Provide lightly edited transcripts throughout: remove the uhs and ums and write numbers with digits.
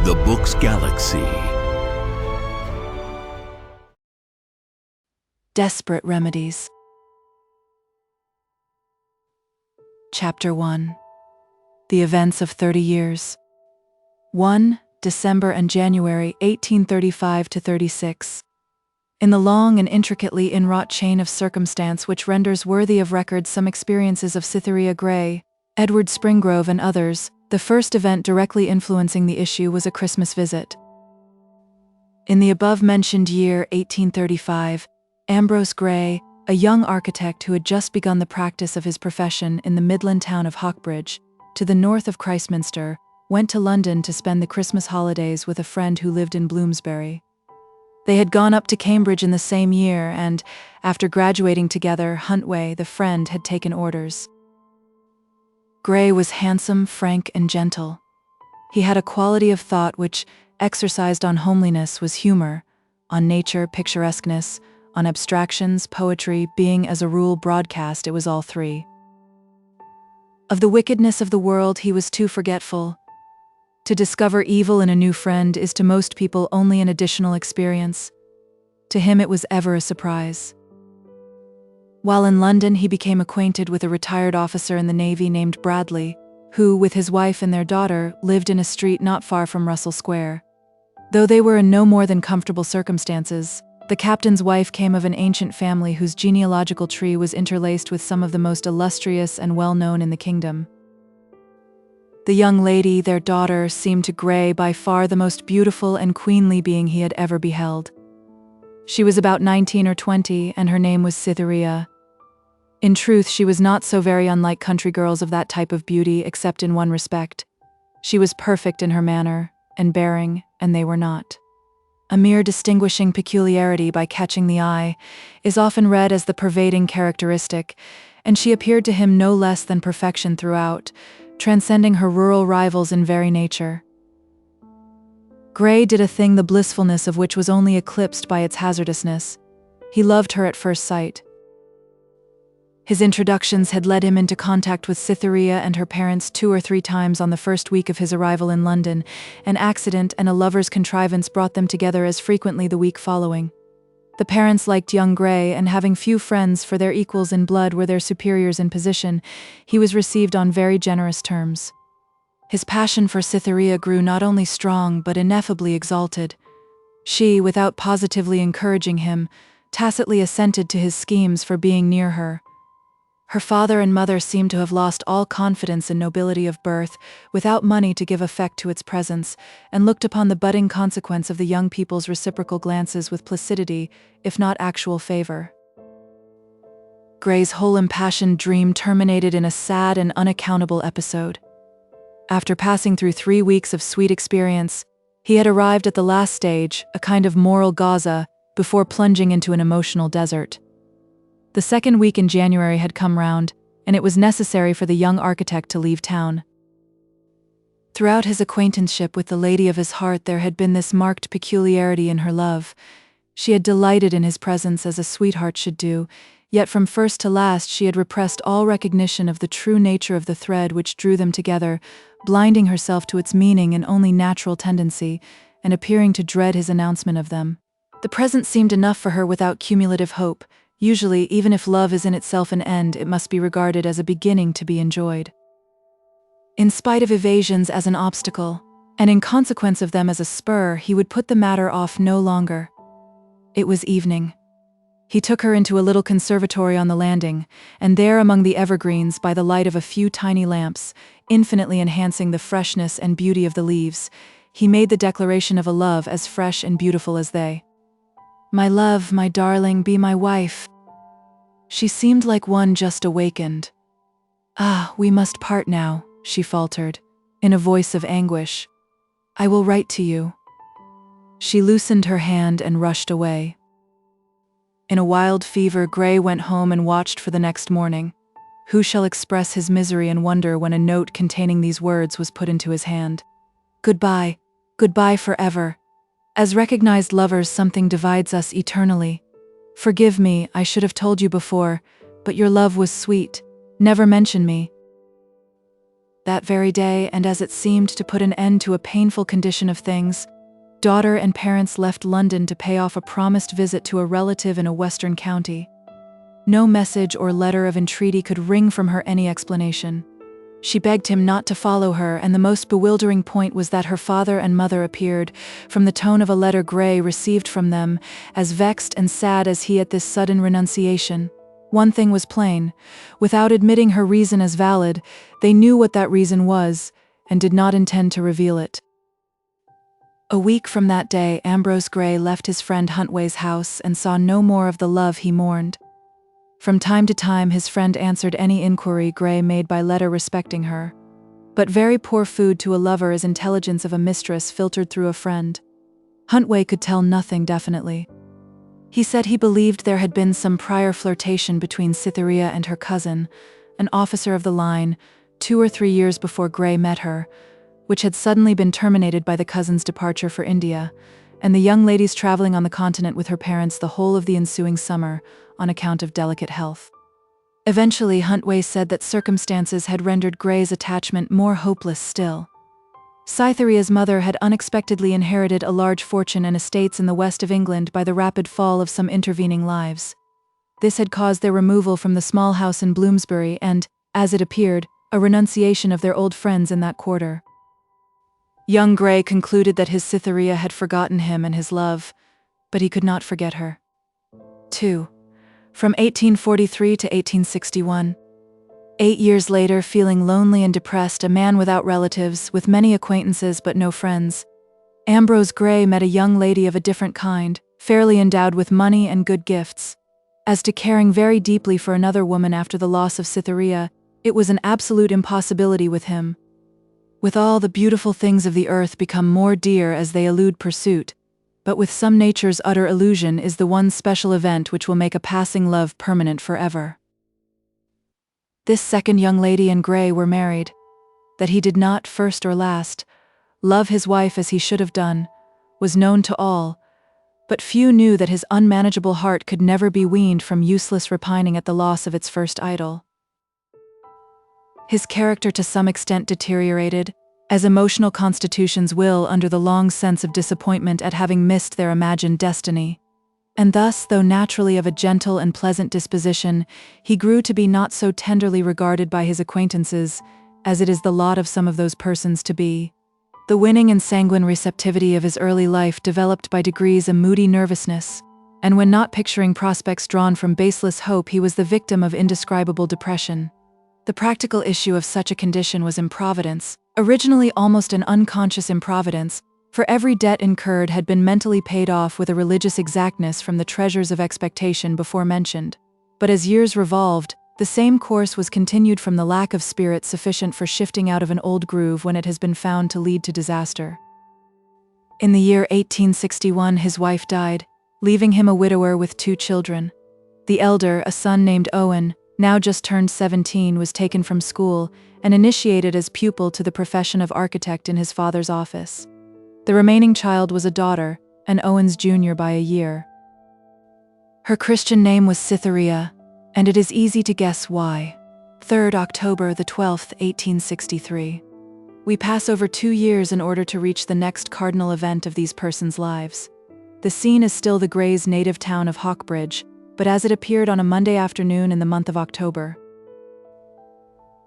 The Book's Galaxy. Desperate Remedies. Chapter 1. The Events of 30 Years. 1. December and January 1835–36. In the long and intricately inwrought chain of circumstance which renders worthy of record some experiences of Cytherea Grey, Edward Springrove and others, the first event directly influencing the issue was a Christmas visit. In the above-mentioned year 1835, Ambrose Grey, a young architect who had just begun the practice of his profession in the Midland town of Hawkbridge, to the north of Christminster, went to London to spend the Christmas holidays with a friend who lived in Bloomsbury. They had gone up to Cambridge in the same year and, after graduating together, Huntway, the friend, had taken orders. Grey was handsome, frank, and gentle. He had a quality of thought which, exercised on homeliness, was humor, on nature, picturesqueness, on abstractions, poetry, being as a rule broadcast, it was all three. Of the wickedness of the world he was too forgetful. To discover evil in a new friend is to most people only an additional experience. To him it was ever a surprise. While in London he became acquainted with a retired officer in the Navy named Bradley, who, with his wife and their daughter, lived in a street not far from Russell Square. Though they were in no more than comfortable circumstances, the captain's wife came of an ancient family whose genealogical tree was interlaced with some of the most illustrious and well-known in the kingdom. The young lady, their daughter, seemed to Grey by far the most beautiful and queenly being he had ever beheld. She was about 19 or 20, and her name was Cytherea. In truth, she was not so very unlike country girls of that type of beauty, except in one respect. She was perfect in her manner and bearing, and they were not. A mere distinguishing peculiarity by catching the eye is often read as the pervading characteristic, and she appeared to him no less than perfection throughout, transcending her rural rivals in very nature. Grey did a thing the blissfulness of which was only eclipsed by its hazardousness. He loved her at first sight. His introductions had led him into contact with Cytherea and her parents 2 or 3 times on the first week of his arrival in London. An accident and a lover's contrivance brought them together as frequently the week following. The parents liked young Grey, and having few friends, for their equals in blood were their superiors in position, he was received on very generous terms. His passion for Cytherea grew not only strong but ineffably exalted. She, without positively encouraging him, tacitly assented to his schemes for being near her. Her father and mother seemed to have lost all confidence in nobility of birth, without money to give effect to its presence, and looked upon the budding consequence of the young people's reciprocal glances with placidity, if not actual favor. Grey's whole impassioned dream terminated in a sad and unaccountable episode. After passing through 3 weeks of sweet experience, he had arrived at the last stage, a kind of moral Gaza, before plunging into an emotional desert. The second week in January had come round, and it was necessary for the young architect to leave town. Throughout his acquaintanceship with the lady of his heart there had been this marked peculiarity in her love. She had delighted in his presence as a sweetheart should do, yet from first to last she had repressed all recognition of the true nature of the thread which drew them together, blinding herself to its meaning and only natural tendency, and appearing to dread his announcement of them. The present seemed enough for her without cumulative hope. Usually, even if love is in itself an end, it must be regarded as a beginning to be enjoyed. In spite of evasions as an obstacle, and in consequence of them as a spur, he would put the matter off no longer. It was evening. He took her into a little conservatory on the landing, and there among the evergreens, by the light of a few tiny lamps, infinitely enhancing the freshness and beauty of the leaves, he made the declaration of a love as fresh and beautiful as they. "My love, my darling, be my wife." She seemed like one just awakened. "Ah, we must part now," she faltered, in a voice of anguish. "I will write to you." She loosened her hand and rushed away. In a wild fever, Grey went home and watched for the next morning. Who shall express his misery and wonder when a note containing these words was put into his hand? "Goodbye, goodbye forever. As recognized lovers, something divides us eternally. Forgive me, I should have told you before, but your love was sweet. Never mention me." That very day, and as it seemed to put an end to a painful condition of things, daughter and parents left London to pay off a promised visit to a relative in a western county. No message or letter of entreaty could wring from her any explanation. She begged him not to follow her, and the most bewildering point was that her father and mother appeared, from the tone of a letter Gray received from them, as vexed and sad as he at this sudden renunciation. One thing was plain: without admitting her reason as valid, they knew what that reason was, and did not intend to reveal it. A week from that day, Ambrose Gray left his friend Huntway's house and saw no more of the love he mourned. From time to time his friend answered any inquiry Gray made by letter respecting her. But very poor food to a lover is intelligence of a mistress filtered through a friend. Huntway could tell nothing definitely. He said he believed there had been some prior flirtation between Cytherea and her cousin, an officer of the line, 2 or 3 years before Gray met her, which had suddenly been terminated by the cousin's departure for India, and the young lady's traveling on the continent with her parents the whole of the ensuing summer on account of delicate health. Eventually, Huntway said that circumstances had rendered Gray's attachment more hopeless still. Cytherea's mother had unexpectedly inherited a large fortune and estates in the west of England by the rapid fall of some intervening lives. This had caused their removal from the small house in Bloomsbury and, as it appeared, a renunciation of their old friends in that quarter. Young Gray concluded that his Cytherea had forgotten him and his love, but he could not forget her. 2. From 1843 to 1861. 8 years later, feeling lonely and depressed, a man without relatives, with many acquaintances but no friends, Ambrose Gray met a young lady of a different kind, fairly endowed with money and good gifts. As to caring very deeply for another woman after the loss of Cytherea, it was an absolute impossibility with him. With all the beautiful things of the earth become more dear as they elude pursuit, but with some nature's utter illusion is the one special event which will make a passing love permanent forever. This second young lady and Gray were married. That he did not, first or last, love his wife as he should have done, was known to all, but few knew that his unmanageable heart could never be weaned from useless repining at the loss of its first idol. His character to some extent deteriorated, as emotional constitutions will under the long sense of disappointment at having missed their imagined destiny. And thus, though naturally of a gentle and pleasant disposition, he grew to be not so tenderly regarded by his acquaintances, as it is the lot of some of those persons to be. The winning and sanguine receptivity of his early life developed by degrees a moody nervousness, and when not picturing prospects drawn from baseless hope, he was the victim of indescribable depression. The practical issue of such a condition was improvidence, originally almost an unconscious improvidence, for every debt incurred had been mentally paid off with a religious exactness from the treasures of expectation before mentioned. But as years revolved, the same course was continued from the lack of spirit sufficient for shifting out of an old groove when it has been found to lead to disaster. In the year 1861 his wife died, leaving him a widower with 2 children. The elder, a son named Owen, now just turned 17, was taken from school and initiated as pupil to the profession of architect in his father's office. The remaining child was a daughter, and Owen's junior by a year. Her Christian name was Cytherea, and it is easy to guess why. 3rd October the 12th, 1863. We pass over 2 years in order to reach the next cardinal event of these persons' lives. The scene is still the Greys' native town of Hawkbridge, but as it appeared on a Monday afternoon in the month of October.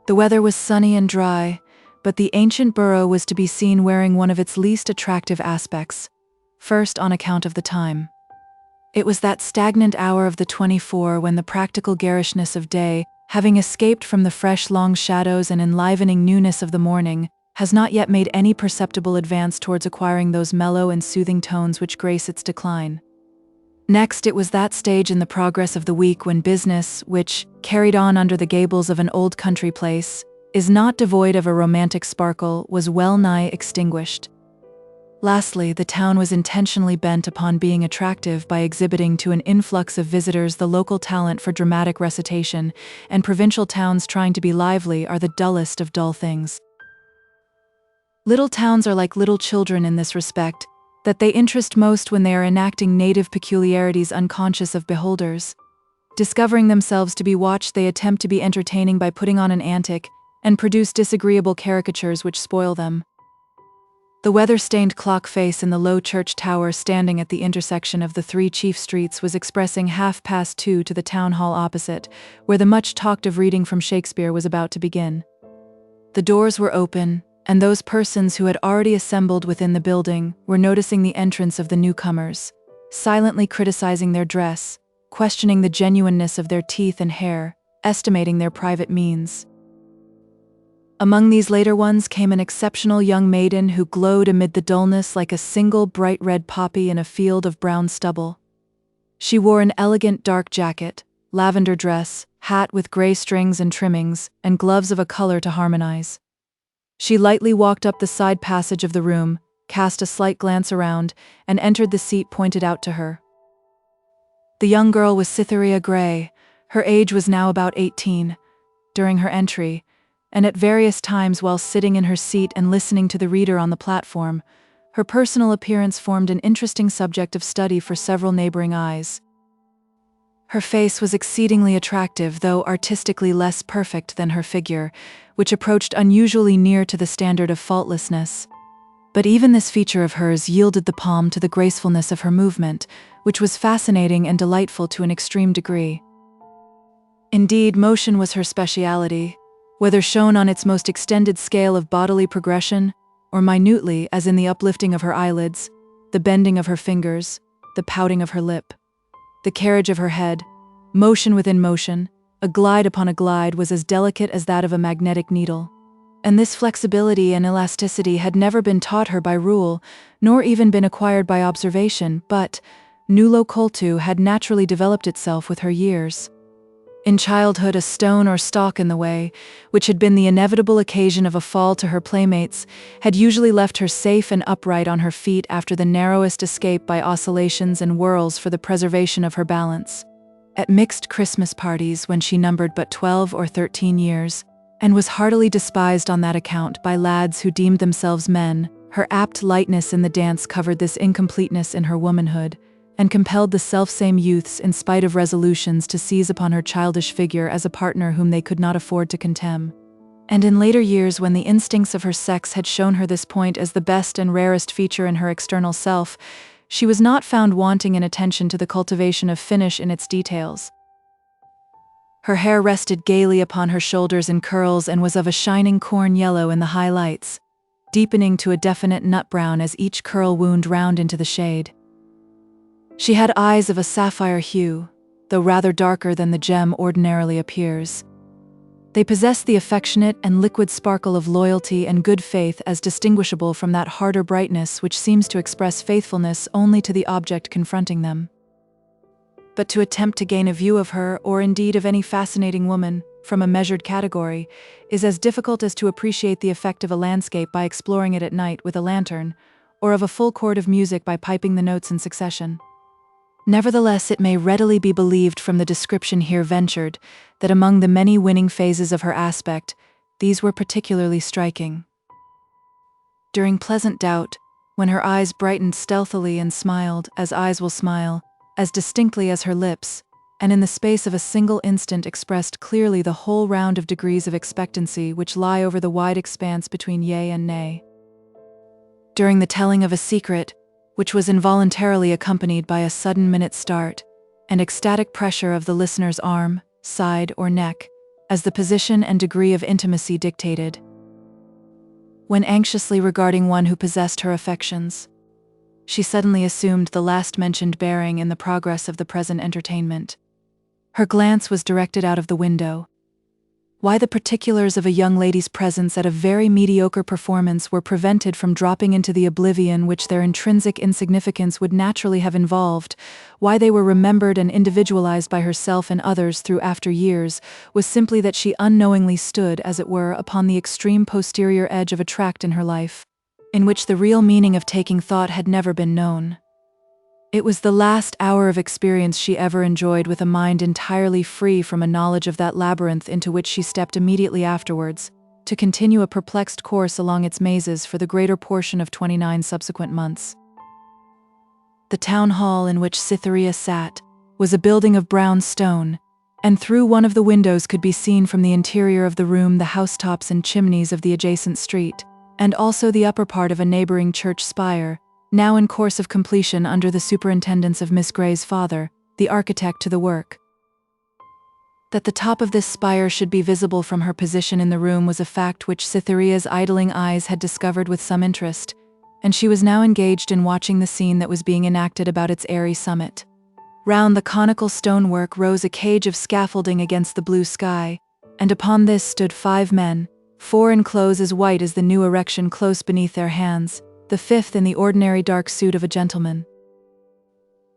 The weather was sunny and dry, but the ancient borough was to be seen wearing one of its least attractive aspects, first on account of the time. It was that stagnant hour of the 24 when the practical garishness of day, having escaped from the fresh long shadows and enlivening newness of the morning, has not yet made any perceptible advance towards acquiring those mellow and soothing tones which grace its decline. Next, it was that stage in the progress of the week when business, which, carried on under the gables of an old country place, is not devoid of a romantic sparkle, was well nigh extinguished. Lastly, the town was intentionally bent upon being attractive by exhibiting to an influx of visitors the local talent for dramatic recitation, and provincial towns trying to be lively are the dullest of dull things. Little towns are like little children in this respect, that they interest most when they are enacting native peculiarities unconscious of beholders. Discovering themselves to be watched, they attempt to be entertaining by putting on an antic, and produce disagreeable caricatures which spoil them. The weather-stained clock face in the low church tower standing at the intersection of the three chief streets was expressing 2:30 to the town hall opposite, where the much-talked-of reading from Shakespeare was about to begin. The doors were open, and those persons who had already assembled within the building were noticing the entrance of the newcomers, silently criticizing their dress, questioning the genuineness of their teeth and hair, estimating their private means. Among these later ones came an exceptional young maiden who glowed amid the dullness like a single bright red poppy in a field of brown stubble. She wore an elegant dark jacket, lavender dress, hat with gray strings and trimmings, and gloves of a color to harmonize. She lightly walked up the side passage of the room, cast a slight glance around, and entered the seat pointed out to her. The young girl was Cytherea Grey. Her age was now about 18. During her entry, and at various times while sitting in her seat and listening to the reader on the platform, her personal appearance formed an interesting subject of study for several neighboring eyes. Her face was exceedingly attractive, though artistically less perfect than her figure, which approached unusually near to the standard of faultlessness. But even this feature of hers yielded the palm to the gracefulness of her movement, which was fascinating and delightful to an extreme degree. Indeed, motion was her speciality, whether shown on its most extended scale of bodily progression, or minutely, as in the uplifting of her eyelids, the bending of her fingers, the pouting of her lip. The carriage of her head, motion within motion, a glide upon a glide, was as delicate as that of a magnetic needle. And this flexibility and elasticity had never been taught her by rule, nor even been acquired by observation, but, nullo cultu, had naturally developed itself with her years. In childhood, a stone or stalk in the way, which had been the inevitable occasion of a fall to her playmates, had usually left her safe and upright on her feet after the narrowest escape by oscillations and whirls for the preservation of her balance. At mixed Christmas parties, when she numbered but 12 or 13 years, and was heartily despised on that account by lads who deemed themselves men, her apt lightness in the dance covered this incompleteness in her womanhood, and compelled the selfsame youths, in spite of resolutions, to seize upon her childish figure as a partner whom they could not afford to contemn. And in later years, when the instincts of her sex had shown her this point as the best and rarest feature in her external self, she was not found wanting in attention to the cultivation of finish in its details. Her hair rested gaily upon her shoulders in curls and was of a shining corn yellow in the high lights, deepening to a definite nut brown as each curl wound round into the shade. She had eyes of a sapphire hue, though rather darker than the gem ordinarily appears. They possessed the affectionate and liquid sparkle of loyalty and good faith, as distinguishable from that harder brightness which seems to express faithfulness only to the object confronting them. But to attempt to gain a view of her, or indeed of any fascinating woman, from a measured category, is as difficult as to appreciate the effect of a landscape by exploring it at night with a lantern, or of a full chord of music by piping the notes in succession. Nevertheless, it may readily be believed from the description here ventured, that among the many winning phases of her aspect, these were particularly striking. During pleasant doubt, when her eyes brightened stealthily and smiled, as eyes will smile, as distinctly as her lips, and in the space of a single instant expressed clearly the whole round of degrees of expectancy which lie over the wide expanse between yea and nay. During the telling of a secret, which was involuntarily accompanied by a sudden minute start, and ecstatic pressure of the listener's arm, side, or neck, as the position and degree of intimacy dictated. When anxiously regarding one who possessed her affections, she suddenly assumed the last-mentioned bearing in the progress of the present entertainment. Her glance was directed out of the window. Why the particulars of a young lady's presence at a very mediocre performance were prevented from dropping into the oblivion which their intrinsic insignificance would naturally have involved, why they were remembered and individualized by herself and others through after years, was simply that she unknowingly stood, as it were, upon the extreme posterior edge of a tract in her life, in which the real meaning of taking thought had never been known. It was the last hour of experience she ever enjoyed with a mind entirely free from a knowledge of that labyrinth into which she stepped immediately afterwards, to continue a perplexed course along its mazes for the greater portion of 29 subsequent months. The town hall in which Cytherea sat was a building of brown stone, and through one of the windows could be seen from the interior of the room the housetops and chimneys of the adjacent street, and also the upper part of a neighboring church spire, now in course of completion under the superintendence of Miss Gray's father, the architect to the work. That the top of this spire should be visible from her position in the room was a fact which Cytherea's idling eyes had discovered with some interest, and she was now engaged in watching the scene that was being enacted about its airy summit. Round the conical stonework rose a cage of scaffolding against the blue sky, and upon this stood 5 men, 4 in clothes as white as the new erection close beneath their hands, the 5th in the ordinary dark suit of a gentleman.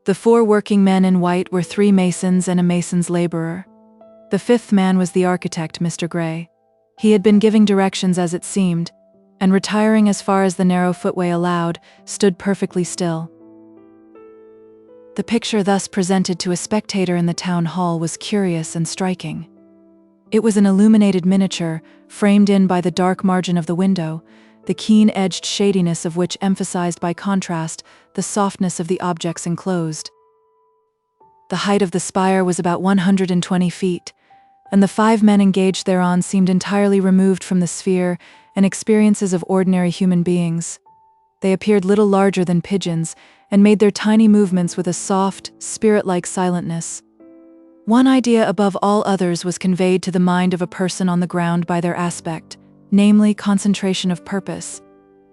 The 4 working men in white were 3 masons and a mason's laborer. The 5th man was the architect, Mr. Gray. He had been giving directions as it seemed, and retiring as far as the narrow footway allowed, stood perfectly still. The picture thus presented to a spectator in the town hall was curious and striking. It was an illuminated miniature, framed in by the dark margin of the window, the keen-edged shadiness of which emphasized by contrast the softness of the objects enclosed. The height of the spire was about 120 feet, and the 5 men engaged thereon seemed entirely removed from the sphere and experiences of ordinary human beings. They appeared little larger than pigeons, and made their tiny movements with a soft, spirit-like silentness. One idea above all others was conveyed to the mind of a person on the ground by their aspect, namely concentration of purpose,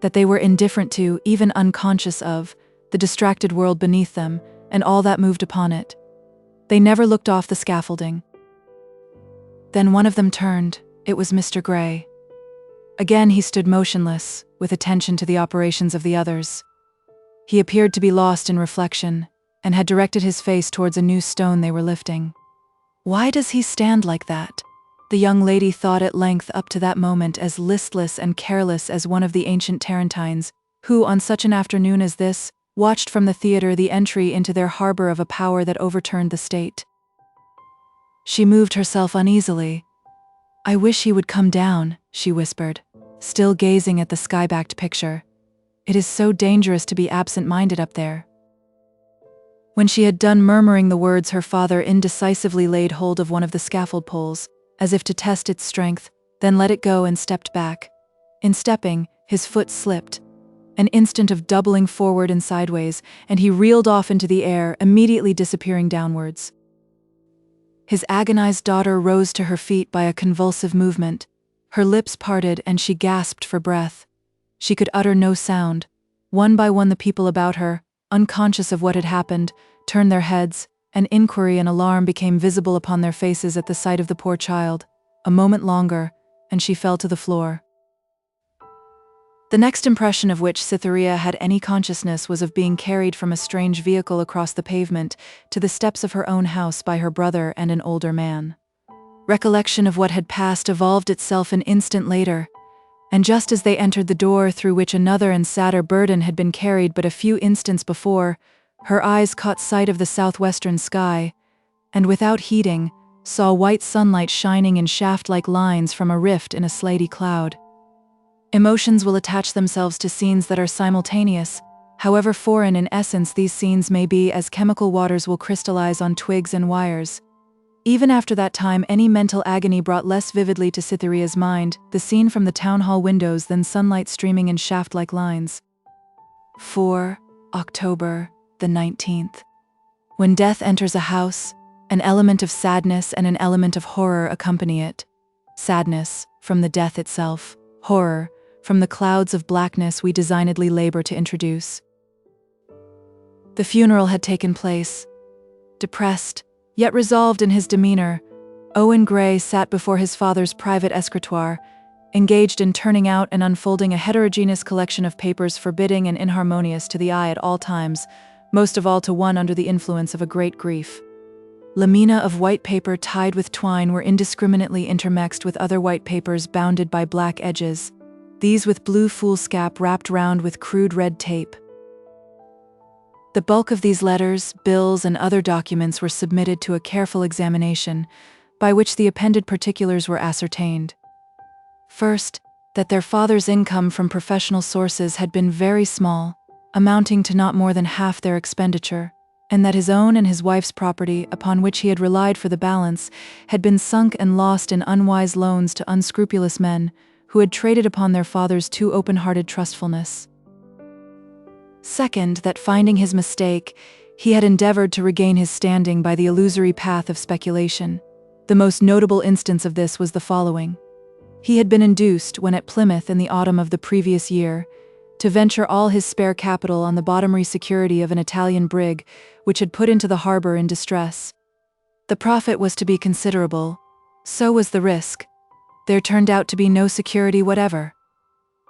that they were indifferent to, even unconscious of, the distracted world beneath them, and all that moved upon it. They never looked off the scaffolding. Then one of them turned. It was Mr. Gray. Again he stood motionless, with attention to the operations of the others. He appeared to be lost in reflection, and had directed his face towards a new stone they were lifting. Why does he stand like that? The young lady thought at length up to that moment as listless and careless as one of the ancient Tarentines, who, on such an afternoon as this, watched from the theatre the entry into their harbor of a power that overturned the state. She moved herself uneasily. "I wish he would come down," she whispered, still gazing at the sky-backed picture. "It is so dangerous to be absent-minded up there." When she had done murmuring the words, her father indecisively laid hold of one of the scaffold poles, as if to test its strength, then let it go and stepped back. In stepping, his foot slipped. An instant of doubling forward and sideways, and he reeled off into the air, immediately disappearing downwards. His agonized daughter rose to her feet by a convulsive movement. Her lips parted and she gasped for breath. She could utter no sound. One by one the people about her, unconscious of what had happened, turned their heads, and inquiry and alarm became visible upon their faces at the sight of the poor child. A moment longer, and she fell to the floor. The next impression of which Cytherea had any consciousness was of being carried from a strange vehicle across the pavement to the steps of her own house by her brother and an older man. Recollection of what had passed evolved itself an instant later, and just as they entered the door through which another and sadder burden had been carried but a few instants before, her eyes caught sight of the southwestern sky, and without heeding, saw white sunlight shining in shaft-like lines from a rift in a slaty cloud. Emotions will attach themselves to scenes that are simultaneous, however foreign in essence these scenes may be, as chemical waters will crystallize on twigs and wires. Even after that time, any mental agony brought less vividly to Cytherea's mind the scene from the town hall windows than sunlight streaming in shaft-like lines. 4 October the 19th. When death enters a house, an element of sadness and an element of horror accompany it. Sadness, from the death itself. Horror, from the clouds of blackness we designedly labor to introduce. The funeral had taken place. Depressed, yet resolved in his demeanor, Owen Gray sat before his father's private escritoire, engaged in turning out and unfolding a heterogeneous collection of papers forbidding and inharmonious to the eye at all times, most of all to one under the influence of a great grief. Lamina of white paper tied with twine were indiscriminately intermixed with other white papers bounded by black edges, these with blue foolscap wrapped round with crude red tape. The bulk of these letters, bills, and other documents were submitted to a careful examination, by which the appended particulars were ascertained. First, that their father's income from professional sources had been very small, amounting to not more than half their expenditure. and that his own and his wife's property, upon which he had relied for the balance, had been sunk and lost in unwise loans to unscrupulous men who had traded upon their father's too open-hearted trustfulness. Second, that finding his mistake, he had endeavored to regain his standing by the illusory path of speculation. The most notable instance of this was the following. He had been induced, when at Plymouth in the autumn of the previous year, to venture all his spare capital on the bottomry security of an Italian brig which had put into the harbor in distress. The profit was to be considerable, so was the risk. There turned out to be no security whatever.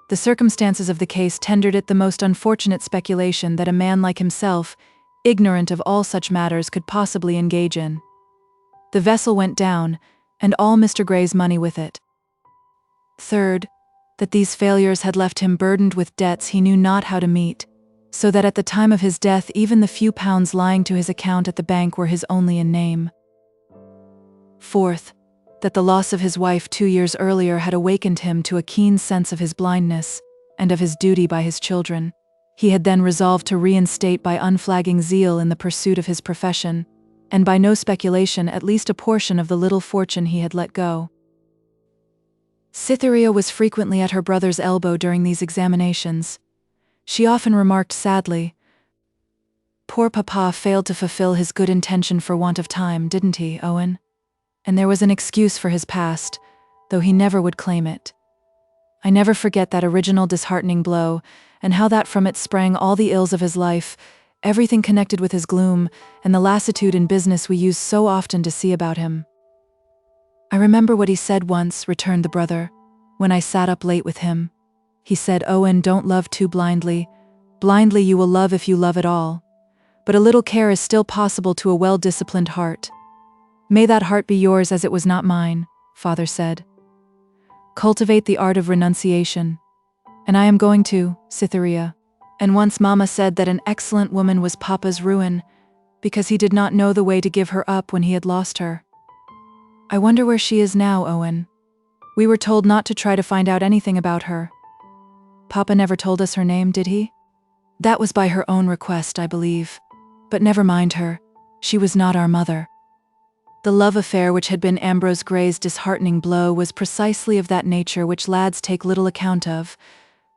The circumstances of the case tendered it the most unfortunate speculation that a man like himself, ignorant of all such matters, could possibly engage in. The vessel went down, and all Mr. Gray's money with it. Third, that these failures had left him burdened with debts he knew not how to meet, so that at the time of his death even the few pounds lying to his account at the bank were his only in name. Fourth, that the loss of his wife 2 years earlier had awakened him to a keen sense of his blindness and of his duty by his children. He had then resolved to reinstate by unflagging zeal in the pursuit of his profession, and by no speculation at least a portion of the little fortune he had let go. Cytherea was frequently at her brother's elbow during these examinations. She often remarked sadly, "Poor papa failed to fulfill his good intention for want of time, didn't he, Owen?" And there was an excuse for his past, though he never would claim it. I never forget that original disheartening blow, and how that from it sprang all the ills of his life, everything connected with his gloom, and the lassitude in business we used so often to see about him. "I remember what he said once," returned the brother, "when I sat up late with him. He said, 'Owen, don't love too blindly. Blindly you will love if you love at all. But a little care is still possible to a well-disciplined heart.' May that heart be yours as it was not mine," father said. "Cultivate the art of renunciation. And I am going to, Cytherea. And once mamma said that an excellent woman was papa's ruin, because he did not know the way to give her up when he had lost her. I wonder where she is now, Owen. We were told not to try to find out anything about her. Papa never told us her name, did he? That was by her own request, I believe. But never mind her. She was not our mother." The love affair which had been Ambrose Gray's disheartening blow was precisely of that nature which lads take little account of,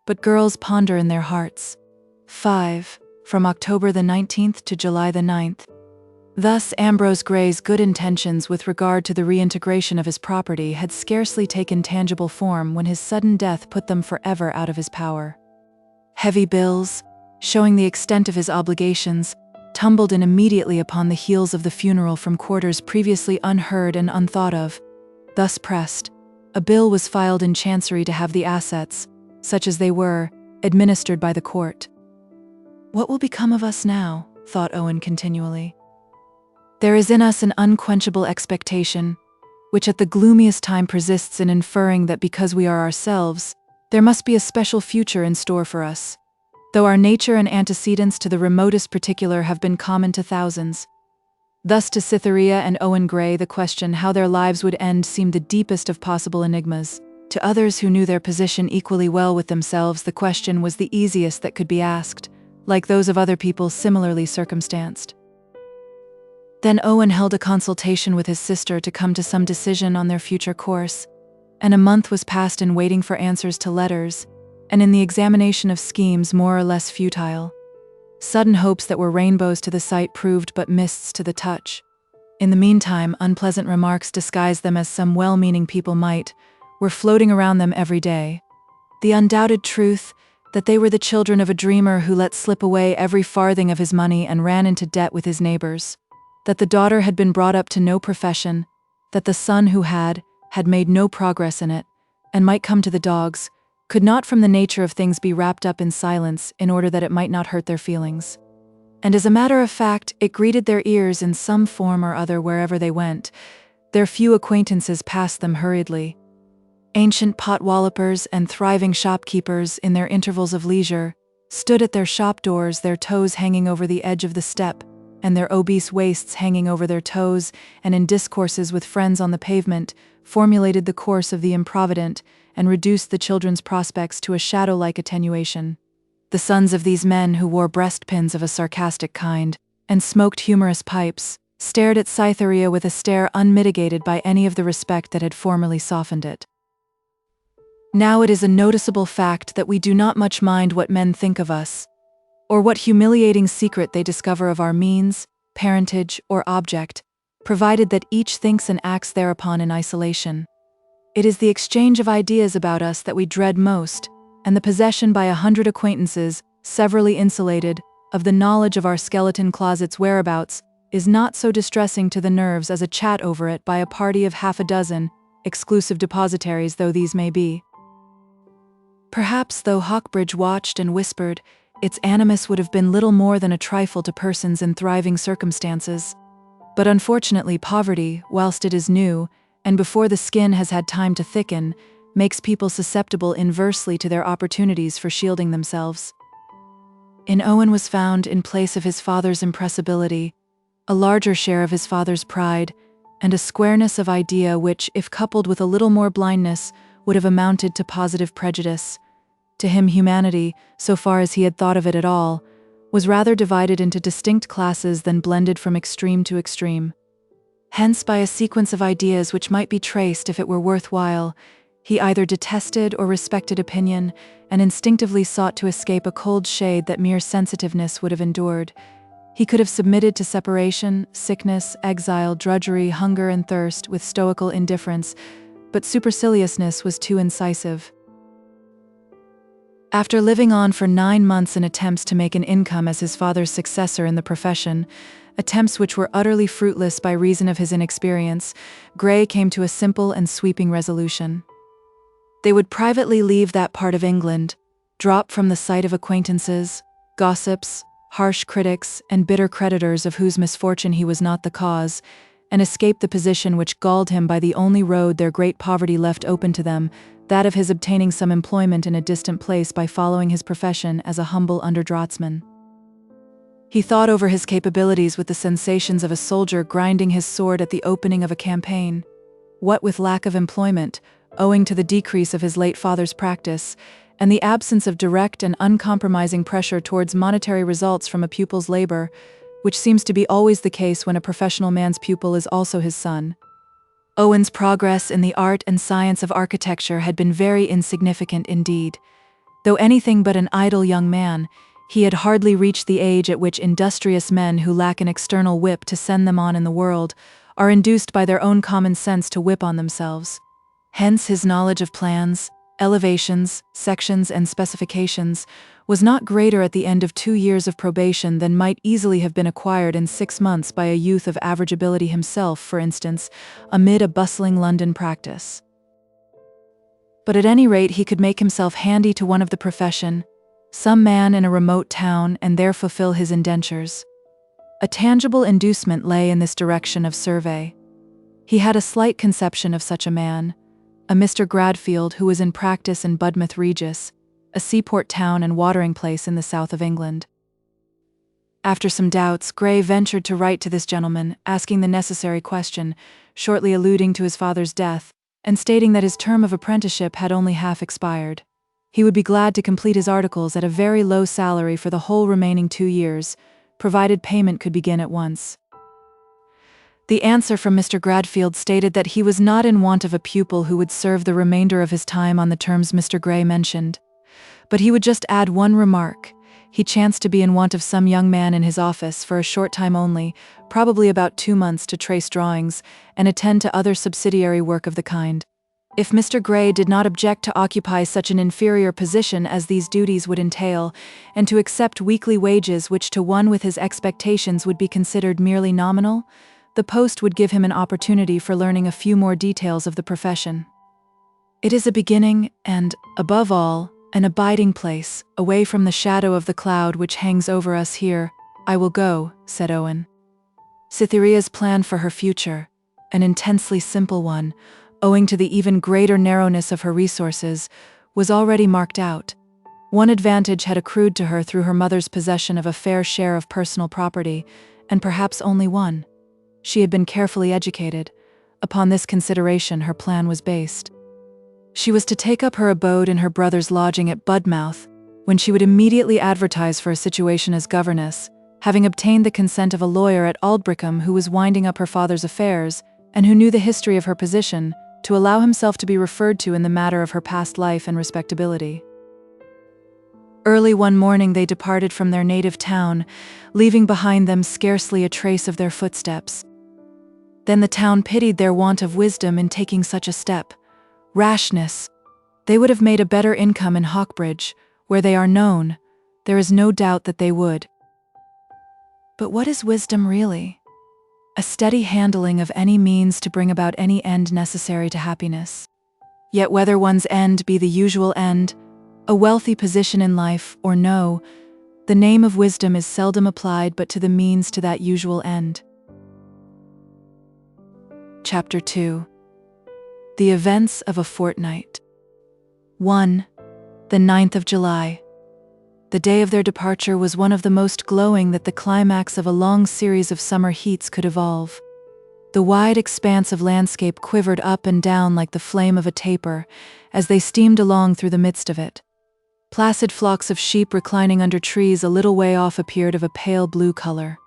but girls ponder in their hearts. 5. From October the 19th to July the 9th. Thus Ambrose Gray's good intentions with regard to the reintegration of his property had scarcely taken tangible form when his sudden death put them forever out of his power. Heavy bills, showing the extent of his obligations, tumbled in immediately upon the heels of the funeral from quarters previously unheard and unthought of. Thus pressed, a bill was filed in Chancery to have the assets, such as they were, administered by the court. "What will become of us now?" thought Owen continually. "There is in us an unquenchable expectation, which at the gloomiest time persists in inferring that because we are ourselves, there must be a special future in store for us, though our nature and antecedents to the remotest particular have been common to thousands." Thus to Cytherea and Owen Gray the question how their lives would end seemed the deepest of possible enigmas. To others who knew their position equally well with themselves, the question was the easiest that could be asked, like those of other people similarly circumstanced. Then Owen held a consultation with his sister to come to some decision on their future course, and a month was passed in waiting for answers to letters, and in the examination of schemes more or less futile. Sudden hopes that were rainbows to the sight proved but mists to the touch. In the meantime, unpleasant remarks, disguise them as some well-meaning people might, were floating around them every day. The undoubted truth that they were the children of a dreamer who let slip away every farthing of his money and ran into debt with his neighbors. That the daughter had been brought up to no profession, that the son who had made no progress in it, and might come to the dogs, could not from the nature of things be wrapped up in silence in order that it might not hurt their feelings. And as a matter of fact, it greeted their ears in some form or other wherever they went. Their few acquaintances passed them hurriedly. Ancient pot-wallopers and thriving shopkeepers, in their intervals of leisure, stood at their shop doors, their toes hanging over the edge of the step, and their obese waists hanging over their toes, and in discourses with friends on the pavement, formulated the course of the improvident, and reduced the children's prospects to a shadow-like attenuation. The sons of these men, who wore breastpins of a sarcastic kind, and smoked humorous pipes, stared at Cytherea with a stare unmitigated by any of the respect that had formerly softened it. Now it is a noticeable fact that we do not much mind what men think of us, or what humiliating secret they discover of our means, parentage, or object, provided that each thinks and acts thereupon in isolation. It is the exchange of ideas about us that we dread most, and the possession by 100 acquaintances, severally insulated, of the knowledge of our skeleton closet's whereabouts is not so distressing to the nerves as a chat over it by a party of half a dozen, exclusive depositaries though these may be. Perhaps though Hawkbridge watched and whispered, its animus would have been little more than a trifle to persons in thriving circumstances. But unfortunately poverty, whilst it is new, and before the skin has had time to thicken, makes people susceptible inversely to their opportunities for shielding themselves. In Owen was found, in place of his father's impressibility, a larger share of his father's pride, and a squareness of idea which, if coupled with a little more blindness, would have amounted to positive prejudice. To him humanity, so far as he had thought of it at all, was rather divided into distinct classes than blended from extreme to extreme. Hence, by a sequence of ideas which might be traced if it were worthwhile, he either detested or respected opinion, and instinctively sought to escape a cold shade that mere sensitiveness would have endured. He could have submitted to separation, sickness, exile, drudgery, hunger, and thirst with stoical indifference, but superciliousness was too incisive. After living on for 9 months in attempts to make an income as his father's successor in the profession, attempts which were utterly fruitless by reason of his inexperience, Grey came to a simple and sweeping resolution. They would privately leave that part of England, drop from the sight of acquaintances, gossips, harsh critics, and bitter creditors of whose misfortune he was not the cause, and escape the position which galled him by the only road their great poverty left open to them, that of his obtaining some employment in a distant place by following his profession as a humble under-draughtsman. He thought over his capabilities with the sensations of a soldier grinding his sword at the opening of a campaign. What with lack of employment, owing to the decrease of his late father's practice, and the absence of direct and uncompromising pressure towards monetary results from a pupil's labor, which seems to be always the case when a professional man's pupil is also his son. Owen's progress in the art and science of architecture had been very insignificant indeed. Though anything but an idle young man, he had hardly reached the age at which industrious men who lack an external whip to send them on in the world are induced by their own common sense to whip on themselves. Hence his knowledge of plans, elevations, sections, and specifications was not greater at the end of 2 years of probation than might easily have been acquired in 6 months by a youth of average ability himself, for instance, amid a bustling London practice. But at any rate he could make himself handy to one of the profession, some man in a remote town, and there fulfill his indentures. A tangible inducement lay in this direction of survey. He had a slight conception of such a man, a Mr. Gradfield who was in practice in Budmouth Regis, a seaport town and watering place in the south of England. After some doubts, Grey ventured to write to this gentleman, asking the necessary question, shortly alluding to his father's death, and stating that his term of apprenticeship had only half expired. He would be glad to complete his articles at a very low salary for the whole remaining 2 years, provided payment could begin at once. The answer from Mr. Gradfield stated that he was not in want of a pupil who would serve the remainder of his time on the terms Mr. Grey mentioned. But he would just add one remark. He chanced to be in want of some young man in his office for a short time only, probably about 2 months, to trace drawings and attend to other subsidiary work of the kind. If Mr. Grey did not object to occupy such an inferior position as these duties would entail, and to accept weekly wages which to one with his expectations would be considered merely nominal, the post would give him an opportunity for learning a few more details of the profession. It is a beginning and, above all, an abiding place, away from the shadow of the cloud which hangs over us here. I will go, said Owen. Cytherea's plan for her future, an intensely simple one, owing to the even greater narrowness of her resources, was already marked out. One advantage had accrued to her through her mother's possession of a fair share of personal property, and perhaps only one. She had been carefully educated. Upon this consideration her plan was based. She was to take up her abode in her brother's lodging at Budmouth, when she would immediately advertise for a situation as governess, having obtained the consent of a lawyer at Aldbrickham who was winding up her father's affairs and who knew the history of her position, to allow himself to be referred to in the matter of her past life and respectability. Early one morning they departed from their native town, leaving behind them scarcely a trace of their footsteps. Then the town pitied their want of wisdom in taking such a step. Rashness. They would have made a better income in Hawkbridge, where they are known. There is no doubt that they would. But what is wisdom really? A steady handling of any means to bring about any end necessary to happiness. Yet whether one's end be the usual end, a wealthy position in life, or no, the name of wisdom is seldom applied but to the means to that usual end. Chapter 2. The Events of a Fortnight. 1. The 9th of July. The day of their departure was one of the most glowing that the climax of a long series of summer heats could evolve. The wide expanse of landscape quivered up and down like the flame of a taper as they steamed along through the midst of it. Placid flocks of sheep reclining under trees a little way off appeared of a pale blue color.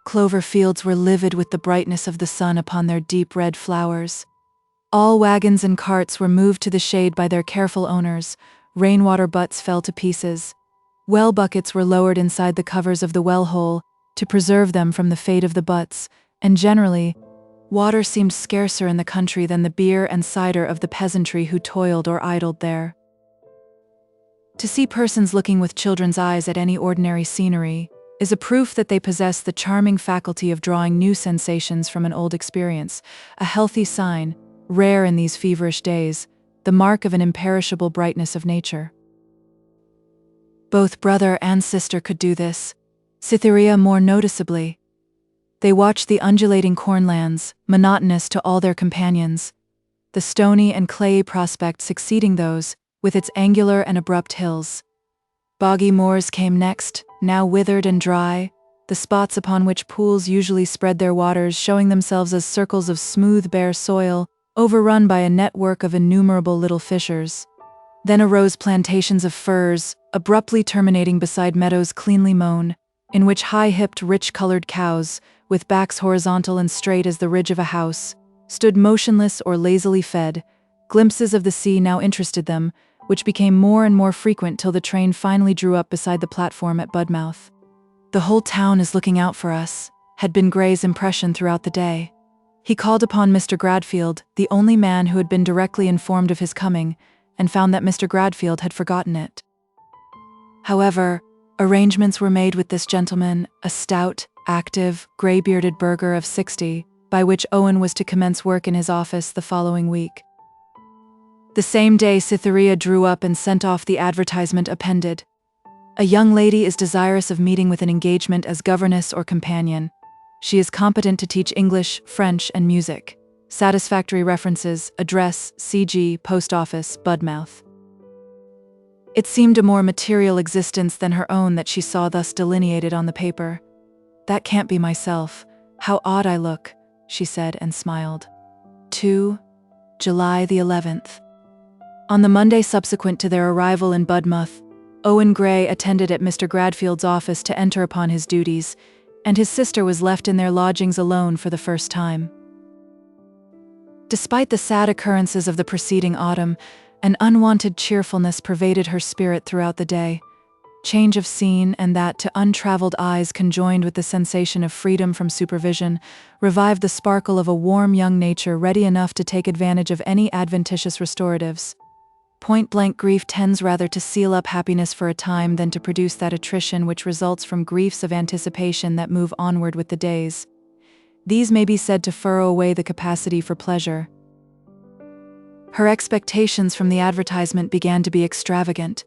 Clover fields were livid with the brightness of the sun upon their deep red flowers. All wagons and carts were moved to the shade by their careful owners. Rainwater butts fell to pieces. Well buckets were lowered inside the covers of the well hole to preserve them from the fate of the butts, and generally, water seemed scarcer in the country than the beer and cider of the peasantry who toiled or idled there. To see persons looking with children's eyes at any ordinary scenery is a proof that they possess the charming faculty of drawing new sensations from an old experience, a healthy sign, rare in these feverish days, the mark of an imperishable brightness of nature. Both brother and sister could do this, Cytherea more noticeably. They watched the undulating cornlands, monotonous to all their companions, the stony and clayey prospect succeeding those, with its angular and abrupt hills. Boggy moors came next, now withered and dry, the spots upon which pools usually spread their waters showing themselves as circles of smooth bare soil, overrun by a network of innumerable little fissures. Then arose plantations of firs, abruptly terminating beside meadows cleanly mown, in which high-hipped, rich-colored cows, with backs horizontal and straight as the ridge of a house, stood motionless or lazily fed. Glimpses of the sea now interested them, which became more and more frequent till the train finally drew up beside the platform at Budmouth. "The whole town is looking out for us," had been Gray's impression throughout the day. He called upon Mr. Gradfield, the only man who had been directly informed of his coming, and found that Mr. Gradfield had forgotten it. However, arrangements were made with this gentleman, a stout, active, grey-bearded burgher of 60, by which Owen was to commence work in his office the following week. The same day Cytherea drew up and sent off the advertisement appended. A young lady is desirous of meeting with an engagement as governess or companion. She is competent to teach English, French, and music. Satisfactory references, address, C.G., Post Office, Budmouth. It seemed a more material existence than her own that she saw thus delineated on the paper. "That can't be myself. How odd I look," she said and smiled. 2. July the 11th. On the Monday subsequent to their arrival in Budmouth, Owen Gray attended at Mr. Gradfield's office to enter upon his duties, and his sister was left in their lodgings alone for the first time. Despite the sad occurrences of the preceding autumn, an unwonted cheerfulness pervaded her spirit throughout the day. Change of scene, and that to untraveled eyes conjoined with the sensation of freedom from supervision, revived the sparkle of a warm young nature ready enough to take advantage of any adventitious restoratives. Point-blank grief tends rather to seal up happiness for a time than to produce that attrition which results from griefs of anticipation that move onward with the days. These may be said to furrow away the capacity for pleasure. Her expectations from the advertisement began to be extravagant.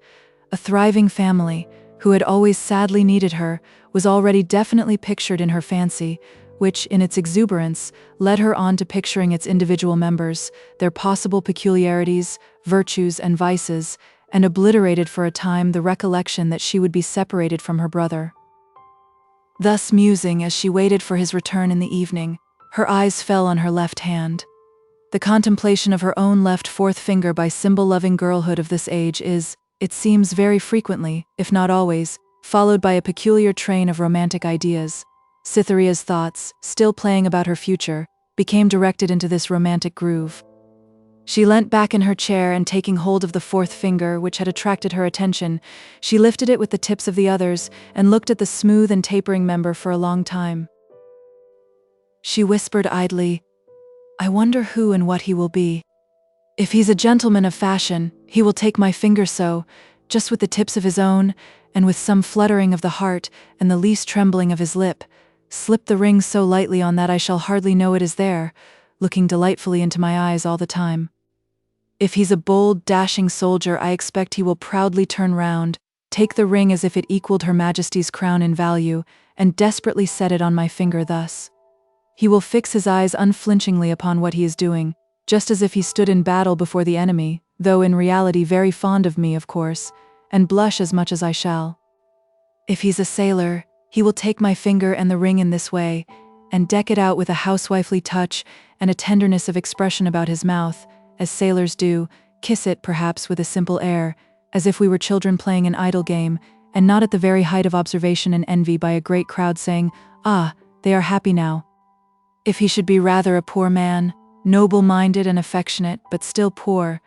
A thriving family, who had always sadly needed her, was already definitely pictured in her fancy, which, in its exuberance, led her on to picturing its individual members, their possible peculiarities, virtues, and vices, and obliterated for a time the recollection that she would be separated from her brother. Thus musing as she waited for his return in the evening, her eyes fell on her left hand. The contemplation of her own left fourth finger by symbol-loving girlhood of this age is, it seems very frequently, if not always, followed by a peculiar train of romantic ideas. Cytherea's thoughts, still playing about her future, became directed into this romantic groove. She leant back in her chair and, taking hold of the fourth finger, which had attracted her attention, she lifted it with the tips of the others and looked at the smooth and tapering member for a long time. She whispered idly, "I wonder who and what he will be. If he's a gentleman of fashion, he will take my finger so, just with the tips of his own, and with some fluttering of the heart and the least trembling of his lip, slip the ring so lightly on that I shall hardly know it is there, looking delightfully into my eyes all the time. If he's a bold, dashing soldier, I expect he will proudly turn round, take the ring as if it equaled Her Majesty's crown in value, and desperately set it on my finger thus. He will fix his eyes unflinchingly upon what he is doing, just as if he stood in battle before the enemy, though in reality very fond of me, of course, and blush as much as I shall. If he's a sailor, he will take my finger and the ring in this way, and deck it out with a housewifely touch and a tenderness of expression about his mouth, as sailors do, kiss it perhaps with a simple air, as if we were children playing an idle game, and not at the very height of observation and envy by a great crowd saying, 'Ah, they are happy now.' If he should be rather a poor man, noble-minded and affectionate, but still poor—"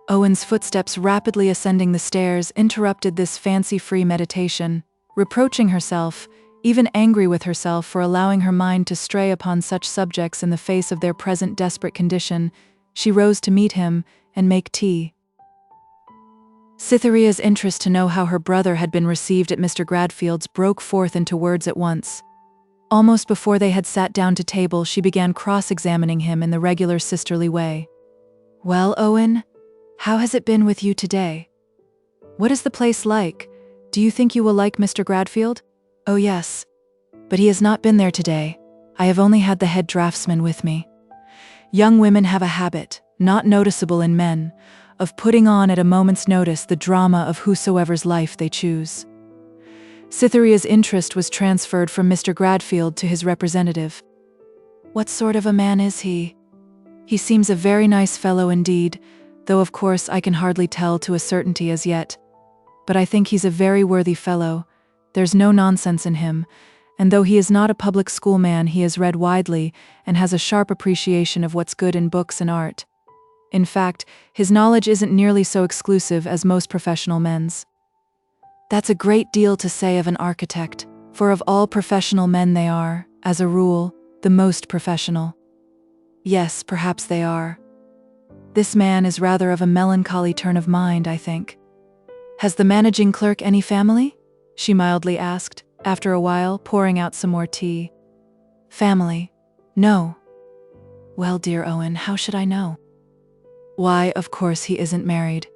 Owen's footsteps rapidly ascending the stairs interrupted this fancy-free meditation. Reproaching herself, even angry with herself for allowing her mind to stray upon such subjects in the face of their present desperate condition, she rose to meet him and make tea. Cytherea's interest to know how her brother had been received at Mr. Gradfield's broke forth into words at once. Almost before they had sat down to table, she began cross-examining him in the regular sisterly way. "Well, Owen, how has it been with you today? What is the place like? Do you think you will like Mr. Gradfield?" "Oh yes, but he has not been there today. I have only had the head draftsman with me. Young women have a habit, not noticeable in men, of putting on at a moment's notice the drama of whosoever's life they choose." Cytherea's interest was transferred from Mr. Gradfield to his representative. "What sort of a man is he?" "He seems a very nice fellow indeed, though of course I can hardly tell to a certainty as yet. But I think he's a very worthy fellow. There's no nonsense in him, and though he is not a public school man, he has read widely and has a sharp appreciation of what's good in books and art. In fact, his knowledge isn't nearly so exclusive as most professional men's." "That's a great deal to say of an architect, for of all professional men they are, as a rule, the most professional." "Yes, perhaps they are. This man is rather of a melancholy turn of mind, I think." "Has the managing clerk any family?" she mildly asked, after a while, pouring out some more tea. "Family? No." "Well, dear Owen, how should I know?" "Why, of course he isn't married.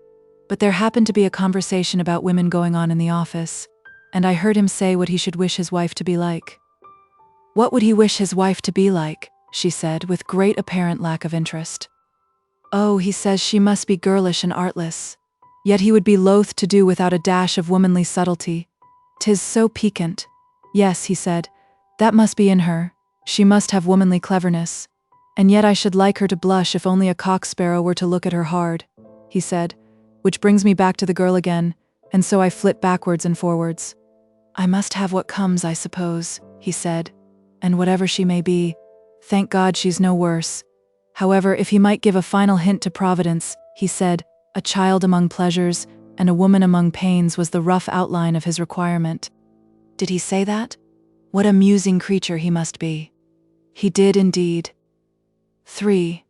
But there happened to be a conversation about women going on in the office, and I heard him say what he should wish his wife to be like." "What would he wish his wife to be like?" she said, with great apparent lack of interest. "Oh, he says she must be girlish and artless. Yet he would be loath to do without a dash of womanly subtlety. 'Tis so piquant. Yes, he said, that must be in her. She must have womanly cleverness. And yet I should like her to blush if only a cock-sparrow were to look at her hard," he said, which brings me back to the girl again, and so I flit backwards and forwards. "I must have what comes, I suppose," he said, "and whatever she may be, thank God she's no worse." However, if he might give a final hint to Providence, he said, a child among pleasures and a woman among pains was the rough outline of his requirement. Did he say that? What a musing creature he must be. He did indeed. 3.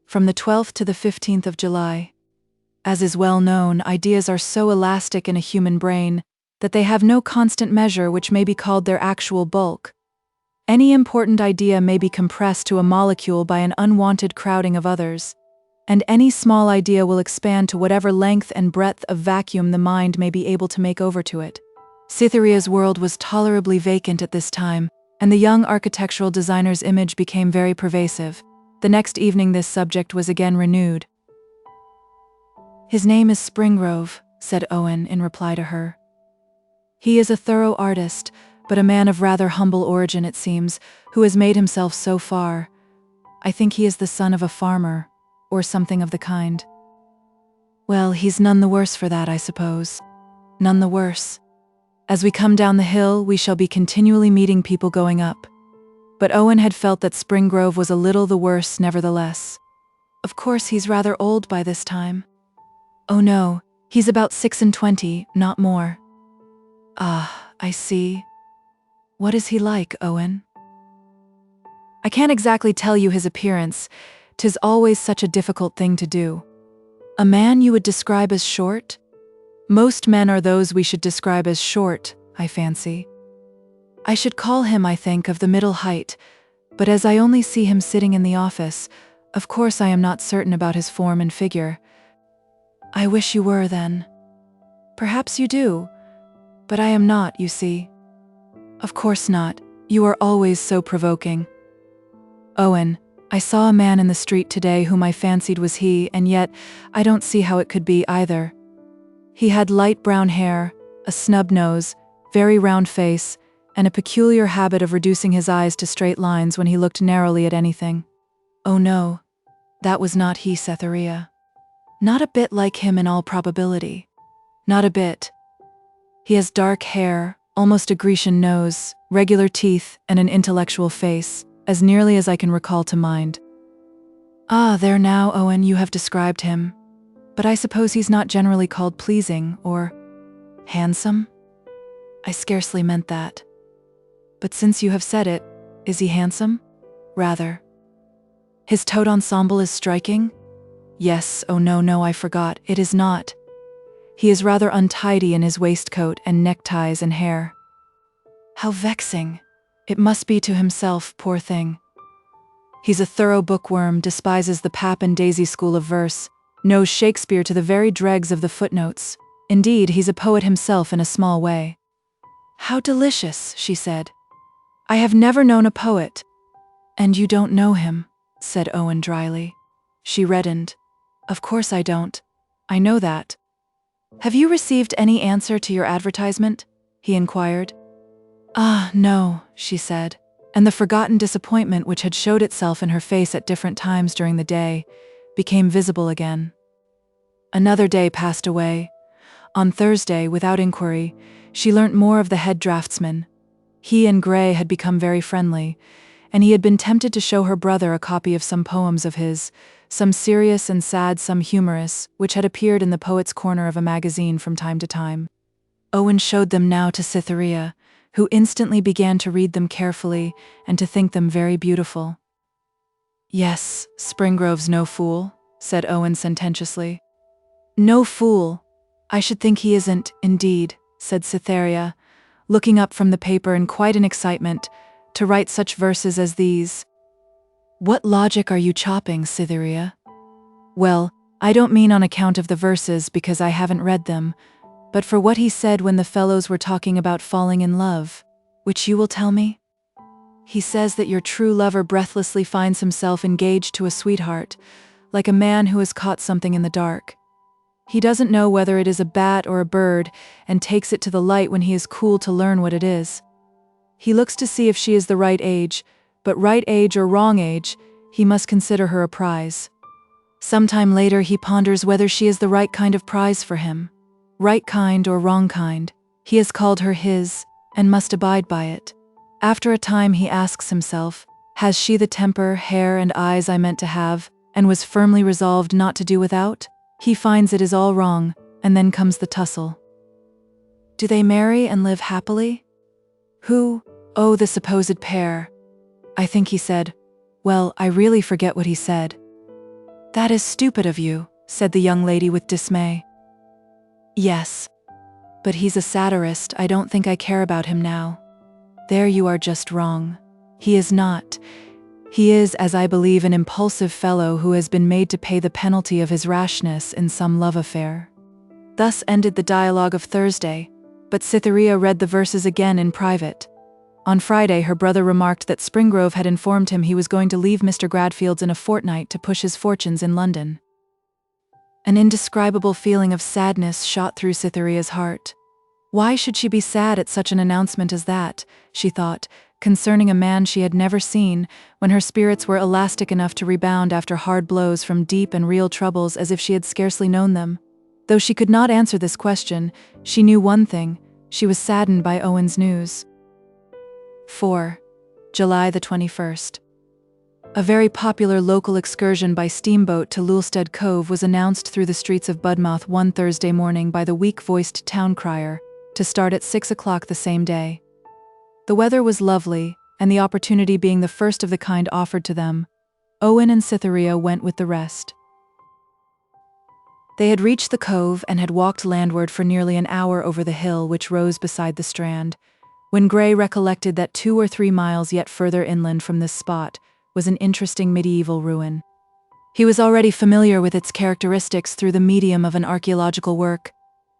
From the 12th to the 15th of July. As is well known, ideas are so elastic in a human brain that they have no constant measure which may be called their actual bulk. Any important idea may be compressed to a molecule by an unwanted crowding of others, and any small idea will expand to whatever length and breadth of vacuum the mind may be able to make over to it. Cytherea's world was tolerably vacant at this time, and the young architectural designer's image became very pervasive. The next evening this subject was again renewed. "His name is Springrove," said Owen in reply to her. "He is a thorough artist, but a man of rather humble origin, it seems, who has made himself so far. I think he is the son of a farmer, or something of the kind." "Well, he's none the worse for that, I suppose." "None the worse. As we come down the hill, we shall be continually meeting people going up. But Owen had felt that Spring Grove was a little the worse nevertheless. Of course, he's rather old by this time. Oh no, he's about 26, not more. Ah, I see. What is he like, Owen? I can't exactly tell you his appearance. 'Tis always such a difficult thing to do. A man you would describe as short? Most men are those we should describe as short, I fancy. I should call him, I think, of the middle height, but as I only see him sitting in the office, of course I am not certain about his form and figure. I wish you were, then. Perhaps you do, but I am not, you see. Of course not. You are always so provoking. Owen, I saw a man in the street today whom I fancied was he, and yet I don't see how it could be either. He had light brown hair, a snub nose, very round face, and a peculiar habit of reducing his eyes to straight lines when he looked narrowly at anything. Oh no, that was not he, Cytherea. Not a bit like him in all probability. Not a bit. He has dark hair, almost a Grecian nose, regular teeth, and an intellectual face, as nearly as I can recall to mind. Ah, there now, Owen, you have described him. But I suppose he's not generally called pleasing, or handsome? I scarcely meant that. But since you have said it, is he handsome? Rather. His toed ensemble is striking? Yes, oh no, I forgot, it is not. He is rather untidy in his waistcoat and neckties and hair. How vexing. It must be to himself, poor thing. He's a thorough bookworm, despises the Pap and Daisy school of verse, knows Shakespeare to the very dregs of the footnotes. Indeed, he's a poet himself in a small way. How delicious, she said. I have never known a poet. And you don't know him, said Owen dryly. She reddened. Of course I don't. I know that. Have you received any answer to your advertisement? He inquired. Ah, no, she said, and the forgotten disappointment which had showed itself in her face at different times during the day became visible again. Another day passed away. On Thursday, without inquiry, she learnt more of the head draftsman. He and Gray had become very friendly, and he had been tempted to show her brother a copy of some poems of his, some serious and sad, some humorous, which had appeared in the Poets' Corner of a magazine from time to time. Owen showed them now to Cytherea, who instantly began to read them carefully and to think them very beautiful. Yes, Springrove's no fool, said Owen sententiously. No fool. I should think he isn't, indeed, said Cytherea, looking up from the paper in quite an excitement, to write such verses as these. What logic are you chopping, Cytherea? Well, I don't mean on account of the verses because I haven't read them, but for what he said when the fellows were talking about falling in love, which you will tell me? He says that your true lover breathlessly finds himself engaged to a sweetheart, like a man who has caught something in the dark. He doesn't know whether it is a bat or a bird, and takes it to the light when he is cool to learn what it is. He looks to see if she is the right age, but right age or wrong age, he must consider her a prize. Sometime later he ponders whether she is the right kind of prize for him. Right kind or wrong kind, he has called her his, and must abide by it. After a time he asks himself, has she the temper, hair, and eyes I meant to have, and was firmly resolved not to do without? He finds it is all wrong, and then comes the tussle. Do they marry and live happily? Who? Oh, the supposed pair. I think he said, well, I really forget what he said. That is stupid of you, said the young lady with dismay. Yes, but he's a satirist. I don't think I care about him now. There you are just wrong. He is not. He is, as I believe, an impulsive fellow who has been made to pay the penalty of his rashness in some love affair. Thus ended the dialogue of Thursday, but Cytherea read the verses again in private. On Friday her brother remarked that Springrove had informed him he was going to leave Mr. Gradfield's in a fortnight to push his fortunes in London. An indescribable feeling of sadness shot through Cytherea's heart. Why should she be sad at such an announcement as that, she thought, concerning a man she had never seen, when her spirits were elastic enough to rebound after hard blows from deep and real troubles as if she had scarcely known them. Though she could not answer this question, she knew one thing: She was saddened by Owen's news. 4. July the 21st. A very popular local excursion by steamboat to Lulstead Cove was announced through the streets of Budmouth one Thursday morning by the weak-voiced town crier, to start at 6 o'clock the same day. The weather was lovely, and the opportunity being the first of the kind offered to them, Owen and Cytherea went with the rest. They had reached the cove and had walked landward for nearly an hour over the hill which rose beside the strand, when Grey recollected that 2 or 3 miles yet further inland from this spot was an interesting medieval ruin. He was already familiar with its characteristics through the medium of an archaeological work,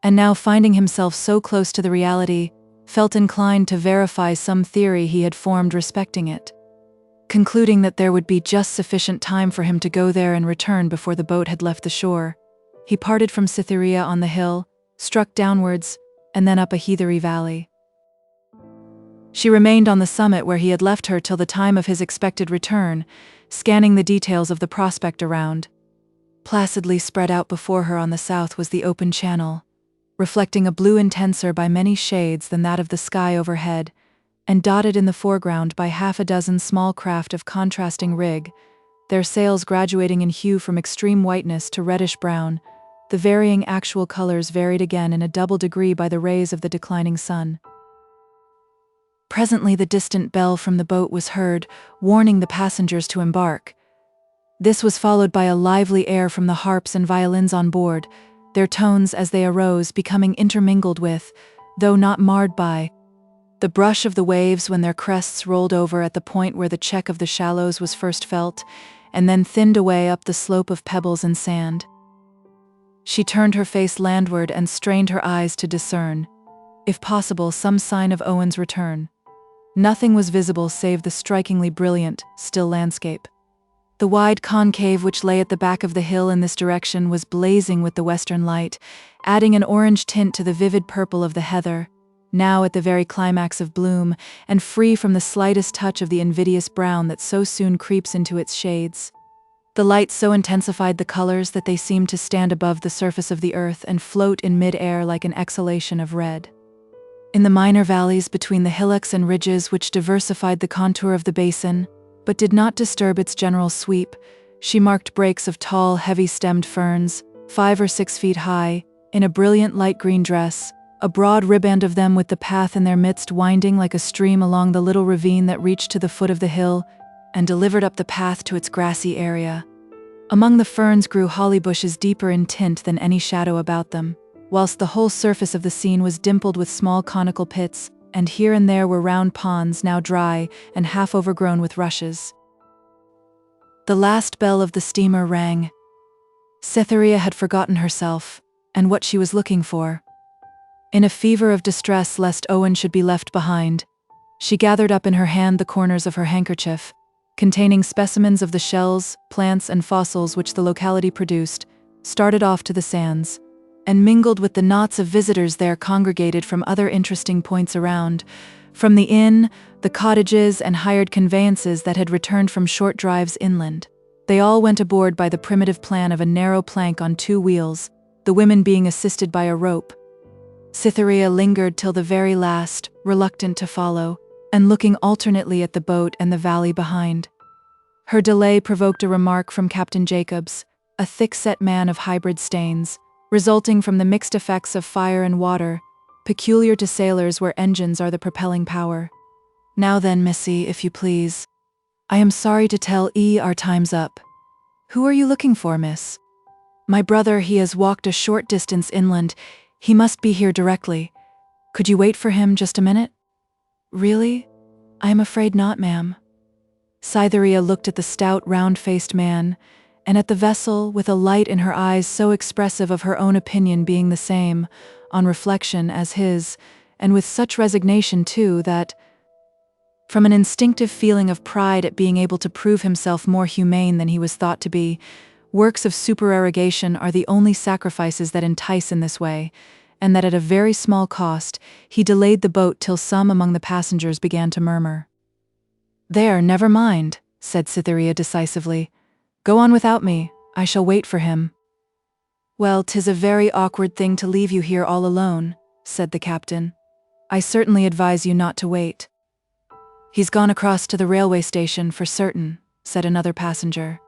and now finding himself so close to the reality, felt inclined to verify some theory he had formed respecting it. Concluding that there would be just sufficient time for him to go there and return before the boat had left the shore, he parted from Cytherea on the hill, struck downwards, and then up a heathery valley. She remained on the summit where he had left her till the time of his expected return, scanning the details of the prospect around. Placidly spread out before her on the south was the open channel, reflecting a blue intenser by many shades than that of the sky overhead, and dotted in the foreground by half a dozen small craft of contrasting rig, their sails graduating in hue from extreme whiteness to reddish-brown. The varying actual colors varied again in a double degree by the rays of the declining sun. Presently the distant bell from the boat was heard, warning the passengers to embark. This was followed by a lively air from the harps and violins on board, their tones as they arose becoming intermingled with, though not marred by, the brush of the waves when their crests rolled over at the point where the check of the shallows was first felt, and then thinned away up the slope of pebbles and sand. She turned her face landward and strained her eyes to discern, if possible, some sign of Owen's return. Nothing was visible save the strikingly brilliant, still landscape. The wide concave which lay at the back of the hill in this direction was blazing with the western light, adding an orange tint to the vivid purple of the heather, now at the very climax of bloom, and free from the slightest touch of the invidious brown that so soon creeps into its shades. The light so intensified the colors that they seemed to stand above the surface of the earth and float in mid-air like an exhalation of red. In the minor valleys between the hillocks and ridges which diversified the contour of the basin, but did not disturb its general sweep, she marked breaks of tall, heavy-stemmed ferns, 5 or 6 feet high, in a brilliant light green dress, a broad riband of them with the path in their midst winding like a stream along the little ravine that reached to the foot of the hill and delivered up the path to its grassy area. Among the ferns grew holly bushes deeper in tint than any shadow about them, whilst the whole surface of the scene was dimpled with small conical pits, and here and there were round ponds now dry and half overgrown with rushes. The last bell of the steamer rang. Cytherea had forgotten herself, and what she was looking for. In a fever of distress lest Owen should be left behind, she gathered up in her hand the corners of her handkerchief, containing specimens of the shells, plants, and fossils which the locality produced, started off to the sands, and mingled with the knots of visitors there congregated from other interesting points around, from the inn, the cottages, and hired conveyances that had returned from short drives inland. They all went aboard by the primitive plan of a narrow plank on 2 wheels, the women being assisted by a rope. Cytherea lingered till the very last, reluctant to follow, and looking alternately at the boat and the valley behind. Her delay provoked a remark from Captain Jacobs, a thick-set man of hybrid stains, resulting from the mixed effects of fire and water, peculiar to sailors where engines are the propelling power. "Now then, missy, if you please. I am sorry to tell our time's up." "Who are you looking for, miss?" "My brother, he has walked a short distance inland. He must be here directly. Could you wait for him just a minute?" "Really? I am afraid not, ma'am." Cytherea looked at the stout, round-faced man, and at the vessel with a light in her eyes so expressive of her own opinion being the same, on reflection, as his, and with such resignation too that, from an instinctive feeling of pride at being able to prove himself more humane than he was thought to be, works of supererogation are the only sacrifices that entice in this way, and that at a very small cost, he delayed the boat till some among the passengers began to murmur. "There, never mind," said Cytherea decisively. "Go on without me, I shall wait for him." "Well, 'tis a very awkward thing to leave you here all alone," said the captain. I certainly advise you not to wait." "He's gone across to the railway station for certain," said another passenger.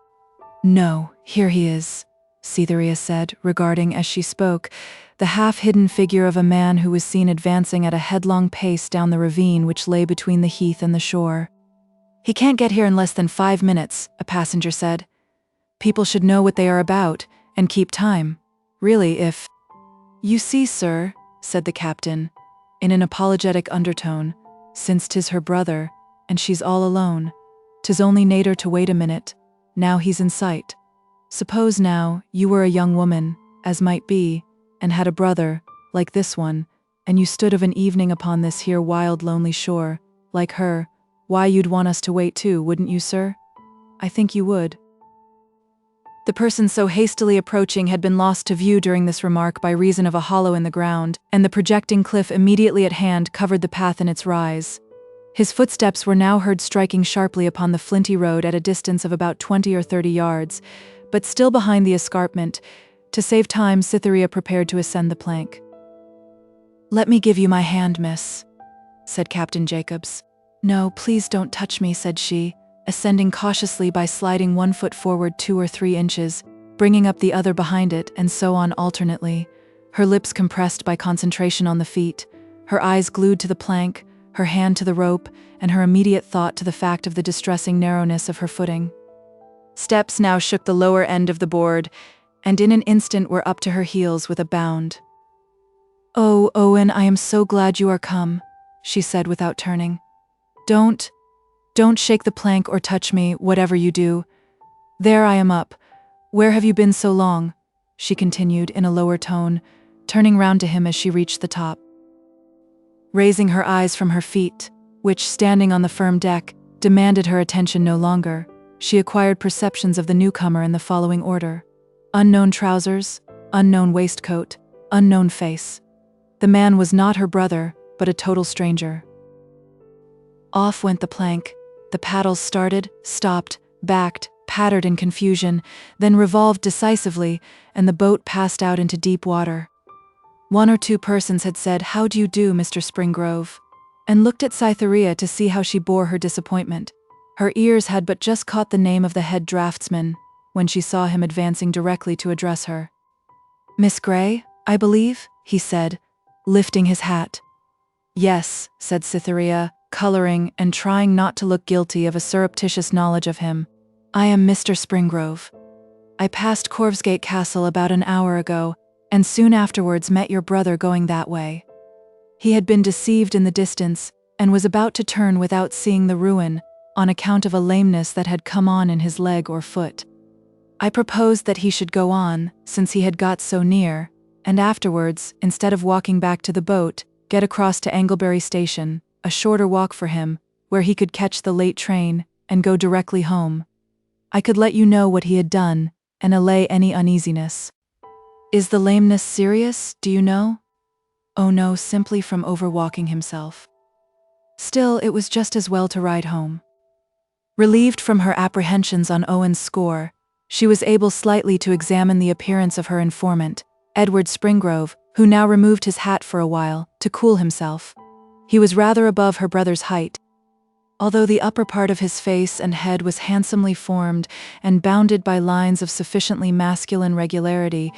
"No, here he is," Cytherea said, regarding as she spoke the half-hidden figure of a man who was seen advancing at a headlong pace down the ravine which lay between the heath and the shore. "He can't get here in less than 5 minutes," a passenger said. "People should know what they are about, and keep time. Really, if—" "You see, sir," said the captain, in an apologetic undertone, "since 'tis her brother, and she's all alone, 'tis only nater to wait a minute, now he's in sight. Suppose now, you were a young woman, as might be, and had a brother, like this one, and you stood of an evening upon this here wild lonely shore, like her, why you'd want us to wait too, wouldn't you, sir? I think you would." The person so hastily approaching had been lost to view during this remark by reason of a hollow in the ground, and the projecting cliff immediately at hand covered the path in its rise. His footsteps were now heard striking sharply upon the flinty road at a distance of about 20 or 30 yards, but still behind the escarpment. To save time, Cytherea prepared to ascend the plank. "Let me give you my hand, miss," said Captain Jacobs. "No, please don't touch me," said she, ascending cautiously by sliding one foot forward 2 or 3 inches, bringing up the other behind it, and so on alternately, her lips compressed by concentration on the feet, her eyes glued to the plank, her hand to the rope, and her immediate thought to the fact of the distressing narrowness of her footing. Steps now shook the lower end of the board, and in an instant were up to her heels with a bound. "Oh, Owen, I am so glad you are come," she said without turning. Don't shake the plank or touch me, whatever you do. There, I am up. Where have you been so long?" she continued in a lower tone, turning round to him as she reached the top. Raising her eyes from her feet, which, standing on the firm deck, demanded her attention no longer, she acquired perceptions of the newcomer in the following order: unknown trousers, unknown waistcoat, unknown face. The man was not her brother, but a total stranger. Off went the plank. The paddles started, stopped, backed, pattered in confusion, then revolved decisively, and the boat passed out into deep water. 1 or 2 persons had said, "How do you do, Mr. Springrove?" and looked at Cytherea to see how she bore her disappointment. Her ears had but just caught the name of the head draftsman, when she saw him advancing directly to address her. "Miss Grey, I believe?" he said, lifting his hat. "Yes," said Cytherea, colouring and trying not to look guilty of a surreptitious knowledge of him. "I am Mr. Springrove. I passed Corvsgate Castle about an hour ago, and soon afterwards met your brother going that way." He had been deceived in the distance, and was about to turn without seeing the ruin, on account of a lameness that had come on in his leg or foot. I proposed that he should go on, since he had got so near, and afterwards, instead of walking back to the boat, get across to Anglebury Station, a shorter walk for him, where he could catch the late train, and go directly home. I could let you know what he had done, and allay any uneasiness. "Is the lameness serious, do you know?" "Oh no, simply from overwalking himself." Still, it was just as well to ride home. Relieved from her apprehensions on Owen's score, she was able slightly to examine the appearance of her informant, Edward Springrove, who now removed his hat for a while, to cool himself. He was rather above her brother's height, although the upper part of his face and head was handsomely formed and bounded by lines of sufficiently masculine regularity.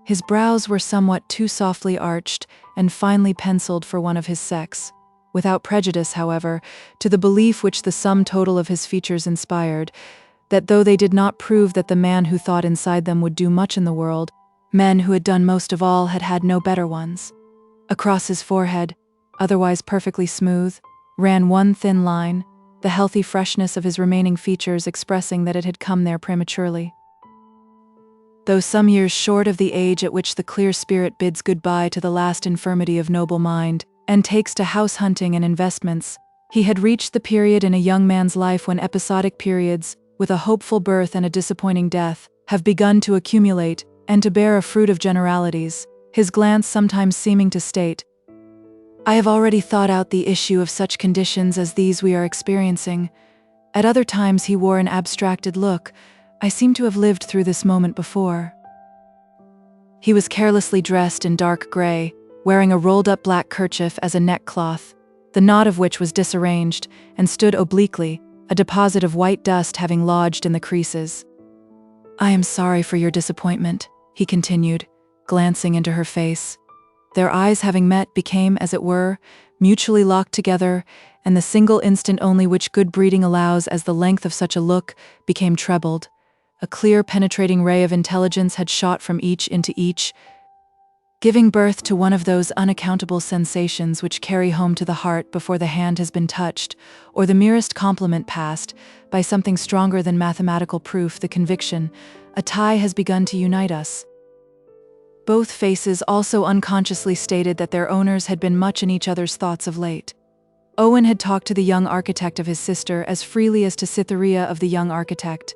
His brows were somewhat too softly arched and finely penciled for one of his sex, without prejudice, however, to the belief which the sum total of his features inspired, that though they did not prove that the man who thought inside them would do much in the world, men who had done most of all had had no better ones. Across his forehead, otherwise perfectly smooth, ran one thin line, the healthy freshness of his remaining features expressing that it had come there prematurely. Though some years short of the age at which the clear spirit bids goodbye to the last infirmity of noble mind, and takes to house hunting and investments, he had reached the period in a young man's life when episodic periods, with a hopeful birth and a disappointing death, have begun to accumulate, and to bear a fruit of generalities, his glance sometimes seeming to state, "I have already thought out the issue of such conditions as these we are experiencing." At other times he wore an abstracted look. "I seem to have lived through this moment before." He was carelessly dressed in dark grey, wearing a rolled-up black kerchief as a neckcloth, the knot of which was disarranged and stood obliquely, a deposit of white dust having lodged in the creases. "I am sorry for your disappointment," he continued, glancing into her face. Their eyes having met became, as it were, mutually locked together, and the single instant only which good breeding allows as the length of such a look became trebled. A clear, penetrating ray of intelligence had shot from each into each, giving birth to one of those unaccountable sensations which carry home to the heart before the hand has been touched, or the merest compliment passed, by something stronger than mathematical proof, the conviction, a tie has begun to unite us. Both faces also unconsciously stated that their owners had been much in each other's thoughts of late. Owen had talked to the young architect of his sister as freely as to Cytherea of the young architect.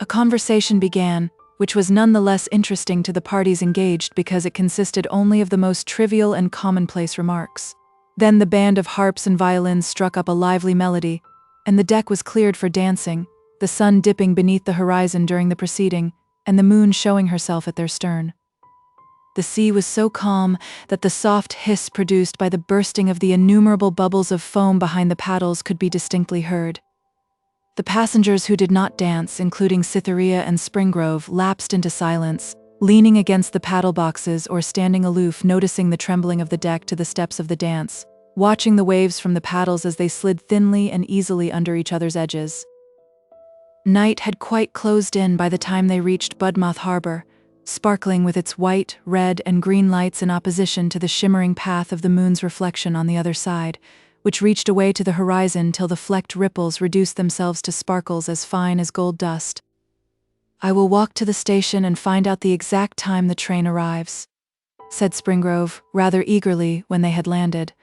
A conversation began, which was none the less interesting to the parties engaged because it consisted only of the most trivial and commonplace remarks. Then the band of harps and violins struck up a lively melody, and the deck was cleared for dancing, the sun dipping beneath the horizon during the proceeding, and the moon showing herself at their stern. The sea was so calm that the soft hiss produced by the bursting of the innumerable bubbles of foam behind the paddles could be distinctly heard. The passengers who did not dance, including Cytherea and Springrove, lapsed into silence, leaning against the paddle boxes or standing aloof, noticing the trembling of the deck to the steps of the dance, watching the waves from the paddles as they slid thinly and easily under each other's edges. Night had quite closed in by the time they reached Budmouth Harbour, sparkling with its white, red, and green lights in opposition to the shimmering path of the moon's reflection on the other side, which reached away to the horizon till the flecked ripples reduced themselves to sparkles as fine as gold dust. "I will walk to the station and find out the exact time the train arrives," said Springrove, rather eagerly, when they had landed.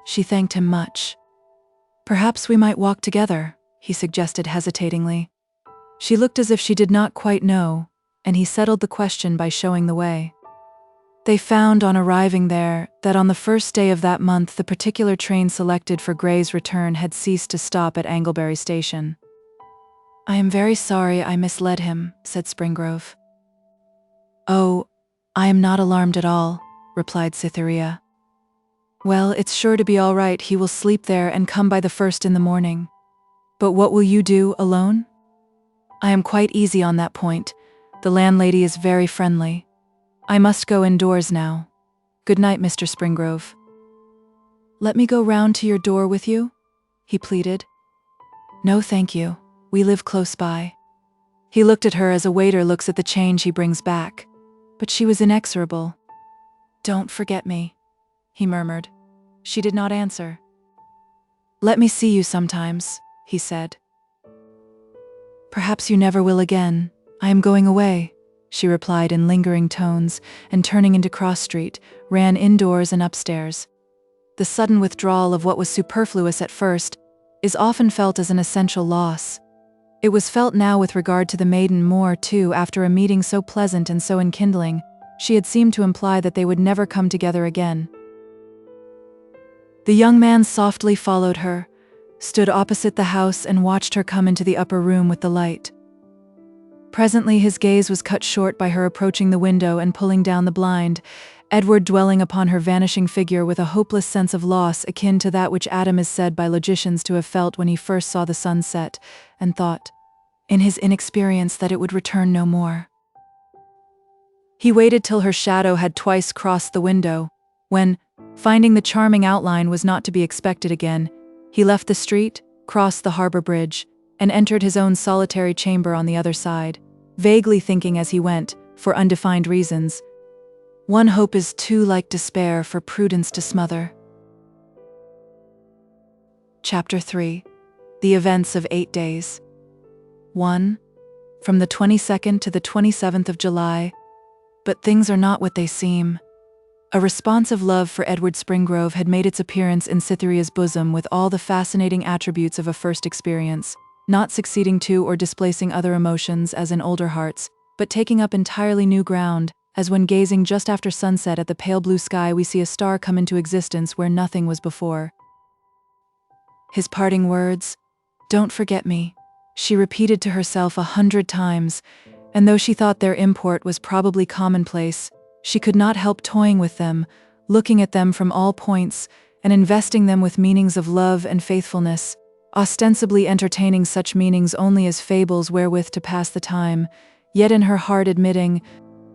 She thanked him much. "Perhaps we might walk together," he suggested hesitatingly. She looked as if she did not quite know, and he settled the question by showing the way. They found, on arriving there, that on the first day of that month the particular train selected for Grey's return had ceased to stop at Anglebury Station. "I am very sorry I misled him," said Springrove. "Oh, I am not alarmed at all," replied Cytherea. "Well, it's sure to be all right. He will sleep there and come by the first in the morning. But what will you do, alone?" "I am quite easy on that point. The landlady is very friendly. I must go indoors now. Good night, Mr. Springrove." "Let me go round to your door with you?" he pleaded. "No, thank you. We live close by." He looked at her as a waiter looks at the change he brings back, but she was inexorable. "Don't forget me," he murmured. She did not answer. "Let me see you sometimes," he said. "Perhaps you never will again. I am going away," she replied in lingering tones, and turning into Cross Street, ran indoors and upstairs. The sudden withdrawal of what was superfluous at first is often felt as an essential loss. It was felt now with regard to the maiden more, too, after a meeting so pleasant and so enkindling. She had seemed to imply that they would never come together again. The young man softly followed her, stood opposite the house and watched her come into the upper room with the light. Presently his gaze was cut short by her approaching the window and pulling down the blind, Edward dwelling upon her vanishing figure with a hopeless sense of loss akin to that which Adam is said by logicians to have felt when he first saw the sun set, and thought, in his inexperience, that it would return no more. He waited till her shadow had twice crossed the window, when, finding the charming outline was not to be expected again, he left the street, crossed the harbour bridge, and entered his own solitary chamber on the other side, vaguely thinking as he went, for undefined reasons, "One hope is too like despair for prudence to smother." Chapter 3. The Events of 8 Days. 1. From the 22nd to the 27th of July. But things are not what they seem. A responsive love for Edward Springrove had made its appearance in Cytherea's bosom with all the fascinating attributes of a first experience, not succeeding to or displacing other emotions as in older hearts, but taking up entirely new ground, as when gazing just after sunset at the pale blue sky we see a star come into existence where nothing was before. His parting words, "Don't forget me," she repeated to herself 100 times, and though she thought their import was probably commonplace, She could not help toying with them, looking at them from all points, and investing them with meanings of love and faithfulness, ostensibly entertaining such meanings only as fables wherewith to pass the time, yet in her heart admitting,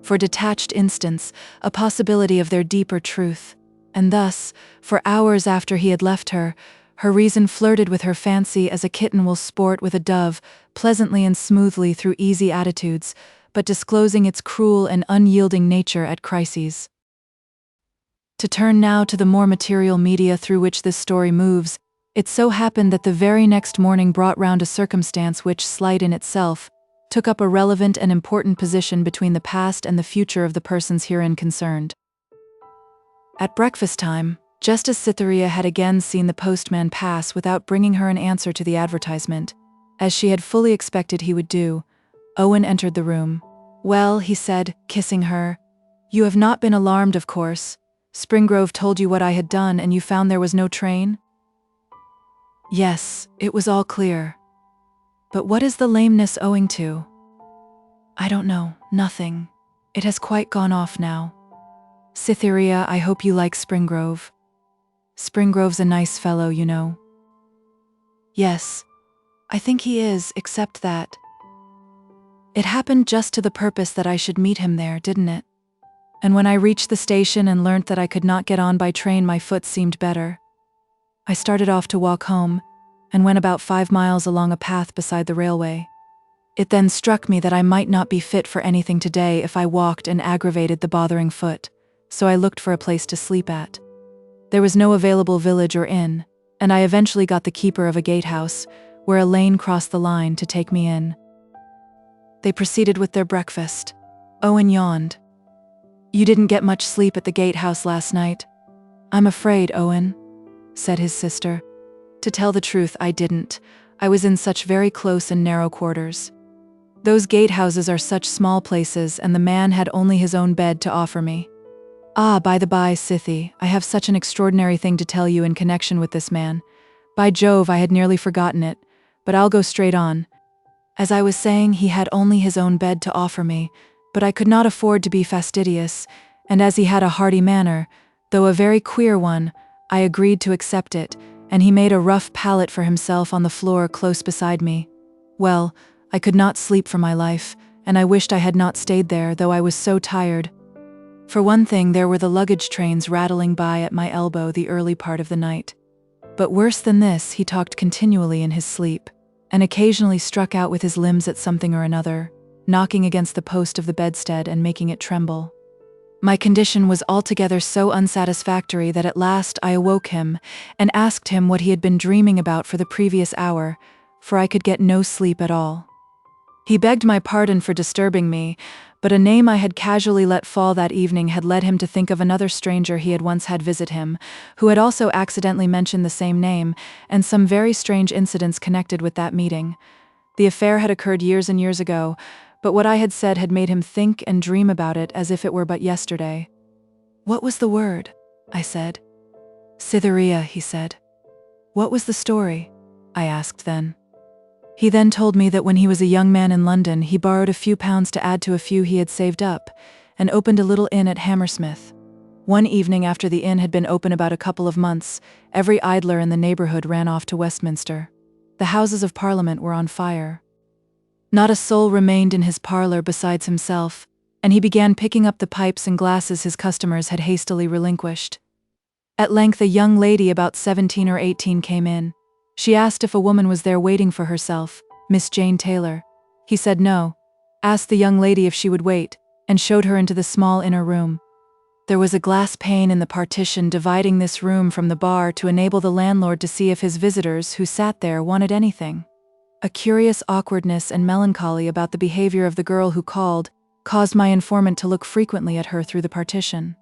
for detached instants, a possibility of their deeper truth. And thus, for hours after he had left her, her reason flirted with her fancy as a kitten will sport with a dove, pleasantly and smoothly through easy attitudes, but disclosing its cruel and unyielding nature at crises. To turn now to the more material media through which this story moves, it so happened that the very next morning brought round a circumstance which, slight in itself, took up a relevant and important position between the past and the future of the persons herein concerned. At breakfast time, just as Cytherea had again seen the postman pass without bringing her an answer to the advertisement, as she had fully expected he would do, Owen entered the room. "Well," he said, kissing her, "you have not been alarmed, of course. Springrove told you what I had done, and you found there was no train?" "Yes, it was all clear. But what is the lameness owing to?" "I don't know, nothing. It has quite gone off now. Cytherea, I hope you like Springrove. Springrove's a nice fellow, you know." "Yes, I think he is, except that it happened just to the purpose that I should meet him there, didn't it? And when I reached the station and learnt that I could not get on by train, my foot seemed better. I started off to walk home, and went about 5 miles along a path beside the railway. It then struck me that I might not be fit for anything today if I walked and aggravated the bothering foot, so I looked for a place to sleep at. There was no available village or inn, and I eventually got the keeper of a gatehouse, where a lane crossed the line, to take me in." They proceeded with their breakfast. Owen yawned. "You didn't get much sleep at the gatehouse last night?" "I'm afraid, Owen," said his sister. "To tell the truth, I didn't. I was in such very close and narrow quarters. Those gatehouses are such small places, and the man had only his own bed to offer me. Ah, by the by, Cythie, I have such an extraordinary thing to tell you in connection with this man. By Jove, I had nearly forgotten it, but I'll go straight on. As I was saying, he had only his own bed to offer me, but I could not afford to be fastidious, and as he had a hearty manner, though a very queer one, I agreed to accept it, and he made a rough pallet for himself on the floor close beside me. Well, I could not sleep for my life, and I wished I had not stayed there, though I was so tired. For one thing, there were the luggage trains rattling by at my elbow the early part of the night. But worse than this, he talked continually in his sleep, and occasionally struck out with his limbs at something or another, knocking against the post of the bedstead and making it tremble. My condition was altogether so unsatisfactory that at last I awoke him and asked him what he had been dreaming about for the previous hour, for I could get no sleep at all. He begged my pardon for disturbing me, but a name I had casually let fall that evening had led him to think of another stranger he had once had visit him, who had also accidentally mentioned the same name, and some very strange incidents connected with that meeting. The affair had occurred years and years ago, but what I had said had made him think and dream about it as if it were but yesterday. "What was the word?" I said. "Cytherea," he said. "What was the story?" I asked then. He then told me that when he was a young man in London, he borrowed a few pounds to add to a few he had saved up, and opened a little inn at Hammersmith. One evening after the inn had been open about a couple of months, every idler in the neighbourhood ran off to Westminster. The Houses of Parliament were on fire. Not a soul remained in his parlour besides himself, and he began picking up the pipes and glasses his customers had hastily relinquished. At length a young lady about 17 or 18 came in. She asked if a woman was there waiting for herself, Miss Jane Taylor. He said no, asked the young lady if she would wait, and showed her into the small inner room. There was a glass pane in the partition dividing this room from the bar to enable the landlord to see if his visitors who sat there wanted anything. A curious awkwardness and melancholy about the behavior of the girl who called caused my informant to look frequently at her through the partition.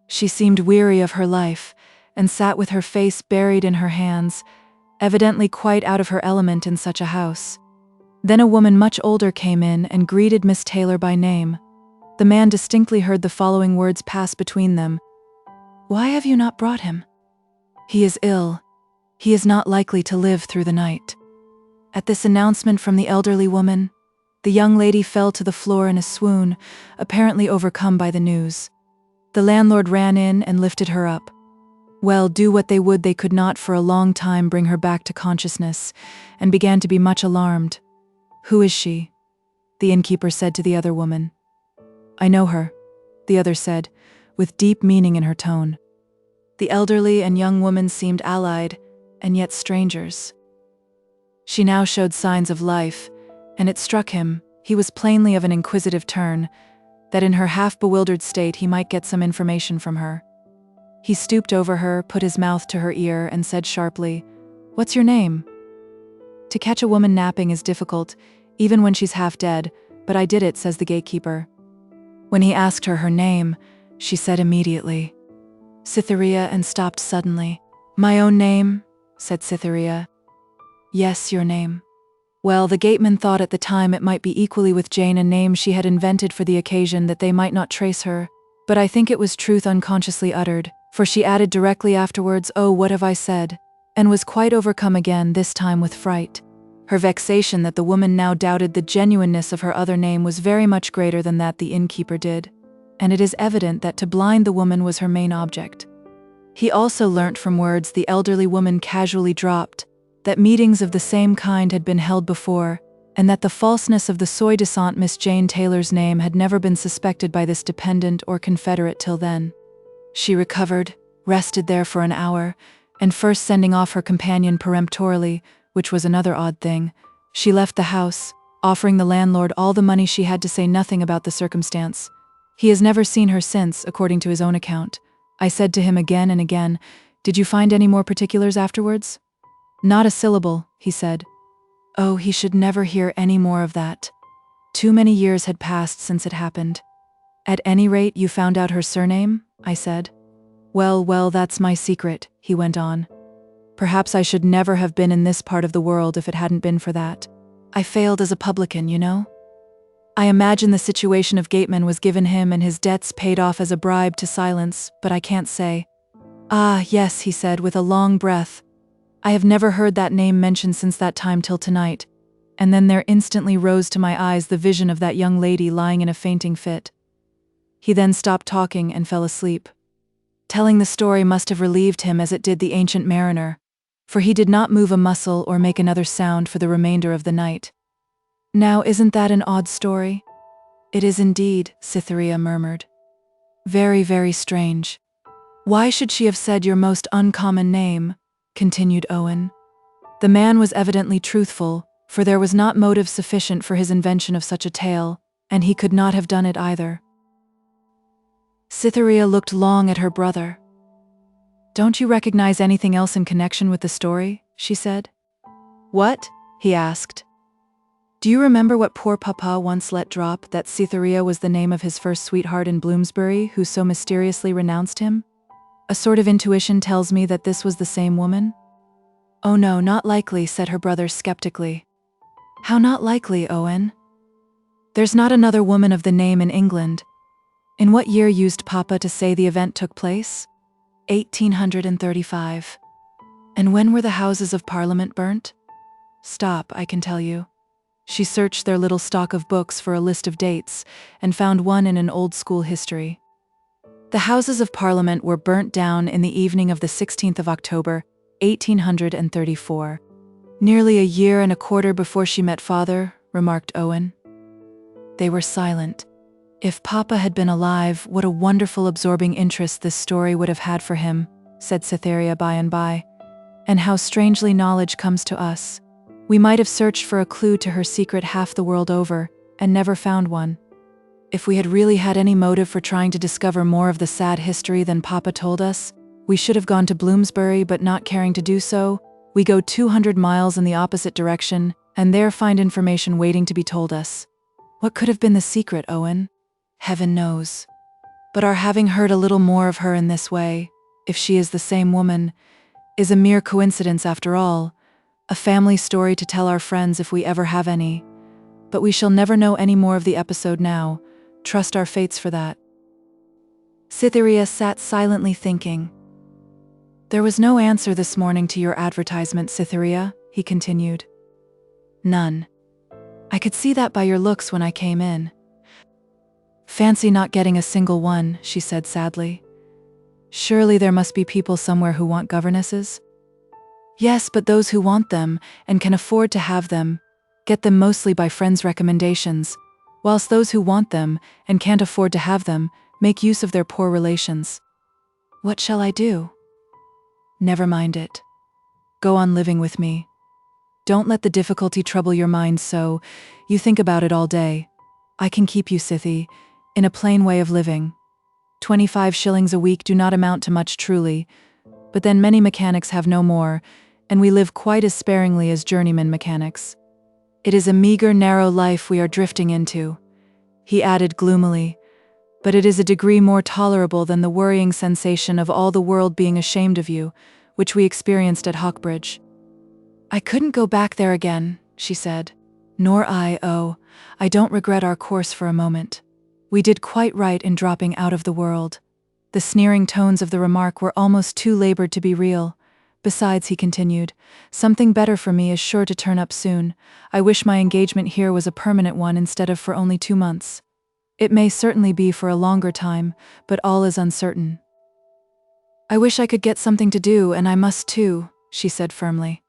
She seemed weary of her life, and sat with her face buried in her hands, evidently quite out of her element in such a house. Then a woman much older came in and greeted Miss Taylor by name. The man distinctly heard the following words pass between them. "Why have you not brought him? He is ill. He is not likely to live through the night." At this announcement from the elderly woman, the young lady fell to the floor in a swoon, apparently overcome by the news. The landlord ran in and lifted her up. Well, do what they would, they could not for a long time bring her back to consciousness, and began to be much alarmed. "Who is she?" the innkeeper said to the other woman. "I know her," the other said, with deep meaning in her tone. The elderly and young woman seemed allied, and yet strangers. She now showed signs of life, and it struck him, he was plainly of an inquisitive turn, that in her half-bewildered state he might get some information from her. He stooped over her, put his mouth to her ear, and said sharply, "What's your name?" To catch a woman napping is difficult, even when she's half dead, but I did it, says the gatekeeper. When he asked her name, she said immediately, "Cytherea," and stopped suddenly. "My own name?" said Cytherea. "Yes, your name." Well, the gateman thought at the time it might be equally with Jane a name she had invented for the occasion that they might not trace her, but I think it was truth unconsciously uttered, for she added directly afterwards, "Oh, what have I said?" and was quite overcome again, this time with fright. Her vexation that the woman now doubted the genuineness of her other name was very much greater than that the innkeeper did, and it is evident that to blind the woman was her main object. He also learnt from words the elderly woman casually dropped, that meetings of the same kind had been held before, and that the falseness of the soi-disant Miss Jane Taylor's name had never been suspected by this dependent or confederate till then. She recovered, rested there for an hour, and first sending off her companion peremptorily, which was another odd thing, she left the house, offering the landlord all the money she had to say nothing about the circumstance. He has never seen her since, according to his own account. I said to him again and again, "Did you find any more particulars afterwards?" "Not a syllable," he said. Oh, he should never hear any more of that. Too many years had passed since it happened. "At any rate, you found out her surname?" I said. Well, that's my secret," he went on. "Perhaps I should never have been in this part of the world if it hadn't been for that. I failed as a publican, you know. I imagine the situation of gateman was given him and his debts paid off as a bribe to silence, but I can't say." "Ah, yes," he said with a long breath. "I have never heard that name mentioned since that time till tonight, and then there instantly rose to my eyes the vision of that young lady lying in a fainting fit." He then stopped talking and fell asleep. Telling the story must have relieved him as it did the ancient mariner, for he did not move a muscle or make another sound for the remainder of the night. "Now, isn't that an odd story?" "It is indeed," Cytherea murmured. "Very, very strange. Why should she have said your most uncommon name?" continued Owen. The man was evidently truthful, for there was not motive sufficient for his invention of such a tale, and he could not have done it either. Cytherea looked long at her brother. "Don't you recognize anything else in connection with the story?" she said. "What?" he asked. "Do you remember what poor papa once let drop, that Cytherea was the name of his first sweetheart in Bloomsbury, who so mysteriously renounced him? A sort of intuition tells me that this was the same woman." "Oh no, not likely," said her brother skeptically. "How not likely, Owen? There's not another woman of the name in England. In what year used Papa to say the event took place?" 1835. "And when were the Houses of Parliament burnt?" "Stop, I can tell you." She searched their little stock of books for a list of dates, and found one in an old school history. The Houses of Parliament were burnt down in the evening of the 16th of October, 1834. "Nearly a year and a quarter before she met Father," remarked Owen. They were silent. "If Papa had been alive, what a wonderful absorbing interest this story would have had for him," said Cytherea by and by. "And how strangely knowledge comes to us. We might have searched for a clue to her secret half the world over, and never found one. If we had really had any motive for trying to discover more of the sad history than Papa told us, we should have gone to Bloomsbury, but not caring to do so, we go 200 miles in the opposite direction, and there find information waiting to be told us. What could have been the secret, Owen? Heaven knows. But our having heard a little more of her in this way, if she is the same woman, is a mere coincidence after all, a family story to tell our friends if we ever have any. But we shall never know any more of the episode now. Trust our fates for that." Cytherea sat silently thinking. "There was no answer this morning to your advertisement, Cytherea," he continued. "None. I could see that by your looks when I came in. Fancy not getting a single one, she said sadly. Surely there must be people somewhere who want governesses? Yes, but those who want them, and can afford to have them, get them mostly by friends' recommendations, whilst those who want them, and can't afford to have them, make use of their poor relations. What shall I do? Never mind it. Go on living with me. Don't let the difficulty trouble your mind so you think about it all day. I can keep you, Scythie, in a plain way of living. 25 shillings a week do not amount to much truly, but then many mechanics have no more, and we live quite as sparingly as journeyman mechanics. It is a meager, narrow life we are drifting into, he added gloomily, but it is a degree more tolerable than the worrying sensation of all the world being ashamed of you, which we experienced at Hawkbridge. I couldn't go back there again, she said. Nor I. Oh, I don't regret our course for a moment. We did quite right in dropping out of the world. The sneering tones of the remark were almost too labored to be real. Besides, he continued, something better for me is sure to turn up soon. I wish my engagement here was a permanent one instead of for only 2 months. It may certainly be for a longer time, but all is uncertain. I wish I could get something to do, and I must too, she said firmly.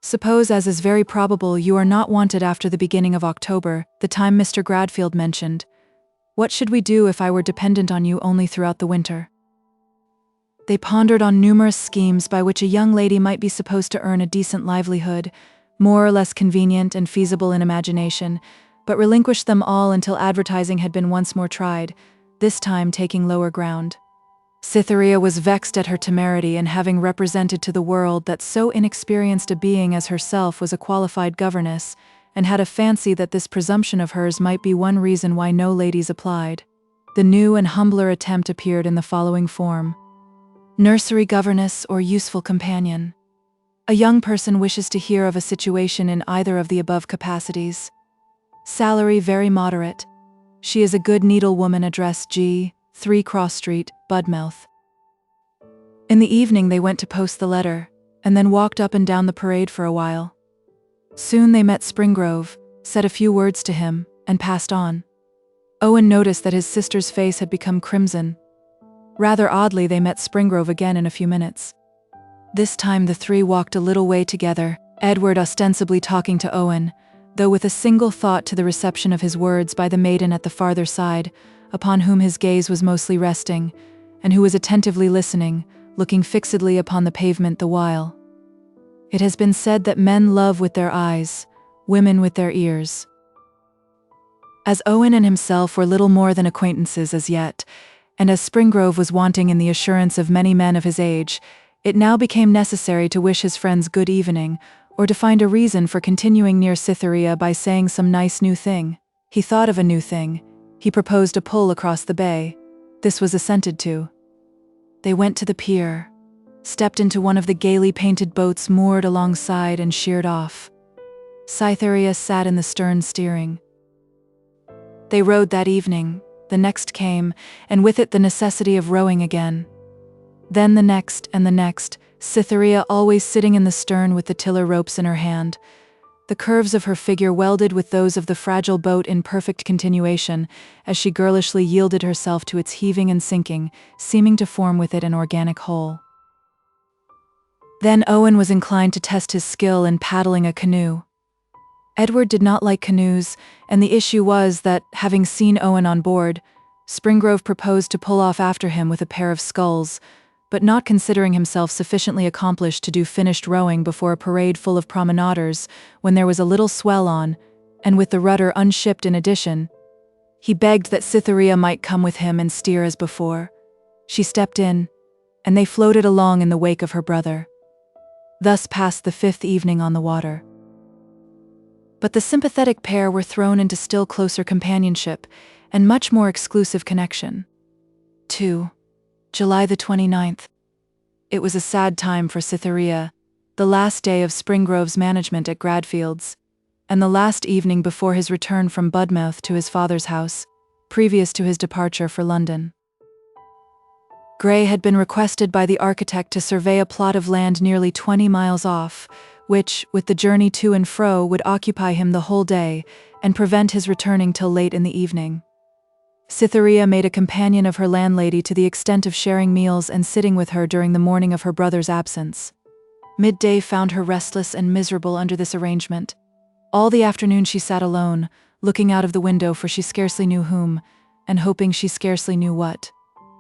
Suppose, as is very probable, you are not wanted after the beginning of October, the time Mr. Gradfield mentioned. What should we do if I were dependent on you only throughout the winter? They pondered on numerous schemes by which a young lady might be supposed to earn a decent livelihood, more or less convenient and feasible in imagination, but relinquished them all until advertising had been once more tried, this time taking lower ground. Cytherea was vexed at her temerity in having represented to the world that so inexperienced a being as herself was a qualified governess, and had a fancy that this presumption of hers might be one reason why no ladies applied. The new and humbler attempt appeared in the following form: nursery governess or useful companion. A young person wishes to hear of a situation in either of the above capacities. Salary very moderate. She is a good needlewoman, address G, 3 Cross Street, Budmouth. In the evening they went to post the letter, and then walked up and down the parade for a while. Soon they met Springrove, said a few words to him, and passed on. Owen noticed that his sister's face had become crimson. Rather oddly, they met Springrove again in a few minutes. This time the three walked a little way together, Edward ostensibly talking to Owen, though with a single thought to the reception of his words by the maiden at the farther side, upon whom his gaze was mostly resting, and who was attentively listening, looking fixedly upon the pavement the while. It has been said that men love with their eyes, women with their ears. As Owen and himself were little more than acquaintances as yet, and as Springrove was wanting in the assurance of many men of his age, it now became necessary to wish his friends good evening, or to find a reason for continuing near Cytherea by saying some nice new thing. He thought of a new thing. He proposed a pull across the bay. This was assented to. They went to the pier, stepped into one of the gaily painted boats moored alongside, and sheered off. Cytherea sat in the stern steering. They rowed that evening. The next came, and with it the necessity of rowing again. Then the next and the next, Cytherea always sitting in the stern with the tiller ropes in her hand, the curves of her figure welded with those of the fragile boat in perfect continuation, as she girlishly yielded herself to its heaving and sinking, seeming to form with it an organic whole. Then Owen was inclined to test his skill in paddling a canoe. Edward did not like canoes, and the issue was that, having seen Owen on board, Springrove proposed to pull off after him with a pair of sculls, but not considering himself sufficiently accomplished to do finished rowing before a parade full of promenaders, when there was a little swell on, and with the rudder unshipped in addition, he begged that Cytherea might come with him and steer as before. She stepped in, and they floated along in the wake of her brother. Thus passed the 5th evening on the water. But the sympathetic pair were thrown into still closer companionship, and much more exclusive connection. 2. July the 29th. It was a sad time for Cytherea, the last day of Springrove's management at Gradfield's, and the last evening before his return from Budmouth to his father's house, previous to his departure for London. Gray had been requested by the architect to survey a plot of land nearly 20 miles off, which, with the journey to and fro, would occupy him the whole day, and prevent his returning till late in the evening. Cytherea made a companion of her landlady to the extent of sharing meals and sitting with her during the morning of her brother's absence. Midday found her restless and miserable under this arrangement. All the afternoon she sat alone, looking out of the window for she scarcely knew whom, and hoping she scarcely knew what.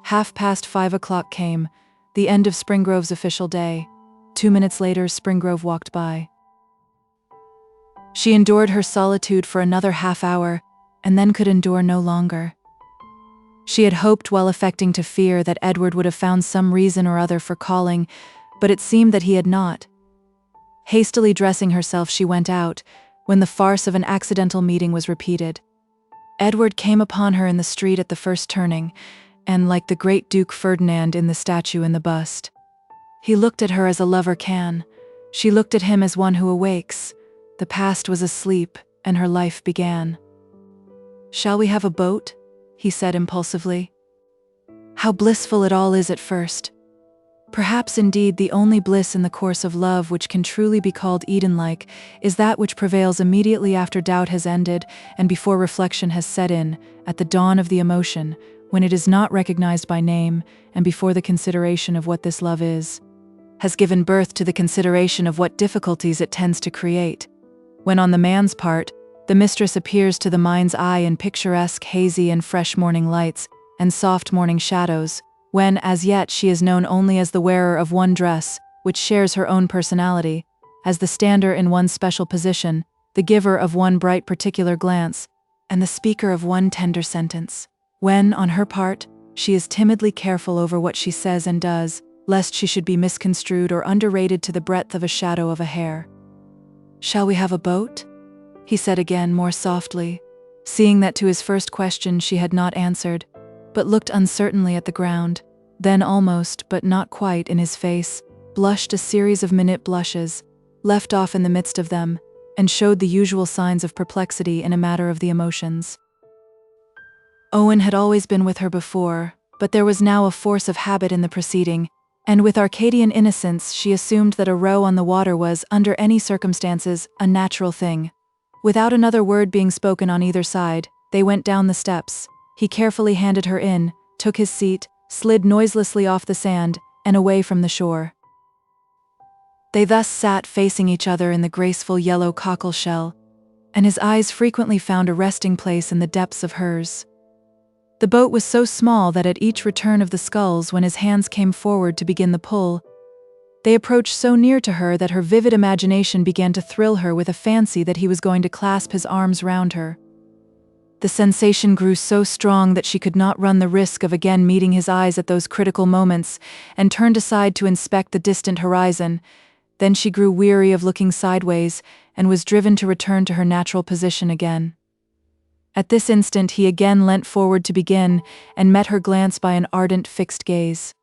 5:30 came, the end of Springrove's official day. 2 minutes later, Springrove walked by. She endured her solitude for another half hour, and then could endure no longer. She had hoped, while affecting to fear, that Edward would have found some reason or other for calling, but it seemed that he had not. Hastily dressing herself, she went out, when the farce of an accidental meeting was repeated. Edward came upon her in the street at the first turning, and, like the great Duke Ferdinand in the statue in the bust, he looked at her as a lover can. She looked at him as one who awakes. The past was asleep, and her life began. "Shall we have a boat?" he said impulsively. "How blissful it all is at first. Perhaps indeed the only bliss in the course of love which can truly be called Eden-like is that which prevails immediately after doubt has ended and before reflection has set in, at the dawn of the emotion, when it is not recognized by name, and before the consideration of what this love is has given birth to the consideration of what difficulties it tends to create. When on the man's part, the mistress appears to the mind's eye in picturesque, hazy and fresh morning lights and soft morning shadows, when as yet she is known only as the wearer of one dress, which shares her own personality, as the stander in one special position, the giver of one bright particular glance, and the speaker of one tender sentence. When, on her part, she is timidly careful over what she says and does, lest she should be misconstrued or underrated to the breadth of a shadow of a hair. "Shall we have a boat?" he said again, more softly, seeing that to his first question she had not answered, but looked uncertainly at the ground, then almost, but not quite, in his face, blushed a series of minute blushes, left off in the midst of them, and showed the usual signs of perplexity in a matter of the emotions. Owen had always been with her before, but there was now a force of habit in the proceeding, and with Arcadian innocence she assumed that a row on the water was, under any circumstances, a natural thing. Without another word being spoken on either side, they went down the steps. He carefully handed her in, took his seat, slid noiselessly off the sand, and away from the shore. They thus sat facing each other in the graceful yellow cockle shell, and his eyes frequently found a resting place in the depths of hers. The boat was so small that at each return of the sculls, when his hands came forward to begin the pull, they approached so near to her that her vivid imagination began to thrill her with a fancy that he was going to clasp his arms round her. The sensation grew so strong that she could not run the risk of again meeting his eyes at those critical moments, and turned aside to inspect the distant horizon. Then she grew weary of looking sideways, and was driven to return to her natural position again. At this instant he again leant forward to begin, and met her glance by an ardent, fixed gaze.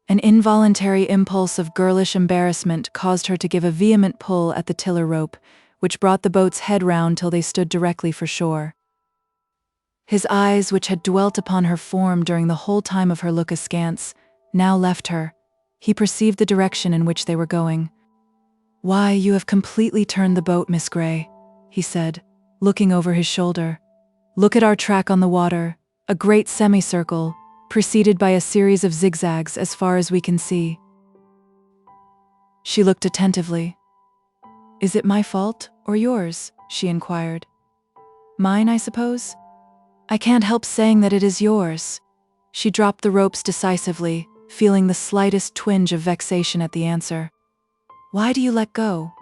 An involuntary impulse of girlish embarrassment caused her to give a vehement pull at the tiller rope, which brought the boat's head round till they stood directly for shore. His eyes, which had dwelt upon her form during the whole time of her look askance, now left her. He perceived the direction in which they were going. "Why, you have completely turned the boat, Miss Grey," he said, looking over his shoulder. "Look at our track on the water, a great semicircle, preceded by a series of zigzags as far as we can see." She looked attentively. "Is it my fault, or yours?" she inquired. "Mine, I suppose?" "I can't help saying that it is yours." She dropped the ropes decisively, feeling the slightest twinge of vexation at the answer. "Why do you let go?"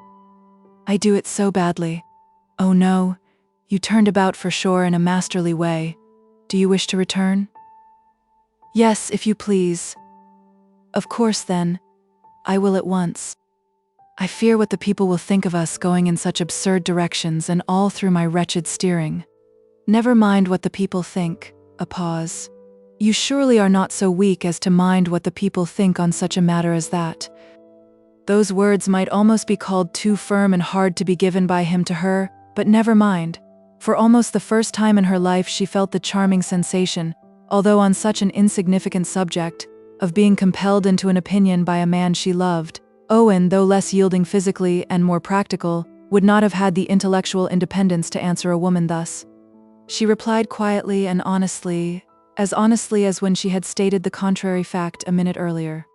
"I do it so badly." "Oh no, you turned about for shore in a masterly way. Do you wish to return?" "Yes, if you please." "Of course, then. I will at once. I fear what the people will think of us going in such absurd directions, and all through my wretched steering." "Never mind what the people think." A pause. "You surely are not so weak as to mind what the people think on such a matter as that." Those words might almost be called too firm and hard to be given by him to her, but never mind. For almost the first time in her life she felt the charming sensation, although on such an insignificant subject, of being compelled into an opinion by a man she loved. Owen, though less yielding physically and more practical, would not have had the intellectual independence to answer a woman thus. She replied quietly and honestly, as honestly as when she had stated the contrary fact a minute earlier.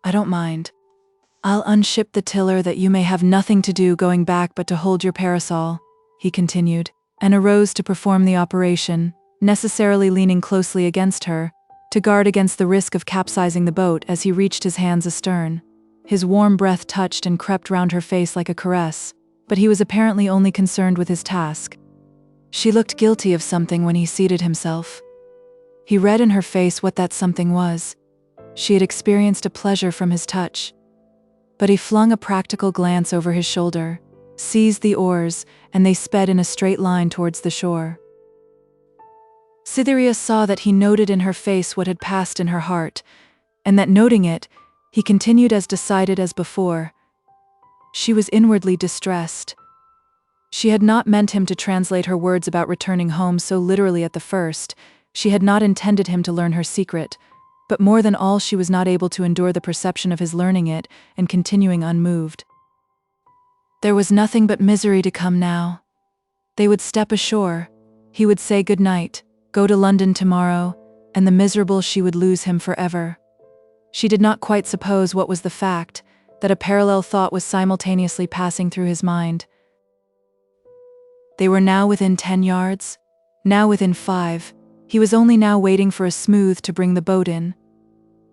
"I don't mind. I'll unship the tiller that you may have nothing to do going back but to hold your parasol," he continued, and arose to perform the operation, necessarily leaning closely against her, to guard against the risk of capsizing the boat as he reached his hands astern. His warm breath touched and crept round her face like a caress, but he was apparently only concerned with his task. She looked guilty of something when he seated himself. He read in her face what that something was. She had experienced a pleasure from his touch. But he flung a practical glance over his shoulder, seized the oars, and they sped in a straight line towards the shore. Cytherea saw that he noted in her face what had passed in her heart, and that noting it, he continued as decided as before. She was inwardly distressed. She had not meant him to translate her words about returning home so literally at the first. She had not intended him to learn her secret, but more than all she was not able to endure the perception of his learning it and continuing unmoved. There was nothing but misery to come now. They would step ashore, he would say good night, go to London tomorrow, and the miserable she would lose him forever. She did not quite suppose what was the fact, that a parallel thought was simultaneously passing through his mind. They were now within 10 yards, now within 5. He was only now waiting for a smooth to bring the boat in.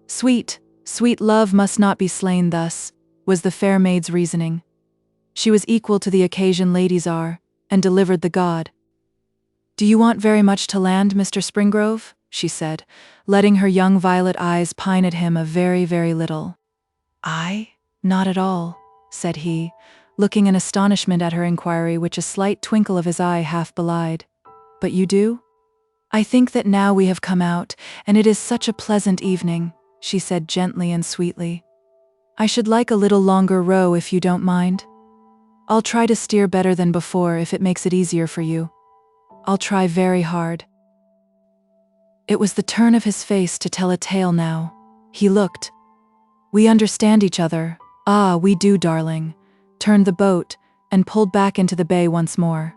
Sweet, sweet love must not be slain thus, was the fair maid's reasoning. She was equal to the occasion ladies are, and delivered the god. "Do you want very much to land, Mr. Springrove?" she said, letting her young violet eyes pine at him a very, very little. "I? Not at all," said he, looking in astonishment at her inquiry which a slight twinkle of his eye half belied. "But you do?" "I think that now we have come out, and it is such a pleasant evening," she said gently and sweetly. "I should like a little longer row if you don't mind. I'll try to steer better than before if it makes it easier for you. I'll try very hard." It was the turn of his face to tell a tale now. He looked. "We understand each other. Ah, we do, darling," turned the boat, and pulled back into the bay once more.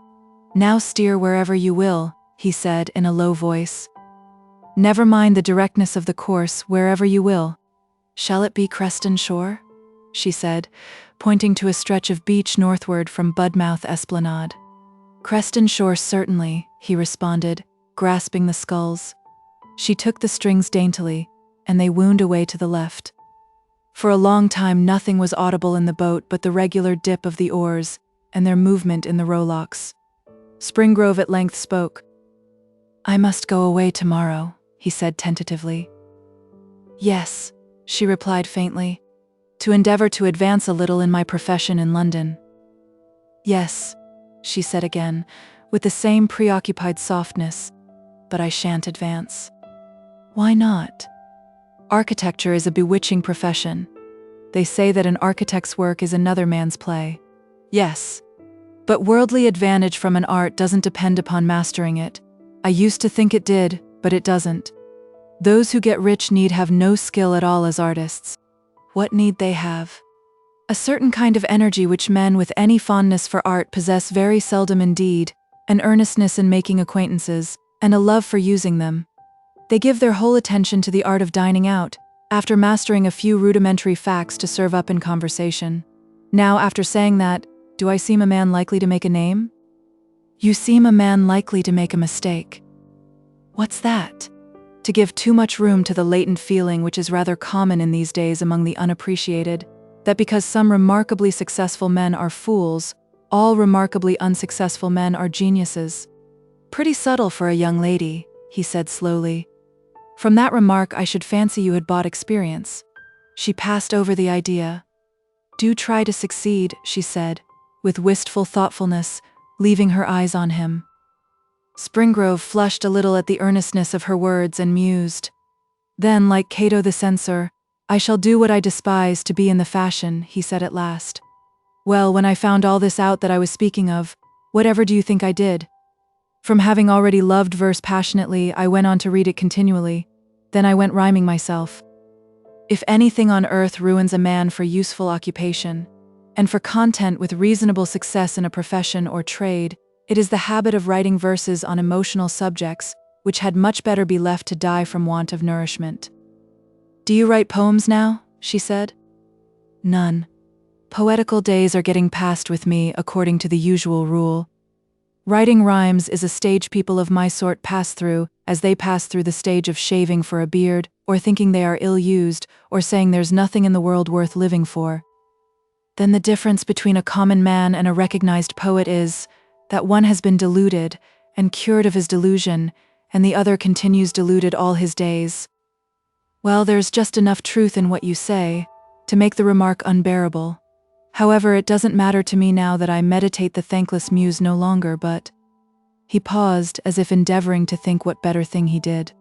"Now steer wherever you will," he said in a low voice. "Never mind the directness of the course, wherever you will." "Shall it be Creston Shore?" she said, pointing to a stretch of beach northward from Budmouth Esplanade. "Creston Shore, certainly," he responded, grasping the sculls. She took the strings daintily, and they wound away to the left. For a long time nothing was audible in the boat but the regular dip of the oars and their movement in the rowlocks. Springrove at length spoke. "I must go away tomorrow," he said tentatively. "Yes," she replied faintly, "to endeavour to advance a little in my profession in London." "Yes," she said again, with the same preoccupied softness, "but I shan't advance." "Why not?" "Architecture is a bewitching profession. They say that an architect's work is another man's play." "Yes. But worldly advantage from an art doesn't depend upon mastering it. I used to think it did, but it doesn't. Those who get rich need have no skill at all as artists." "What need they have?" "A certain kind of energy which men with any fondness for art possess very seldom indeed, an earnestness in making acquaintances, and a love for using them. They give their whole attention to the art of dining out, after mastering a few rudimentary facts to serve up in conversation. Now, after saying that, do I seem a man likely to make a name?" "You seem a man likely to make a mistake." "What's that?" "To give too much room to the latent feeling which is rather common in these days among the unappreciated, that because some remarkably successful men are fools, all remarkably unsuccessful men are geniuses." "Pretty subtle for a young lady," he said slowly. "From that remark I should fancy you had bought experience." She passed over the idea. "Do try to succeed," she said, with wistful thoughtfulness, leaving her eyes on him. Springrove flushed a little at the earnestness of her words and mused. Then, like Cato the censor, "I shall do what I despise to be in the fashion," he said at last. "Well, when I found all this out that I was speaking of, whatever do you think I did? From having already loved verse passionately, I went on to read it continually. Then I went rhyming myself. If anything on earth ruins a man for useful occupation, and for content with reasonable success in a profession or trade, it is the habit of writing verses on emotional subjects, which had much better be left to die from want of nourishment. "Do you write poems now?" she said. "None. Poetical days are getting past with me, according to the usual rule. Writing rhymes is a stage people of my sort pass through, as they pass through the stage of shaving for a beard, or thinking they are ill-used, or saying there's nothing in the world worth living for. Then the difference between a common man and a recognized poet is that one has been deluded and cured of his delusion, and the other continues deluded all his days. Well, there's just enough truth in what you say to make the remark unbearable. However, it doesn't matter to me now that I meditate the thankless muse no longer, but—" He paused, as if endeavoring to think what better thing he did.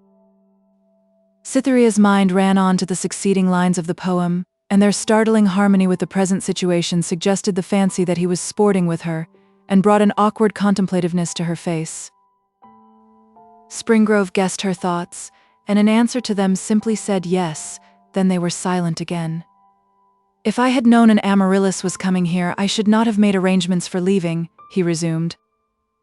Cytherea's mind ran on to the succeeding lines of the poem, and their startling harmony with the present situation suggested the fancy that he was sporting with her, and brought an awkward contemplativeness to her face. Springrove guessed her thoughts, and in answer to them simply said yes. Then they were silent again. "If I had known an Amaryllis was coming here, I should not have made arrangements for leaving," he resumed.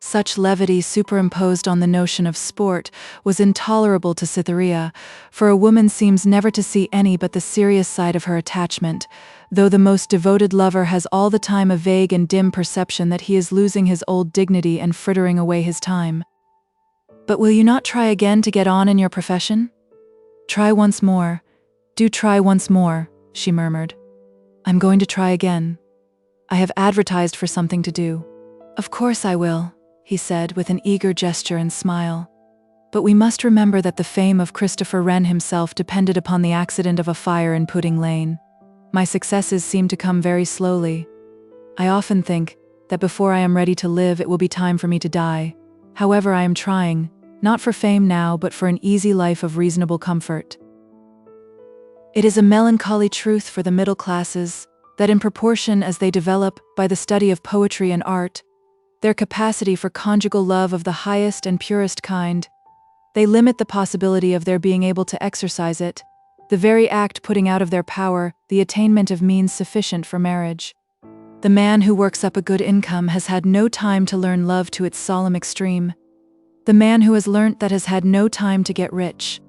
Such levity superimposed on the notion of sport was intolerable to Cytherea, for a woman seems never to see any but the serious side of her attachment, though the most devoted lover has all the time a vague and dim perception that he is losing his old dignity and frittering away his time. "But will you not try again to get on in your profession?" "Try once more. Do try once more," she murmured. "I'm going to try again. I have advertised for something to do." "Of course I will," he said with an eager gesture and smile. "But we must remember that the fame of Christopher Wren himself depended upon the accident of a fire in Pudding Lane. My successes seem to come very slowly. I often think that before I am ready to live, it will be time for me to die. However, I am trying, not for fame now, but for an easy life of reasonable comfort. It is a melancholy truth for the middle classes that in proportion as they develop, by the study of poetry and art, their capacity for conjugal love of the highest and purest kind, they limit the possibility of their being able to exercise it, the very act putting out of their power the attainment of means sufficient for marriage. The man who works up a good income has had no time to learn love to its solemn extreme. The man who has learnt that has had no time to get rich.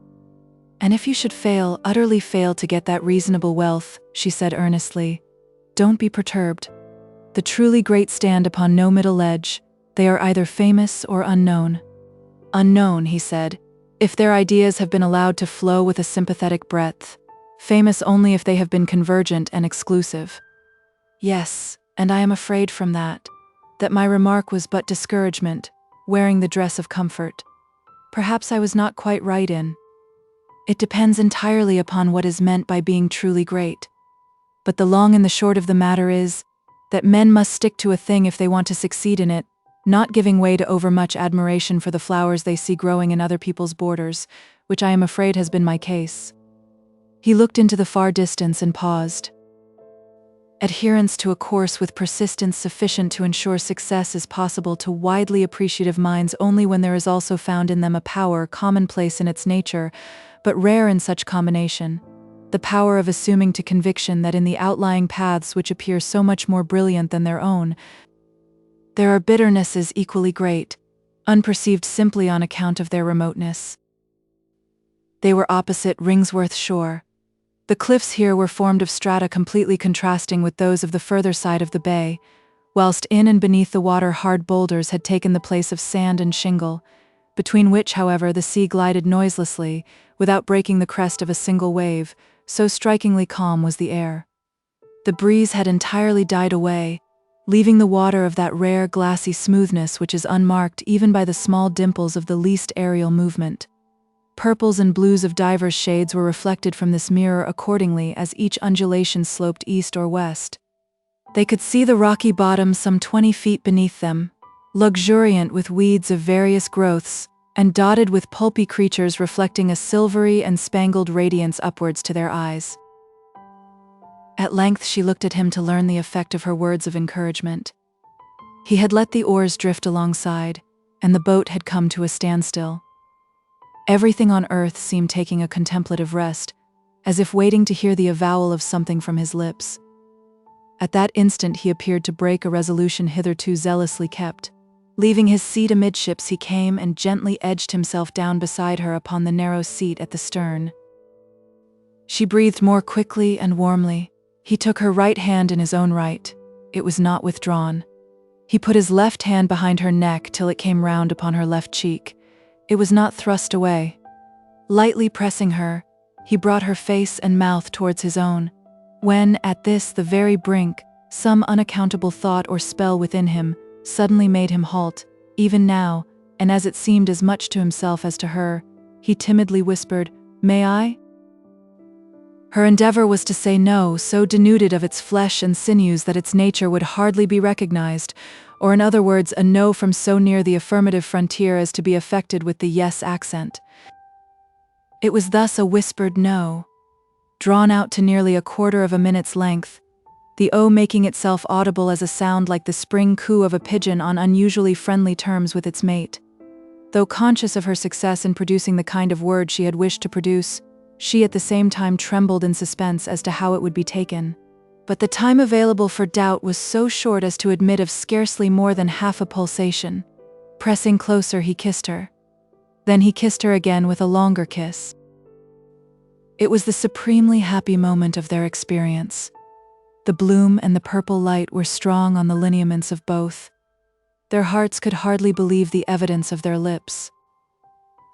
And if you should fail, utterly fail to get that reasonable wealth," she said earnestly, "don't be perturbed. The truly great stand upon no middle edge. They are either famous or unknown." "Unknown," he said, "if their ideas have been allowed to flow with a sympathetic breadth. Famous only if they have been convergent and exclusive." "Yes, and I am afraid from that my remark was but discouragement, wearing the dress of comfort. Perhaps I was not quite right in. It depends entirely upon what is meant by being truly great. But the long and the short of the matter is that men must stick to a thing if they want to succeed in it, not giving way to overmuch admiration for the flowers they see growing in other people's borders, which I am afraid has been my case." He looked into the far distance and paused. Adherence to a course with persistence sufficient to ensure success is possible to widely appreciative minds only when there is also found in them a power commonplace in its nature, but rare in such combination, the power of assuming to conviction that in the outlying paths which appear so much more brilliant than their own, there are bitternesses equally great, unperceived simply on account of their remoteness. They were opposite Ringsworth Shore. The cliffs here were formed of strata completely contrasting with those of the further side of the bay, whilst in and beneath the water hard boulders had taken the place of sand and shingle, between which, however, the sea glided noiselessly, without breaking the crest of a single wave, so strikingly calm was the air. The breeze had entirely died away, leaving the water of that rare glassy smoothness which is unmarked even by the small dimples of the least aerial movement. Purples and blues of divers shades were reflected from this mirror accordingly as each undulation sloped east or west. They could see the rocky bottom some 20 feet beneath them, luxuriant with weeds of various growths, and dotted with pulpy creatures reflecting a silvery and spangled radiance upwards to their eyes. At length she looked at him to learn the effect of her words of encouragement. He had let the oars drift alongside, and the boat had come to a standstill. Everything on earth seemed taking a contemplative rest, as if waiting to hear the avowal of something from his lips. At that instant he appeared to break a resolution hitherto zealously kept, Leaving his seat amidships, he came and gently edged himself down beside her upon the narrow seat at the stern. She breathed more quickly and warmly. He took her right hand in his own right. It was not withdrawn. He put his left hand behind her neck till it came round upon her left cheek. It was not thrust away. Lightly pressing her, he brought her face and mouth towards his own. When, at this, the very brink, some unaccountable thought or spell within him suddenly made him halt, even now, and as it seemed as much to himself as to her, he timidly whispered, "May I?" Her endeavor was to say no, so denuded of its flesh and sinews that its nature would hardly be recognized, or in other words, a no from so near the affirmative frontier as to be affected with the yes accent. It was thus a whispered no, drawn out to nearly a quarter of a minute's length, the O making itself audible as a sound like the spring coo of a pigeon on unusually friendly terms with its mate. Though conscious of her success in producing the kind of word she had wished to produce, she at the same time trembled in suspense as to how it would be taken. But the time available for doubt was so short as to admit of scarcely more than half a pulsation. Pressing closer, he kissed her. Then he kissed her again with a longer kiss. It was the supremely happy moment of their experience. The bloom and the purple light were strong on the lineaments of both. Their hearts could hardly believe the evidence of their lips.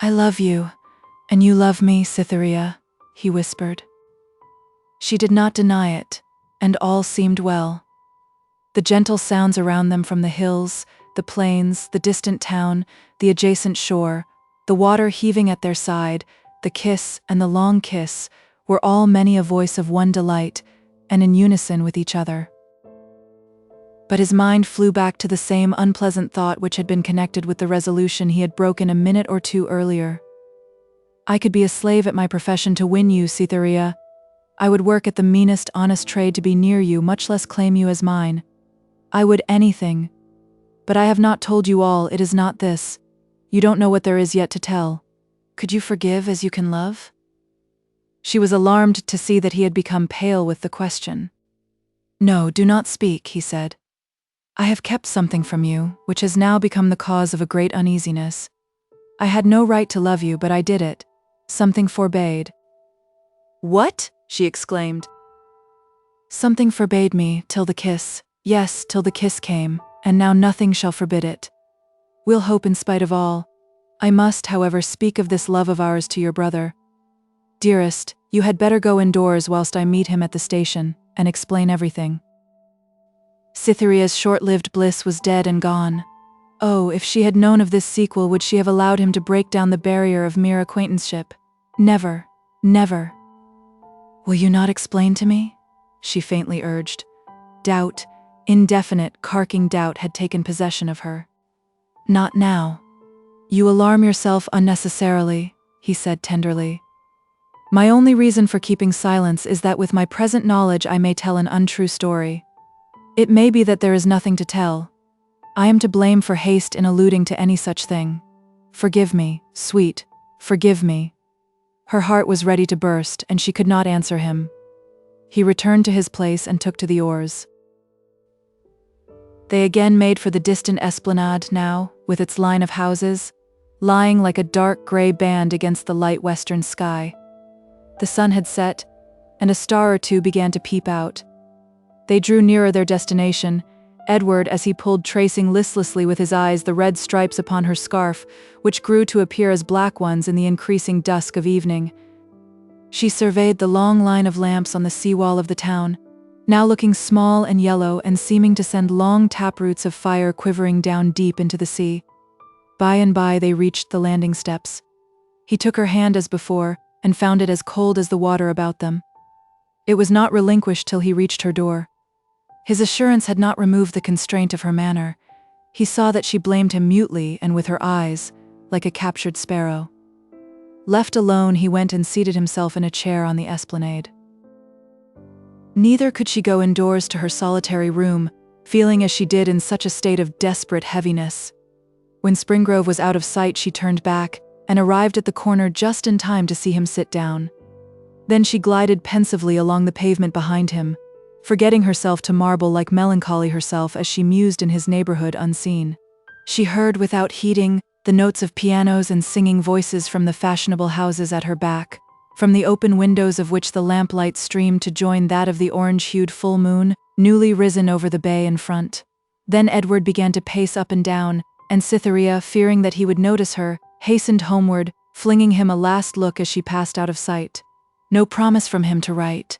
"I love you, and you love me, Cytherea," he whispered. She did not deny it, and all seemed well. The gentle sounds around them from the hills, the plains, the distant town, the adjacent shore, the water heaving at their side, the kiss and the long kiss, were all many a voice of one delight, and in unison with each other. But his mind flew back to the same unpleasant thought which had been connected with the resolution he had broken a minute or two earlier. "I could be a slave at my profession to win you, Cytherea. I would work at the meanest honest trade to be near you, much less claim you as mine. I would anything. But I have not told you all, it is not this. You don't know what there is yet to tell. Could you forgive as you can love?" She was alarmed to see that he had become pale with the question. "No, do not speak," he said. "I have kept something from you, which has now become the cause of a great uneasiness. I had no right to love you, but I did it. Something forbade." "What?" she exclaimed. "Something forbade me, till the kiss. Yes, till the kiss came, and now nothing shall forbid it. We'll hope in spite of all. I must, however, speak of this love of ours to your brother. Dearest, you had better go indoors whilst I meet him at the station, and explain everything." Cytherea's short-lived bliss was dead and gone. Oh, if she had known of this sequel, would she have allowed him to break down the barrier of mere acquaintanceship? Never, never. "Will you not explain to me?" she faintly urged. Doubt, indefinite, carking doubt had taken possession of her. "Not now. You alarm yourself unnecessarily," he said tenderly. "My only reason for keeping silence is that with my present knowledge I may tell an untrue story. It may be that there is nothing to tell. I am to blame for haste in alluding to any such thing. Forgive me, sweet, forgive me." Her heart was ready to burst, and she could not answer him. He returned to his place and took to the oars. They again made for the distant esplanade now, with its line of houses, lying like a dark grey band against the light western sky. The sun had set, and a star or two began to peep out. They drew nearer their destination, Edward as he pulled, tracing listlessly with his eyes the red stripes upon her scarf, which grew to appear as black ones in the increasing dusk of evening. She surveyed the long line of lamps on the seawall of the town, now looking small and yellow and seeming to send long taproots of fire quivering down deep into the sea. By and by they reached the landing steps. He took her hand as before, and found it as cold as the water about them. It was not relinquished till he reached her door. His assurance had not removed the constraint of her manner. He saw that she blamed him mutely and with her eyes, like a captured sparrow. Left alone, he went and seated himself in a chair on the esplanade. Neither could she go indoors to her solitary room, feeling as she did in such a state of desperate heaviness. When Springrove was out of sight, she turned back, and arrived at the corner just in time to see him sit down. Then she glided pensively along the pavement behind him, forgetting herself to marble like melancholy herself as she mused in his neighborhood unseen. She heard without heeding the notes of pianos and singing voices from the fashionable houses at her back, from the open windows of which the lamplight streamed to join that of the orange-hued full moon, newly risen over the bay in front. Then Edward began to pace up and down, and Cytherea, fearing that he would notice her, hastened homeward, flinging him a last look as she passed out of sight. No promise from him to write.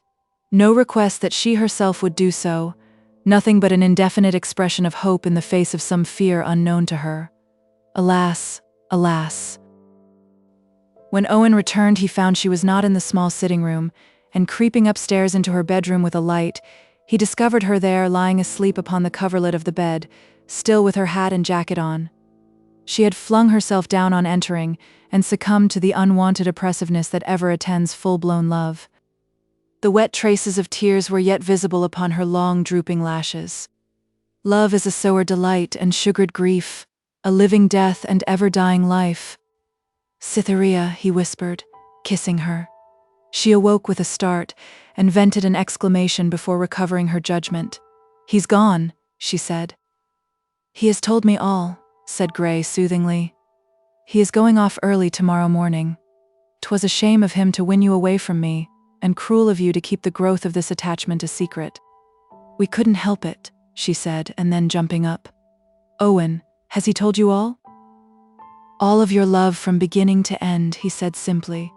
No request that she herself would do so. Nothing but an indefinite expression of hope in the face of some fear unknown to her. Alas, alas. When Owen returned, he found she was not in the small sitting room, and creeping upstairs into her bedroom with a light, he discovered her there lying asleep upon the coverlet of the bed, still with her hat and jacket on. She had flung herself down on entering, and succumbed to the unwanted oppressiveness that ever attends full-blown love. The wet traces of tears were yet visible upon her long, drooping lashes. Love is a sour delight and sugared grief, a living death and ever-dying life. Cytherea, he whispered, kissing her. She awoke with a start, and vented an exclamation before recovering her judgment. "He's gone," she said. "He has told me all," said Gray soothingly. "He is going off early tomorrow morning. 'Twas a shame of him to win you away from me, and cruel of you to keep the growth of this attachment a secret." "We couldn't help it," she said, and then jumping up. "Owen, has he told you all?" "All of your love from beginning to end," he said simply.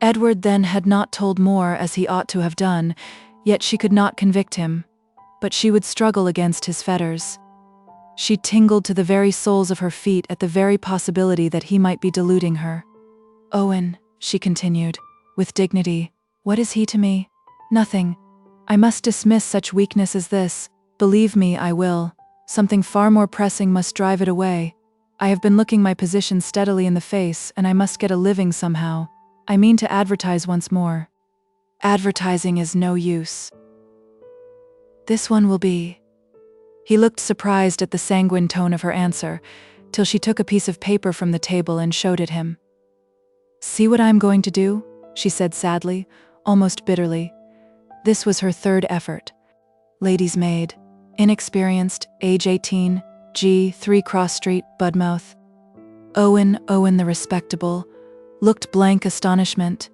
Edward then had not told more as he ought to have done, yet she could not convict him. But she would struggle against his fetters. She tingled to the very soles of her feet at the very possibility that he might be deluding her. "Owen," she continued, with dignity, "what is he to me? Nothing. I must dismiss such weakness as this. Believe me, I will. Something far more pressing must drive it away. I have been looking my position steadily in the face, and I must get a living somehow. I mean to advertise once more. Advertising is no use. This one will be." He looked surprised at the sanguine tone of her answer, till she took a piece of paper from the table and showed it him. "See what I am going to do?" she said sadly, almost bitterly. This was her third effort. Lady's maid, inexperienced, age 18, G. 3 Cross Street, Budmouth. Owen the respectable, looked blank astonishment.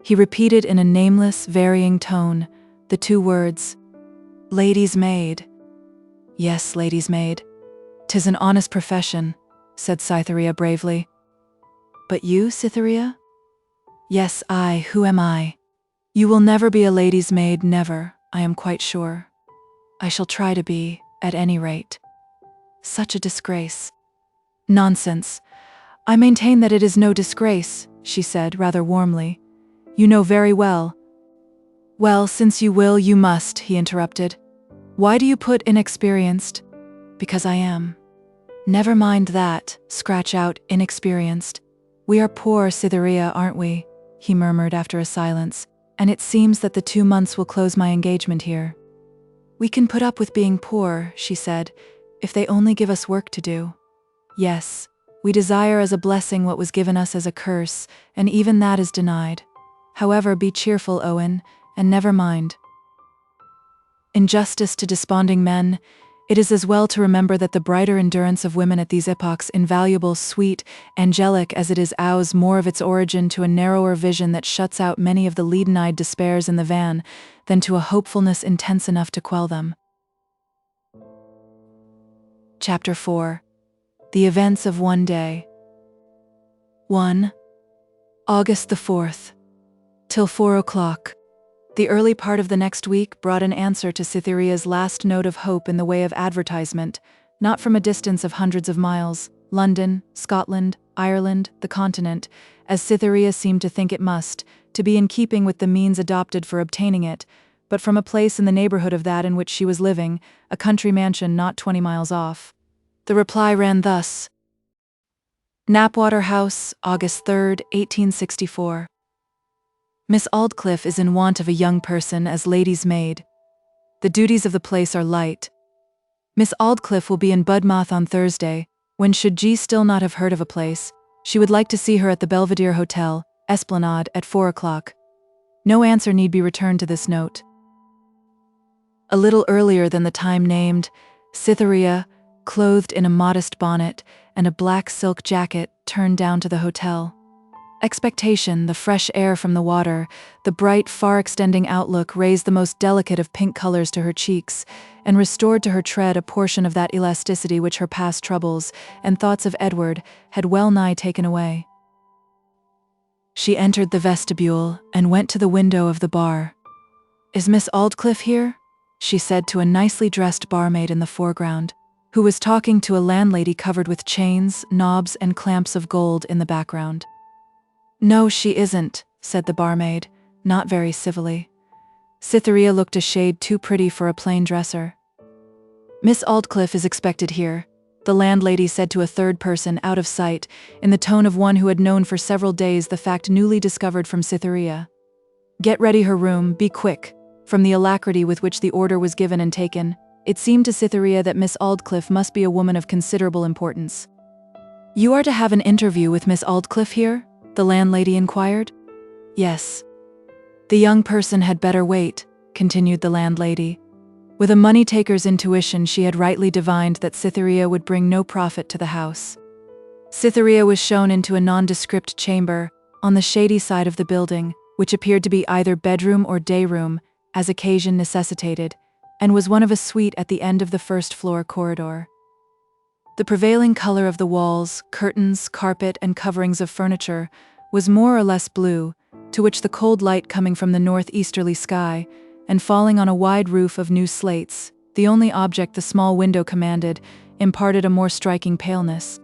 He repeated in a nameless, varying tone the two words, "Lady's maid." "Yes, lady's maid. 'Tis an honest profession," said Cytherea bravely. "But you, Cytherea?" "Yes, I. Who am I? You will never be a lady's maid, never, I am quite sure. I shall try to be, at any rate." "Such a disgrace." "Nonsense. I maintain that it is no disgrace," she said rather warmly. "You know very well." "Well, since you will, you must," he interrupted. "Why do you put inexperienced?" "Because I am." "Never mind that, scratch out inexperienced. We are poor, Cytherea, aren't we?" he murmured after a silence, "and it seems that the 2 months will close my engagement here." "We can put up with being poor," she said, "if they only give us work to do. Yes, we desire as a blessing what was given us as a curse, and even that is denied. However, be cheerful, Owen, and never mind. In justice to desponding men, it is as well to remember that the brighter endurance of women at these epochs, invaluable, sweet, angelic as it is, owes more of its origin to a narrower vision that shuts out many of the leaden-eyed despairs in the van, than to a hopefulness intense enough to quell them. Chapter 4. The Events of One Day. 1. August the 4th. Till 4 o'clock. The early part of the next week brought an answer to Cytherea's last note of hope in the way of advertisement, not from a distance of hundreds of miles, London, Scotland, Ireland, the continent, as Cytherea seemed to think it must, to be in keeping with the means adopted for obtaining it, but from a place in the neighbourhood of that in which she was living, a country mansion not 20 miles off. The reply ran thus: Knapwater House, August 3rd, 1864. Miss Aldclyffe is in want of a young person as lady's maid. The duties of the place are light. Miss Aldclyffe will be in Budmouth on Thursday, when should G still not have heard of a place, she would like to see her at the Belvedere Hotel, Esplanade, at 4 o'clock. No answer need be returned to this note. A little earlier than the time named, Cytherea, clothed in a modest bonnet and a black silk jacket turned down to the hotel. Expectation, the fresh air from the water, the bright, far-extending outlook raised the most delicate of pink colors to her cheeks and restored to her tread a portion of that elasticity which her past troubles and thoughts of Edward had well-nigh taken away. She entered the vestibule and went to the window of the bar. "Is Miss Aldclyffe here?" she said to a nicely dressed barmaid in the foreground, who was talking to a landlady covered with chains, knobs, and clamps of gold in the background. "No, she isn't," said the barmaid, not very civilly. Cytherea looked a shade too pretty for a plain dresser. "Miss Aldclyffe is expected here," the landlady said to a third person out of sight, in the tone of one who had known for several days the fact newly discovered from Cytherea. "Get ready her room, be quick." From the alacrity with which the order was given and taken, it seemed to Cytherea that Miss Aldclyffe must be a woman of considerable importance. "You are to have an interview with Miss Aldclyffe here?" the landlady inquired. "Yes." "The young person had better wait," continued the landlady. With a money-taker's intuition, she had rightly divined that Cytherea would bring no profit to the house. Cytherea was shown into a nondescript chamber on the shady side of the building, which appeared to be either bedroom or day-room, as occasion necessitated, and was one of a suite at the end of the first-floor corridor. The prevailing color of the walls, curtains, carpet, and coverings of furniture was more or less blue, to which the cold light coming from the northeasterly sky and falling on a wide roof of new slates, the only object the small window commanded, imparted a more striking paleness.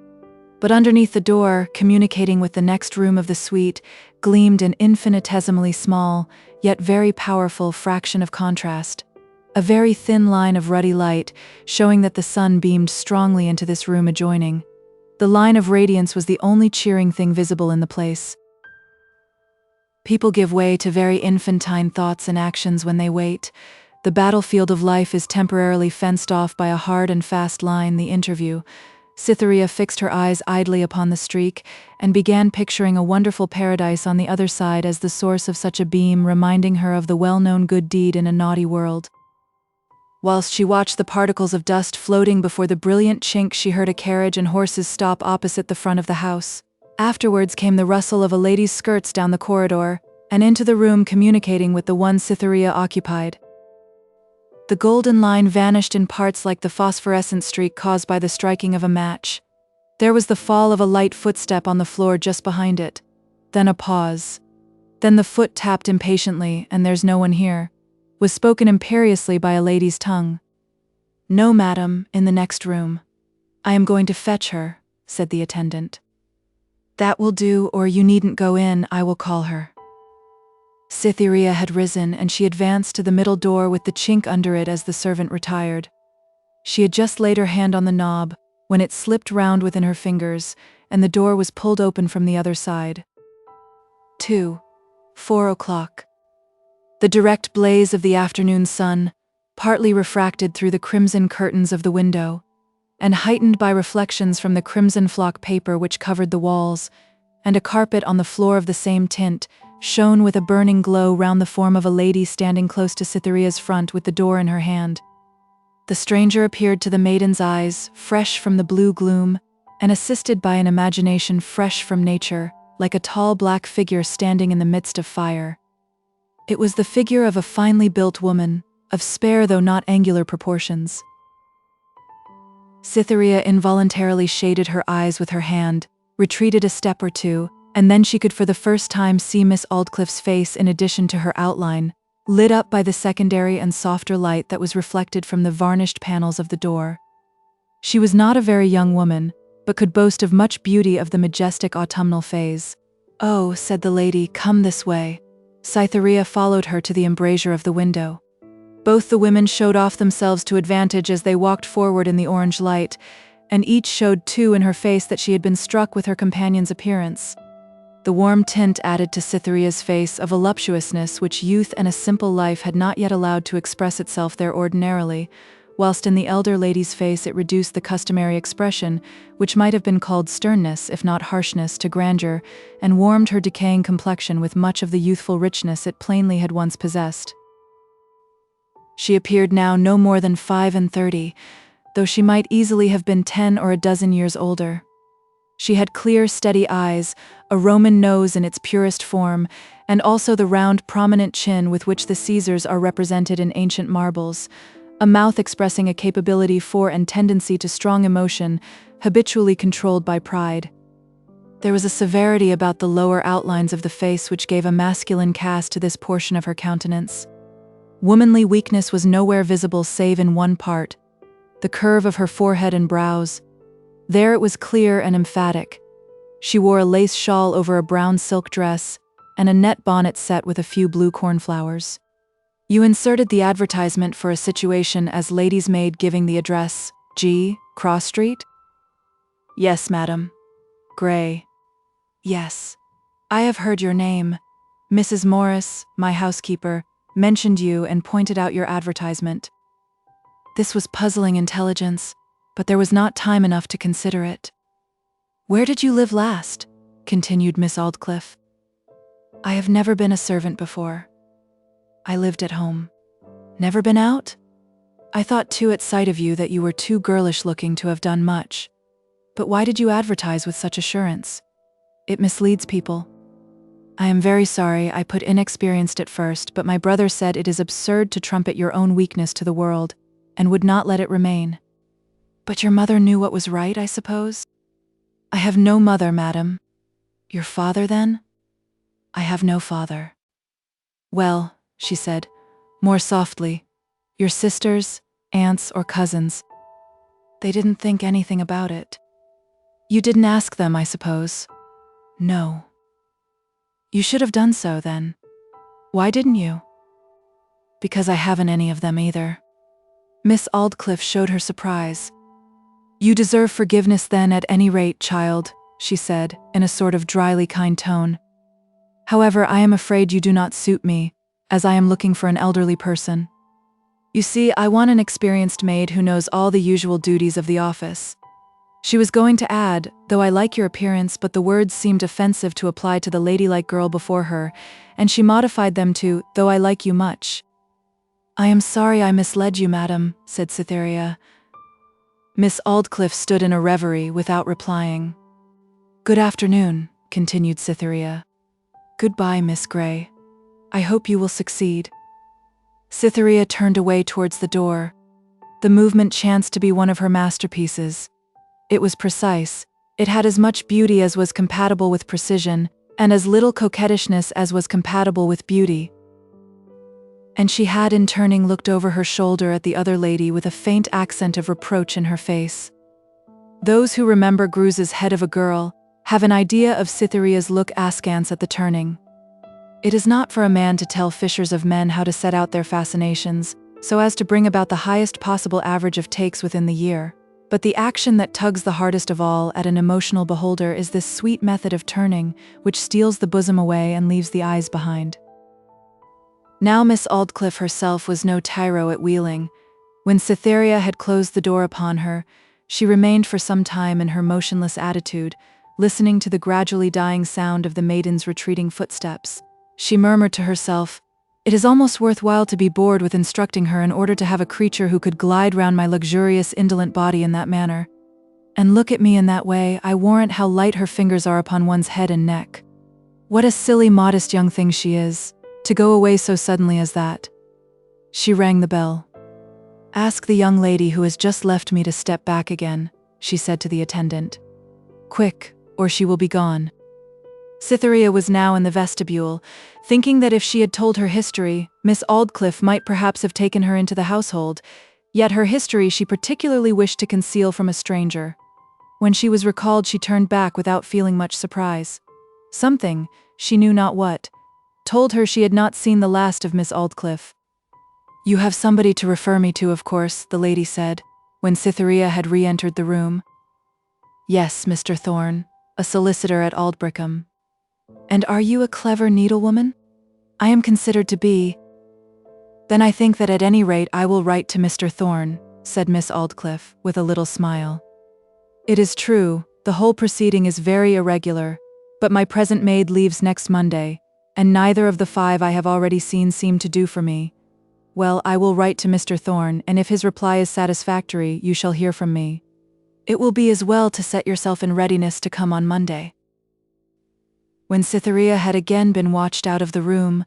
But underneath the door, communicating with the next room of the suite, gleamed an infinitesimally small, yet very powerful fraction of contrast. A very thin line of ruddy light, showing that the sun beamed strongly into this room adjoining. The line of radiance was the only cheering thing visible in the place. People give way to very infantine thoughts and actions when they wait. The battlefield of life is temporarily fenced off by a hard and fast line, the interview. Cytherea fixed her eyes idly upon the streak, and began picturing a wonderful paradise on the other side as the source of such a beam, reminding her of the well-known good deed in a naughty world. Whilst she watched the particles of dust floating before the brilliant chink, she heard a carriage and horses stop opposite the front of the house. Afterwards came the rustle of a lady's skirts down the corridor, and into the room communicating with the one Cytherea occupied. The golden line vanished in parts like the phosphorescent streak caused by the striking of a match. There was the fall of a light footstep on the floor just behind it. Then a pause. Then the foot tapped impatiently, and "There's no one here," was spoken imperiously by a lady's tongue. "No, madam, in the next room." "I am going to fetch her," said the attendant. "That will do, or you needn't go in, I will call her." Cytherea had risen, and she advanced to the middle door with the chink under it as the servant retired. She had just laid her hand on the knob, when it slipped round within her fingers, and the door was pulled open from the other side. 4 o'clock. The direct blaze of the afternoon sun, partly refracted through the crimson curtains of the window, and heightened by reflections from the crimson flock paper which covered the walls, and a carpet on the floor of the same tint, shone with a burning glow round the form of a lady standing close to Cytherea's front with the door in her hand. The stranger appeared to the maiden's eyes, fresh from the blue gloom, and assisted by an imagination fresh from nature, like a tall black figure standing in the midst of fire. It was the figure of a finely built woman, of spare though not angular proportions. Cytherea involuntarily shaded her eyes with her hand, retreated a step or two, and then she could for the first time see Miss Aldclyffe's face in addition to her outline, lit up by the secondary and softer light that was reflected from the varnished panels of the door. She was not a very young woman, but could boast of much beauty of the majestic autumnal phase. "Oh," said the lady, "come this way." Cytherea followed her to the embrasure of the window. Both the women showed off themselves to advantage as they walked forward in the orange light, and each showed too in her face that she had been struck with her companion's appearance. The warm tint added to Cytherea's face a voluptuousness which youth and a simple life had not yet allowed to express itself there ordinarily, whilst in the elder lady's face it reduced the customary expression, which might have been called sternness if not harshness, to grandeur, and warmed her decaying complexion with much of the youthful richness it plainly had once possessed. She appeared now no more than 35, though she might easily have been 10 or a dozen years older. She had clear, steady eyes, a Roman nose in its purest form, and also the round, prominent chin with which the Caesars are represented in ancient marbles, a mouth expressing a capability for and tendency to strong emotion, habitually controlled by pride. There was a severity about the lower outlines of the face which gave a masculine cast to this portion of her countenance. Womanly weakness was nowhere visible save in one part, the curve of her forehead and brows. There it was clear and emphatic. She wore a lace shawl over a brown silk dress, and a net bonnet set with a few blue cornflowers. You inserted the advertisement for a situation as lady's maid giving the address, G, Cross Street? Yes, madam. Gray. Yes. I have heard your name. Mrs. Morris, my housekeeper, mentioned you and pointed out your advertisement. This was puzzling intelligence, but there was not time enough to consider it. Where did you live last? Continued Miss Aldclyffe. I have never been a servant before. I lived at home. Never been out? I thought too at sight of you that you were too girlish looking to have done much. But why did you advertise with such assurance? It misleads people. I am very sorry I put inexperienced at first, but my brother said it is absurd to trumpet your own weakness to the world, and would not let it remain. But your mother knew what was right, I suppose? I have no mother, madam. Your father, then? I have no father. Well, she said, more softly, your sisters, aunts, or cousins. They didn't think anything about it. You didn't ask them, I suppose? No. You should have done so, then. Why didn't you? Because I haven't any of them either. Miss Aldclyffe showed her surprise. You deserve forgiveness then at any rate, child, she said, in a sort of dryly kind tone. However, I am afraid you do not suit me, as I am looking for an elderly person. You see, I want an experienced maid who knows all the usual duties of the office. She was going to add, though I like your appearance, but the words seemed offensive to apply to the ladylike girl before her, and she modified them to, though I like you much. I am sorry I misled you, madam, said Cytherea. Miss Aldclyffe stood in a reverie without replying. Good afternoon, continued Cytherea. Goodbye, Miss Grey. I hope you will succeed. Cytherea turned away towards the door. The movement chanced to be one of her masterpieces. It was precise, it had as much beauty as was compatible with precision, and as little coquettishness as was compatible with beauty. And she had in turning looked over her shoulder at the other lady with a faint accent of reproach in her face. Those who remember Gruse's Head of a Girl have an idea of Cytherea's look askance at the turning. It is not for a man to tell fishers of men how to set out their fascinations, so as to bring about the highest possible average of takes within the year. But the action that tugs the hardest of all at an emotional beholder is this sweet method of turning, which steals the bosom away and leaves the eyes behind. Now Miss Aldclyffe herself was no tyro at wheeling. When Cytherea had closed the door upon her, she remained for some time in her motionless attitude, listening to the gradually dying sound of the maiden's retreating footsteps. She murmured to herself, "It is almost worthwhile to be bored with instructing her in order to have a creature who could glide round my luxurious, indolent body in that manner. And look at me in that way, I warrant how light her fingers are upon one's head and neck. What a silly, modest young thing she is, to go away so suddenly as that." She rang the bell. "Ask the young lady who has just left me to step back again," she said to the attendant. "Quick, or she will be gone." Cytherea was now in the vestibule, thinking that if she had told her history, Miss Aldclyffe might perhaps have taken her into the household, yet her history she particularly wished to conceal from a stranger. When she was recalled, she turned back without feeling much surprise. Something, she knew not what, told her she had not seen the last of Miss Aldclyffe. "You have somebody to refer me to, of course," the lady said, when Cytherea had re-entered the room. "Yes, Mr. Thorne, a solicitor at Aldbrickham." "And are you a clever needlewoman?" "I am considered to be." "Then I think that at any rate I will write to Mr. Thorne," said Miss Aldclyffe, with a little smile. "It is true, the whole proceeding is very irregular, but my present maid leaves next Monday, and neither of the 5 I have already seen seem to do for me. Well, I will write to Mr. Thorne, and if his reply is satisfactory, you shall hear from me. It will be as well to set yourself in readiness to come on Monday." When Cytherea had again been watched out of the room,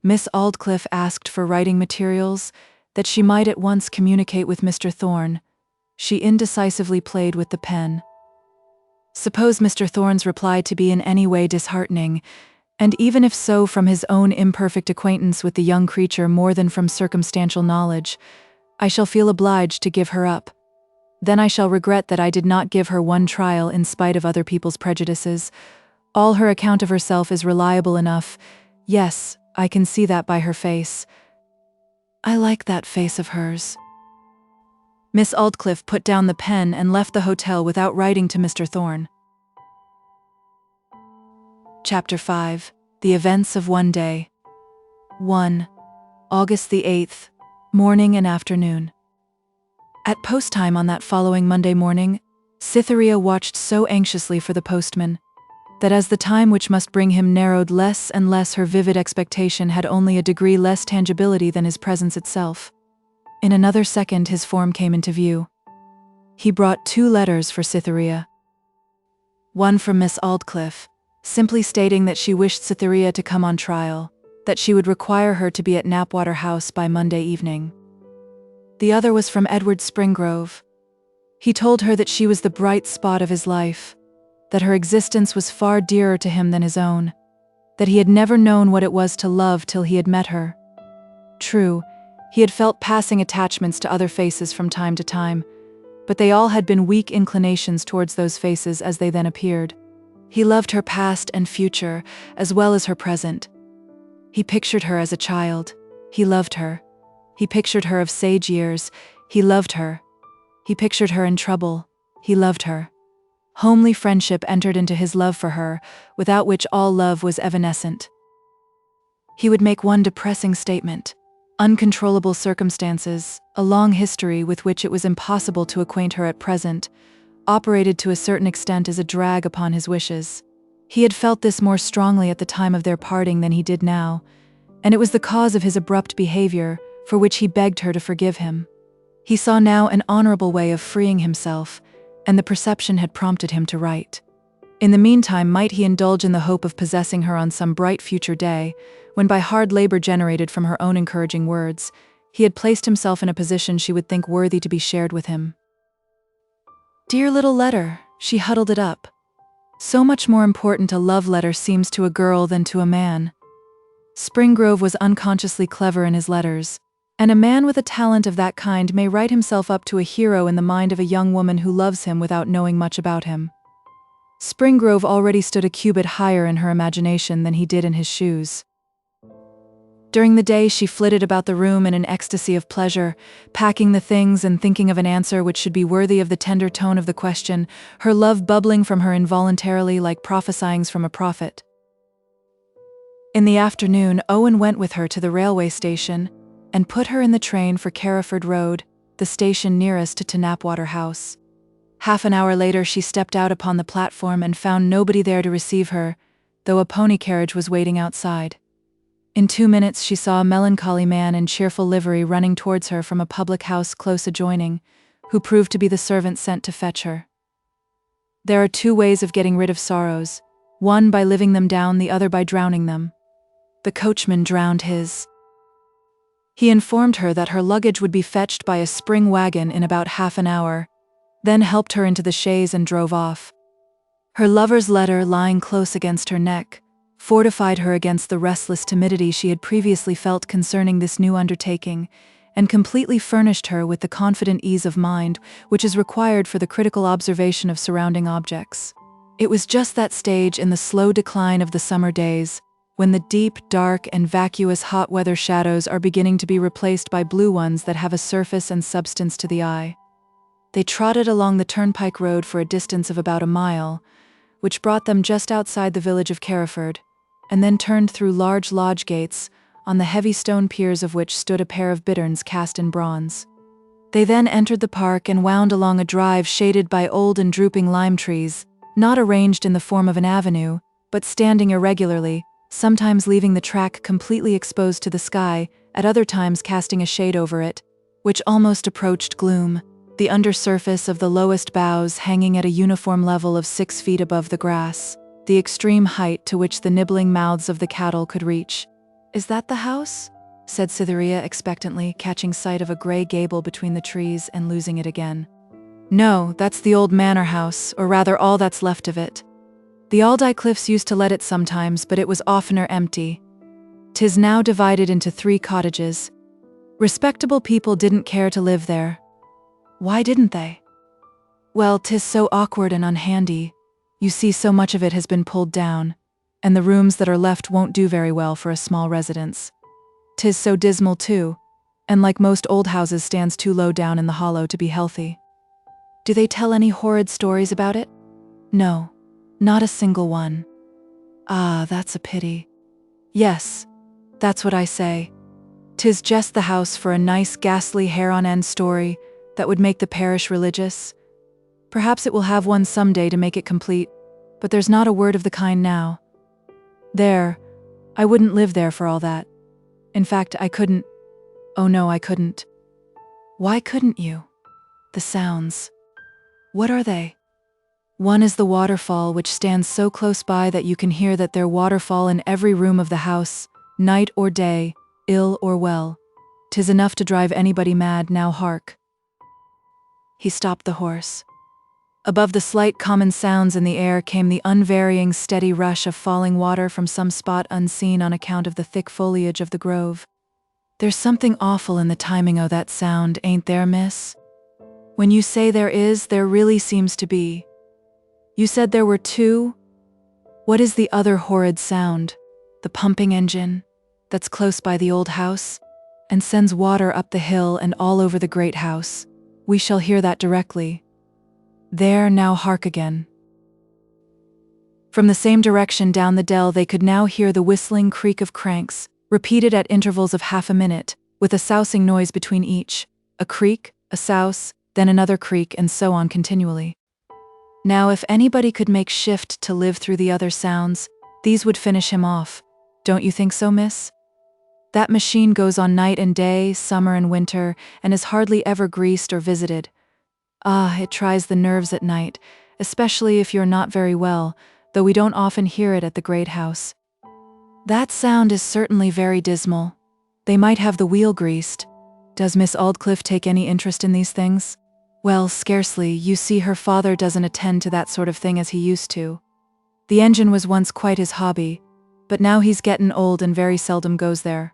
Miss Aldclyffe asked for writing materials, that she might at once communicate with Mr. Thorne. She indecisively played with the pen. Suppose Mr. Thorne's reply to be in any way disheartening, and even if so from his own imperfect acquaintance with the young creature more than from circumstantial knowledge, I shall feel obliged to give her up. Then I shall regret that I did not give her one trial in spite of other people's prejudices. All her account of herself is reliable enough. Yes, I can see that by her face. I like that face of hers. Miss Aldclyffe put down the pen and left the hotel without writing to Mr. Thorne. Chapter 5. The Events of One Day. 1. August the 8th, morning and afternoon. At post time on that following Monday morning, Cytherea watched so anxiously for the postman, that as the time which must bring him narrowed less and less, her vivid expectation had only a degree less tangibility than his presence itself. In another second his form came into view. He brought 2 letters for Cytherea. One from Miss Aldclyffe, simply stating that she wished Cytherea to come on trial, that she would require her to be at Knapwater House by Monday evening. The other was from Edward Springrove. He told her that she was the bright spot of his life, that her existence was far dearer to him than his own, that he had never known what it was to love till he had met her. True, he had felt passing attachments to other faces from time to time, but they all had been weak inclinations towards those faces as they then appeared. He loved her past and future, as well as her present. He pictured her as a child. He loved her. He pictured her of sage years. He loved her. He pictured her in trouble. He loved her. Homely friendship entered into his love for her, without which all love was evanescent. He would make one depressing statement. Uncontrollable circumstances, a long history with which it was impossible to acquaint her at present, operated to a certain extent as a drag upon his wishes. He had felt this more strongly at the time of their parting than he did now, and it was the cause of his abrupt behavior, for which he begged her to forgive him. He saw now an honorable way of freeing himself, and the perception had prompted him to write. In the meantime, might he indulge in the hope of possessing her on some bright future day, when by hard labor generated from her own encouraging words, he had placed himself in a position she would think worthy to be shared with him. Dear little letter, she huddled it up. So much more important a love letter seems to a girl than to a man. Springrove was unconsciously clever in his letters, and a man with a talent of that kind may write himself up to a hero in the mind of a young woman who loves him without knowing much about him. Springrove already stood a cubit higher in her imagination than he did in his shoes. During the day she flitted about the room in an ecstasy of pleasure, packing the things and thinking of an answer which should be worthy of the tender tone of the question, her love bubbling from her involuntarily like prophesyings from a prophet. In the afternoon, Owen went with her to the railway station and put her in the train for Carriford Road, the station nearest to Knapwater House. Half an hour later she stepped out upon the platform and found nobody there to receive her, though a pony carriage was waiting outside. In 2 minutes she saw a melancholy man in cheerful livery running towards her from a public house close adjoining, who proved to be the servant sent to fetch her. There are 2 ways of getting rid of sorrows, one by living them down, the other by drowning them. The coachman drowned his. He informed her that her luggage would be fetched by a spring wagon in about half an hour, then helped her into the chaise and drove off. Her lover's letter, lying close against her neck, fortified her against the restless timidity she had previously felt concerning this new undertaking, and completely furnished her with the confident ease of mind which is required for the critical observation of surrounding objects. It was just that stage in the slow decline of the summer days, when the deep, dark, and vacuous hot weather shadows are beginning to be replaced by blue ones that have a surface and substance to the eye. They trotted along the turnpike road for a distance of about a mile, which brought them just outside the village of Carriford, and then turned through large lodge gates, on the heavy stone piers of which stood a pair of bitterns cast in bronze. They then entered the park and wound along a drive shaded by old and drooping lime trees, not arranged in the form of an avenue, but standing irregularly, sometimes leaving the track completely exposed to the sky, at other times casting a shade over it, which almost approached gloom, the undersurface of the lowest boughs hanging at a uniform level of 6 feet above the grass, the extreme height to which the nibbling mouths of the cattle could reach. "Is that the house?" said Cytherea expectantly, catching sight of a grey gable between the trees and losing it again. "No, that's the old manor house, or rather all that's left of it. The Aldicliffes used to let it sometimes, but it was oftener empty. 'Tis now divided into 3 cottages. Respectable people didn't care to live there." "Why didn't they?" "Well, 'tis so awkward and unhandy. You see, so much of it has been pulled down, and the rooms that are left won't do very well for a small residence. 'Tis so dismal too, and like most old houses stands too low down in the hollow to be healthy." "Do they tell any horrid stories about it?" "No, not a single one." "Ah, that's a pity." "Yes, that's what I say. 'Tis just the house for a nice ghastly hair-on-end story that would make the parish religious. Perhaps it will have one someday to make it complete, but there's not a word of the kind now. There, I wouldn't live there for all that. In fact, I couldn't. Oh no, I couldn't." "Why couldn't you?" "The sounds." "What are they?" "One is the waterfall, which stands so close by that you can hear that there waterfall in every room of the house, night or day, ill or well. 'Tis enough to drive anybody mad. Now hark." He stopped the horse. Above the slight common sounds in the air came the unvarying steady rush of falling water from some spot unseen on account of the thick foliage of the grove. "There's something awful in the timing o' that sound, ain't there, miss? When you say there is, there really seems to be. You said there were 2? What is the other horrid sound? The pumping engine, that's close by the old house, and sends water up the hill and all over the great house. We shall hear that directly. There, now hark again." From the same direction down the dell they could now hear the whistling creak of cranks, repeated at intervals of half a minute, with a sousing noise between each, a creak, a souse, then another creak, and so on continually. Now if anybody could make shift to live through the other sounds, these would finish him off. Don't you think so, miss? That machine goes on night and day, summer and winter, and is hardly ever greased or visited. Ah, it tries the nerves at night, especially if you're not very well, though we don't often hear it at the great house. That sound is certainly very dismal. They might have the wheel greased. Does Miss Aldclyffe take any interest in these things? Well, scarcely. You see, her father doesn't attend to that sort of thing as he used to. The engine was once quite his hobby, but now he's gettin' old and very seldom goes there."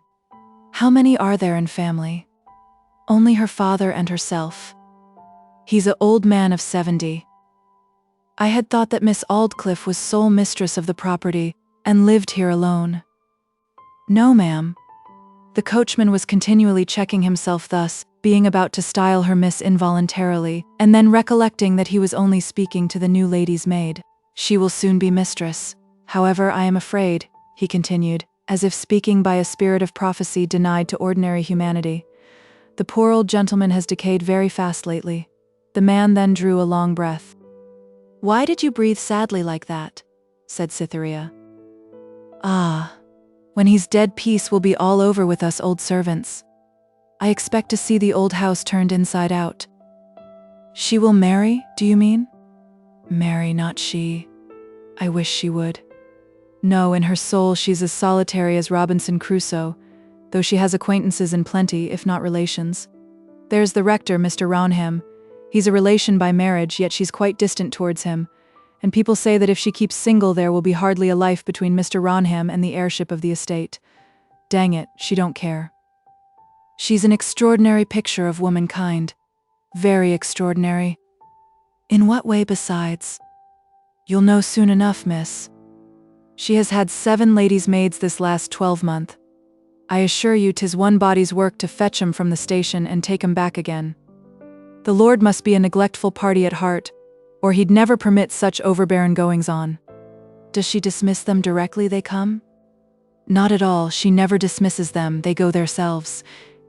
"How many are there in family?" "Only her father and herself. He's a old man of 70. I had thought that Miss Aldclyffe was sole mistress of the property and lived here alone." "No, ma'am." The coachman was continually checking himself thus, being about to style her miss involuntarily, and then recollecting that he was only speaking to the new lady's maid. "She will soon be mistress. However, I am afraid," he continued, as if speaking by a spirit of prophecy denied to ordinary humanity, "the poor old gentleman has decayed very fast lately." The man then drew a long breath. "Why did you breathe sadly like that?" said Cytherea. "Ah, when he's dead peace will be all over with us old servants. I expect to see the old house turned inside out." "She will marry, do you mean?" "Marry, not she. I wish she would. No, in her soul she's as solitary as Robinson Crusoe, though she has acquaintances in plenty, if not relations. There's the rector, Mr. Raunham. He's a relation by marriage, yet she's quite distant towards him, and people say that if she keeps single there will be hardly a life between Mr. Raunham and the heirship of the estate. Dang it, she don't care. She's an extraordinary picture of womankind. Very extraordinary." "In what way besides?" "You'll know soon enough, miss. She has had 7 ladies' maids this last 12-month. I assure you 'tis one body's work to fetch 'em from the station and take 'em back again. The Lord must be a neglectful party at heart, or he'd never permit such overbearing goings-on." "Does she dismiss them directly they come?" "Not at all, she never dismisses them, they go theirselves.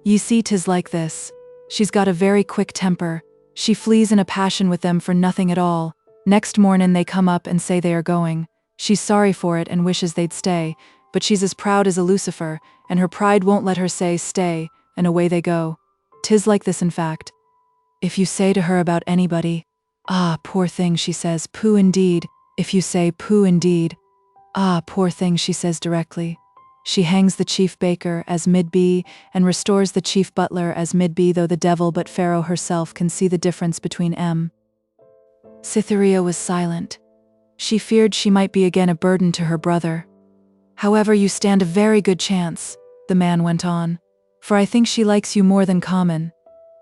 Ye see 'tis like this. She's got a very quick temper. She flees in a passion with them for nothing at all. Next mornin' they come up and say they are going. She's sorry for it and wishes they'd stay, but she's as proud as a Lucifer, and her pride won't let her say, stay, and away they go. 'Tis like this, in fact. If you say to her about anybody, ah, poor thing, she says, pooh indeed. If you say, pooh indeed, ah, poor thing, she says directly. She hangs the chief baker, as mid be, and restores the chief butler, as mid be, though the devil but Pharaoh herself can see the difference between 'em. Cytherea was silent. She feared she might be again a burden to her brother. However, you stand a very good chance, the man went on, for I think she likes you more than common.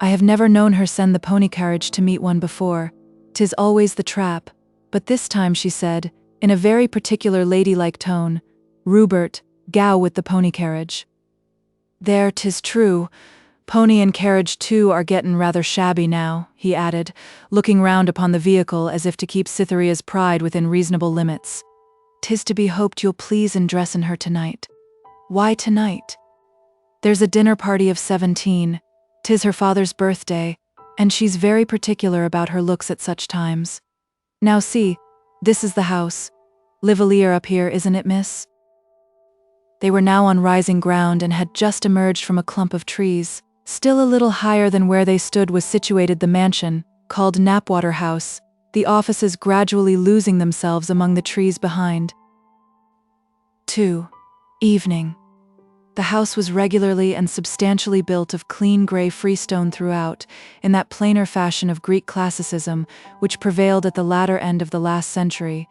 I have never known her send the pony carriage to meet one before. 'Tis always the trap, but this time she said, in a very particular ladylike tone, Rupert, gow with the pony carriage. There, 'tis true. Pony and carriage too are gettin' rather shabby now, he added, looking round upon the vehicle as if to keep Cytherea's pride within reasonable limits. 'Tis to be hoped you'll please in dressin' her tonight. Why tonight? There's a dinner party of 17. 'Tis her father's birthday, and she's very particular about her looks at such times. Now see, this is the house. Livelier up here, isn't it, miss? They were now on rising ground and had just emerged from a clump of trees. Still a little higher than where they stood was situated the mansion, called Knapwater House, the offices gradually losing themselves among the trees behind. 2. Evening. The house was regularly and substantially built of clean grey freestone throughout, in that plainer fashion of Greek classicism which prevailed at the latter end of the last century,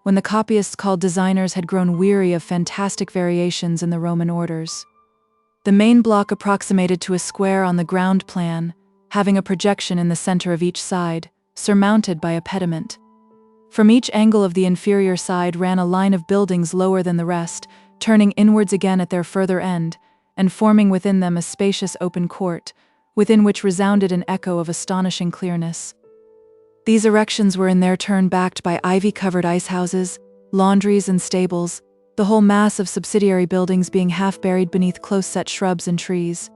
when the copyists called designers had grown weary of fantastic variations in the Roman orders. The main block approximated to a square on the ground plan, having a projection in the center of each side, surmounted by a pediment. From each angle of the inferior side ran a line of buildings lower than the rest, turning inwards again at their further end, and forming within them a spacious open court, within which resounded an echo of astonishing clearness. These erections were in their turn backed by ivy-covered ice-houses, laundries and stables, the whole mass of subsidiary buildings being half buried beneath close-set shrubs and trees.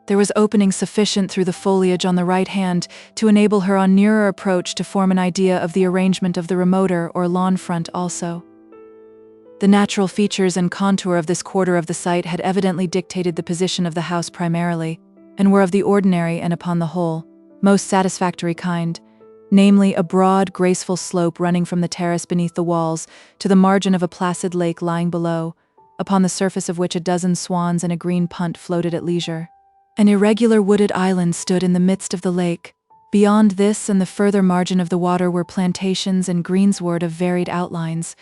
There was opening sufficient through the foliage on the right hand to enable her on nearer approach to form an idea of the arrangement of the remoter or lawn front also. The natural features and contour of this quarter of the site had evidently dictated the position of the house primarily, and were of the ordinary and, upon the whole, most satisfactory kind, namely a broad, graceful slope running from the terrace beneath the walls to the margin of a placid lake lying below, upon the surface of which a dozen swans and a green punt floated at leisure. An irregular wooded island stood in the midst of the lake. Beyond this and the further margin of the water were plantations and greensward of varied outlines,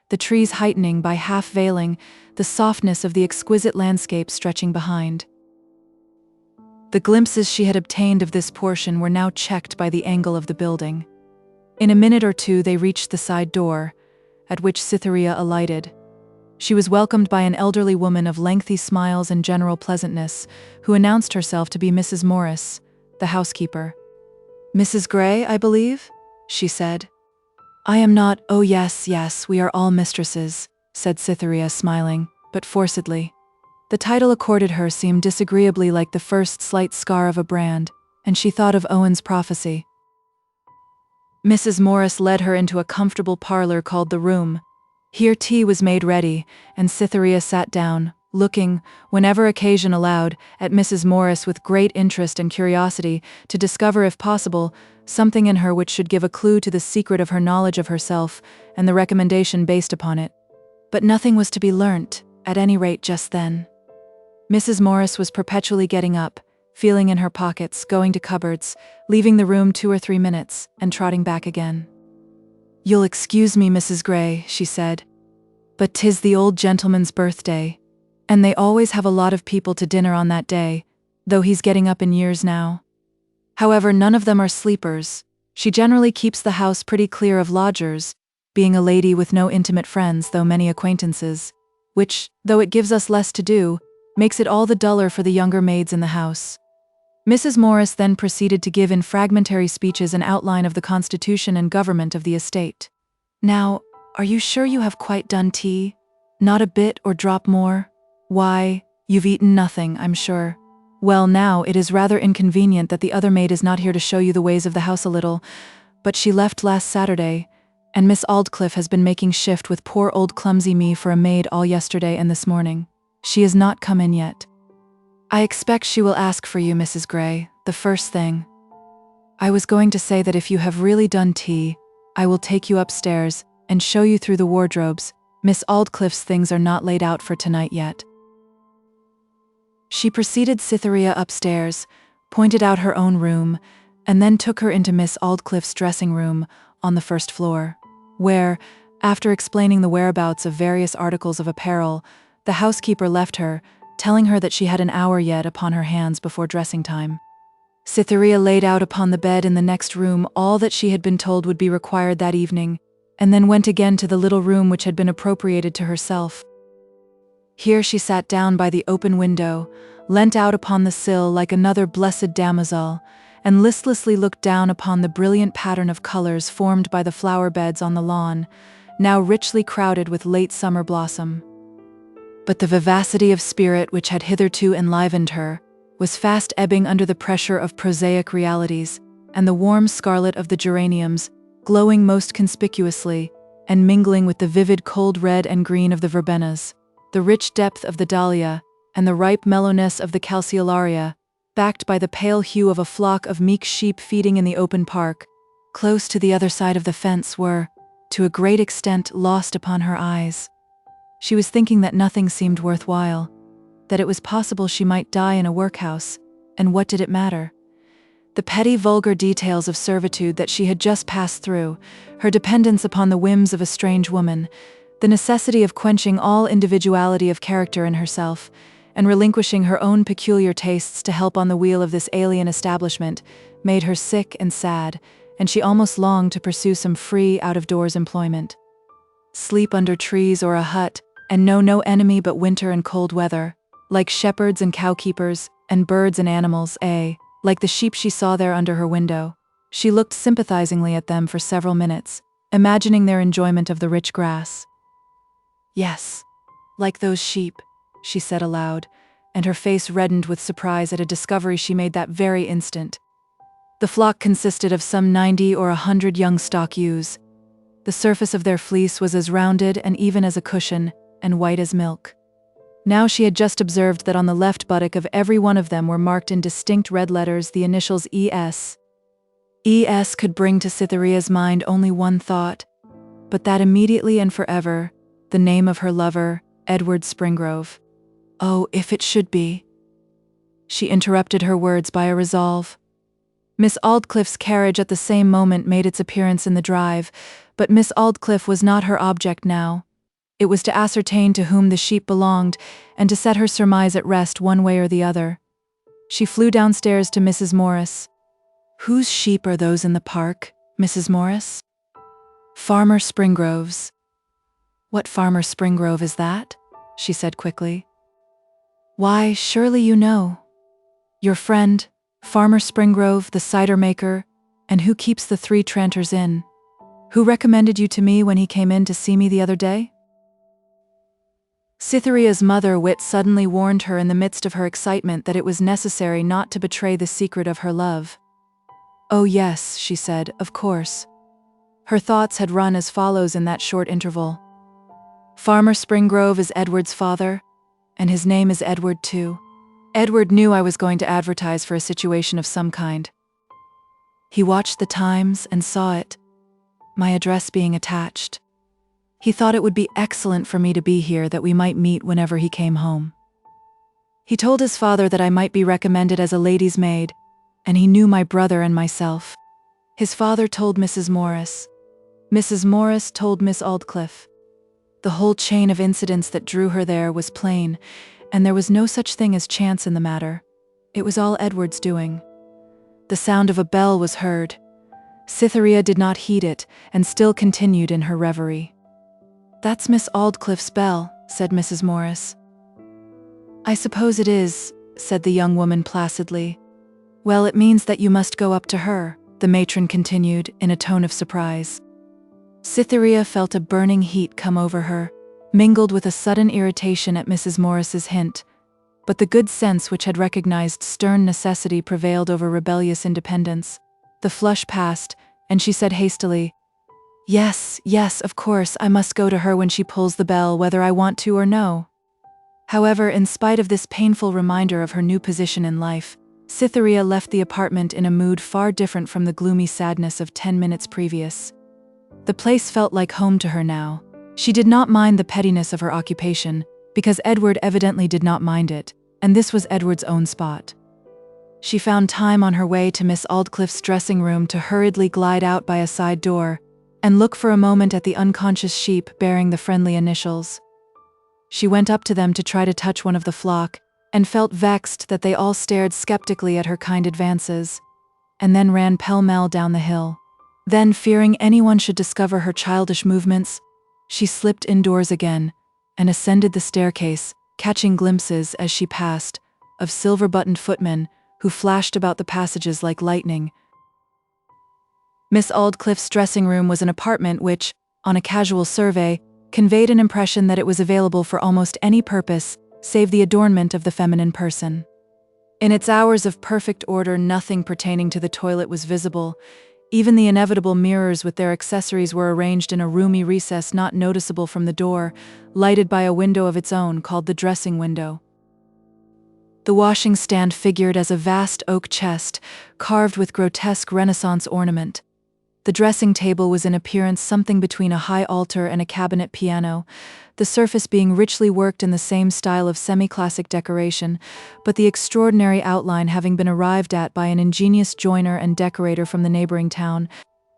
the trees heightening by half-veiling the softness of the exquisite landscape stretching behind. The glimpses she had obtained of this portion were now checked by the angle of the building. In a minute or two they reached the side door, at which Cytherea alighted. She was welcomed by an elderly woman of lengthy smiles and general pleasantness, who announced herself to be Mrs. Morris, the housekeeper. "Mrs. Gray, I believe?" she said. "I am not— oh yes, yes, we are all mistresses," said Cytherea, smiling, but forcedly. The title accorded her seemed disagreeably like the first slight scar of a brand, and she thought of Owen's prophecy. Mrs. Morris led her into a comfortable parlour called the room. Here tea was made ready, and Cytherea sat down, looking, whenever occasion allowed, at Mrs. Morris with great interest and curiosity, to discover, if possible, something in her which should give a clue to the secret of her knowledge of herself and the recommendation based upon it. But nothing was to be learnt, at any rate just then. Mrs. Morris was perpetually getting up, feeling in her pockets, going to cupboards, leaving the room 2 or 3 minutes, and trotting back again. "You'll excuse me, Mrs. Gray," she said, "but 'tis the old gentleman's birthday, and they always have a lot of people to dinner on that day, though he's getting up in years now. However, none of them are sleepers. She generally keeps the house pretty clear of lodgers, being a lady with no intimate friends though many acquaintances, which, though it gives us less to do, makes it all the duller for the younger maids in the house." Mrs. Morris then proceeded to give in fragmentary speeches an outline of the constitution and government of the estate. "Now, are you sure you have quite done tea? Not a bit or drop more? Why, you've eaten nothing, I'm sure. Well now, it is rather inconvenient that the other maid is not here to show you the ways of the house a little, but she left last Saturday. And Miss Aldclyffe has been making shift with poor old clumsy me for a maid all yesterday and this morning. She has not come in yet. I expect she will ask for you, Mrs. Gray, the first thing. I was going to say that if you have really done tea, I will take you upstairs and show you through the wardrobes. Miss Aldclyffe's things are not laid out for tonight yet. She preceded Cytherea upstairs, pointed out her own room, and then took her into Miss Aldclyffe's dressing room on the first floor, where, after explaining the whereabouts of various articles of apparel, the housekeeper left her, telling her that she had an hour yet upon her hands before dressing time. Cytherea laid out upon the bed in the next room all that she had been told would be required that evening, and then went again to the little room which had been appropriated to herself. Here she sat down by the open window, leant out upon the sill like another blessed damozel, and listlessly looked down upon the brilliant pattern of colors formed by the flower beds on the lawn, now richly crowded with late summer blossom. But the vivacity of spirit which had hitherto enlivened her was fast ebbing under the pressure of prosaic realities, and the warm scarlet of the geraniums, glowing most conspicuously, and mingling with the vivid cold red and green of the verbenas, the rich depth of the dahlia, and the ripe mellowness of the calceolaria, backed by the pale hue of a flock of meek sheep feeding in the open park, close to the other side of the fence, were, to a great extent, lost upon her eyes. She was thinking that nothing seemed worthwhile, that it was possible she might die in a workhouse, and what did it matter? The petty vulgar details of servitude that she had just passed through, her dependence upon the whims of a strange woman, the necessity of quenching all individuality of character in herself, and relinquishing her own peculiar tastes to help on the wheel of this alien establishment, made her sick and sad, and she almost longed to pursue some free out-of-doors employment. Sleep under trees or a hut, and know no enemy but winter and cold weather, like shepherds and cowkeepers, and birds and animals, like the sheep she saw there under her window. She looked sympathizingly at them for several minutes, imagining their enjoyment of the rich grass. Yes, like those sheep, she said aloud, and her face reddened with surprise at a discovery she made that very instant. The flock consisted of some 90 or 100 young stock ewes. The surface of their fleece was as rounded and even as a cushion, and white as milk. Now she had just observed that on the left buttock of every one of them were marked in distinct red letters the initials E.S. E.S. could bring to Cytherea's mind only one thought, but that immediately and forever, the name of her lover, Edward Springrove. Oh, if it should be! She interrupted her words by a resolve. Miss Aldclyffe's carriage at the same moment made its appearance in the drive, but Miss Aldclyffe was not her object now. It was to ascertain to whom the sheep belonged, and to set her surmise at rest one way or the other. She flew downstairs to Mrs. Morris. "Whose sheep are those in the park, Mrs. Morris?" "Farmer Springrove's." "What Farmer Springrove is that?" she said quickly. "Why, surely you know. Your friend, Farmer Springrove, the cider maker, and who keeps the Three Tranters Inn. Who recommended you to me when he came in to see me the other day?" Cytherea's mother-wit suddenly warned her in the midst of her excitement that it was necessary not to betray the secret of her love. "Oh yes," she said, "of course." Her thoughts had run as follows in that short interval. "Farmer Springrove is Edward's father, and his name is Edward too. Edward knew I was going to advertise for a situation of some kind. He watched the Times and saw it, my address being attached. He thought it would be excellent for me to be here, that we might meet whenever he came home. He told his father that I might be recommended as a lady's maid, and he knew my brother and myself. His father told Mrs. Morris. Mrs. Morris told Miss Aldclyffe. The whole chain of incidents that drew her there was plain, and there was no such thing as chance in the matter. It was all Edward's doing. The sound of a bell was heard. Cytherea did not heed it, and still continued in her reverie. "That's Miss Aldclyffe's bell," said Mrs. Morris. "I suppose it is," said the young woman placidly. "Well, it means that you must go up to her," the matron continued, in a tone of surprise. Cytherea felt a burning heat come over her, mingled with a sudden irritation at Mrs. Morris's hint, but the good sense which had recognized stern necessity prevailed over rebellious independence. The flush passed, and she said hastily, Yes, yes, of course, I must go to her when she pulls the bell, whether I want to or no. However, in spite of this painful reminder of her new position in life, Cytherea left the apartment in a mood far different from the gloomy sadness of 10 minutes previous. The place felt like home to her now. She did not mind the pettiness of her occupation, because Edward evidently did not mind it, and this was Edward's own spot. She found time on her way to Miss Aldclyffe's dressing room to hurriedly glide out by a side door, and look for a moment at the unconscious sheep bearing the friendly initials. She went up to them to try to touch one of the flock, and felt vexed that they all stared skeptically at her kind advances, and then ran pell-mell down the hill. Then, fearing anyone should discover her childish movements, she slipped indoors again, and ascended the staircase, catching glimpses, as she passed, of silver-buttoned footmen who flashed about the passages like lightning. Miss Aldclyffe's dressing room was an apartment which, on a casual survey, conveyed an impression that it was available for almost any purpose save the adornment of the feminine person. In its hours of perfect order, nothing pertaining to the toilet was visible. Even the inevitable mirrors with their accessories were arranged in a roomy recess not noticeable from the door, lighted by a window of its own called the dressing window. The washing stand figured as a vast oak chest, carved with grotesque Renaissance ornament. The dressing table was in appearance something between a high altar and a cabinet piano, the surface being richly worked in the same style of semi-classic decoration, but the extraordinary outline having been arrived at by an ingenious joiner and decorator from the neighboring town,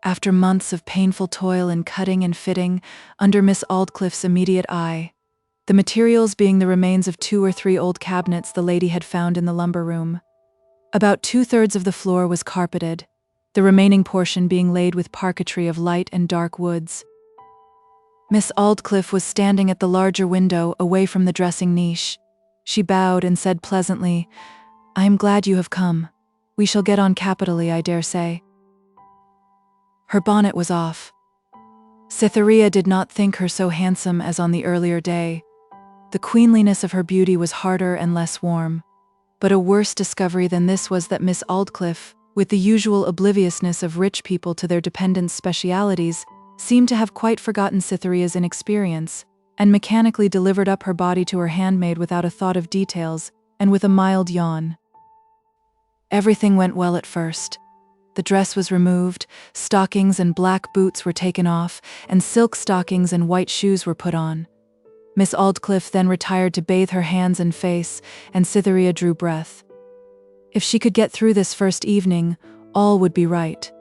after months of painful toil in cutting and fitting, under Miss Aldclyffe's immediate eye. The materials being the remains of 2 or 3 old cabinets the lady had found in the lumber room. About 2/3 of the floor was carpeted, the remaining portion being laid with parquetry of light and dark woods. Miss Aldclyffe was standing at the larger window, away from the dressing niche. She bowed and said pleasantly, "I am glad you have come. We shall get on capitally, I dare say." Her bonnet was off. Cytherea did not think her so handsome as on the earlier day. The queenliness of her beauty was harder and less warm. But a worse discovery than this was that Miss Aldclyffe, with the usual obliviousness of rich people to their dependents' specialities, seemed to have quite forgotten Cytherea's inexperience, and mechanically delivered up her body to her handmaid without a thought of details, and with a mild yawn. Everything went well at first. The dress was removed, stockings and black boots were taken off, and silk stockings and white shoes were put on. Miss Aldclyffe then retired to bathe her hands and face, and Cytherea drew breath. If she could get through this first evening, all would be right.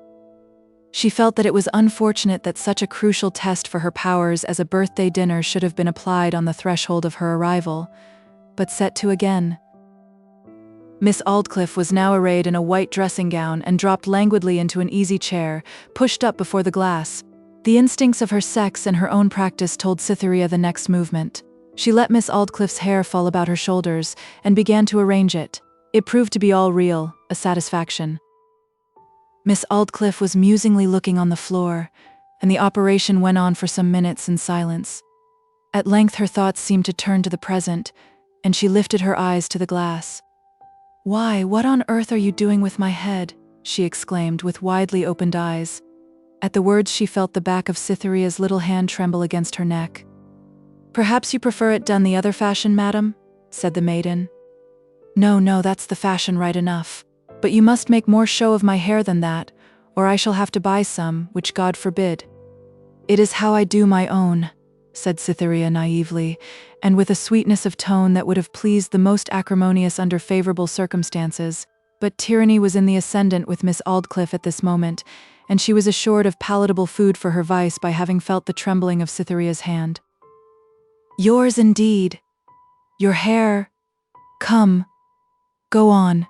She felt that it was unfortunate that such a crucial test for her powers as a birthday dinner should have been applied on the threshold of her arrival, but set to again. Miss Aldclyffe was now arrayed in a white dressing gown and dropped languidly into an easy chair, pushed up before the glass. The instincts of her sex and her own practice told Cytherea the next movement. She let Miss Aldclyffe's hair fall about her shoulders and began to arrange it. It proved to be all real, a satisfaction. Miss Aldclyffe was musingly looking on the floor, and the operation went on for some minutes in silence. At length her thoughts seemed to turn to the present, and she lifted her eyes to the glass. "Why, what on earth are you doing with my head?" she exclaimed with widely opened eyes. At the words she felt the back of Cytherea's little hand tremble against her neck. "Perhaps you prefer it done the other fashion, madam?" said the maiden. No, that's the fashion right enough. But you must make more show of my hair than that, or I shall have to buy some, which God forbid." "It is how I do my own," said Cytherea naively, and with a sweetness of tone that would have pleased the most acrimonious under favourable circumstances. But tyranny was in the ascendant with Miss Aldclyffe at this moment, and she was assured of palatable food for her vice by having felt the trembling of Cytherea's hand. "Yours indeed. Your hair. Come. Go on."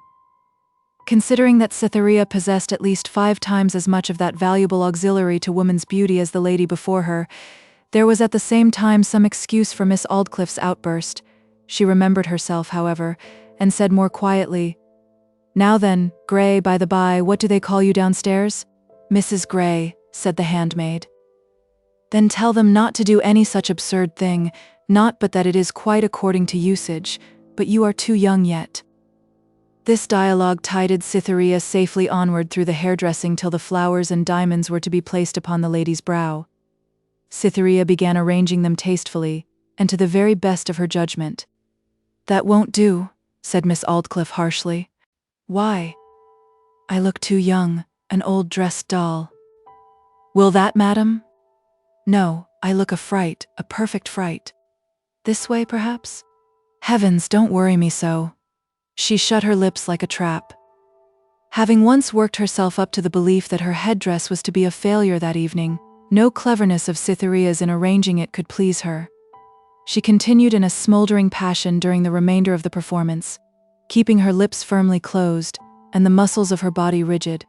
Considering that Cytherea possessed at least 5 times as much of that valuable auxiliary to woman's beauty as the lady before her, there was at the same time some excuse for Miss Aldclyffe's outburst. She remembered herself, however, and said more quietly, "Now then, Grey, by the by, what do they call you downstairs?" "Mrs. Grey," said the handmaid. "Then tell them not to do any such absurd thing, not but that it is quite according to usage, but you are too young yet." This dialogue tided Cytherea safely onward through the hairdressing till the flowers and diamonds were to be placed upon the lady's brow. Cytherea began arranging them tastefully, and to the very best of her judgment. "That won't do," said Miss Aldclyffe harshly. "Why?" "I look too young, an old dressed doll." "Will that, madam?" "No, I look a fright, a perfect fright. This way, perhaps?" "Heavens, don't worry me so." She shut her lips like a trap. Having once worked herself up to the belief that her headdress was to be a failure that evening, no cleverness of Cytherea's in arranging it could please her. She continued in a smoldering passion during the remainder of the performance, keeping her lips firmly closed and the muscles of her body rigid.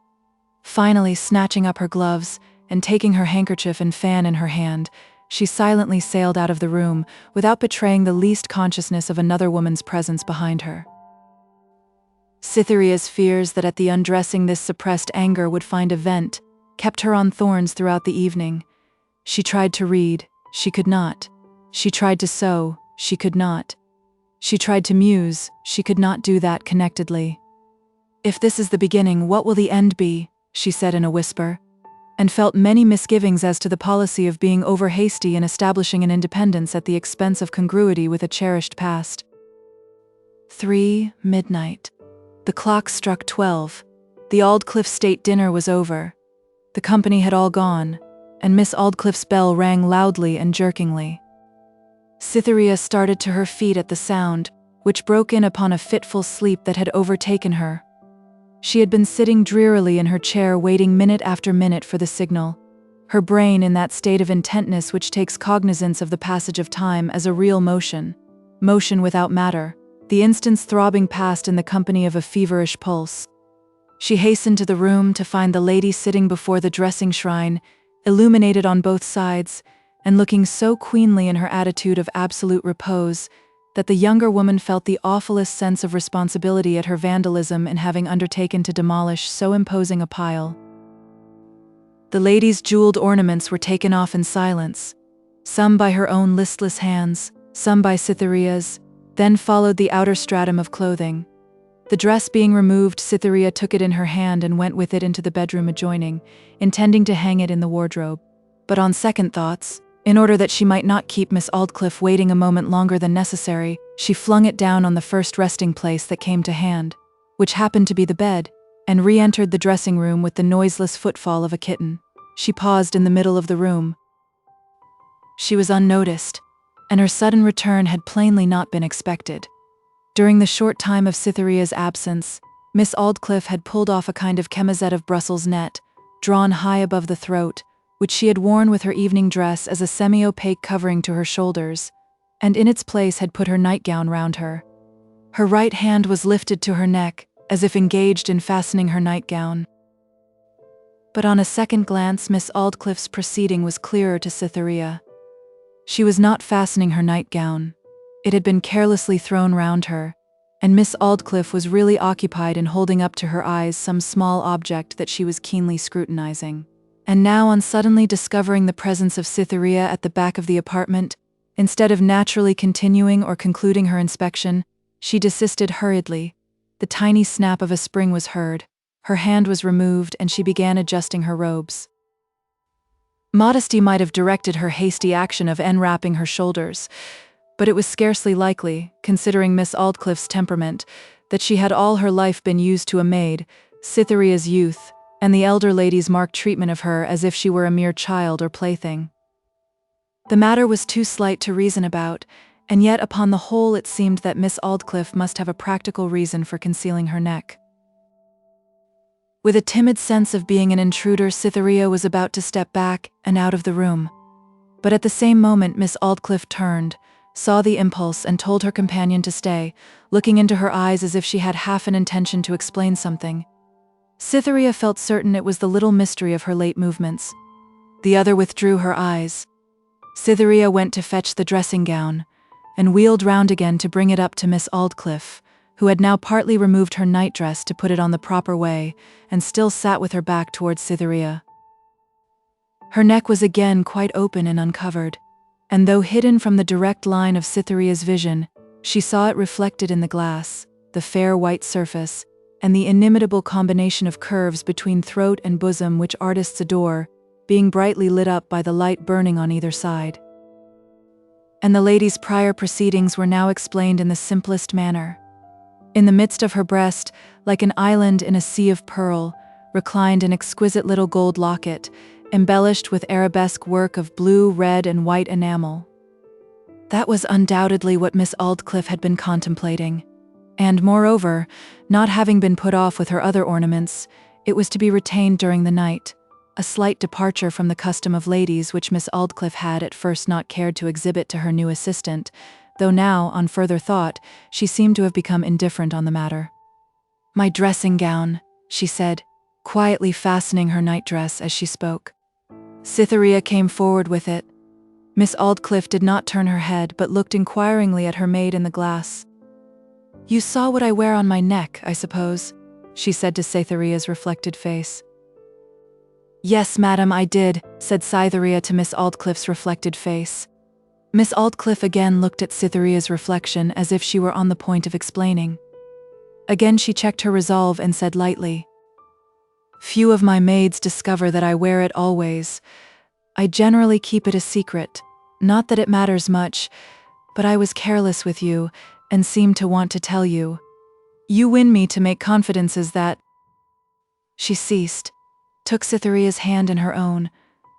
Finally, snatching up her gloves and taking her handkerchief and fan in her hand, she silently sailed out of the room without betraying the least consciousness of another woman's presence behind her. Cytherea's fears that at the undressing this suppressed anger would find a vent kept her on thorns throughout the evening. She tried to read, she could not. She tried to sew, she could not. She tried to muse, she could not do that connectedly. "If this is the beginning, what will the end be?" she said in a whisper, and felt many misgivings as to the policy of being over-hasty in establishing an independence at the expense of congruity with a cherished past. 3 midnight. The clock struck 12. The Aldclyffe state dinner was over. The company had all gone, and Miss Aldclyffe's bell rang loudly and jerkingly. Cytherea started to her feet at the sound, which broke in upon a fitful sleep that had overtaken her. She had been sitting drearily in her chair waiting minute after minute for the signal, her brain in that state of intentness which takes cognizance of the passage of time as a real motion without matter, the instants throbbing past in the company of a feverish pulse. She hastened to the room to find the lady sitting before the dressing shrine, illuminated on both sides, and looking so queenly in her attitude of absolute repose that the younger woman felt the awfulest sense of responsibility at her vandalism in having undertaken to demolish so imposing a pile. The lady's jeweled ornaments were taken off in silence, some by her own listless hands, some by Cytherea's. Then followed the outer stratum of clothing. The dress being removed, Cytherea took it in her hand and went with it into the bedroom adjoining, intending to hang it in the wardrobe. But on second thoughts, in order that she might not keep Miss Aldclyffe waiting a moment longer than necessary, she flung it down on the first resting place that came to hand, which happened to be the bed, and re-entered the dressing room with the noiseless footfall of a kitten. She paused in the middle of the room. She was unnoticed, and her sudden return had plainly not been expected. During the short time of Cytherea's absence, Miss Aldclyffe had pulled off a kind of chemisette of Brussels net, drawn high above the throat, which she had worn with her evening dress as a semi-opaque covering to her shoulders, and in its place had put her nightgown round her. Her right hand was lifted to her neck, as if engaged in fastening her nightgown. But on a second glance, Miss Aldclyffe's proceeding was clearer to Cytherea. She was not fastening her nightgown. It had been carelessly thrown round her, and Miss Aldclyffe was really occupied in holding up to her eyes some small object that she was keenly scrutinizing. And now, on suddenly discovering the presence of Cytherea at the back of the apartment, instead of naturally continuing or concluding her inspection, she desisted hurriedly. The tiny snap of a spring was heard, her hand was removed, and she began adjusting her robes. Modesty might have directed her hasty action of enwrapping her shoulders, but it was scarcely likely, considering Miss Aldclyffe's temperament, that she had all her life been used to a maid, Cytherea's youth, and the elder lady's marked treatment of her as if she were a mere child or plaything. The matter was too slight to reason about, and yet upon the whole it seemed that Miss Aldclyffe must have a practical reason for concealing her neck. With a timid sense of being an intruder, Cytherea was about to step back and out of the room. But at the same moment Miss Aldclyffe turned, saw the impulse, and told her companion to stay, looking into her eyes as if she had half an intention to explain something. Cytherea felt certain it was the little mystery of her late movements. The other withdrew her eyes. Cytherea went to fetch the dressing gown, and wheeled round again to bring it up to Miss Aldclyffe, who had now partly removed her nightdress to put it on the proper way, and still sat with her back towards Cytherea. Her neck was again quite open and uncovered, and though hidden from the direct line of Cytherea's vision, she saw it reflected in the glass, the fair white surface, and the inimitable combination of curves between throat and bosom which artists adore, being brightly lit up by the light burning on either side. And the lady's prior proceedings were now explained in the simplest manner. In the midst of her breast, like an island in a sea of pearl, reclined an exquisite little gold locket, embellished with arabesque work of blue, red, and white enamel. That was undoubtedly what Miss Aldclyffe had been contemplating. And moreover, not having been put off with her other ornaments, it was to be retained during the night, a slight departure from the custom of ladies which Miss Aldclyffe had at first not cared to exhibit to her new assistant, though now, on further thought, she seemed to have become indifferent on the matter. "My dressing gown," she said, quietly fastening her nightdress as she spoke. Cytherea came forward with it. Miss Aldclyffe did not turn her head, but looked inquiringly at her maid in the glass. "You saw what I wear on my neck, I suppose?" she said to Cytherea's reflected face. "Yes, madam, I did," said Cytherea to Miss Aldclyffe's reflected face. Miss Aldclyffe again looked at Cytherea's reflection as if she were on the point of explaining. Again she checked her resolve and said lightly, "Few of my maids discover that I wear it always. I generally keep it a secret, not that it matters much, but I was careless with you, and seemed to want to tell you. You win me to make confidences that—" She ceased, took Cytherea's hand in her own,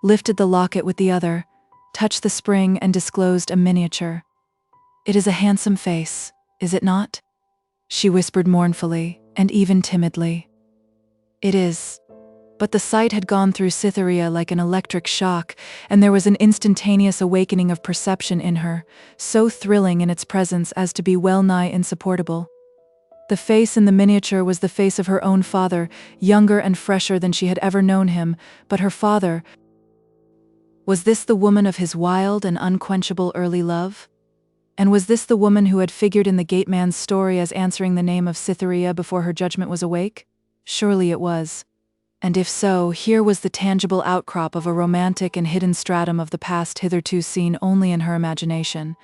lifted the locket with the other, touched the spring and disclosed a miniature. "It is a handsome face, is it not?" she whispered mournfully, and even timidly. "It is." But the sight had gone through Cytherea like an electric shock, and there was an instantaneous awakening of perception in her, so thrilling in its presence as to be well nigh insupportable. The face in the miniature was the face of her own father, younger and fresher than she had ever known him, but her father— was this the woman of his wild and unquenchable early love? And was this the woman who had figured in the gateman's story as answering the name of Cytherea before her judgment was awake? Surely it was. And if so, here was the tangible outcrop of a romantic and hidden stratum of the past hitherto seen only in her imagination,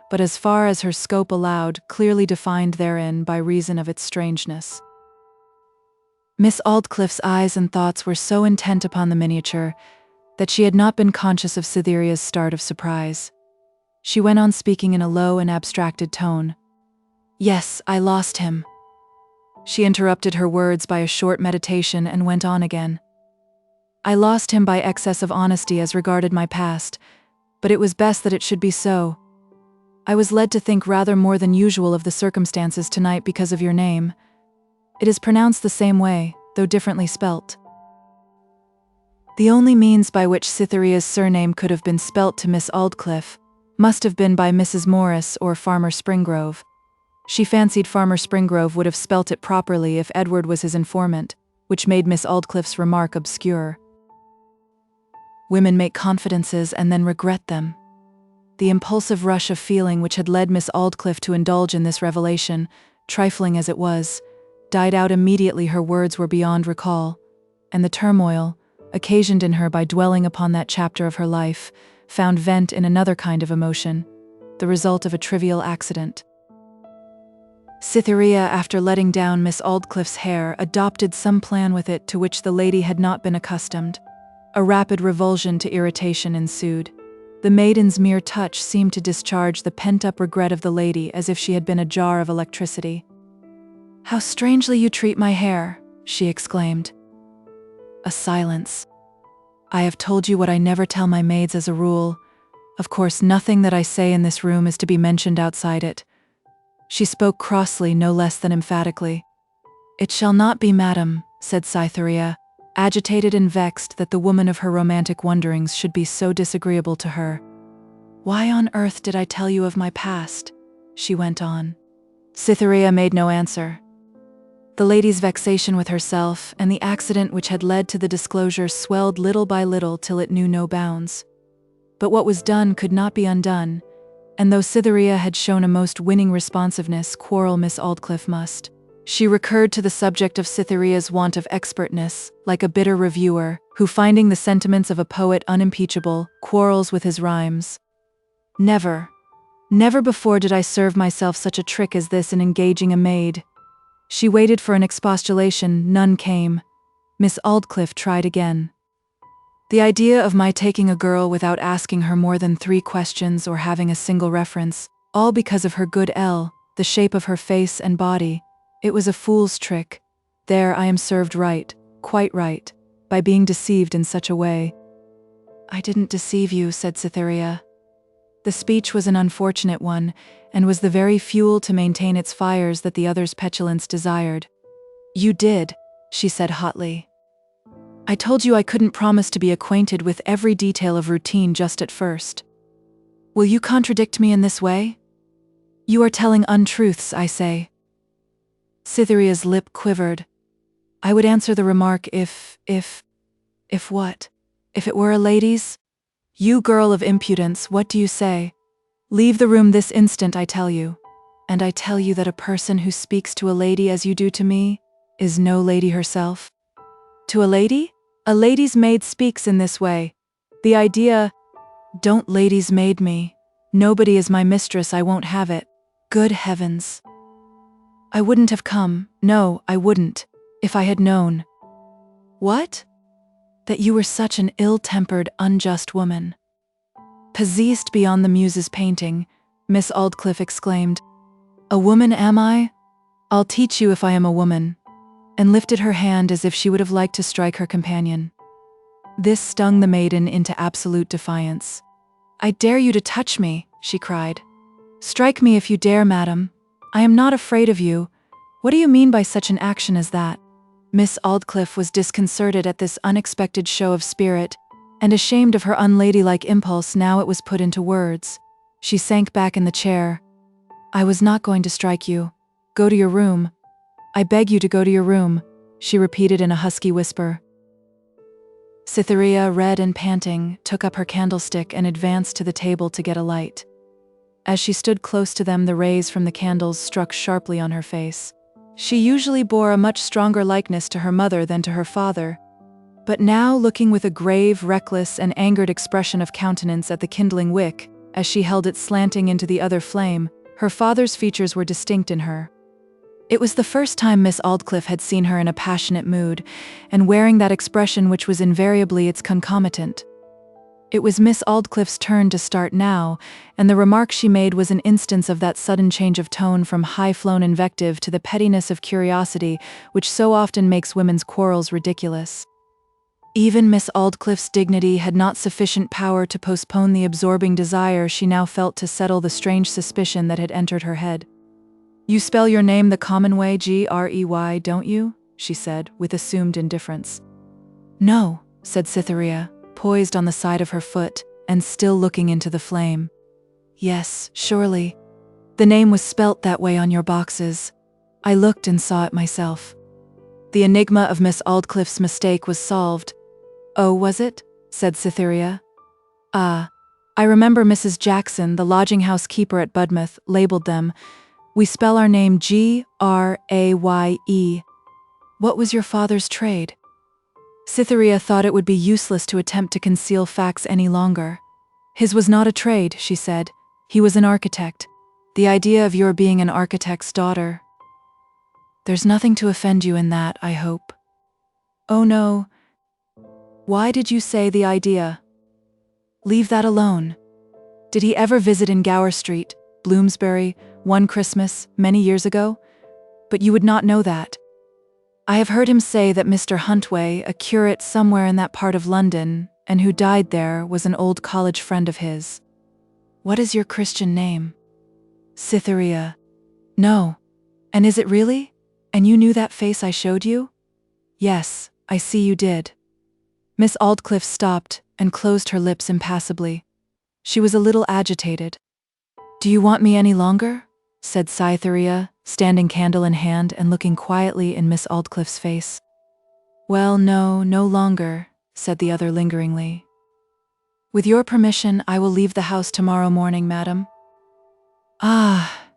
but as far as her scope allowed, clearly defined therein by reason of its strangeness. Miss Aldclyffe's eyes and thoughts were so intent upon the miniature that she had not been conscious of Cytherea's start of surprise. She went on speaking in a low and abstracted tone. "Yes, I lost him." She interrupted her words by a short meditation and went on again. "I lost him by excess of honesty as regarded my past, but it was best that it should be so. I was led to think rather more than usual of the circumstances tonight because of your name. It is pronounced the same way, though differently spelt." The only means by which Cytherea's surname could have been spelt to Miss Aldclyffe must have been by Mrs. Morris or Farmer Springrove. She fancied Farmer Springrove would have spelt it properly if Edward was his informant, which made Miss Aldclyffe's remark obscure. Women make confidences and then regret them. The impulsive rush of feeling which had led Miss Aldclyffe to indulge in this revelation, trifling as it was, died out immediately her words were beyond recall, and the turmoil, occasioned in her by dwelling upon that chapter of her life, found vent in another kind of emotion, the result of a trivial accident. Cytherea, after letting down Miss Aldclyffe's hair, adopted some plan with it to which the lady had not been accustomed. A rapid revulsion to irritation ensued. The maiden's mere touch seemed to discharge the pent-up regret of the lady as if she had been a jar of electricity. "How strangely you treat my hair," she exclaimed. A silence. "I have told you what I never tell my maids as a rule. Of course, nothing that I say in this room is to be mentioned outside it." She spoke crossly, no less than emphatically. "It shall not be, madam," said Cytherea, agitated and vexed that the woman of her romantic wonderings should be so disagreeable to her. "Why on earth did I tell you of my past?" she went on. Cytherea made no answer. The lady's vexation with herself and the accident which had led to the disclosure swelled little by little till it knew no bounds. But what was done could not be undone, and though Cytherea had shown a most winning responsiveness, quarrel Miss Aldclyffe must. She recurred to the subject of Cytherea's want of expertness, like a bitter reviewer, who, finding the sentiments of a poet unimpeachable, quarrels with his rhymes. Never before did I serve myself such a trick as this in engaging a maid." She waited for an expostulation, none came. Miss Aldclyffe tried again. The idea of my taking a girl without asking her more than 3 questions or having a single reference, all because of her good L, the shape of her face and body, it was a fool's trick. There I am served right, quite right, by being deceived in such a way. I didn't deceive you, said Cytherea. The speech was an unfortunate one, and was the very fuel to maintain its fires that the other's petulance desired. You did, she said hotly. I told you I couldn't promise to be acquainted with every detail of routine just at first. Will you contradict me in this way? You are telling untruths, I say. Cytherea's lip quivered. I would answer the remark if what? If it were a lady's? You girl of impudence, what do you say? Leave the room this instant, I tell you. And I tell you that a person who speaks to a lady as you do to me is no lady herself. To a lady? A lady's maid speaks in this way. The idea, don't lady's maid me. Nobody is my mistress, I won't have it. Good heavens. I wouldn't have come, no, I wouldn't, if I had known. What? That you were such an ill-tempered, unjust woman. Possessed beyond the muse's painting, Miss Aldclyffe exclaimed, A woman am I? I'll teach you if I am a woman, and lifted her hand as if she would have liked to strike her companion. This stung the maiden into absolute defiance. I dare you to touch me, she cried. Strike me if you dare, madam. I am not afraid of you. What do you mean by such an action as that? Miss Aldclyffe was disconcerted at this unexpected show of spirit, and ashamed of her unladylike impulse now it was put into words. She sank back in the chair. I was not going to strike you. Go to your room. I beg you to go to your room, she repeated in a husky whisper. Cytherea, red and panting, took up her candlestick and advanced to the table to get a light. As she stood close to them, the rays from the candles struck sharply on her face. She usually bore a much stronger likeness to her mother than to her father, but now, looking with a grave, reckless, and angered expression of countenance at the kindling wick, as she held it slanting into the other flame, her father's features were distinct in her. It was the first time Miss Aldclyffe had seen her in a passionate mood, and wearing that expression which was invariably its concomitant. It was Miss Aldclyffe's turn to start now, and the remark she made was an instance of that sudden change of tone from high-flown invective to the pettiness of curiosity which so often makes women's quarrels ridiculous. Even Miss Aldclyffe's dignity had not sufficient power to postpone the absorbing desire she now felt to settle the strange suspicion that had entered her head. You spell your name the common way, Grey, don't you? She said, with assumed indifference. No, said Cytherea, poised on the side of her foot, and still looking into the flame. Yes, surely. The name was spelt that way on your boxes. I looked and saw it myself. The enigma of Miss Aldclyffe's mistake was solved. Oh, was it? Said Cytherea. Ah, I remember Mrs. Jackson, the lodging-house keeper at Budmouth, labelled them. We spell our name Graye. What was your father's trade? Cytherea thought it would be useless to attempt to conceal facts any longer. His was not a trade, she said. He was an architect. The idea of your being an architect's daughter. There's nothing to offend you in that, I hope. Oh no. Why did you say the idea? Leave that alone. Did he ever visit in Gower Street, Bloomsbury, one Christmas, many years ago? But you would not know that. I have heard him say that Mr. Huntway, a curate somewhere in that part of London, and who died there, was an old college friend of his. What is your Christian name? Cytherea. No. And is it really? And you knew that face I showed you? Yes, I see you did. Miss Aldclyffe stopped and closed her lips impassibly. She was a little agitated. Do you want me any longer? Said Cytherea, standing candle in hand and looking quietly in Miss Aldclyffe's face. Well, no, no longer, said the other lingeringly. With your permission, I will leave the house tomorrow morning, madam. Ah!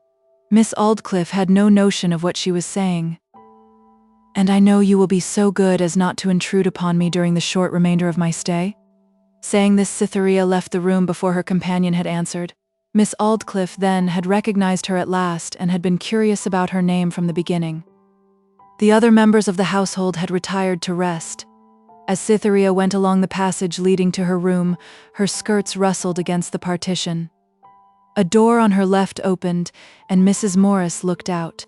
Miss Aldclyffe had no notion of what she was saying. And I know you will be so good as not to intrude upon me during the short remainder of my stay? Saying this, Cytherea left the room before her companion had answered. Miss Aldclyffe, then, had recognized her at last and had been curious about her name from the beginning. The other members of the household had retired to rest. As Cytherea went along the passage leading to her room, her skirts rustled against the partition. A door on her left opened, and Mrs. Morris looked out.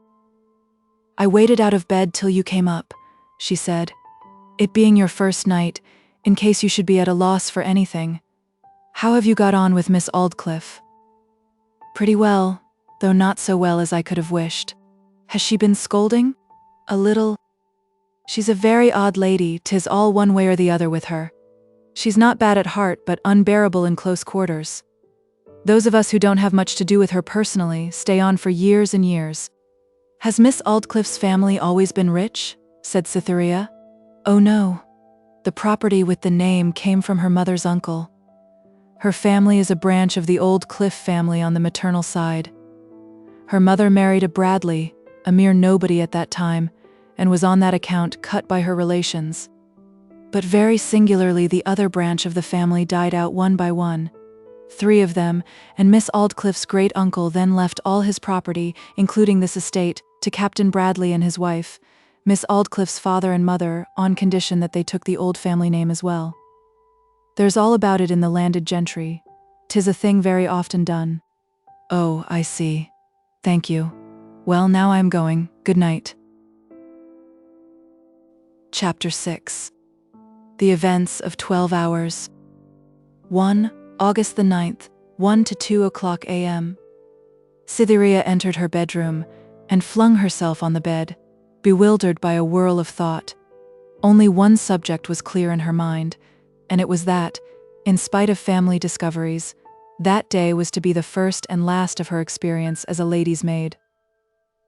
"I waited out of bed till you came up," she said. "It being your first night, in case you should be at a loss for anything. How have you got on with Miss Aldclyffe?" "Pretty well, though not so well as I could have wished." "Has she been scolding?" "A little. She's a very odd lady, 'tis all one way or the other with her. She's not bad at heart, but unbearable in close quarters. Those of us who don't have much to do with her personally stay on for years and years." "Has Miss Aldclyffe's family always been rich?" said Cytherea. "Oh no. The property with the name came from her mother's uncle. Her family is a branch of the old Cliffe family on the maternal side. Her mother married a Bradley, a mere nobody at that time, and was on that account cut by her relations. But very singularly the other branch of the family died out one by one. 3 of them, and Miss Aldclyffe's great-uncle then left all his property, including this estate, to Captain Bradley and his wife, Miss Aldclyffe's father and mother, on condition that they took the old family name as well. There's all about it in the landed gentry. 'Tis a thing very often done." "Oh, I see. Thank you. Well, now I am going. Good night." Chapter 6. The Events of 12 Hours. 1. August the 9th, 1 to 2 o'clock a.m. Cytherea entered her bedroom and flung herself on the bed, bewildered by a whirl of thought. Only one subject was clear in her mind, and it was that, in spite of family discoveries, that day was to be the first and last of her experience as a lady's maid.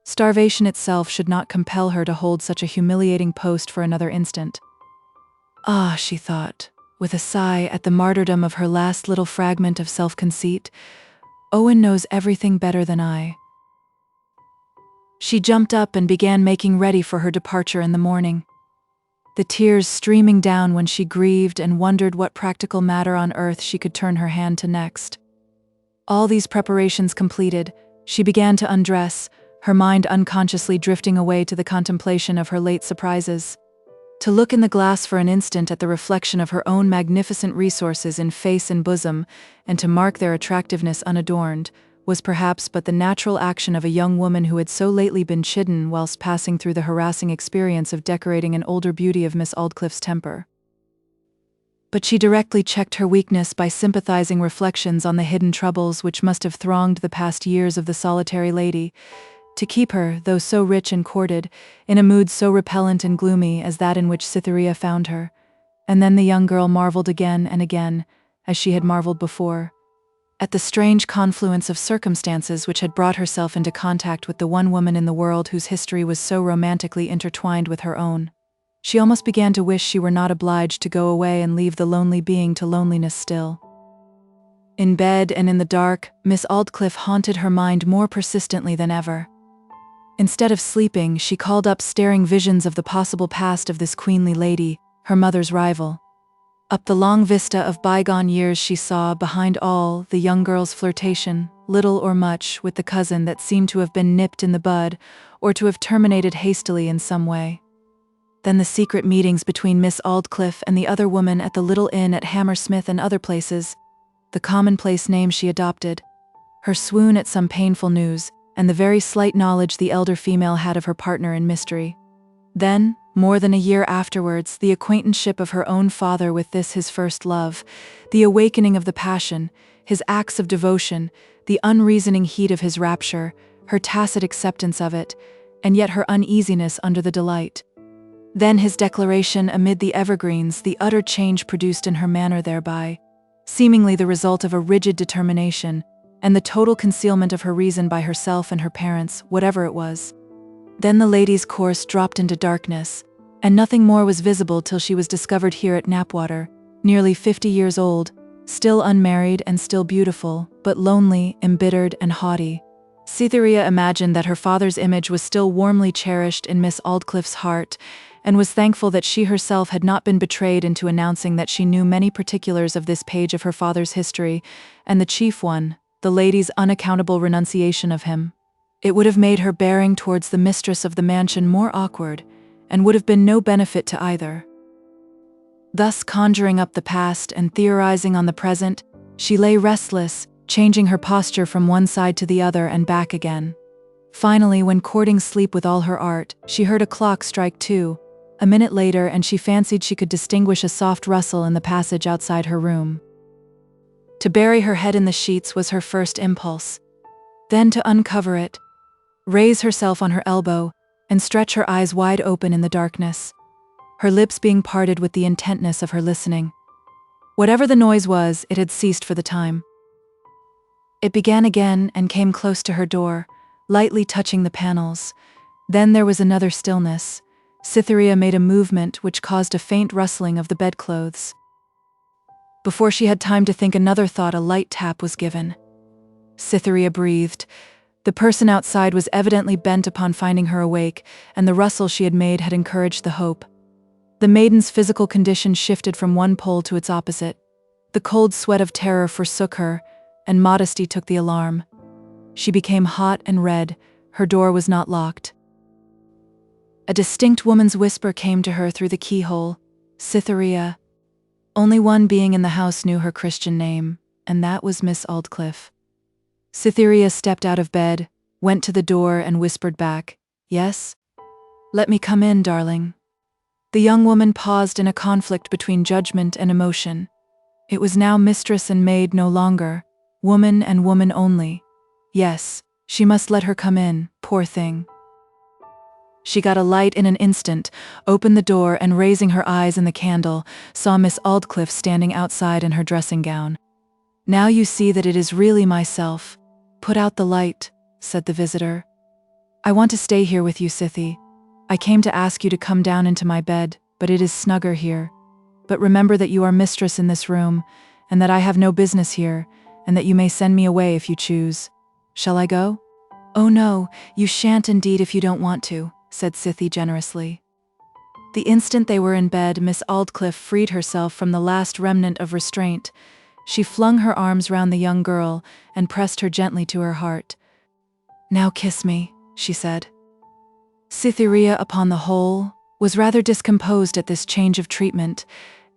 Starvation itself should not compel her to hold such a humiliating post for another instant. "Ah," she thought, with a sigh at the martyrdom of her last little fragment of self-conceit, "Owen knows everything better than I." She jumped up and began making ready for her departure in the morning, the tears streaming down when she grieved and wondered what practical matter on earth she could turn her hand to next. All these preparations completed, she began to undress, her mind unconsciously drifting away to the contemplation of her late surprises. To look in the glass for an instant at the reflection of her own magnificent resources in face and bosom, and to mark their attractiveness unadorned, was perhaps but the natural action of a young woman who had so lately been chidden whilst passing through the harassing experience of decorating an older beauty of Miss Aldclyffe's temper. But she directly checked her weakness by sympathizing reflections on the hidden troubles which must have thronged the past years of the solitary lady, to keep her, though so rich and courted, in a mood so repellent and gloomy as that in which Cytherea found her. And then the young girl marvelled again and again, as she had marvelled before, at the strange confluence of circumstances which had brought herself into contact with the one woman in the world whose history was so romantically intertwined with her own. She almost began to wish she were not obliged to go away and leave the lonely being to loneliness still. In bed and in the dark, Miss Aldclyffe haunted her mind more persistently than ever. Instead of sleeping, she called up staring visions of the possible past of this queenly lady, her mother's rival. Up the long vista of bygone years she saw, behind all, the young girl's flirtation, little or much, with the cousin that seemed to have been nipped in the bud, or to have terminated hastily in some way. Then the secret meetings between Miss Aldclyffe and the other woman at the little inn at Hammersmith and other places, the commonplace name she adopted, her swoon at some painful news, and the very slight knowledge the elder female had of her partner in mystery. Then, more than a year afterwards, the acquaintanceship of her own father with this his first love, the awakening of the passion, his acts of devotion, the unreasoning heat of his rapture, her tacit acceptance of it, and yet her uneasiness under the delight. Then his declaration amid the evergreens, the utter change produced in her manner thereby, seemingly the result of a rigid determination, and the total concealment of her reason by herself and her parents, whatever it was. Then the lady's course dropped into darkness, and nothing more was visible till she was discovered here at Knapwater, nearly 50 years old, still unmarried and still beautiful, but lonely, embittered, and haughty. Cytherea imagined that her father's image was still warmly cherished in Miss Aldclyffe's heart, and was thankful that she herself had not been betrayed into announcing that she knew many particulars of this page of her father's history, and the chief one, the lady's unaccountable renunciation of him. It would have made her bearing towards the mistress of the mansion more awkward, and would have been no benefit to either. Thus conjuring up the past and theorizing on the present, she lay restless, changing her posture from one side to the other and back again. Finally, when courting sleep with all her art, she heard a clock strike 2. A minute later, and she fancied she could distinguish a soft rustle in the passage outside her room. To bury her head in the sheets was her first impulse. Then to uncover it, raise herself on her elbow, and stretch her eyes wide open in the darkness, her lips being parted with the intentness of her listening. Whatever the noise was, it had ceased for the time. It began again and came close to her door, lightly touching the panels. Then there was another stillness. Cytherea made a movement which caused a faint rustling of the bedclothes. Before she had time to think another thought, a light tap was given. Cytherea breathed. The person outside was evidently bent upon finding her awake, and the rustle she had made had encouraged the hope. The maiden's physical condition shifted from one pole to its opposite. The cold sweat of terror forsook her, and modesty took the alarm. She became hot and red. Her door was not locked. A distinct woman's whisper came to her through the keyhole. Cytherea. Only one being in the house knew her Christian name, and that was Miss Aldclyffe. Cytherea stepped out of bed, went to the door and whispered back, "Yes? Let me come in, darling." The young woman paused in a conflict between judgment and emotion. It was now mistress and maid no longer, woman and woman only. Yes, she must let her come in, poor thing. She got a light in an instant, opened the door, and raising her eyes in the candle, saw Miss Aldclyffe standing outside in her dressing gown. "Now you see that it is really myself. Put out the light," said the visitor. "I want to stay here with you, Cythie. I came to ask you to come down into my bed, but it is snugger here. But remember that you are mistress in this room, and that I have no business here, and that you may send me away if you choose. Shall I go?" "Oh no, you shan't indeed if you don't want to," said Cythie generously. The instant they were in bed, Miss Aldclyffe freed herself from the last remnant of restraint. She flung her arms round the young girl and pressed her gently to her heart. "Now kiss me," she said. Cytherea, upon the whole, was rather discomposed at this change of treatment,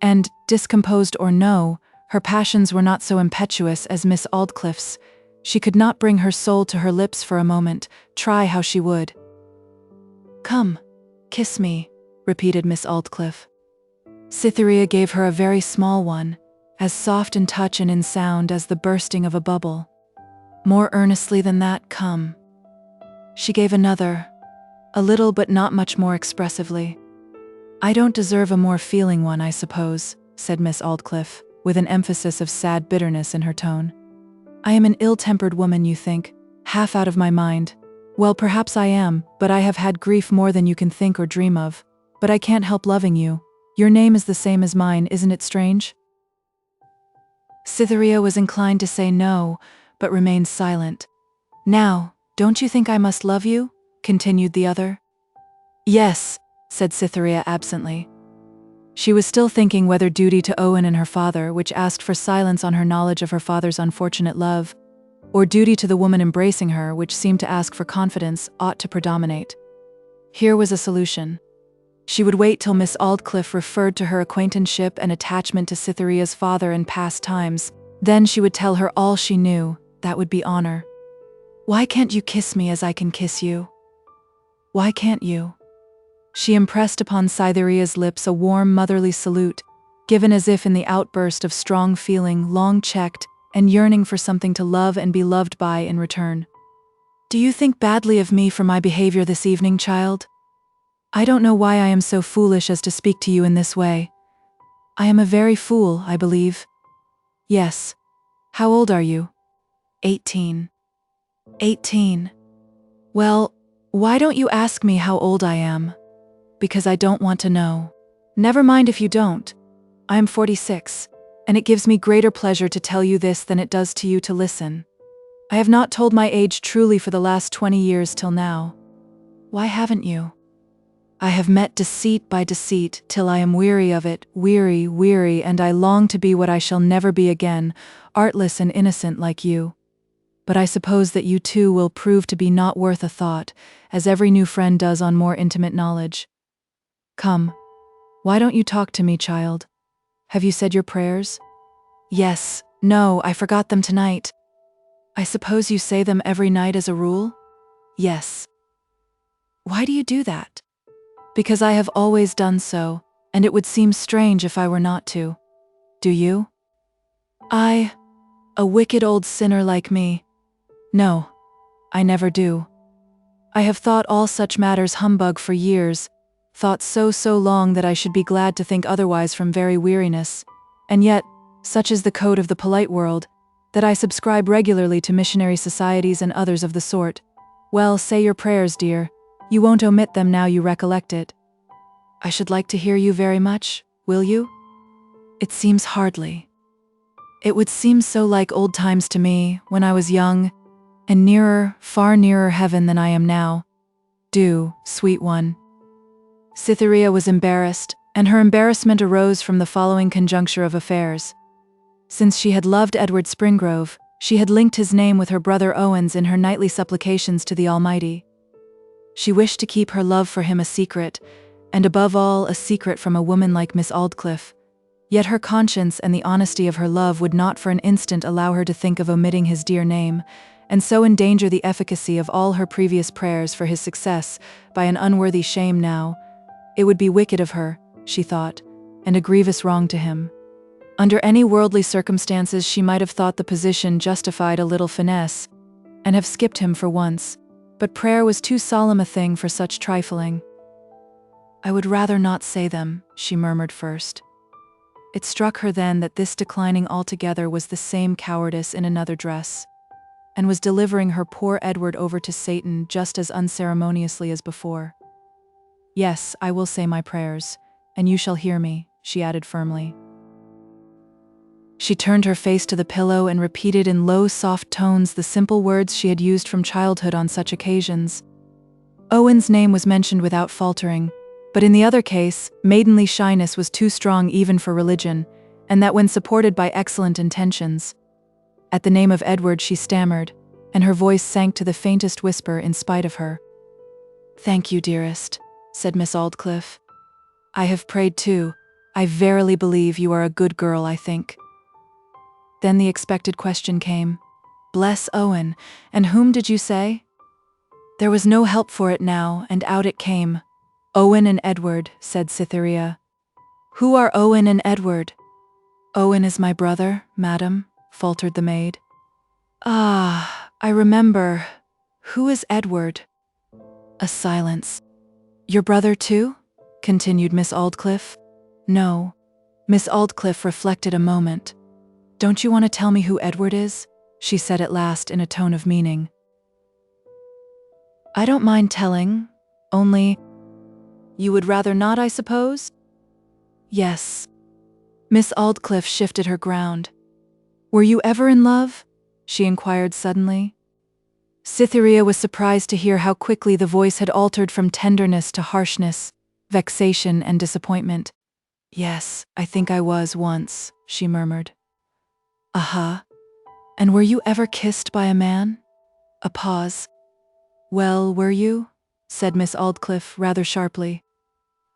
and, discomposed or no, her passions were not so impetuous as Miss Aldclyffe's. She could not bring her soul to her lips for a moment, try how she would. "Come, kiss me," repeated Miss Aldclyffe. Cytherea gave her a very small one, as soft in touch and in sound as the bursting of a bubble. "More earnestly than that, come." She gave another, a little but not much more expressively. "I don't deserve a more feeling one, I suppose," said Miss Aldclyffe, with an emphasis of sad bitterness in her tone. "I am an ill-tempered woman, you think, half out of my mind. Well, perhaps I am, but I have had grief more than you can think or dream of. But I can't help loving you. Your name is the same as mine, isn't it strange?" Cytherea was inclined to say no, but remained silent. "Now, don't you think I must love you?" continued the other. "Yes," said Cytherea absently. She was still thinking whether duty to Owen and her father, which asked for silence on her knowledge of her father's unfortunate love, or duty to the woman embracing her, which seemed to ask for confidence, ought to predominate. Here was a solution. She would wait till Miss Aldclyffe referred to her acquaintanceship and attachment to Cytherea's father in past times. Then she would tell her all she knew. That would be honor. "Why can't you kiss me as I can kiss you? Why can't you?" She impressed upon Cytherea's lips a warm motherly salute, given as if in the outburst of strong feeling, long checked, and yearning for something to love and be loved by in return. "Do you think badly of me for my behavior this evening, child? I don't know why I am so foolish as to speak to you in this way. I am a very fool, I believe." "Yes. How old are you?" 18. 18. "Well, why don't you ask me how old I am?" "Because I don't want to know." "Never mind if you don't. I am 46, and it gives me greater pleasure to tell you this than it does to you to listen. I have not told my age truly for the last 20 years till now." "Why haven't you?" "I have met deceit by deceit, till I am weary of it, weary, and I long to be what I shall never be again, artless and innocent like you. But I suppose that you too will prove to be not worth a thought, as every new friend does on more intimate knowledge. Come, why don't you talk to me, child? Have you said your prayers? Yes. No, I forgot them tonight. I suppose you say them every night as a rule? Yes. Why do you do that? Because I have always done so, and it would seem strange if I were not to. Do you? I, a wicked old sinner like me. No, I never do. I have thought all such matters humbug for years, thought so long that I should be glad to think otherwise from very weariness, and yet, such is the code of the polite world, that I subscribe regularly to missionary societies and others of the sort. Well, say your prayers, dear. You won't omit them now you recollect it. I should like to hear you very much, will you? It seems hardly. It would seem so like old times to me, when I was young, and nearer, far nearer heaven than I am now. Do, sweet one. Cytherea was embarrassed, and her embarrassment arose from the following conjuncture of affairs. Since she had loved Edward Springrove, she had linked his name with her brother Owen's in her nightly supplications to the Almighty. She wished to keep her love for him a secret, and above all a secret from a woman like Miss Aldclyffe. Yet her conscience and the honesty of her love would not for an instant allow her to think of omitting his dear name, and so endanger the efficacy of all her previous prayers for his success by an unworthy shame now. It would be wicked of her, she thought, and a grievous wrong to him. Under any worldly circumstances she might have thought the position justified a little finesse, and have skipped him for once, but prayer was too solemn a thing for such trifling. I would rather not say them, she murmured first. It struck her then that this declining altogether was the same cowardice in another dress, and was delivering her poor Edward over to Satan just as unceremoniously as before. Yes, I will say my prayers, and you shall hear me, she added firmly. She turned her face to the pillow and repeated in low, soft tones the simple words she had used from childhood on such occasions. Owen's name was mentioned without faltering, but in the other case, maidenly shyness was too strong even for religion, and that when supported by excellent intentions. At the name of Edward she stammered, and her voice sank to the faintest whisper in spite of her. "Thank you, dearest," said Miss Aldclyffe. "I have prayed too. I verily believe you are a good girl, I think." Then the expected question came. "Bless Owen, and whom did you say?" There was no help for it now, and out it came. "Owen and Edward," said Cytherea. "Who are Owen and Edward?" "Owen is my brother, madam," faltered the maid. "Ah, I remember. Who is Edward?" A silence. "Your brother too?" continued Miss Aldclyffe. "No." Miss Aldclyffe reflected a moment. "Don't you want to tell me who Edward is?" she said at last in a tone of meaning. "I don't mind telling, only—" "You would rather not, I suppose?" "Yes." Miss Aldclyffe shifted her ground. "Were you ever in love?" she inquired suddenly. Cytherea was surprised to hear how quickly the voice had altered from tenderness to harshness, vexation and disappointment. "Yes, I think I was once," she murmured. "Aha. And were you ever kissed by a man?" A pause. "Well, were you?" said Miss Aldclyffe rather sharply.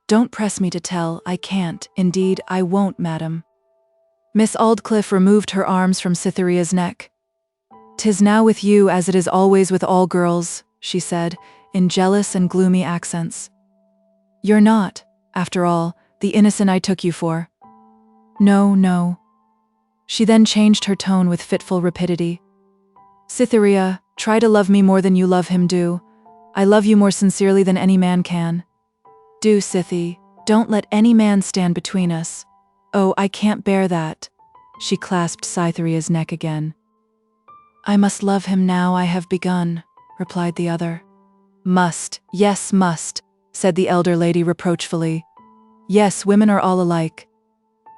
"Don't press me to tell, I can't, indeed I won't, madam." Miss Aldclyffe removed her arms from Cytherea's neck. "'Tis now with you as it is always with all girls," she said, in jealous and gloomy accents. "You're not, after all, the innocent I took you for." "No, no." She then changed her tone with fitful rapidity. "Cytherea, try to love me more than you love him, do. I love you more sincerely than any man can. Do, Cythie, don't let any man stand between us. Oh, I can't bear that." She clasped Cytherea's neck again. "I must love him now I have begun," replied the other. "Must, yes, must," said the elder lady reproachfully. "Yes, women are all alike.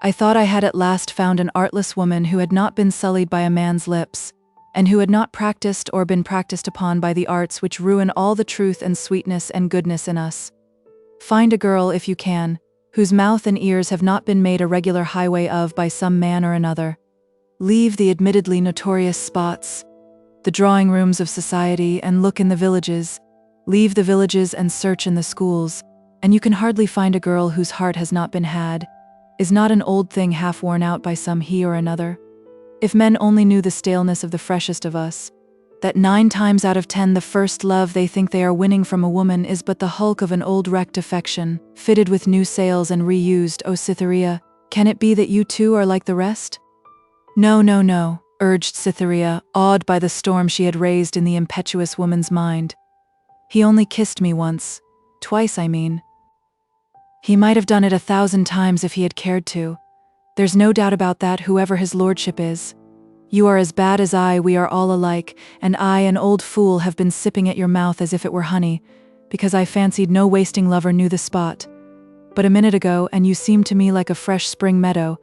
I thought I had at last found an artless woman who had not been sullied by a man's lips, and who had not practiced or been practiced upon by the arts which ruin all the truth and sweetness and goodness in us. Find a girl, if you can, whose mouth and ears have not been made a regular highway of by some man or another. Leave the admittedly notorious spots, the drawing rooms of society, and look in the villages. Leave the villages and search in the schools, and you can hardly find a girl whose heart has not been had. is not an old thing half worn out by some he or another. If men only knew the staleness of the freshest of us, that 9 times out of 10 the first love they think they are winning from a woman is but the hulk of an old wrecked affection, fitted with new sails and reused. Oh Cytherea, can it be that you too are like the rest? No, no, no, urged Cytherea, awed by the storm she had raised in the impetuous woman's mind. He only kissed me once. Twice, I mean. He might have done it 1,000 times if he had cared to. There's no doubt about that, whoever his lordship is. You are as bad as I, we are all alike, and I, an old fool, have been sipping at your mouth as if it were honey, because I fancied no wasting lover knew the spot. But a minute ago, and you seemed to me like a fresh spring meadow.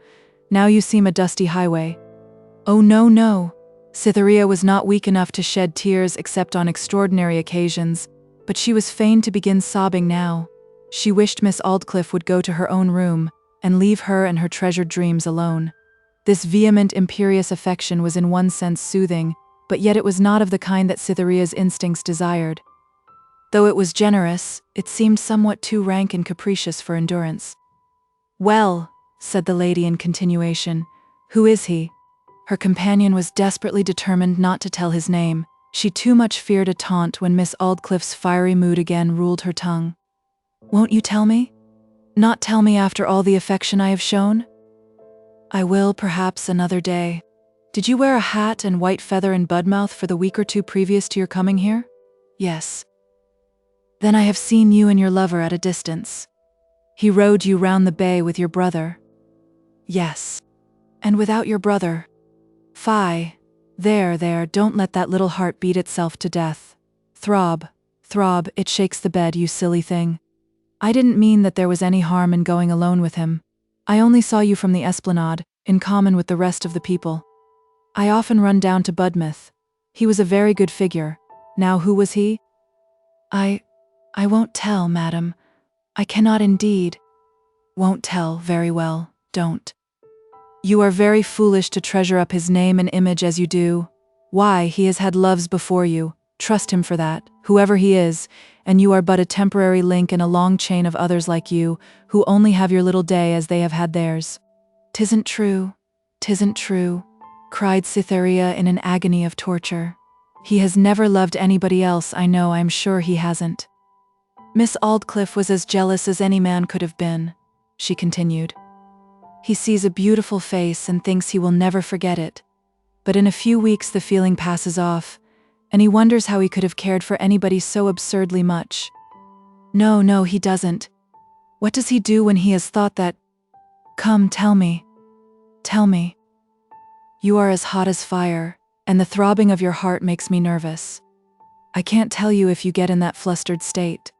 Now you seem a dusty highway. Oh no, no. Cytherea was not weak enough to shed tears except on extraordinary occasions, but she was fain to begin sobbing now. She wished Miss Aldclyffe would go to her own room, and leave her and her treasured dreams alone. This vehement, imperious affection was in one sense soothing, but yet it was not of the kind that Cytherea's instincts desired. Though it was generous, it seemed somewhat too rank and capricious for endurance. "Well," said the lady in continuation, "who is he?" Her companion was desperately determined not to tell his name. She too much feared a taunt when Miss Aldclyffe's fiery mood again ruled her tongue. "Won't you tell me? Not tell me after all the affection I have shown?" "I will, perhaps, another day. Did you wear a hat and white feather in Budmouth for the week or 2 previous to your coming here?" "Yes." "Then I have seen you and your lover at a distance. He rowed you round the bay with your brother." "Yes." "And without your brother? Fie. There, don't let that little heart beat itself to death. Throb, throb, it shakes the bed, you silly thing. I didn't mean that there was any harm in going alone with him. I only saw you from the esplanade, in common with the rest of the people. I often run down to Budmouth. He was a very good figure. Now who was he?" I won't tell, madam. I cannot indeed." "Won't tell, very well, don't. You are very foolish to treasure up his name and image as you do. Why, he has had loves before you. Trust him for that, whoever he is, and you are but a temporary link in a long chain of others like you, who only have your little day as they have had theirs." "'Tisn't true, 'tisn't true," cried Cytherea in an agony of torture. "He has never loved anybody else, I know, I'm sure he hasn't." "Miss Aldclyffe was as jealous as any man could have been," she continued. "He sees a beautiful face and thinks he will never forget it. But in a few weeks the feeling passes off, and he wonders how he could have cared for anybody so absurdly much. No, he doesn't. What does he do when he has thought that? Come, tell me. Tell me. You are as hot as fire, and the throbbing of your heart makes me nervous. I can't tell you if you get in that flustered state.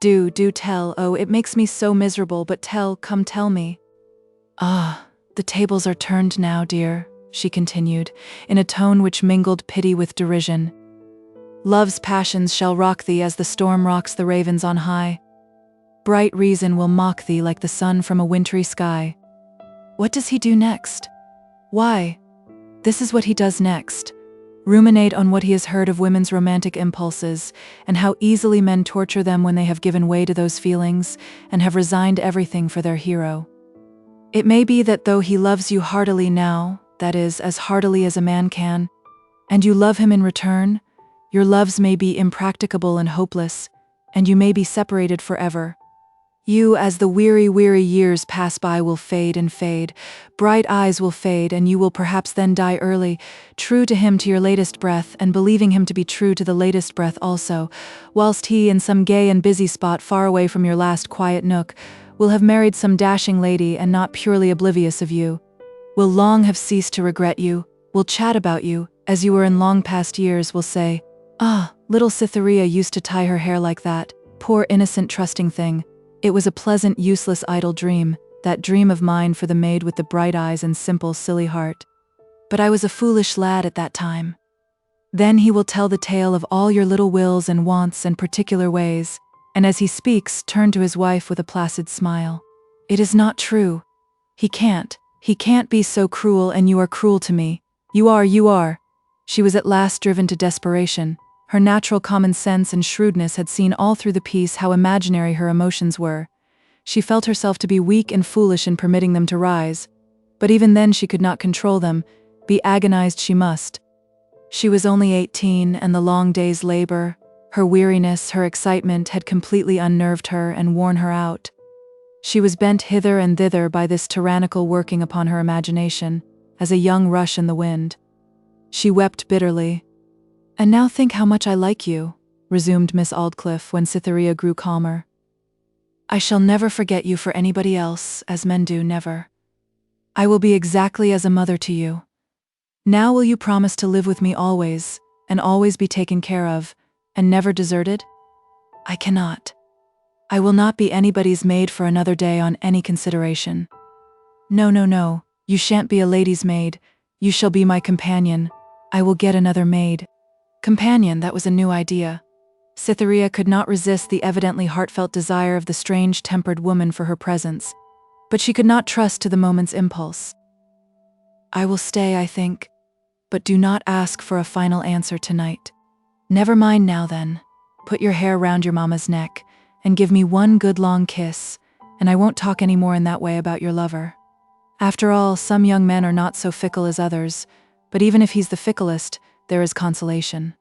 Do tell, oh, it makes me so miserable, but come tell me." "Ah, the tables are turned now, dear," she continued, in a tone which mingled pity with derision. "Love's passions shall rock thee as the storm rocks the ravens on high. Bright reason will mock thee like the sun from a wintry sky." What does he do next? Why, this is what he does next. Ruminate on what he has heard of women's romantic impulses, and how easily men torture them when they have given way to those feelings, and have resigned everything for their hero. It may be that though he loves you heartily now, that is, as heartily as a man can, and you love him in return, your loves may be impracticable and hopeless, and you may be separated forever. You, as the weary years pass by, will fade and fade, bright eyes will fade, and you will perhaps then die early, true to him to your latest breath, and believing him to be true to the latest breath also, whilst he, in some gay and busy spot far away from your last quiet nook, will have married some dashing lady and not purely oblivious of you, will long have ceased to regret you, will chat about you, as you were in long past years, will say, "Ah, little Cytherea used to tie her hair like that, poor innocent trusting thing. It was a pleasant, useless, idle dream, that dream of mine for the maid with the bright eyes and simple, silly heart. But I was a foolish lad at that time." Then he will tell the tale of all your little wills and wants and particular ways, and as he speaks, turn to his wife with a placid smile. "It is not true. He can't be so cruel, and you are cruel to me. You are. She was at last driven to desperation. Her natural common sense and shrewdness had seen all through the piece how imaginary her emotions were. She felt herself to be weak and foolish in permitting them to rise. But even then she could not control them. Be agonized she must. She was only 18, and the long day's labor, her weariness, her excitement had completely unnerved her and worn her out. She was bent hither and thither by this tyrannical working upon her imagination, as a young rush in the wind. She wept bitterly. "And now think how much I like you," resumed Miss Aldclyffe when Cytherea grew calmer. "I shall never forget you for anybody else, as men do, never. I will be exactly as a mother to you. Now will you promise to live with me always, and always be taken care of, and never deserted?" "I cannot. I will not be anybody's maid for another day on any consideration." No, you shan't be a lady's maid. You shall be my companion. I will get another maid." Companion, that was a new idea. Cytherea could not resist the evidently heartfelt desire of the strange-tempered woman for her presence, but she could not trust to the moment's impulse. "I will stay, I think, but do not ask for a final answer tonight. Never mind now then. Put your hair round your mamma's neck, and give me one good long kiss, and I won't talk any more in that way about your lover. After all, some young men are not so fickle as others, but even if he's the ficklest, there is consolation.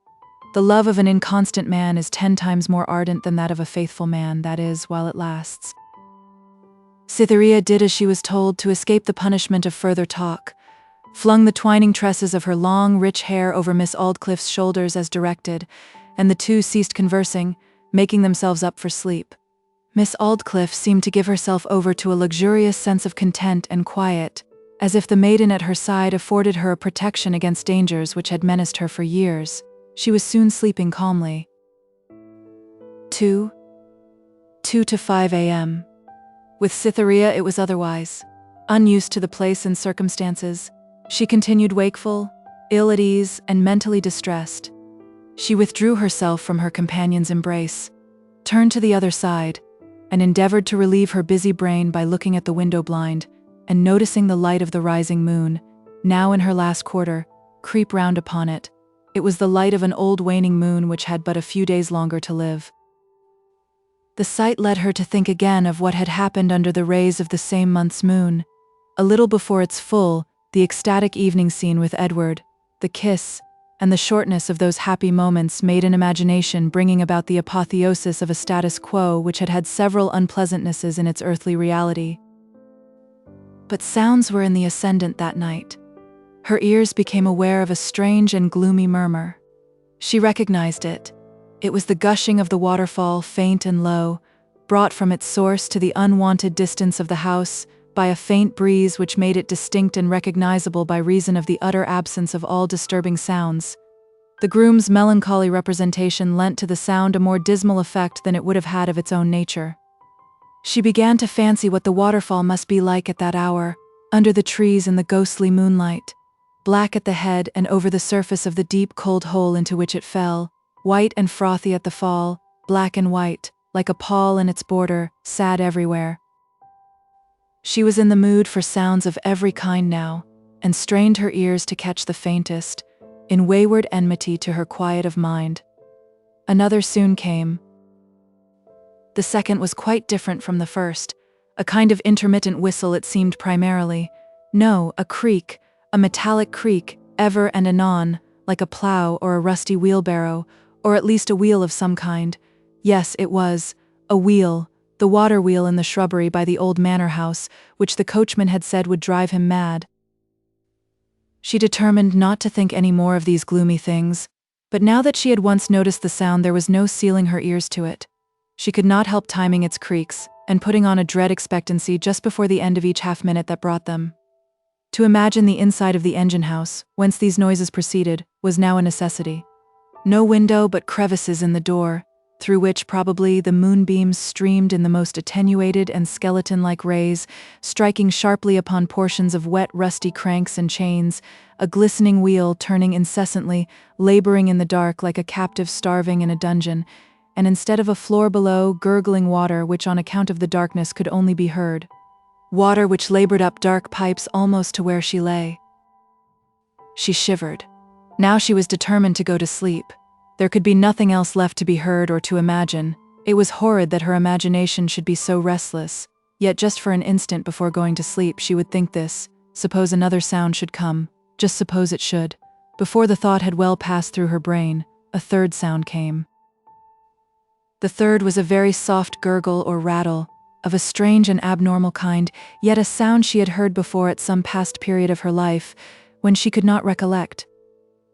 The love of an inconstant man is 10 times more ardent than that of a faithful man, that is, while it lasts." Cytherea did as she was told to escape the punishment of further talk, flung the twining tresses of her long, rich hair over Miss Aldclyffe's shoulders as directed, and the two ceased conversing, making themselves up for sleep. Miss Aldclyffe seemed to give herself over to a luxurious sense of content and quiet, as if the maiden at her side afforded her a protection against dangers which had menaced her for years. She was soon sleeping calmly. 2 to 5 a.m. With Cytherea it was otherwise. Unused to the place and circumstances, she continued wakeful, ill at ease, and mentally distressed. She withdrew herself from her companion's embrace, turned to the other side, and endeavored to relieve her busy brain by looking at the window blind and noticing the light of the rising moon, now in her last quarter, creep round upon it. It was the light of an old waning moon which had but a few days longer to live. The sight led her to think again of what had happened under the rays of the same month's moon. A little before its full, the ecstatic evening scene with Edward, the kiss, and the shortness of those happy moments made in imagination bringing about the apotheosis of a status quo which had had several unpleasantnesses in its earthly reality. But sounds were in the ascendant that night. Her ears became aware of a strange and gloomy murmur. She recognized it. It was the gushing of the waterfall, faint and low, brought from its source to the unwonted distance of the house by a faint breeze which made it distinct and recognizable by reason of the utter absence of all disturbing sounds. The groom's melancholy representation lent to the sound a more dismal effect than it would have had of its own nature. She began to fancy what the waterfall must be like at that hour, under the trees in the ghostly moonlight, black at the head and over the surface of the deep cold hole into which it fell, white and frothy at the fall, black and white, like a pall in its border, sad everywhere. She was in the mood for sounds of every kind now, and strained her ears to catch the faintest, in wayward enmity to her quiet of mind. Another soon came. The second was quite different from the first, a kind of intermittent whistle it seemed primarily. No, a creak, a metallic creak, ever and anon, like a plough or a rusty wheelbarrow, or at least a wheel of some kind. Yes, it was a wheel, the water wheel in the shrubbery by the old manor house, which the coachman had said would drive him mad. She determined not to think any more of these gloomy things, but now that she had once noticed the sound there was no sealing her ears to it. She could not help timing its creaks, and putting on a dread expectancy just before the end of each half-minute that brought them. To imagine the inside of the engine-house, whence these noises proceeded, was now a necessity. No window but crevices in the door, through which probably the moonbeams streamed in the most attenuated and skeleton-like rays, striking sharply upon portions of wet, rusty cranks and chains, a glistening wheel turning incessantly, laboring in the dark like a captive starving in a dungeon, and instead of a floor below, gurgling water which on account of the darkness could only be heard. Water which labored up dark pipes almost to where she lay. She shivered. Now she was determined to go to sleep. There could be nothing else left to be heard or to imagine. It was horrid that her imagination should be so restless, Yet just for an instant before going to sleep she would think this. Suppose another sound should come, just suppose it should. Before the thought had well passed through her brain, a third sound came. The third was a very soft gurgle or rattle, of a strange and abnormal kind, yet a sound she had heard before at some past period of her life, when she could not recollect.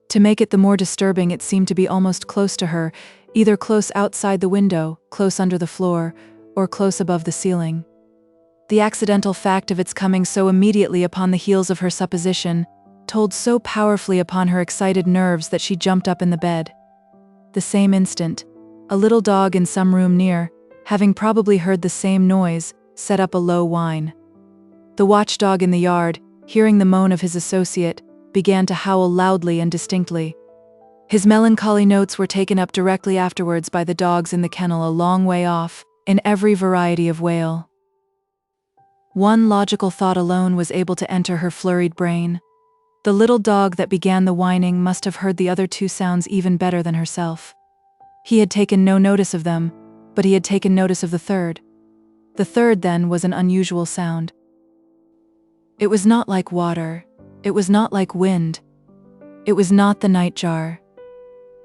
To make it the more disturbing, it seemed to be almost close to her, either close outside the window, close under the floor, or close above the ceiling. The accidental fact of its coming so immediately upon the heels of her supposition told so powerfully upon her excited nerves that she jumped up in the bed. The same instant, a little dog in some room near, having probably heard the same noise, set up a low whine. The watchdog in the yard, hearing the moan of his associate, began to howl loudly and distinctly. His melancholy notes were taken up directly afterwards by the dogs in the kennel a long way off, in every variety of wail. One logical thought alone was able to enter her flurried brain. The little dog that began the whining must have heard the other two sounds even better than herself. He had taken no notice of them, but he had taken notice of the third. The third, then, was an unusual sound. It was not like water. It was not like wind. It was not the nightjar.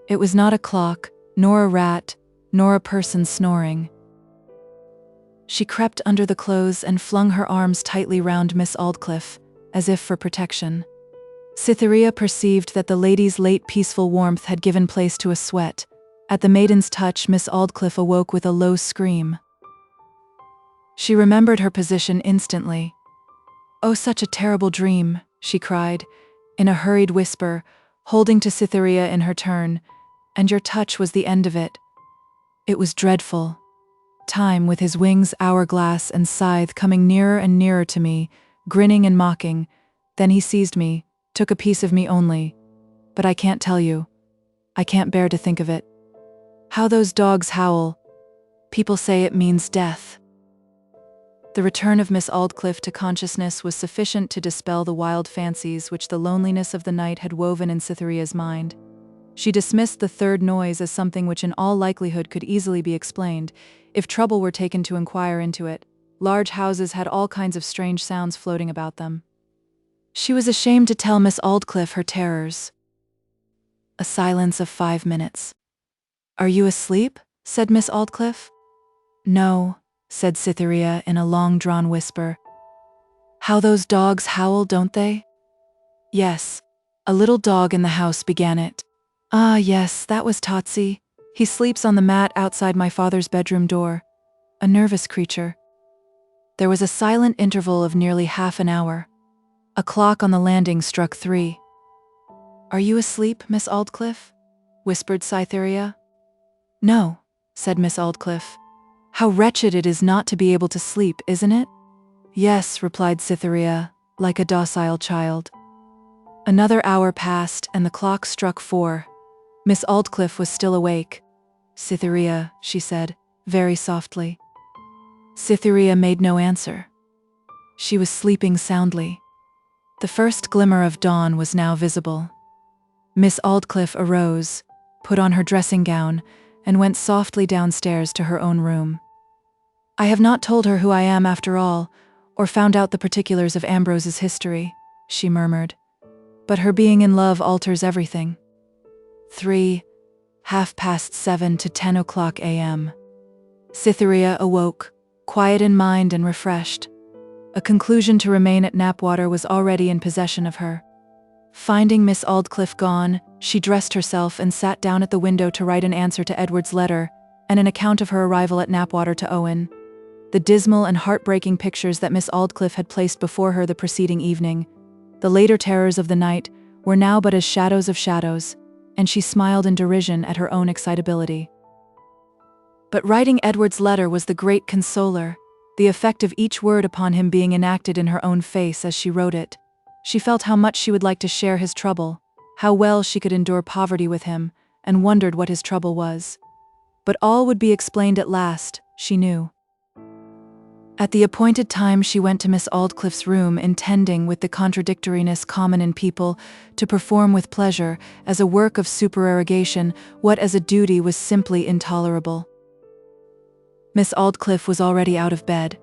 It was not a clock, nor a rat, nor a person snoring. She crept under the clothes and flung her arms tightly round Miss Aldclyffe, as if for protection. Cytherea perceived that the lady's late peaceful warmth had given place to a sweat. At the maiden's touch, Miss Aldclyffe awoke with a low scream. She remembered her position instantly. "Oh, such a terrible dream," she cried, in a hurried whisper, holding to Cytherea in her turn, "and your touch was the end of it. It was dreadful. Time, with his wings, hourglass, and scythe, coming nearer and nearer to me, grinning and mocking. Then he seized me, took a piece of me only. But I can't tell you. I can't bear to think of it. How those dogs howl. People say it means death." The return of Miss Aldclyffe to consciousness was sufficient to dispel the wild fancies which the loneliness of the night had woven in Cytherea's mind. She dismissed the third noise as something which in all likelihood could easily be explained, if trouble were taken to inquire into it. Large houses had all kinds of strange sounds floating about them. She was ashamed to tell Miss Aldclyffe her terrors. A silence of 5 minutes. "Are you asleep?" said Miss Aldclyffe. "No," said Cytherea in a long-drawn whisper. "How those dogs howl, don't they?" "Yes. A little dog in the house began it." "Ah, yes, that was Totsie. He sleeps on the mat outside my father's bedroom door. A nervous creature." There was a silent interval of nearly half an hour. A clock on the landing struck 3. "Are you asleep, Miss Aldclyffe?" whispered Cytherea. "No," said Miss Aldclyffe. "How wretched it is not to be able to sleep, isn't it?" "Yes," replied Cytherea, like a docile child. Another hour passed, and the clock struck 4. Miss Aldclyffe was still awake. "Cytherea," she said, very softly. Cytherea made no answer. She was sleeping soundly. The first glimmer of dawn was now visible. Miss Aldclyffe arose, put on her dressing gown, and went softly downstairs to her own room. "I have not told her who I am after all, or found out the particulars of Ambrose's history," she murmured. "But her being in love alters everything." 3, 7:30 to 10 o'clock a.m. Cytherea awoke, quiet in mind and refreshed. A conclusion to remain at Knapwater was already in possession of her. Finding Miss Aldclyffe gone, she dressed herself and sat down at the window to write an answer to Edward's letter, and an account of her arrival at Knapwater to Owen. The dismal and heartbreaking pictures that Miss Aldclyffe had placed before her the preceding evening, the later terrors of the night, were now but as shadows of shadows, and she smiled in derision at her own excitability. But writing Edward's letter was the great consoler, the effect of each word upon him being enacted in her own face as she wrote it. She felt how much she would like to share his trouble, how well she could endure poverty with him, and wondered what his trouble was. But all would be explained at last, she knew. At the appointed time she went to Miss Aldclyffe's room, intending, with the contradictoriness common in people, to perform with pleasure, as a work of supererogation, what as a duty was simply intolerable. Miss Aldclyffe was already out of bed.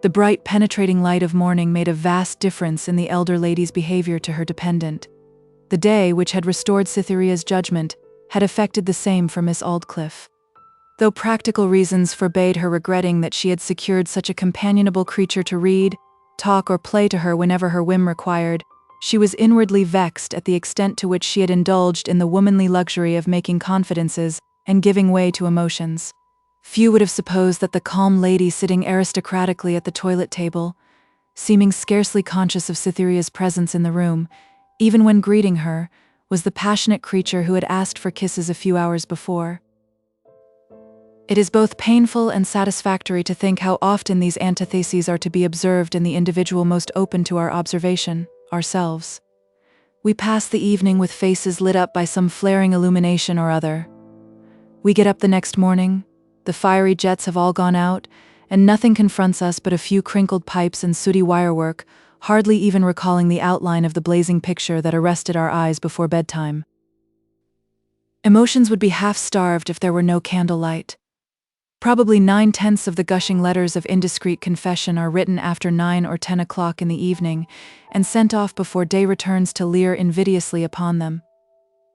The bright, penetrating light of morning made a vast difference in the elder lady's behavior to her dependent. The day, which had restored Cytherea's judgment, had effected the same for Miss Aldclyffe. Though practical reasons forbade her regretting that she had secured such a companionable creature to read, talk, or play to her whenever her whim required, she was inwardly vexed at the extent to which she had indulged in the womanly luxury of making confidences and giving way to emotions. Few would have supposed that the calm lady sitting aristocratically at the toilet table, seeming scarcely conscious of Cytherea's presence in the room, even when greeting her, was the passionate creature who had asked for kisses a few hours before. It is both painful and satisfactory to think how often these antitheses are to be observed in the individual most open to our observation, ourselves. We pass the evening with faces lit up by some flaring illumination or other. We get up the next morning, the fiery jets have all gone out, and nothing confronts us but a few crinkled pipes and sooty wirework, hardly even recalling the outline of the blazing picture that arrested our eyes before bedtime. Emotions would be half-starved if there were no candlelight. Probably 9/10 of the gushing letters of indiscreet confession are written after 9 or 10 o'clock in the evening, and sent off before day returns to leer invidiously upon them.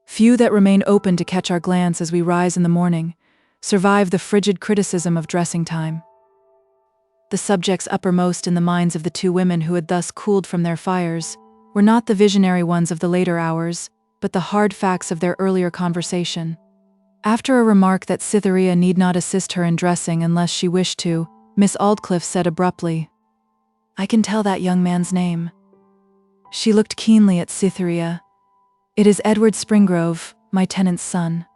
Few that remain open to catch our glance as we rise in the morning survive the frigid criticism of dressing time. The subjects uppermost in the minds of the two women who had thus cooled from their fires were not the visionary ones of the later hours, but the hard facts of their earlier conversation. After a remark that Cytherea need not assist her in dressing unless she wished to, Miss Aldclyffe said abruptly, "I can tell that young man's name." She looked keenly at Cytherea. "It is Edward Springrove, my tenant's son."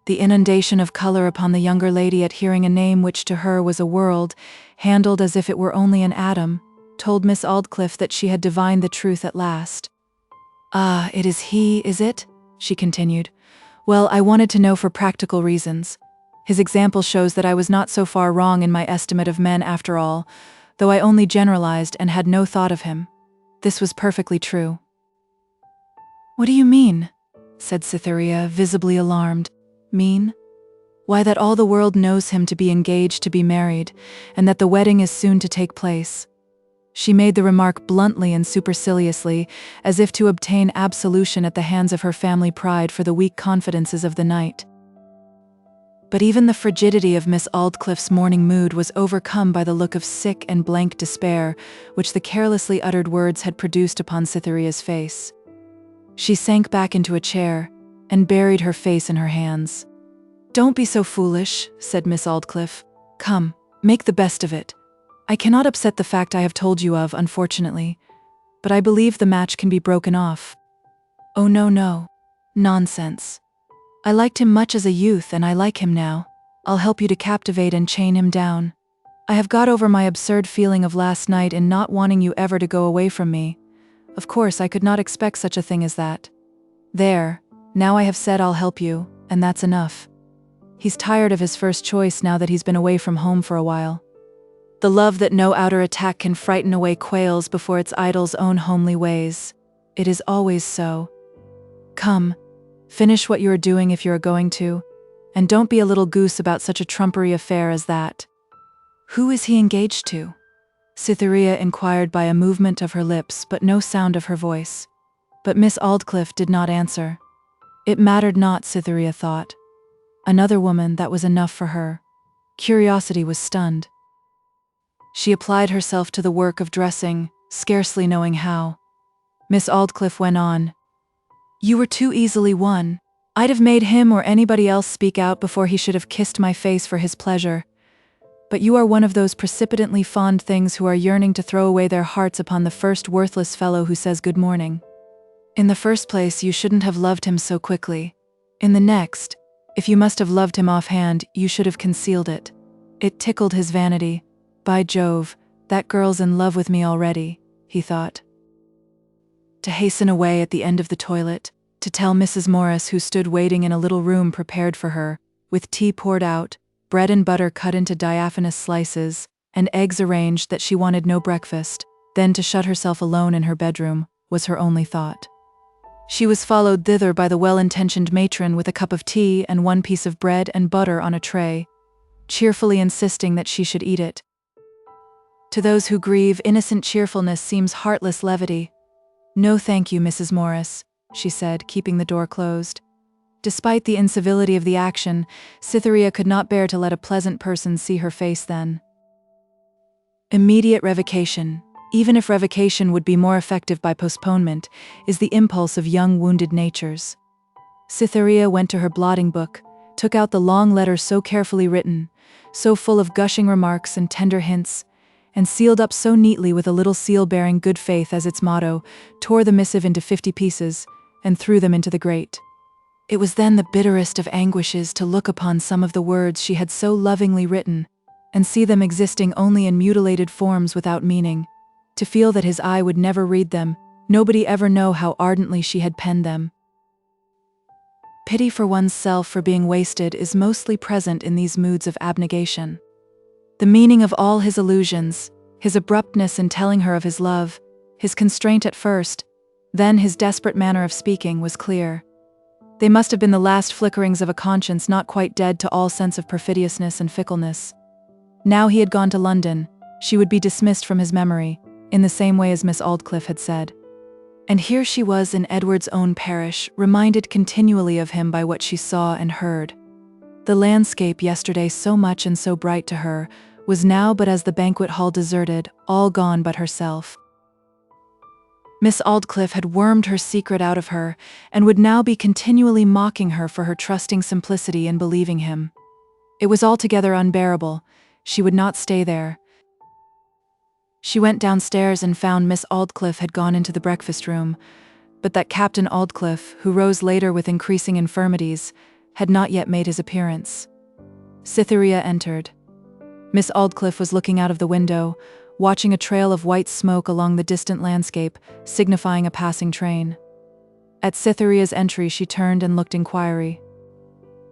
The inundation of colour upon the younger lady at hearing a name which to her was a world, handled as if it were only an atom, told Miss Aldclyffe that she had divined the truth at last. "Ah, it is he, is it?" she continued. "Well, I wanted to know for practical reasons. His example shows that I was not so far wrong in my estimate of men after all, though I only generalized and had no thought of him. This was perfectly true." "What do you mean?" said Cytherea, visibly alarmed. "Mean? Why, that all the world knows him to be engaged to be married, and that the wedding is soon to take place." She made the remark bluntly and superciliously, as if to obtain absolution at the hands of her family pride for the weak confidences of the night. But even the frigidity of Miss Aldclyffe's morning mood was overcome by the look of sick and blank despair which the carelessly uttered words had produced upon Cytherea's face. She sank back into a chair, and buried her face in her hands. "Don't be so foolish," said Miss Aldclyffe. "Come, make the best of it. I cannot upset the fact I have told you of, unfortunately, but I believe the match can be broken off." "Oh no, no. Nonsense. I liked him much as a youth, and I like him now. I'll help you to captivate and chain him down. I have got over my absurd feeling of last night in not wanting you ever to go away from me. Of course, I could not expect such a thing as that. There, now I have said I'll help you, and that's enough. He's tired of his first choice now that he's been away from home for a while. The love that no outer attack can frighten away quails before its idol's own homely ways. It is always so. Come, finish what you are doing if you are going to, and don't be a little goose about such a trumpery affair as that." "Who is he engaged to?" Cytherea inquired by a movement of her lips but no sound of her voice. But Miss Aldclyffe did not answer. It mattered not, Cytherea thought. Another woman, that was enough for her. Curiosity was stunned. She applied herself to the work of dressing, scarcely knowing how. Miss Aldclyffe went on. "You were too easily won. I'd have made him or anybody else speak out before he should have kissed my face for his pleasure. But you are one of those precipitantly fond things who are yearning to throw away their hearts upon the first worthless fellow who says good morning. In the first place, you shouldn't have loved him so quickly. In the next, if you must have loved him offhand, you should have concealed it. It tickled his vanity. By Jove, that girl's in love with me already," he thought. To hasten away at the end of the toilet, to tell Mrs. Morris, who stood waiting in a little room prepared for her, with tea poured out, bread and butter cut into diaphanous slices, and eggs arranged, that she wanted no breakfast, then to shut herself alone in her bedroom, was her only thought. She was followed thither by the well-intentioned matron with a cup of tea and one piece of bread and butter on a tray, cheerfully insisting that she should eat it. To those who grieve, innocent cheerfulness seems heartless levity. "No thank you, Mrs. Morris," she said, keeping the door closed. Despite the incivility of the action, Cytherea could not bear to let a pleasant person see her face then. Immediate revocation, even if revocation would be more effective by postponement, is the impulse of young wounded natures. Cytherea went to her blotting book, took out the long letter so carefully written, so full of gushing remarks and tender hints, and sealed up so neatly with a little seal bearing good faith as its motto, tore the missive into 50 pieces, and threw them into the grate. It was then the bitterest of anguishes to look upon some of the words she had so lovingly written, and see them existing only in mutilated forms without meaning, to feel that his eye would never read them, nobody ever know how ardently she had penned them. Pity for one's self for being wasted is mostly present in these moods of abnegation. The meaning of all his allusions, his abruptness in telling her of his love, his constraint at first, then his desperate manner of speaking, was clear. They must have been the last flickerings of a conscience not quite dead to all sense of perfidiousness and fickleness. Now he had gone to London, she would be dismissed from his memory, in the same way as Miss Aldclyffe had said. And here she was in Edward's own parish, reminded continually of him by what she saw and heard. The landscape, yesterday so much and so bright to her, was now but as the banquet hall deserted, all gone but herself. Miss Aldclyffe had wormed her secret out of her, and would now be continually mocking her for her trusting simplicity in believing him. It was altogether unbearable. She would not stay there. She went downstairs and found Miss Aldclyffe had gone into the breakfast room, but that Captain Aldclyffe, who rose later with increasing infirmities, had not yet made his appearance. Cytherea entered. Miss Aldclyffe was looking out of the window, watching a trail of white smoke along the distant landscape, signifying a passing train. At Cytherea's entry she turned and looked inquiry.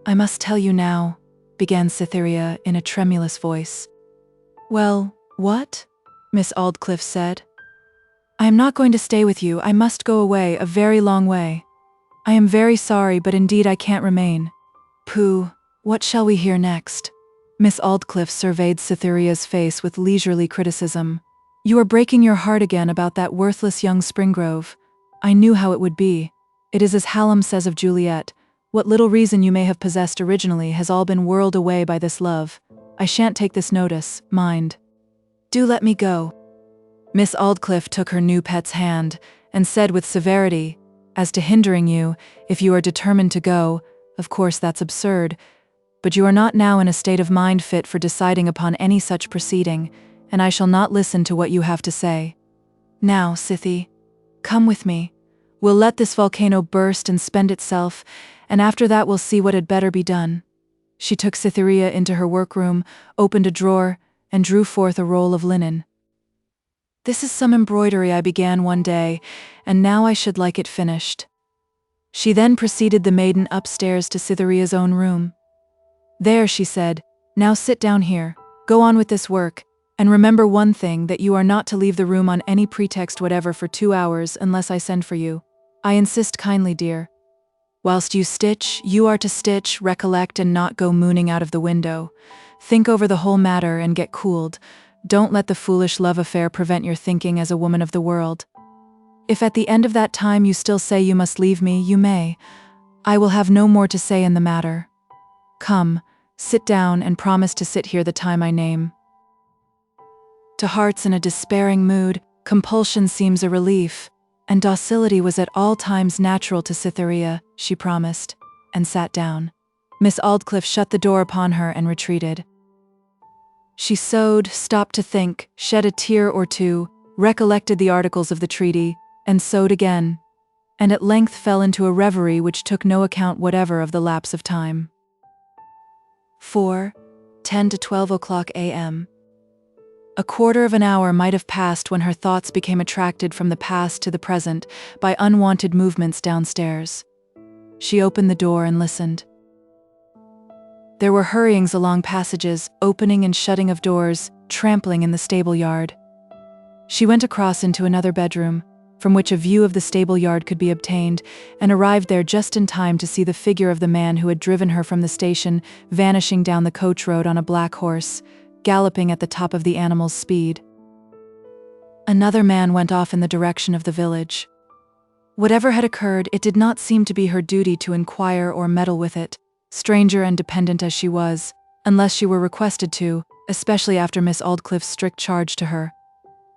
"I must tell you now," began Cytherea in a tremulous voice. "Well, what?" Miss Aldclyffe said. "I am not going to stay with you. I must go away, a very long way. I am very sorry, but indeed I can't remain." "Pooh, what shall we hear next?" Miss Aldclyffe surveyed Cytherea's face with leisurely criticism. "You are breaking your heart again about that worthless young Springrove. I knew how it would be. It is as Hallam says of Juliet, what little reason you may have possessed originally has all been whirled away by this love. I shan't take this notice, mind. Do let me go." Miss Aldclyffe took her new pet's hand, and said with severity, "As to hindering you, if you are determined to go, of course that's absurd, but you are not now in a state of mind fit for deciding upon any such proceeding, and I shall not listen to what you have to say. Now, Cythie, come with me. We'll let this volcano burst and spend itself, and after that we'll see what had better be done." She took Cytherea into her workroom, opened a drawer, and drew forth a roll of linen. "This is some embroidery I began one day, and now I should like it finished." She then preceded the maiden upstairs to Cytherea's own room. "There," she said, "now sit down here, go on with this work, and remember one thing, that you are not to leave the room on any pretext whatever for 2 hours unless I send for you. I insist kindly, dear. Whilst you stitch, you are to stitch, recollect, and not go mooning out of the window. Think over the whole matter and get cooled. Don't let the foolish love affair prevent your thinking as a woman of the world. If at the end of that time you still say you must leave me, you may. I will have no more to say in the matter. Come, sit down and promise to sit here the time I name." To hearts in a despairing mood, compulsion seems a relief, and docility was at all times natural to Cytherea. She promised, and sat down. Miss Aldclyffe shut the door upon her and retreated. She sewed, stopped to think, shed a tear or two, recollected the articles of the treaty, and sewed again, and at length fell into a reverie which took no account whatever of the lapse of time. 10 to 12 o'clock a.m. A quarter of an hour might have passed when her thoughts became attracted from the past to the present by unwanted movements downstairs. She opened the door and listened. There were hurryings along passages, opening and shutting of doors, trampling in the stable yard. She went across into another bedroom, from which a view of the stable yard could be obtained, and arrived there just in time to see the figure of the man who had driven her from the station vanishing down the coach road on a black horse, galloping at the top of the animal's speed. Another man went off in the direction of the village. Whatever had occurred, it did not seem to be her duty to inquire or meddle with it, stranger and dependent as she was, unless she were requested to, especially after Miss Aldclyffe's strict charge to her.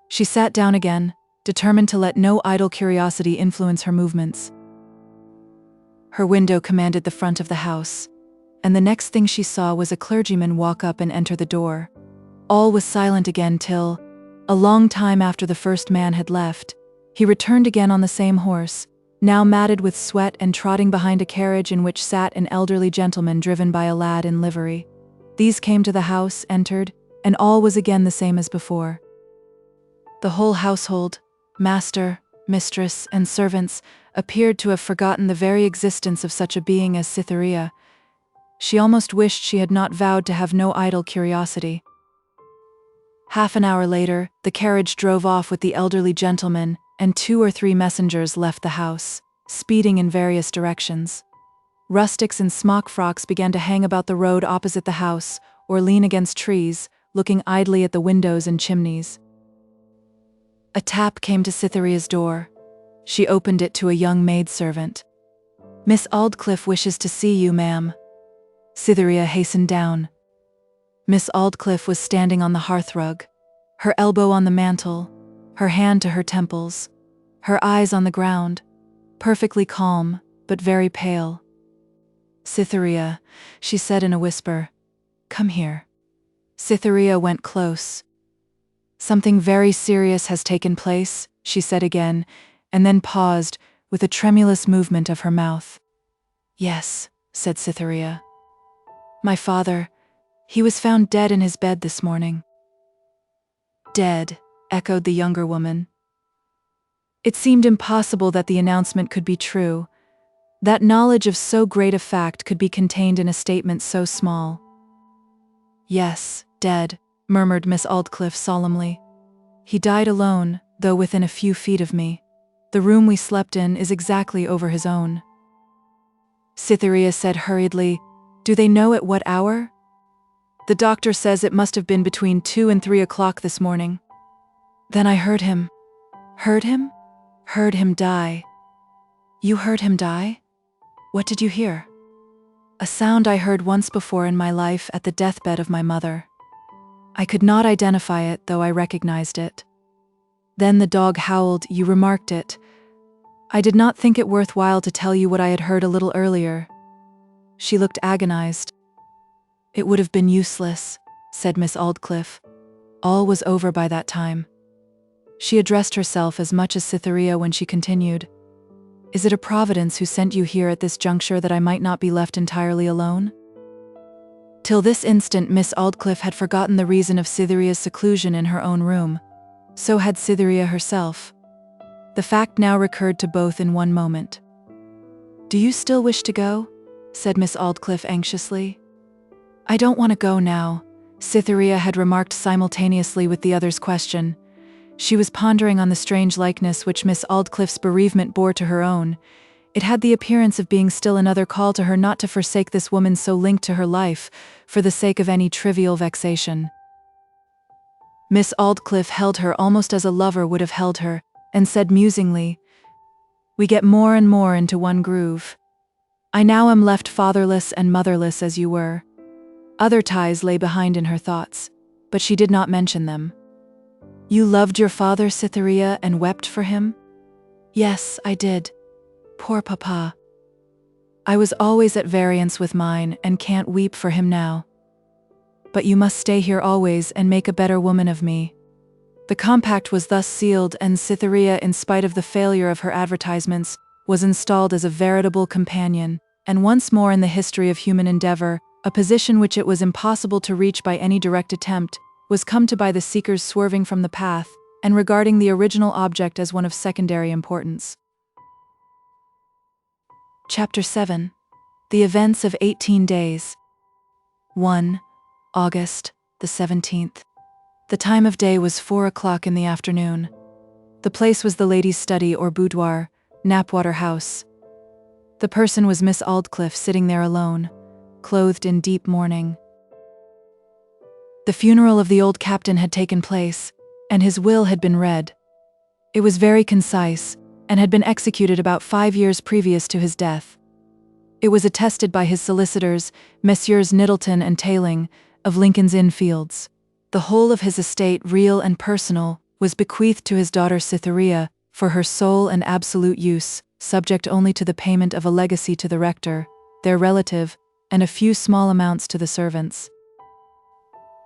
She sat down again, determined to let no idle curiosity influence her movements. Her window commanded the front of the house, and the next thing she saw was a clergyman walk up and enter the door. All was silent again till, a long time after the first man had left, he returned again on the same horse, now matted with sweat and trotting behind a carriage in which sat an elderly gentleman driven by a lad in livery. These came to the house, entered, and all was again the same as before. The whole household, master, mistress, and servants, appeared to have forgotten the very existence of such a being as Cytherea. She almost wished she had not vowed to have no idle curiosity. Half an hour later, the carriage drove off with the elderly gentleman, and 2 or 3 messengers left the house, speeding in various directions. Rustics in smock frocks began to hang about the road opposite the house, or lean against trees, looking idly at the windows and chimneys. A tap came to Cytherea's door. She opened it to a young maidservant. "Miss Aldclyffe wishes to see you, ma'am." Cytherea hastened down. Miss Aldclyffe was standing on the hearthrug, her elbow on the mantel, her hand to her temples, her eyes on the ground, perfectly calm, but very pale. "Cytherea," she said in a whisper, "come here." Cytherea went close. "Something very serious has taken place," she said again, and then paused, with a tremulous movement of her mouth. "Yes," said Cytherea. "My father, he was found dead in his bed this morning." "Dead," echoed the younger woman. It seemed impossible that the announcement could be true, that knowledge of so great a fact could be contained in a statement so small. "Yes, dead," murmured Miss Aldclyffe solemnly. "He died alone, though within a few feet of me. The room we slept in is exactly over his own." Cytherea said hurriedly, "Do they know at what hour?" "The doctor says it must have been between 2 and 3 o'clock this morning." "Then I heard him." "Heard him?" "Heard him die." "You heard him die? What did you hear?" "A sound I heard once before in my life at the deathbed of my mother. I could not identify it, though I recognized it. Then the dog howled, you remarked it. I did not think it worthwhile to tell you what I had heard a little earlier." She looked agonized. "It would have been useless," said Miss Aldclyffe. "All was over by that time." She addressed herself as much as Cytherea when she continued, "Is it a providence who sent you here at this juncture that I might not be left entirely alone?" Till this instant Miss Aldclyffe had forgotten the reason of Cytherea's seclusion in her own room. So had Cytherea herself. The fact now recurred to both in one moment. "Do you still wish to go?" said Miss Aldclyffe anxiously. "I don't want to go now," Cytherea had remarked simultaneously with the other's question. She was pondering on the strange likeness which Miss Aldclyffe's bereavement bore to her own. It had the appearance of being still another call to her not to forsake this woman so linked to her life, for the sake of any trivial vexation. Miss Aldclyffe held her almost as a lover would have held her, and said musingly, "We get more and more into one groove. I now am left fatherless and motherless as you were." Other ties lay behind in her thoughts, but she did not mention them. "You loved your father, Cytherea, and wept for him?" "Yes, I did. Poor papa. I was always at variance with mine, and can't weep for him now. But you must stay here always and make a better woman of me." The compact was thus sealed, and Cytherea, in spite of the failure of her advertisements, was installed as a veritable companion, and once more in the history of human endeavour, a position which it was impossible to reach by any direct attempt, was come to by the seekers swerving from the path, and regarding the original object as one of secondary importance. Chapter 7. The Events of 18 Days. 1. August, the 17th. The time of day was 4 o'clock in the afternoon. The place was the lady's study or boudoir, Knapwater House. The person was Miss Aldclyffe sitting there alone, clothed in deep mourning. The funeral of the old captain had taken place, and his will had been read, It was very concise, and had been executed about 5 years previous to his death. It was attested by his solicitors, Messrs. Middleton and Tayling, of Lincoln's Inn Fields. The whole of his estate, real and personal, was bequeathed to his daughter Cytherea for her sole and absolute use, subject only to the payment of a legacy to the rector, their relative, and a few small amounts to the servants.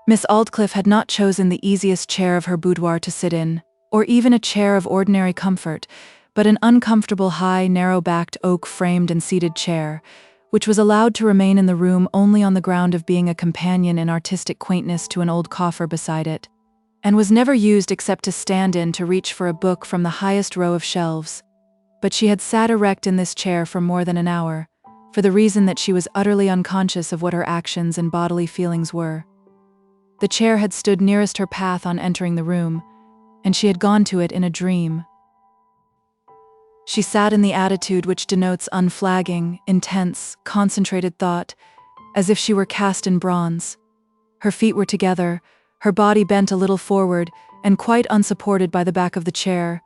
Miss Aldclyffe had not chosen the easiest chair of her boudoir to sit in, or even a chair of ordinary comfort, but an uncomfortable high, narrow-backed, oak-framed and seated chair, which was allowed to remain in the room only on the ground of being a companion in artistic quaintness to an old coffer beside it, and was never used except to stand in to reach for a book from the highest row of shelves. But she had sat erect in this chair for more than an hour, for the reason that she was utterly unconscious of what her actions and bodily feelings were. The chair had stood nearest her path on entering the room, and she had gone to it in a dream. She sat in the attitude which denotes unflagging, intense, concentrated thought, as if she were cast in bronze. Her feet were together, her body bent a little forward, and quite unsupported by the back of the chair,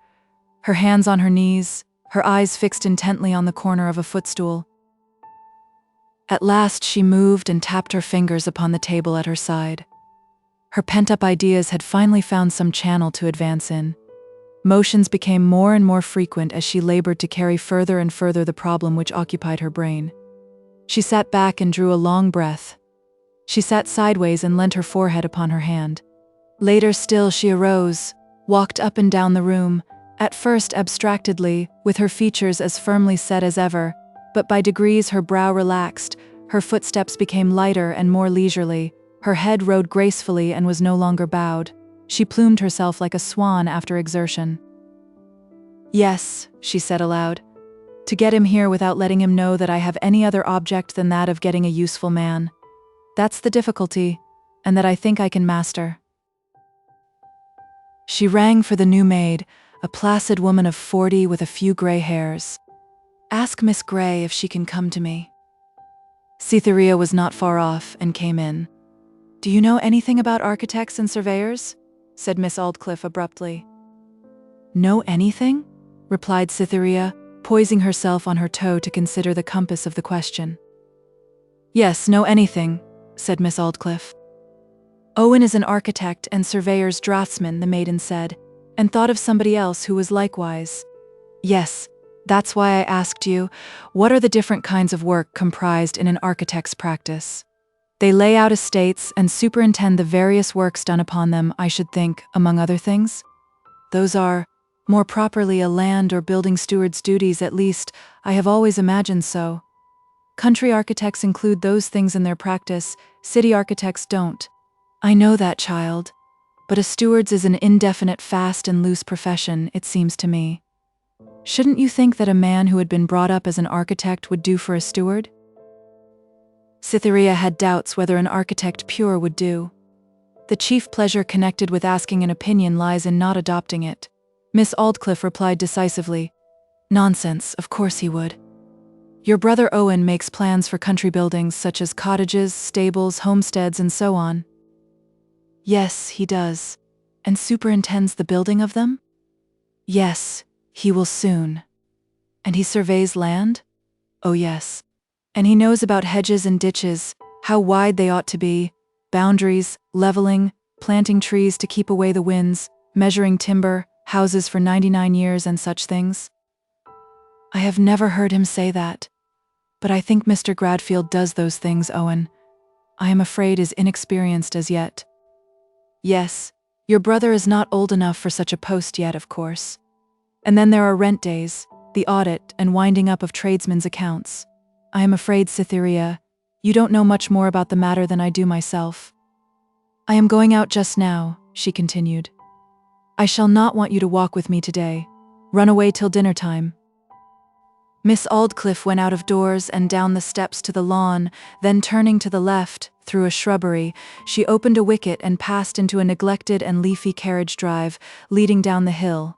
her hands on her knees, her eyes fixed intently on the corner of a footstool. At last she moved and tapped her fingers upon the table at her side. Her pent-up ideas had finally found some channel to advance in. Motions became more and more frequent as she labored to carry further and further the problem which occupied her brain. She sat back and drew a long breath. She sat sideways and leant her forehead upon her hand. Later still she arose, walked up and down the room, at first abstractedly, with her features as firmly set as ever, but by degrees her brow relaxed, her footsteps became lighter and more leisurely, her head rode gracefully and was no longer bowed. She plumed herself like a swan after exertion. "Yes," she said aloud, "to get him here without letting him know that I have any other object than that of getting a useful man. That's the difficulty, and that I think I can master." She rang for the new maid, a placid woman of 40 with a few grey hairs. "Ask Miss Grey if she can come to me." Cytherea was not far off, and came in. "Do you know anything about architects and surveyors?" said Miss Aldclyffe abruptly. "Know anything?" replied Cytherea, poising herself on her toe to consider the compass of the question. "Yes, know anything," said Miss Aldclyffe. "Owen is an architect and surveyor's draftsman," the maiden said, and thought of somebody else who was likewise. "Yes, that's why I asked you, what are the different kinds of work comprised in an architect's practice? They lay out estates and superintend the various works done upon them, I should think, among other things? Those are, more properly, a land or building steward's duties, at least, I have always imagined so. Country architects include those things in their practice, city architects don't. I know that, child. But a steward's is an indefinite, fast and loose profession, it seems to me. Shouldn't you think that a man who had been brought up as an architect would do for a steward?" Cytherea had doubts whether an architect pure would do. The chief pleasure connected with asking an opinion lies in not adopting it. Miss Aldclyffe replied decisively, "Nonsense, of course he would. Your brother Owen makes plans for country buildings such as cottages, stables, homesteads, and so on." "Yes, he does. And superintends the building of them?" "Yes, he will soon." "And he surveys land?" "Oh yes. And he knows about hedges and ditches, how wide they ought to be, boundaries, leveling, planting trees to keep away the winds, measuring timber, houses for 99 years and such things." "I have never heard him say that. But I think Mr. Gradfield does those things, Owen. I am afraid is inexperienced as yet." "Yes, your brother is not old enough for such a post yet, of course. And then there are rent days, the audit and winding up of tradesmen's accounts. I am afraid, Cytherea, you don't know much more about the matter than I do myself. I am going out just now," she continued. "I shall not want you to walk with me today. Run away till dinner time." Miss Aldclyffe went out of doors and down the steps to the lawn, then turning to the left, through a shrubbery, she opened a wicket and passed into a neglected and leafy carriage drive, leading down the hill.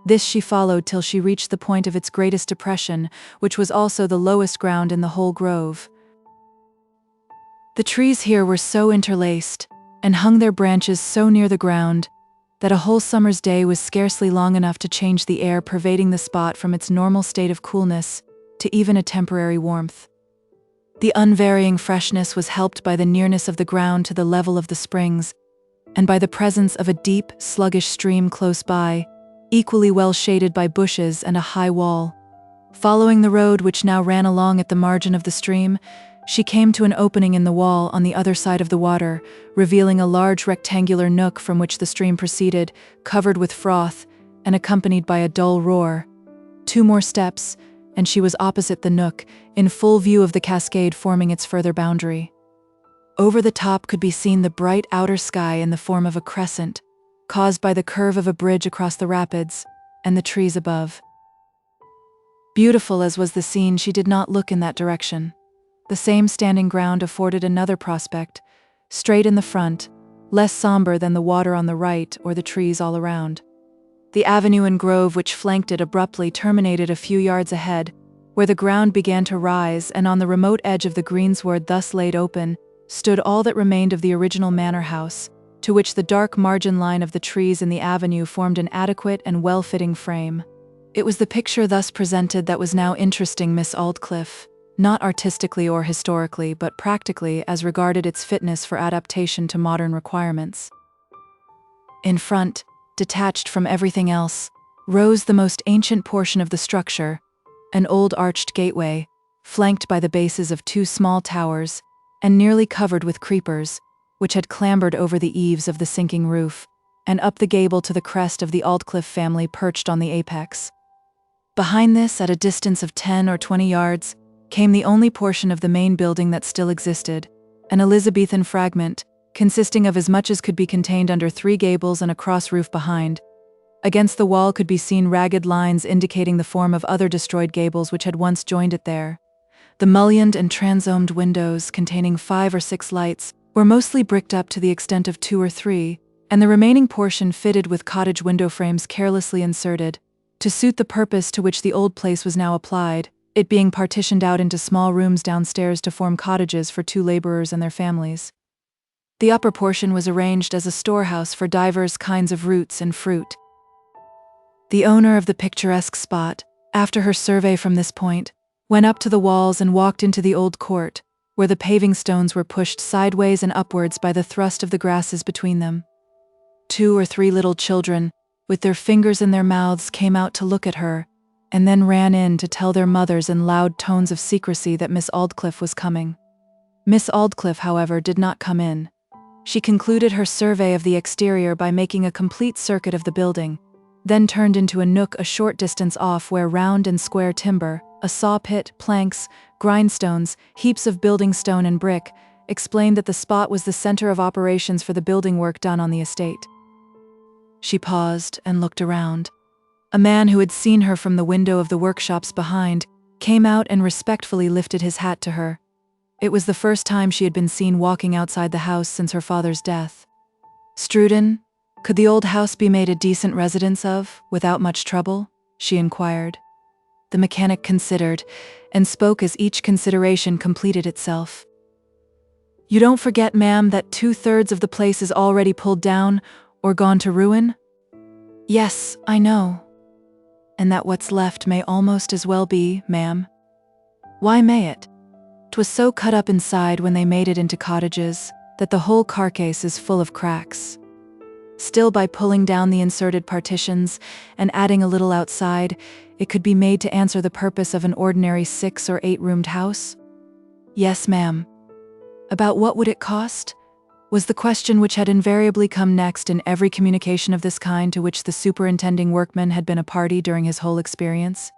This she followed till she reached the point of its greatest depression, which was also the lowest ground in the whole grove. The trees here were so interlaced, and hung their branches so near the ground, that a whole summer's day was scarcely long enough to change the air pervading the spot from its normal state of coolness to even a temporary warmth. The unvarying freshness was helped by the nearness of the ground to the level of the springs, and by the presence of a deep, sluggish stream close by, equally well shaded by bushes and a high wall. Following the road which now ran along at the margin of the stream, she came to an opening in the wall on the other side of the water, revealing a large rectangular nook from which the stream proceeded, covered with froth and accompanied by a dull roar. 2 more steps, and she was opposite the nook, in full view of the cascade forming its further boundary. Over the top could be seen the bright outer sky in the form of a crescent, caused by the curve of a bridge across the rapids, and the trees above. Beautiful as was the scene, she did not look in that direction. The same standing ground afforded another prospect, straight in the front, less somber than the water on the right or the trees all around. The avenue and grove which flanked it abruptly terminated a few yards ahead, where the ground began to rise, and on the remote edge of the greensward thus laid open stood all that remained of the original manor house, to which the dark margin line of the trees in the avenue formed an adequate and well-fitting frame. It was the picture thus presented that was now interesting Miss Aldclyffe, not artistically or historically, but practically as regarded its fitness for adaptation to modern requirements. In front, detached from everything else, rose the most ancient portion of the structure, an old arched gateway, flanked by the bases of 2 small towers, and nearly covered with creepers, which had clambered over the eaves of the sinking roof, and up the gable to the crest of the Aldclyffe family perched on the apex. Behind this, at a distance of 10 or 20 yards, came the only portion of the main building that still existed, an Elizabethan fragment, consisting of as much as could be contained under 3 gables and a cross roof behind. Against the wall could be seen ragged lines indicating the form of other destroyed gables which had once joined it there. The mullioned and transomed windows, containing 5 or 6 lights, were mostly bricked up to the extent of 2 or 3, and the remaining portion fitted with cottage window frames carelessly inserted, to suit the purpose to which the old place was now applied, it being partitioned out into small rooms downstairs to form cottages for 2 laborers and their families. The upper portion was arranged as a storehouse for divers kinds of roots and fruit. The owner of the picturesque spot, after her survey from this point, went up to the walls and walked into the old court, where the paving stones were pushed sideways and upwards by the thrust of the grasses between them. 2 or 3 little children, with their fingers in their mouths, came out to look at her, and then ran in to tell their mothers in loud tones of secrecy that Miss Aldclyffe was coming. Miss Aldclyffe, however, did not come in. She concluded her survey of the exterior by making a complete circuit of the building, then turned into a nook a short distance off where round and square timber, a saw pit, planks, grindstones, heaps of building stone and brick, explained that the spot was the center of operations for the building work done on the estate. She paused and looked around. A man who had seen her from the window of the workshops behind came out and respectfully lifted his hat to her. It was the first time she had been seen walking outside the house since her father's death. "Struden, could the old house be made a decent residence of, without much trouble?" she inquired. The mechanic considered, and spoke as each consideration completed itself. "You don't forget, ma'am, that 2/3 of the place is already pulled down, or gone to ruin?" "Yes, I know. And that what's left may almost as well be, ma'am." "Why may it?" "'Twas so cut up inside when they made it into cottages, that the whole carcase is full of cracks. Still, by pulling down the inserted partitions, and adding a little outside, it could be made to answer the purpose of an ordinary 6 or 8-roomed house." "Yes, ma'am." "About what would it cost?" was the question which had invariably come next in every communication of this kind to which the superintending workman had been a party during his whole experience.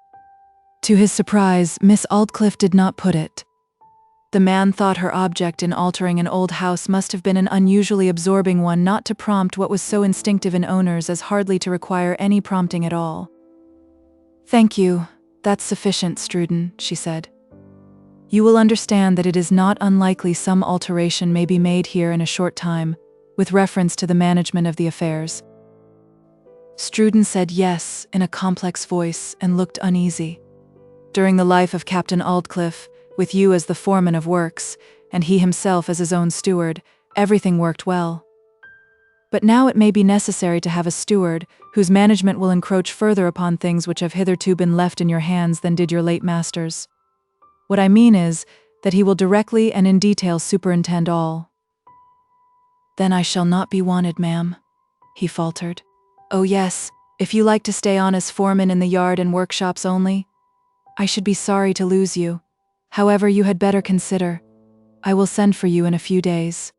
To his surprise, Miss Aldclyffe did not put it. The man thought her object in altering an old house must have been an unusually absorbing one, not to prompt what was so instinctive in owners as hardly to require any prompting at all. "Thank you, that's sufficient, Struden," she said. "You will understand that it is not unlikely some alteration may be made here in a short time, with reference to the management of the affairs." Struden said yes in a complex voice and looked uneasy. "During the life of Captain Aldclyffe, with you as the foreman of works, and he himself as his own steward, everything worked well." But now it may be necessary to have a steward, whose management will encroach further upon things which have hitherto been left in your hands than did your late master's. What I mean is, that he will directly and in detail superintend all." "Then I shall not be wanted, ma'am," he faltered. "Oh yes, if you like to stay on as foreman in the yard and workshops only. I should be sorry to lose you. However, you had better consider. I will send for you in a few days."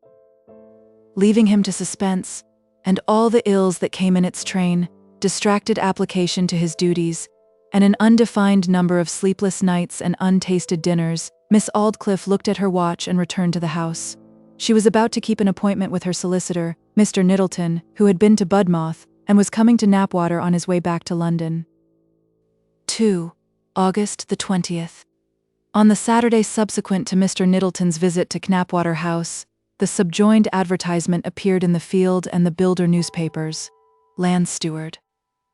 Leaving him to suspense, and all the ills that came in its train, distracted application to his duties, and an undefined number of sleepless nights and untasted dinners, Miss Aldclyffe looked at her watch and returned to the house. She was about to keep an appointment with her solicitor, Mr. Middleton, who had been to Budmouth, and was coming to Knapwater on his way back to London. 2. August the 20th. On the Saturday subsequent to Mr. Middleton's visit to Knapwater House, the subjoined advertisement appeared in the Field and the Builder newspapers. Land Steward.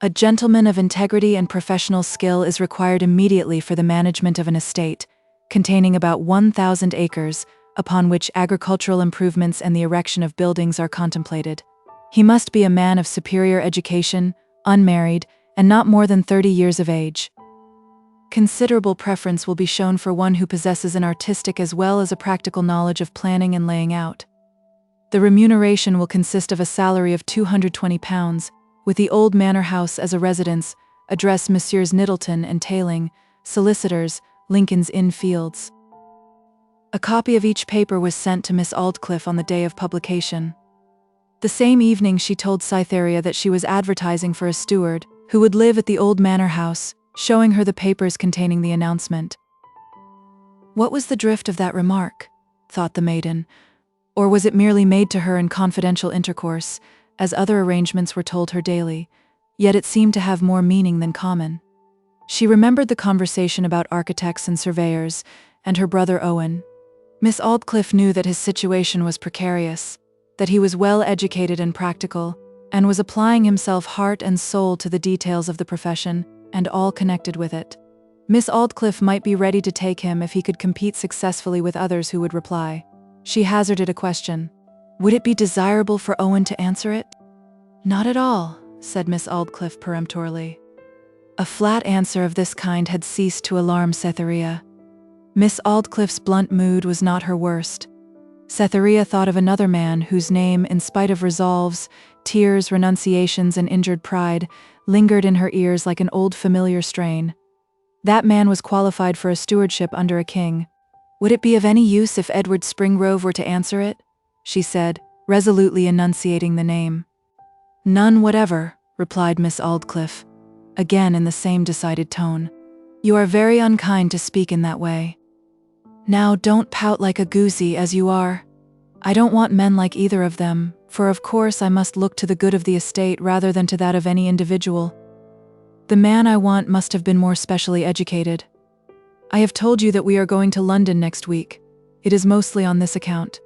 A gentleman of integrity and professional skill is required immediately for the management of an estate, containing about 1,000 acres, upon which agricultural improvements and the erection of buildings are contemplated. He must be a man of superior education, unmarried, and not more than 30 years of age. Considerable preference will be shown for one who possesses an artistic as well as a practical knowledge of planning and laying out. The remuneration will consist of a salary of £220, with the old manor house as a residence, address Messrs. Middleton and Tayling, solicitors, Lincoln's Inn Fields. A copy of each paper was sent to Miss Aldclyffe on the day of publication. The same evening she told Cytherea that she was advertising for a steward, who would live at the old manor house, showing her the papers containing the announcement. What was the drift of that remark? Thought the maiden. Or was it merely made to her in confidential intercourse, as other arrangements were told her daily? Yet it seemed to have more meaning than common. She remembered the conversation about architects and surveyors, and her brother Owen. Miss Aldclyffe knew that his situation was precarious, that he was well educated and practical, and was applying himself heart and soul to the details of the profession, and all connected with it. Miss Aldclyffe might be ready to take him if he could compete successfully with others who would reply. She hazarded a question. Would it be desirable for Owen to answer it? "Not at all," said Miss Aldclyffe peremptorily. A flat answer of this kind had ceased to alarm Cytherea. Miss Aldclyffe's blunt mood was not her worst. Cytherea thought of another man whose name, in spite of resolves, tears, renunciations, and injured pride, lingered in her ears like an old familiar strain. That man was qualified for a stewardship under a king. Would it be of any use if Edward Springrove were to answer it? She said, resolutely enunciating the name. "None whatever," replied Miss Aldclyffe, again in the same decided tone. "You are very unkind to speak in that way. Now don't pout like a goosey as you are. I don't want men like either of them, for of course I must look to the good of the estate rather than to that of any individual. The man I want must have been more specially educated. I have told you that we are going to London next week. It is mostly on this account."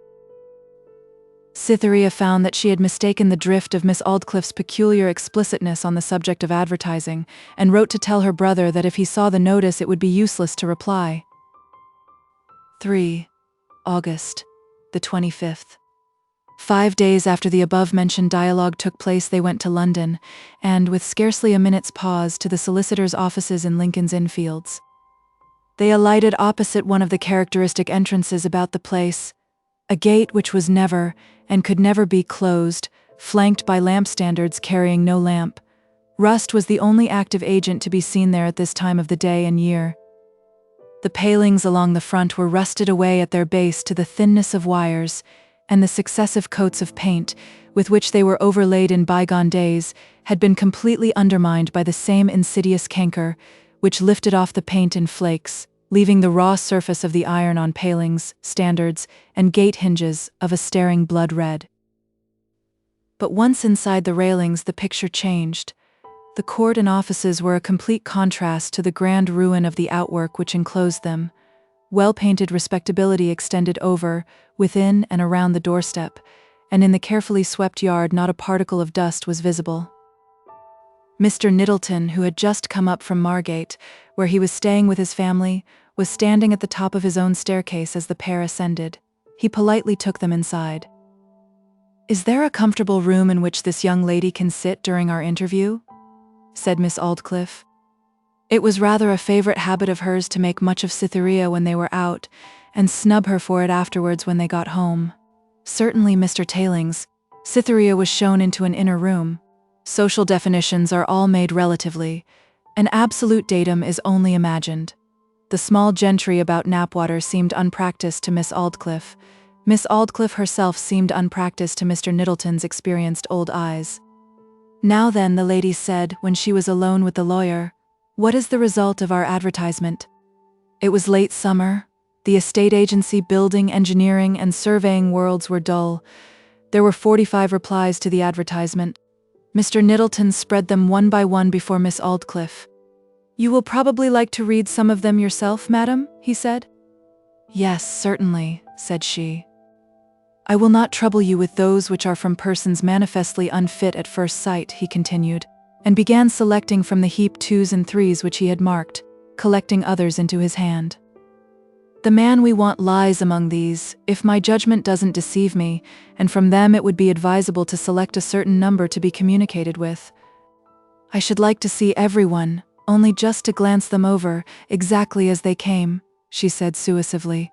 Cytherea found that she had mistaken the drift of Miss Aldclyffe's peculiar explicitness on the subject of advertising, and wrote to tell her brother that if he saw the notice it would be useless to reply. 3. August the 25th. 5 days after the above-mentioned dialogue took place they went to London, and, with scarcely a minute's pause, to the solicitors' offices in Lincoln's Inn Fields. They alighted opposite one of the characteristic entrances about the place, a gate which was never, and could never be, closed, flanked by lamp-standards carrying no lamp. Rust was the only active agent to be seen there at this time of the day and year. The palings along the front were rusted away at their base to the thinness of wires, and the successive coats of paint, with which they were overlaid in bygone days, had been completely undermined by the same insidious canker, which lifted off the paint in flakes, leaving the raw surface of the iron on palings, standards, and gate hinges of a staring blood red. But once inside the railings the picture changed. The court and offices were a complete contrast to the grand ruin of the outwork which enclosed them. Well-painted respectability extended over, within and around the doorstep, and in the carefully swept yard not a particle of dust was visible. Mr. Middleton, who had just come up from Margate, where he was staying with his family, was standing at the top of his own staircase as the pair ascended. He politely took them inside. "Is there a comfortable room in which this young lady can sit during our interview?" said Miss Aldclyffe. It was rather a favorite habit of hers to make much of Cytherea when they were out, and snub her for it afterwards when they got home. Certainly, Mr. Tailings. Cytherea was shown into an inner room. Social definitions are all made relatively. An absolute datum is only imagined. The small gentry about Knapwater seemed unpracticed to Miss Aldclyffe. Miss Aldclyffe herself seemed unpracticed to Mr. Nettleton's experienced old eyes. "Now then," the lady said, when she was alone with the lawyer, "what is the result of our advertisement?" It was late summer. The estate agency, building, engineering, and surveying worlds were dull. There were 45 replies to the advertisement. Mr. Nettleton spread them one by one before Miss Aldclyffe. "You will probably like to read some of them yourself, madam?" he said. "Yes, certainly," said she. "I will not trouble you with those which are from persons manifestly unfit at first sight," he continued, and began selecting from the heap 2s and 3s which he had marked, collecting others into his hand. "The man we want lies among these, if my judgment doesn't deceive me, and from them it would be advisable to select a certain number to be communicated with. I should like to see everyone, only just to glance them over, exactly as they came," she said suasively.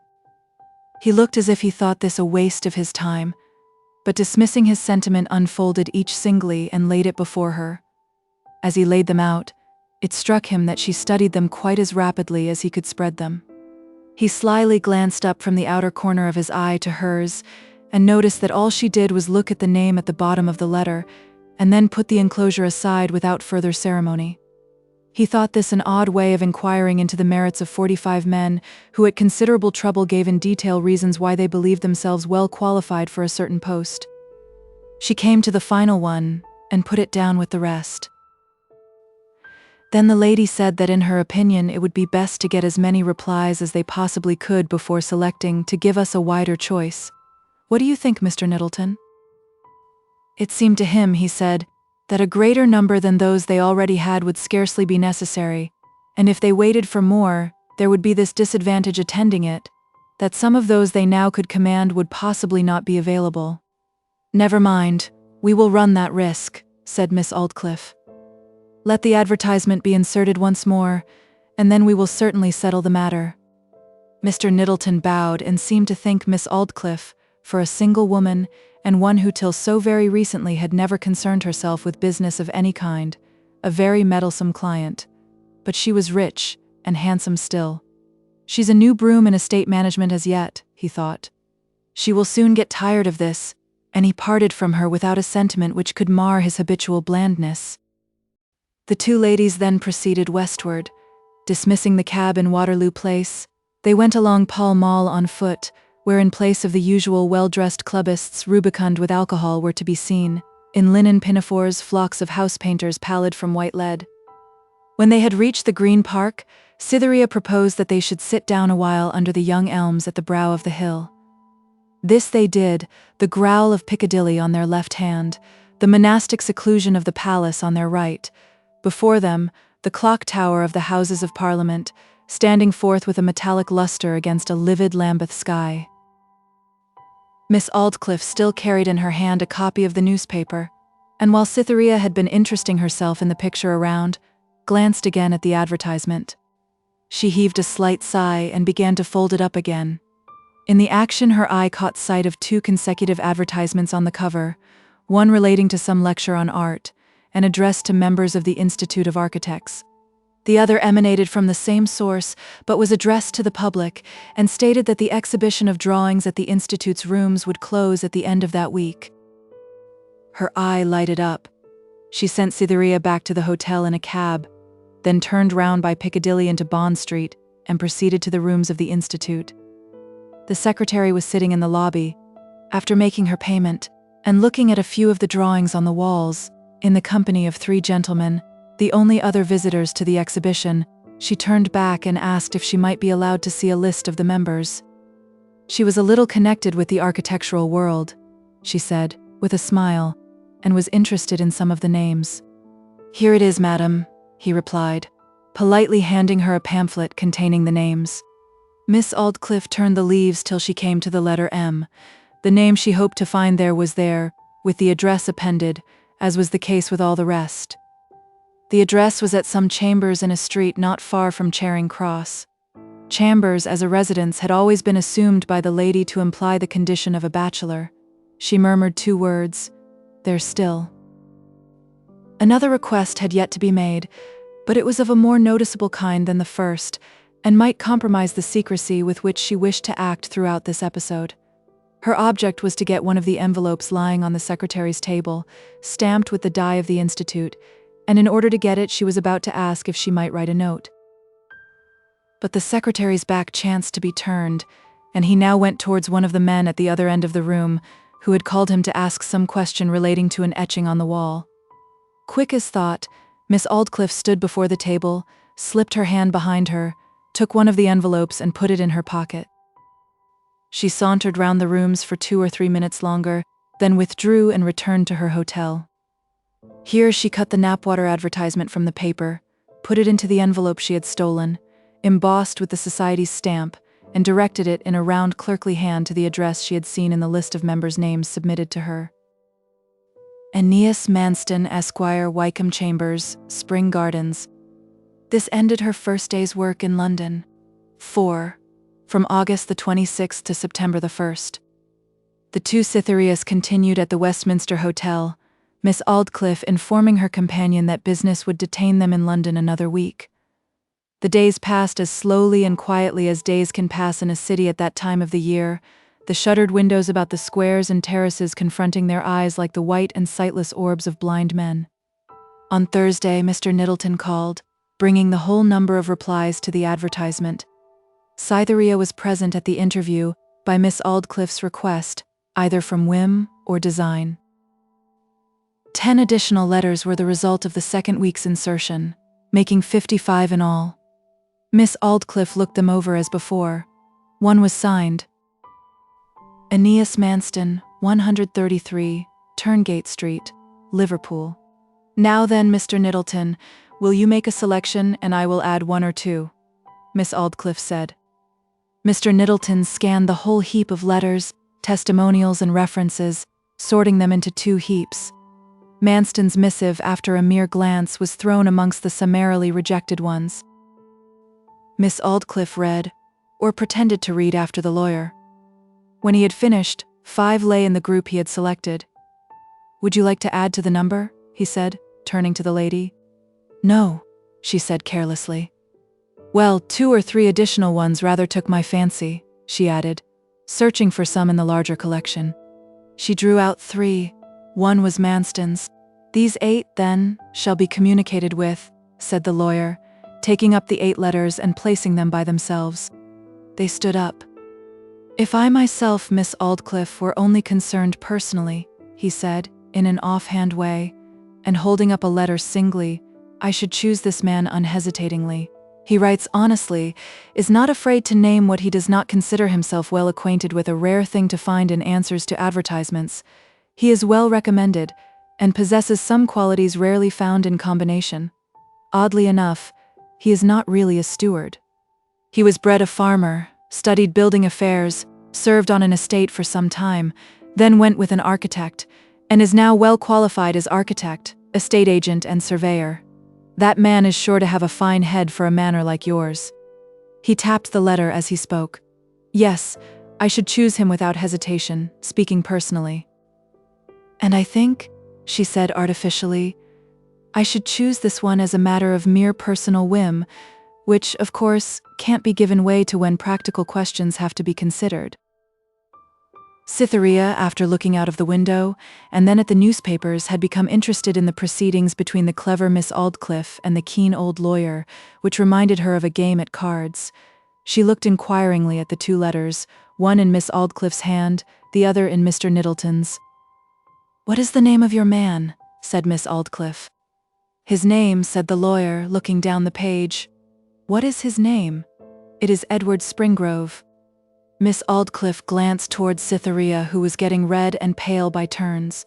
He looked as if he thought this a waste of his time, but dismissing his sentiment unfolded each singly and laid it before her. As he laid them out, it struck him that she studied them quite as rapidly as he could spread them. He slyly glanced up from the outer corner of his eye to hers, and noticed that all she did was look at the name at the bottom of the letter, and then put the enclosure aside without further ceremony. He thought this an odd way of inquiring into the merits of 45 men who at considerable trouble gave in detail reasons why they believed themselves well qualified for a certain post. She came to the final one, and put it down with the rest. Then the lady said that in her opinion it would be best to get as many replies as they possibly could before selecting, to give us a wider choice. "What do you think, Mr. Nettleton?" It seemed to him, he said, that a greater number than those they already had would scarcely be necessary, and if they waited for more, there would be this disadvantage attending it, that some of those they now could command would possibly not be available. "Never mind, we will run that risk," said Miss Aldclyffe. "Let the advertisement be inserted once more, and then we will certainly settle the matter." Mr. Nettleton bowed and seemed to think Miss Aldclyffe, for a single woman, and one who till so very recently had never concerned herself with business of any kind, a very meddlesome client. But she was rich, and handsome still. "She's a new broom in estate management as yet," he thought. "She will soon get tired of this," and he parted from her without a sentiment which could mar his habitual blandness. The two ladies then proceeded westward. Dismissing the cab in Waterloo Place, they went along Pall Mall on foot, where in place of the usual well-dressed clubbists rubicund with alcohol were to be seen, in linen pinafores, flocks of house-painters pallid from white lead. When they had reached the Green Park, Cytherea proposed that they should sit down a while under the young elms at the brow of the hill. This they did, the growl of Piccadilly on their left hand, the monastic seclusion of the palace on their right. Before them, the clock tower of the Houses of Parliament, standing forth with a metallic lustre against a livid Lambeth sky. Miss Aldclyffe still carried in her hand a copy of the newspaper, and while Cytherea had been interesting herself in the picture around, glanced again at the advertisement. She heaved a slight sigh and began to fold it up again. In the action her eye caught sight of 2 consecutive advertisements on the cover, one relating to some lecture on art, and addressed to members of the Institute of Architects. The other emanated from the same source, but was addressed to the public, and stated that the exhibition of drawings at the Institute's rooms would close at the end of that week. Her eye lighted up. She sent Cytherea back to the hotel in a cab, then turned round by Piccadilly into Bond Street, and proceeded to the rooms of the Institute. The secretary was sitting in the lobby, after making her payment, and looking at a few of the drawings on the walls, in the company of 3 gentlemen, the only other visitors to the exhibition. She turned back and asked if she might be allowed to see a list of the members. She was a little connected with the architectural world, she said, with a smile, and was interested in some of the names. "Here it is, madam," he replied, politely handing her a pamphlet containing the names. Miss Aldclyffe turned the leaves till she came to the letter M. The name she hoped to find there was there, with the address appended, as was the case with all the rest. The address was at some chambers in a street not far from Charing Cross. Chambers, as a residence, had always been assumed by the lady to imply the condition of a bachelor. She murmured 2 words, "There still." Another request had yet to be made, but it was of a more noticeable kind than the first, and might compromise the secrecy with which she wished to act throughout this episode. Her object was to get one of the envelopes lying on the secretary's table, stamped with the die of the Institute, and in order to get it she was about to ask if she might write a note. But the secretary's back chanced to be turned, and he now went towards one of the men at the other end of the room, who had called him to ask some question relating to an etching on the wall. Quick as thought, Miss Aldclyffe stood before the table, slipped her hand behind her, took one of the envelopes and put it in her pocket. She sauntered round the rooms for 2 or 3 minutes longer, then withdrew and returned to her hotel. Here she cut the Knapwater advertisement from the paper, put it into the envelope she had stolen, embossed with the Society's stamp, and directed it in a round clerkly hand to the address she had seen in the list of members' names submitted to her. Aeneas Manston, Esquire, Wycombe Chambers, Spring Gardens. This ended her first day's work in London. 4. From August the 26th to September the 1st. The 2 Cythereas continued at the Westminster Hotel, Miss Aldclyffe informing her companion that business would detain them in London another week. The days passed as slowly and quietly as days can pass in a city at that time of the year, the shuttered windows about the squares and terraces confronting their eyes like the white and sightless orbs of blind men. On Thursday, Mr. Middleton called, bringing the whole number of replies to the advertisement. Cytherea was present at the interview, by Miss Aldclyffe's request, either from whim or design. 10 additional letters were the result of the second week's insertion, making 55 in all. Miss Aldclyffe looked them over as before. One was signed, Aeneas Manston, 133, Turngate Street, Liverpool. Now then, Mr. Middleton, will you make a selection and I will add 1 or 2, Miss Aldclyffe said. Mr. Middleton scanned the whole heap of letters, testimonials and references, sorting them into 2 heaps. Manston's missive, after a mere glance, was thrown amongst the summarily rejected ones. Miss Aldclyffe read, or pretended to read after the lawyer. When he had finished, 5 lay in the group he had selected. "Would you like to add to the number?" he said, turning to the lady. "No," she said carelessly. "Well, 2 or 3 additional ones rather took my fancy," she added, searching for some in the larger collection. She drew out 3. One was Manston's. "These 8, then, shall be communicated with," said the lawyer, taking up the 8 letters and placing them by themselves. They stood up. "If I myself, Miss Aldclyffe, were only concerned personally," he said, in an offhand way, and holding up a letter singly, "I should choose this man unhesitatingly. He writes honestly, is not afraid to name what he does not consider himself well acquainted with, a rare thing to find in answers to advertisements. He is well recommended, and possesses some qualities rarely found in combination. Oddly enough, he is not really a steward. He was bred a farmer, studied building affairs, served on an estate for some time, then went with an architect, and is now well qualified as architect, estate agent and surveyor. That man is sure to have a fine head for a manner like yours." He tapped the letter as he spoke. "Yes, I should choose him without hesitation, speaking personally." "And I think," she said artificially, "I should choose this one as a matter of mere personal whim, which, of course, can't be given way to when practical questions have to be considered." Cytherea, after looking out of the window, and then at the newspapers, had become interested in the proceedings between the clever Miss Aldclyffe and the keen old lawyer, which reminded her of a game at cards. She looked inquiringly at the 2 letters, one in Miss Aldclyffe's hand, the other in Mr. Middleton's. "What is the name of your man?" said Miss Aldclyffe. "His name," said the lawyer, looking down the page. "What is his name?" "It is Edward Springrove." Miss Aldclyffe glanced towards Cytherea, who was getting red and pale by turns.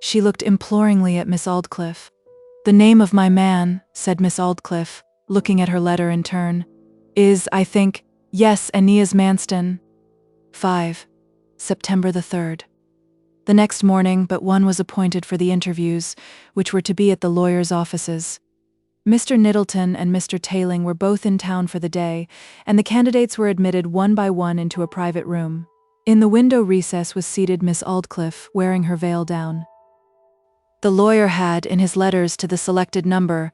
She looked imploringly at Miss Aldclyffe. "The name of my man," said Miss Aldclyffe, looking at her letter in turn, "is, I think, yes, Aeneas Manston. 5. September the 3rd. The next morning, but one was appointed for the interviews, which were to be at the lawyer's offices. Mr. Middleton and Mr. Tayling were both in town for the day, and the candidates were admitted one by one into a private room. In the window recess was seated Miss Aldclyffe, wearing her veil down. The lawyer had, in his letters to the selected number,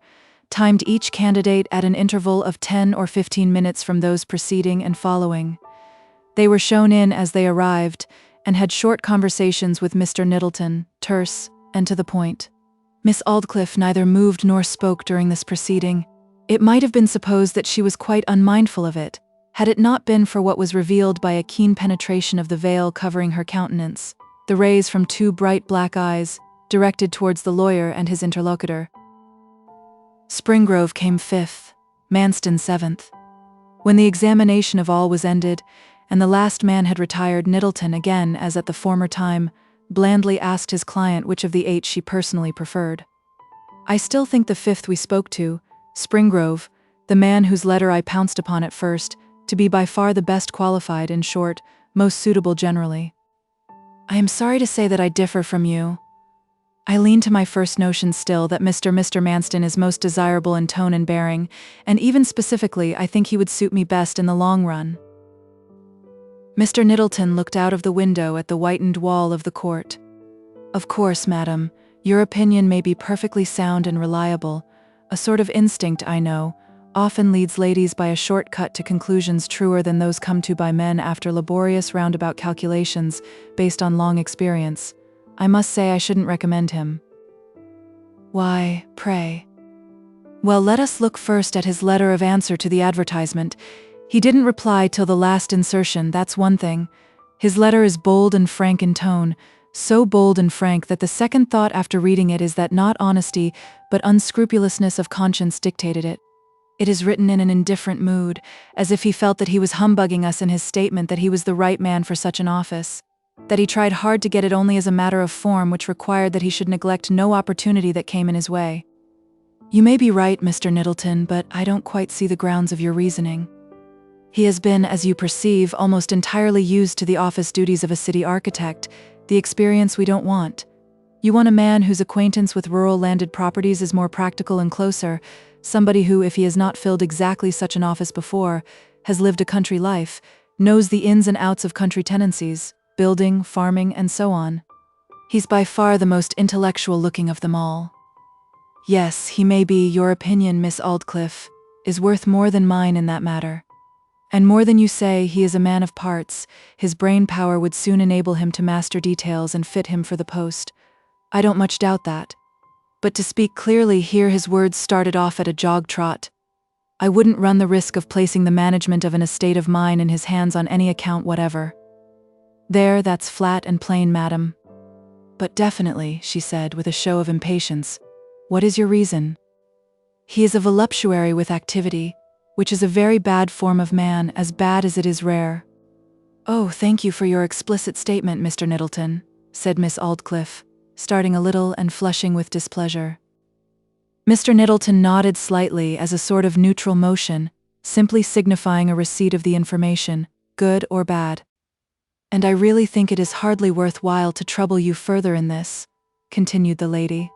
timed each candidate at an interval of 10 or 15 minutes from those preceding and following. They were shown in as they arrived, and had short conversations with Mr. Middleton, terse and to the point. Miss Aldclyffe neither moved nor spoke during this proceeding. It might have been supposed that she was quite unmindful of it, had it not been for what was revealed by a keen penetration of the veil covering her countenance, the rays from two bright black eyes, directed towards the lawyer and his interlocutor. Springrove came 5th, Manston 7th. When the examination of all was ended, and the last man had retired, Middleton, again as at the former time, blandly asked his client which of the 8 she personally preferred. "I still think the 5th we spoke to, Springrove, the man whose letter I pounced upon at first, to be by far the best qualified, in short, most suitable generally. I am sorry to say that I differ from you. I lean to my first notion still that Mr. Manston is most desirable in tone and bearing, and even specifically I think he would suit me best in the long run." Mr. Middleton looked out of the window at the whitened wall of the court. "Of course, madam, your opinion may be perfectly sound and reliable. A sort of instinct, I know, often leads ladies by a short cut to conclusions truer than those come to by men after laborious roundabout calculations based on long experience. I must say I shouldn't recommend him." "Why, pray?" "Well, let us look first at his letter of answer to the advertisement. He didn't reply till the last insertion, that's one thing. His letter is bold and frank in tone, so bold and frank that the second thought after reading it is that not honesty, but unscrupulousness of conscience dictated it. It is written in an indifferent mood, as if he felt that he was humbugging us in his statement that he was the right man for such an office, that he tried hard to get it only as a matter of form which required that he should neglect no opportunity that came in his way. You may be right, Mr. Middleton, but I don't quite see the grounds of your reasoning. He has been, as you perceive, almost entirely used to the office duties of a city architect, the experience we don't want. You want a man whose acquaintance with rural landed properties is more practical and closer, somebody who, if he has not filled exactly such an office before, has lived a country life, knows the ins and outs of country tenancies, building, farming, and so on. He's by far the most intellectual looking of them all. Yes, he may be, your opinion, Miss Aldclyffe, is worth more than mine in that matter. And more than you say, he is a man of parts. His brain power would soon enable him to master details and fit him for the post. I don't much doubt that. But to speak clearly here, his words started off at a jog trot. I wouldn't run the risk of placing the management of an estate of mine in his hands on any account whatever. There, that's flat and plain, madam. But definitely, she said with a show of impatience. What is your reason? He is a voluptuary with activity, which is a very bad form of man, as bad as it is rare. Oh, thank you for your explicit statement, Mr. Middleton, said Miss Aldclyffe, starting a little and flushing with displeasure. Mr. Middleton nodded slightly as a sort of neutral motion, simply signifying a receipt of the information, good or bad. And I really think it is hardly worthwhile to trouble you further in this, continued the lady.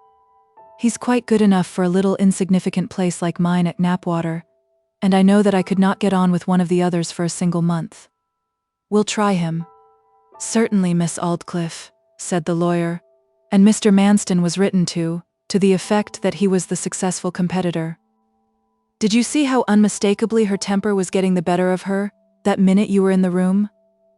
He's quite good enough for a little insignificant place like mine at Knapwater, and I know that I could not get on with one of the others for a single month. We'll try him. Certainly, Miss Aldclyffe, said the lawyer, and Mr. Manston was written to the effect that he was the successful competitor. Did you see how unmistakably her temper was getting the better of her, that minute you were in the room?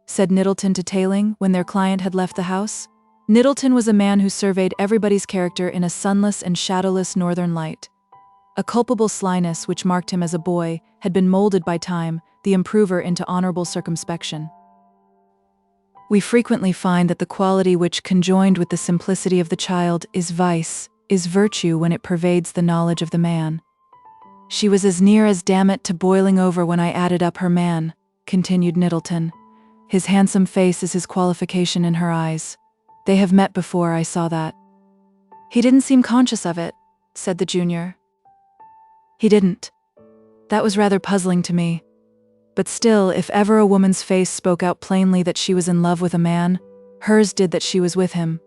Said Middleton to Tayling when their client had left the house. Middleton was a man who surveyed everybody's character in a sunless and shadowless northern light. A culpable slyness which marked him as a boy had been molded by time, the improver into honorable circumspection. We frequently find that the quality which, conjoined with the simplicity of the child, is vice, is virtue when it pervades the knowledge of the man. She was as near as damn it to boiling over when I added up her man, continued Middleton. His handsome face is his qualification in her eyes. They have met before, I saw that. He didn't seem conscious of it, said the junior. He didn't. That was rather puzzling to me. But still, if ever a woman's face spoke out plainly that she was in love with a man, Hers did that she was with him.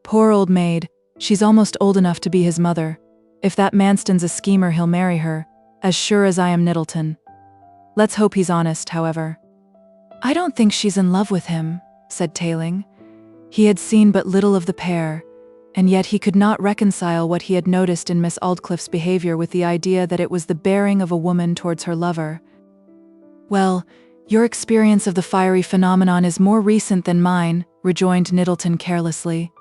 Poor old maid, she's almost old enough to be his mother. If that Manston's a schemer, he'll marry her, as sure as I am Middleton. Let's hope he's honest, however. I don't think she's in love with him, said Tayling. He had seen but little of the pair, and yet he could not reconcile what he had noticed in Miss Aldclyffe's behavior with the idea that it was the bearing of a woman towards her lover. Well, your experience of the fiery phenomenon is more recent than mine, rejoined Middleton carelessly,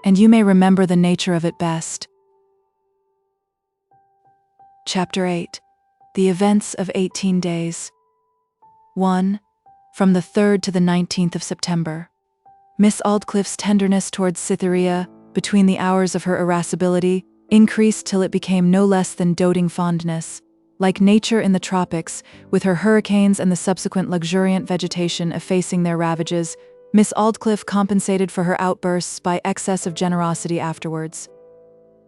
and you may remember the nature of it best. Chapter 8. The Events of 18 Days. 1. From the 3rd to the 19th of September. Miss Aldclyffe's tenderness towards Cytherea, between the hours of her irascibility, increased till it became no less than doting fondness. Like nature in the tropics, with her hurricanes and the subsequent luxuriant vegetation effacing their ravages, Miss Aldclyffe compensated for her outbursts by excess of generosity afterwards.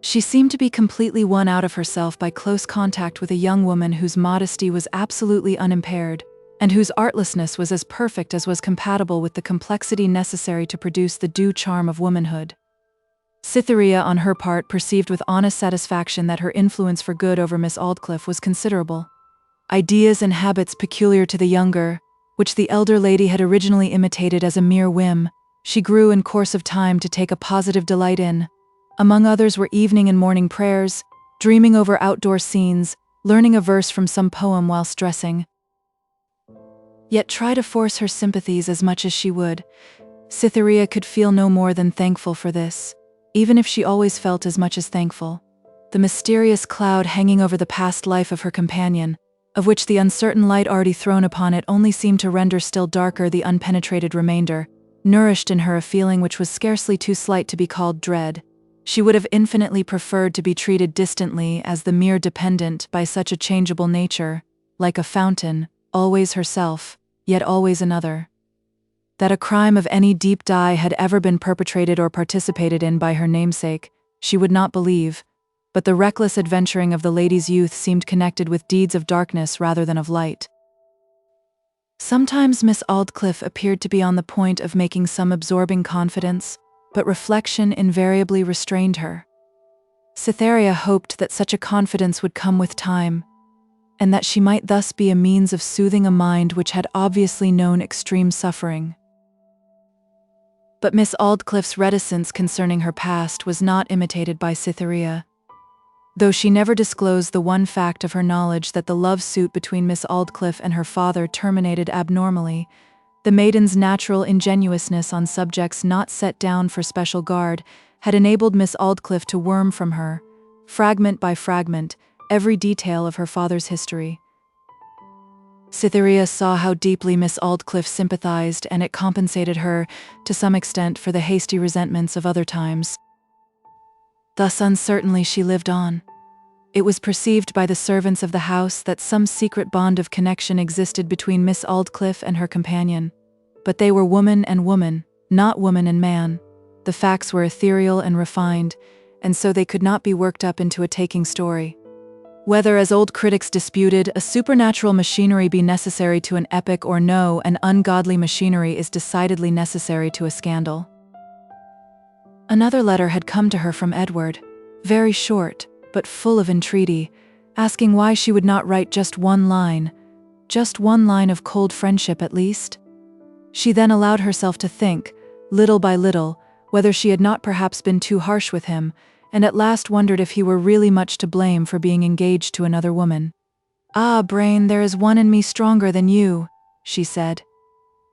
She seemed to be completely won out of herself by close contact with a young woman whose modesty was absolutely unimpaired, and whose artlessness was as perfect as was compatible with the complexity necessary to produce the due charm of womanhood. Cytherea, on her part, perceived with honest satisfaction that her influence for good over Miss Aldclyffe was considerable. Ideas and habits peculiar to the younger, which the elder lady had originally imitated as a mere whim, she grew in course of time to take a positive delight in. Among others were evening and morning prayers, dreaming over outdoor scenes, learning a verse from some poem whilst dressing. Yet try to force her sympathies as much as she would, Cytherea could feel no more than thankful for this, even if she always felt as much as thankful. The mysterious cloud hanging over the past life of her companion, of which the uncertain light already thrown upon it only seemed to render still darker the unpenetrated remainder, nourished in her a feeling which was scarcely too slight to be called dread. She would have infinitely preferred to be treated distantly as the mere dependent by such a changeable nature, like a fountain, always herself, yet always another. That a crime of any deep dye had ever been perpetrated or participated in by her namesake, she would not believe, but the reckless adventuring of the lady's youth seemed connected with deeds of darkness rather than of light. Sometimes Miss Aldclyffe appeared to be on the point of making some absorbing confidence, but reflection invariably restrained her. Cytherea hoped that such a confidence would come with time, and that she might thus be a means of soothing a mind which had obviously known extreme suffering. But Miss Aldclyffe's reticence concerning her past was not imitated by Cytherea. Though she never disclosed the one fact of her knowledge that the love suit between Miss Aldclyffe and her father terminated abnormally, the maiden's natural ingenuousness on subjects not set down for special guard had enabled Miss Aldclyffe to worm from her, fragment by fragment, every detail of her father's history. Cytherea saw how deeply Miss Aldclyffe sympathized, and it compensated her, to some extent, for the hasty resentments of other times. Thus uncertainly she lived on. It was perceived by the servants of the house that some secret bond of connection existed between Miss Aldclyffe and her companion, but they were woman and woman, not woman and man. The facts were ethereal and refined, and so they could not be worked up into a taking story. Whether, as old critics disputed, a supernatural machinery be necessary to an epic or no, an ungodly machinery is decidedly necessary to a scandal. Another letter had come to her from Edward, very short, but full of entreaty, asking why she would not write just one line of cold friendship at least. She then allowed herself to think, little by little, whether she had not perhaps been too harsh with him, and at last wondered if he were really much to blame for being engaged to another woman. "Ah, Brain, there is one in me stronger than you," she said.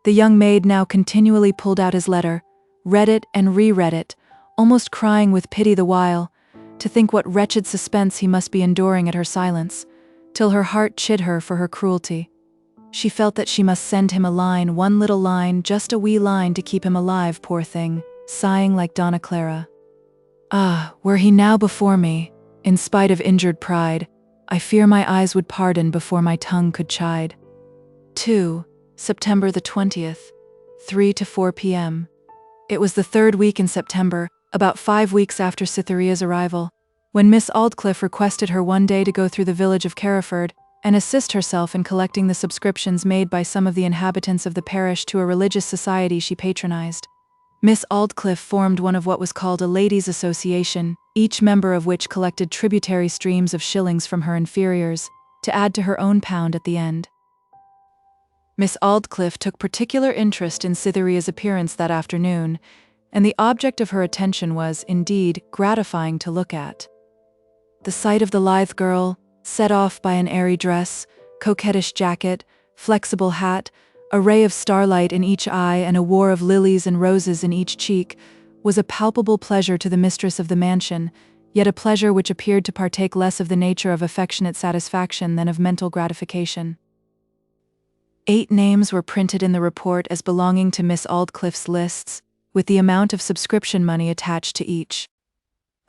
The young maid now continually pulled out his letter, read it and reread it, almost crying with pity the while, to think what wretched suspense he must be enduring at her silence, till her heart chid her for her cruelty. She felt that she must send him a line, one little line, just a wee line to keep him alive, poor thing, sighing like Donna Clara. Ah, were he now before me, in spite of injured pride, I fear my eyes would pardon before my tongue could chide. 2. September the 20th, 3 to 4 p.m. It was the third week in September, about 5 weeks after Cytherea's arrival, when Miss Aldclyffe requested her one day to go through the village of Carriford and assist herself in collecting the subscriptions made by some of the inhabitants of the parish to a religious society she patronized. Miss Aldclyffe formed one of what was called a ladies' association, each member of which collected tributary streams of shillings from her inferiors, to add to her own pound at the end. Miss Aldclyffe took particular interest in Cytherea's appearance that afternoon, and the object of her attention was, indeed, gratifying to look at. The sight of the lithe girl, set off by an airy dress, coquettish jacket, flexible hat, a ray of starlight in each eye and a war of lilies and roses in each cheek, was a palpable pleasure to the mistress of the mansion, yet a pleasure which appeared to partake less of the nature of affectionate satisfaction than of mental gratification. 8 names were printed in the report as belonging to Miss Aldclyffe's lists, with the amount of subscription money attached to each.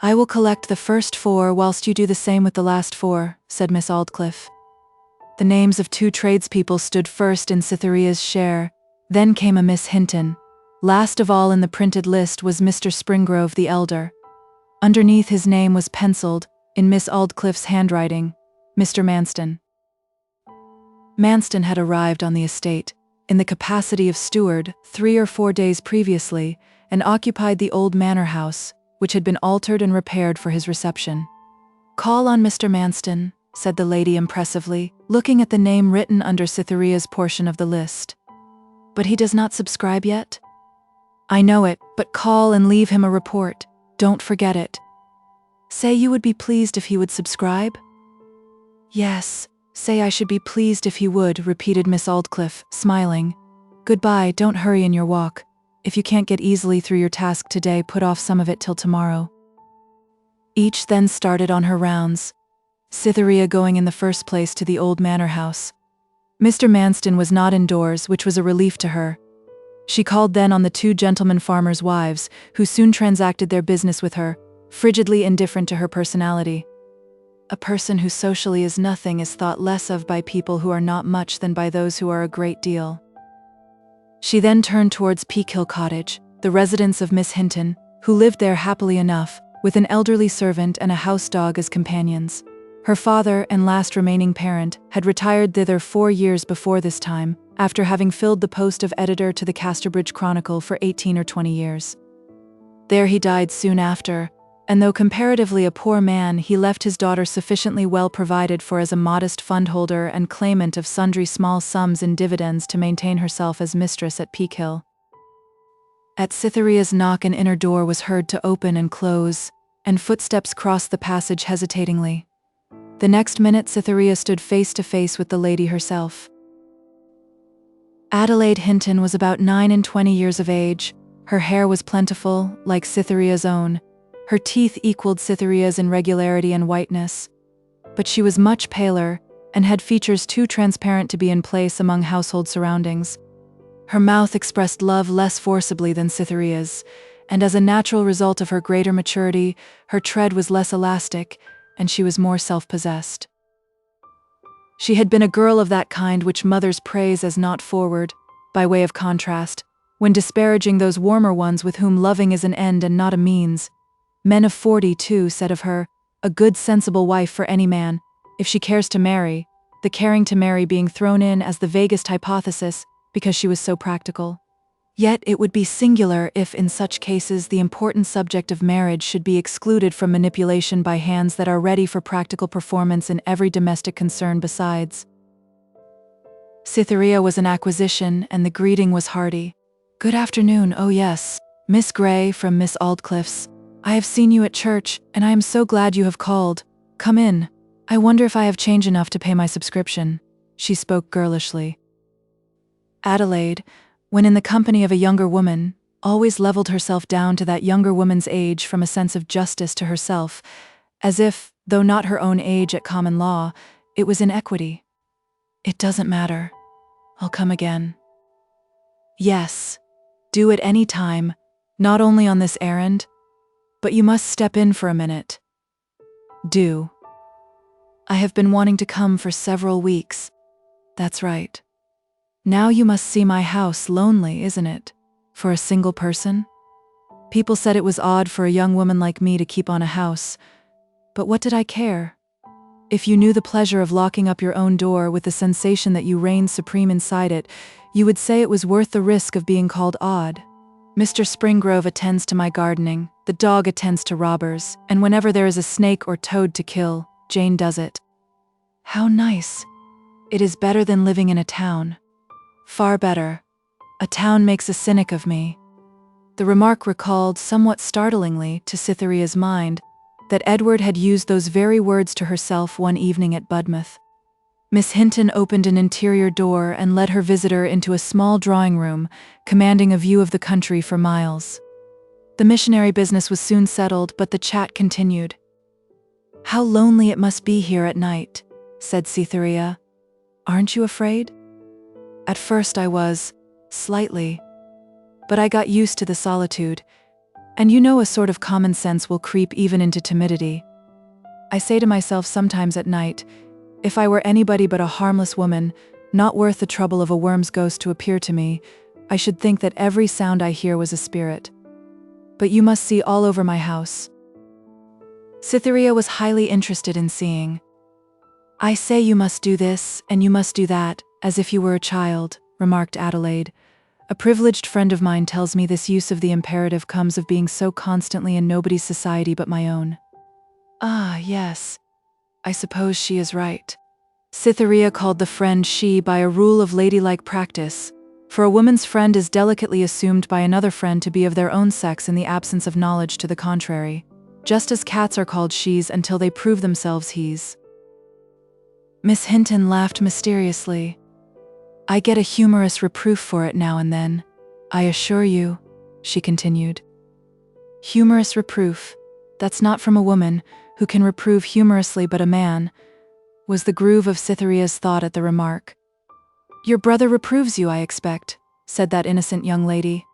"I will collect the first 4 whilst you do the same with the last 4, said Miss Aldclyffe. The names of 2 tradespeople stood first in Cytherea's share, then came a Miss Hinton. Last of all in the printed list was Mr. Springrove the elder. Underneath his name was penciled, in Miss Aldclyffe's handwriting, Mr. Manston. Manston had arrived on the estate, in the capacity of steward, 3 or 4 days previously, and occupied the old manor house, which had been altered and repaired for his reception. "Call on Mr. Manston," said the lady impressively, looking at the name written under Cytherea's portion of the list. "But he does not subscribe yet?" "I know it, but call and leave him a report. Don't forget it. Say you would be pleased if he would subscribe?" "Yes, say I should be pleased if he would," repeated Miss Aldclyffe, smiling. "Goodbye, don't hurry in your walk. If you can't get easily through your task today, put off some of it till tomorrow." Each then started on her rounds, Cytherea going in the first place to the old manor house. Mr. Manston was not indoors, which was a relief to her. She called then on the 2 gentlemen farmers' wives, who soon transacted their business with her, frigidly indifferent to her personality. A person who socially is nothing is thought less of by people who are not much than by those who are a great deal. She then turned towards Peakhill Cottage, the residence of Miss Hinton, who lived there happily enough, with an elderly servant and a house dog as companions. Her father and last remaining parent had retired thither 4 years before this time, after having filled the post of editor to the Casterbridge Chronicle for 18 or 20 years. There he died soon after, and though comparatively a poor man, he left his daughter sufficiently well provided for as a modest fundholder and claimant of sundry small sums in dividends to maintain herself as mistress at Peakhill. At Cytherea's knock an inner door was heard to open and close, and footsteps crossed the passage hesitatingly. The next minute Cytherea stood face to face with the lady herself. Adelaide Hinton was about 29 years of age. Her hair was plentiful, like Cytherea's own. Her teeth equaled Cytherea's in regularity and whiteness. But she was much paler, and had features too transparent to be in place among household surroundings. Her mouth expressed love less forcibly than Cytherea's, and as a natural result of her greater maturity, her tread was less elastic, and she was more self-possessed. She had been a girl of that kind which mothers praise as not forward, by way of contrast, when disparaging those warmer ones with whom loving is an end and not a means. Men of 40, too, said of her, a good sensible wife for any man, if she cares to marry, the caring to marry being thrown in as the vaguest hypothesis, because she was so practical. Yet it would be singular if, in such cases, the important subject of marriage should be excluded from manipulation by hands that are ready for practical performance in every domestic concern besides. Cytherea was an acquisition, and the greeting was hearty. "Good afternoon, oh yes, Miss Grey from Miss Aldclyffe's. I have seen you at church, and I am so glad you have called. Come in. I wonder if I have change enough to pay my subscription." She spoke girlishly. Adelaide, when in the company of a younger woman, always levelled herself down to that younger woman's age from a sense of justice to herself, as if, though not her own age at common law, it was in equity. "It doesn't matter. I'll come again." "Yes, do at any time, not only on this errand, but you must step in for a minute. Do. I have been wanting to come for several weeks. That's right. Now you must see my house. Lonely, isn't it? For a single person? People said it was odd for a young woman like me to keep on a house. But what did I care? If you knew the pleasure of locking up your own door with the sensation that you reigned supreme inside it, you would say it was worth the risk of being called odd. Mr. Springrove attends to my gardening, the dog attends to robbers, and whenever there is a snake or toad to kill, Jane does it. How nice. It is better than living in a town. Far better. A town makes a cynic of me. The remark recalled, somewhat startlingly, to Cytherea's mind, that Edward had used those very words to herself one evening at Budmouth. Miss Hinton opened an interior door and led her visitor into a small drawing room, commanding a view of the country for miles. The missionary business was soon settled, but the chat continued. "How lonely it must be here at night," said Cytherea. "Aren't you afraid?" "At first I was, slightly. But I got used to the solitude, and you know a sort of common sense will creep even into timidity. I say to myself sometimes at night, if I were anybody but a harmless woman, not worth the trouble of a worm's ghost to appear to me, I should think that every sound I hear was a spirit. But you must see all over my house." Cytherea was highly interested in seeing. "I say you must do this, and you must do that, as if you were a child," remarked Adelaide. "A privileged friend of mine tells me this use of the imperative comes of being so constantly in nobody's society but my own." "Ah, yes. I suppose she is right." Cytherea called the friend she by a rule of ladylike practice, for a woman's friend is delicately assumed by another friend to be of their own sex in the absence of knowledge to the contrary, just as cats are called she's until they prove themselves he's. Miss Hinton laughed mysteriously. "I get a humorous reproof for it now and then, I assure you," she continued. "Humorous reproof? That's not from a woman, who can reprove humorously but a man," was the groove of Cytherea's thought at the remark. "Your brother reproves you, I expect," said that innocent young lady.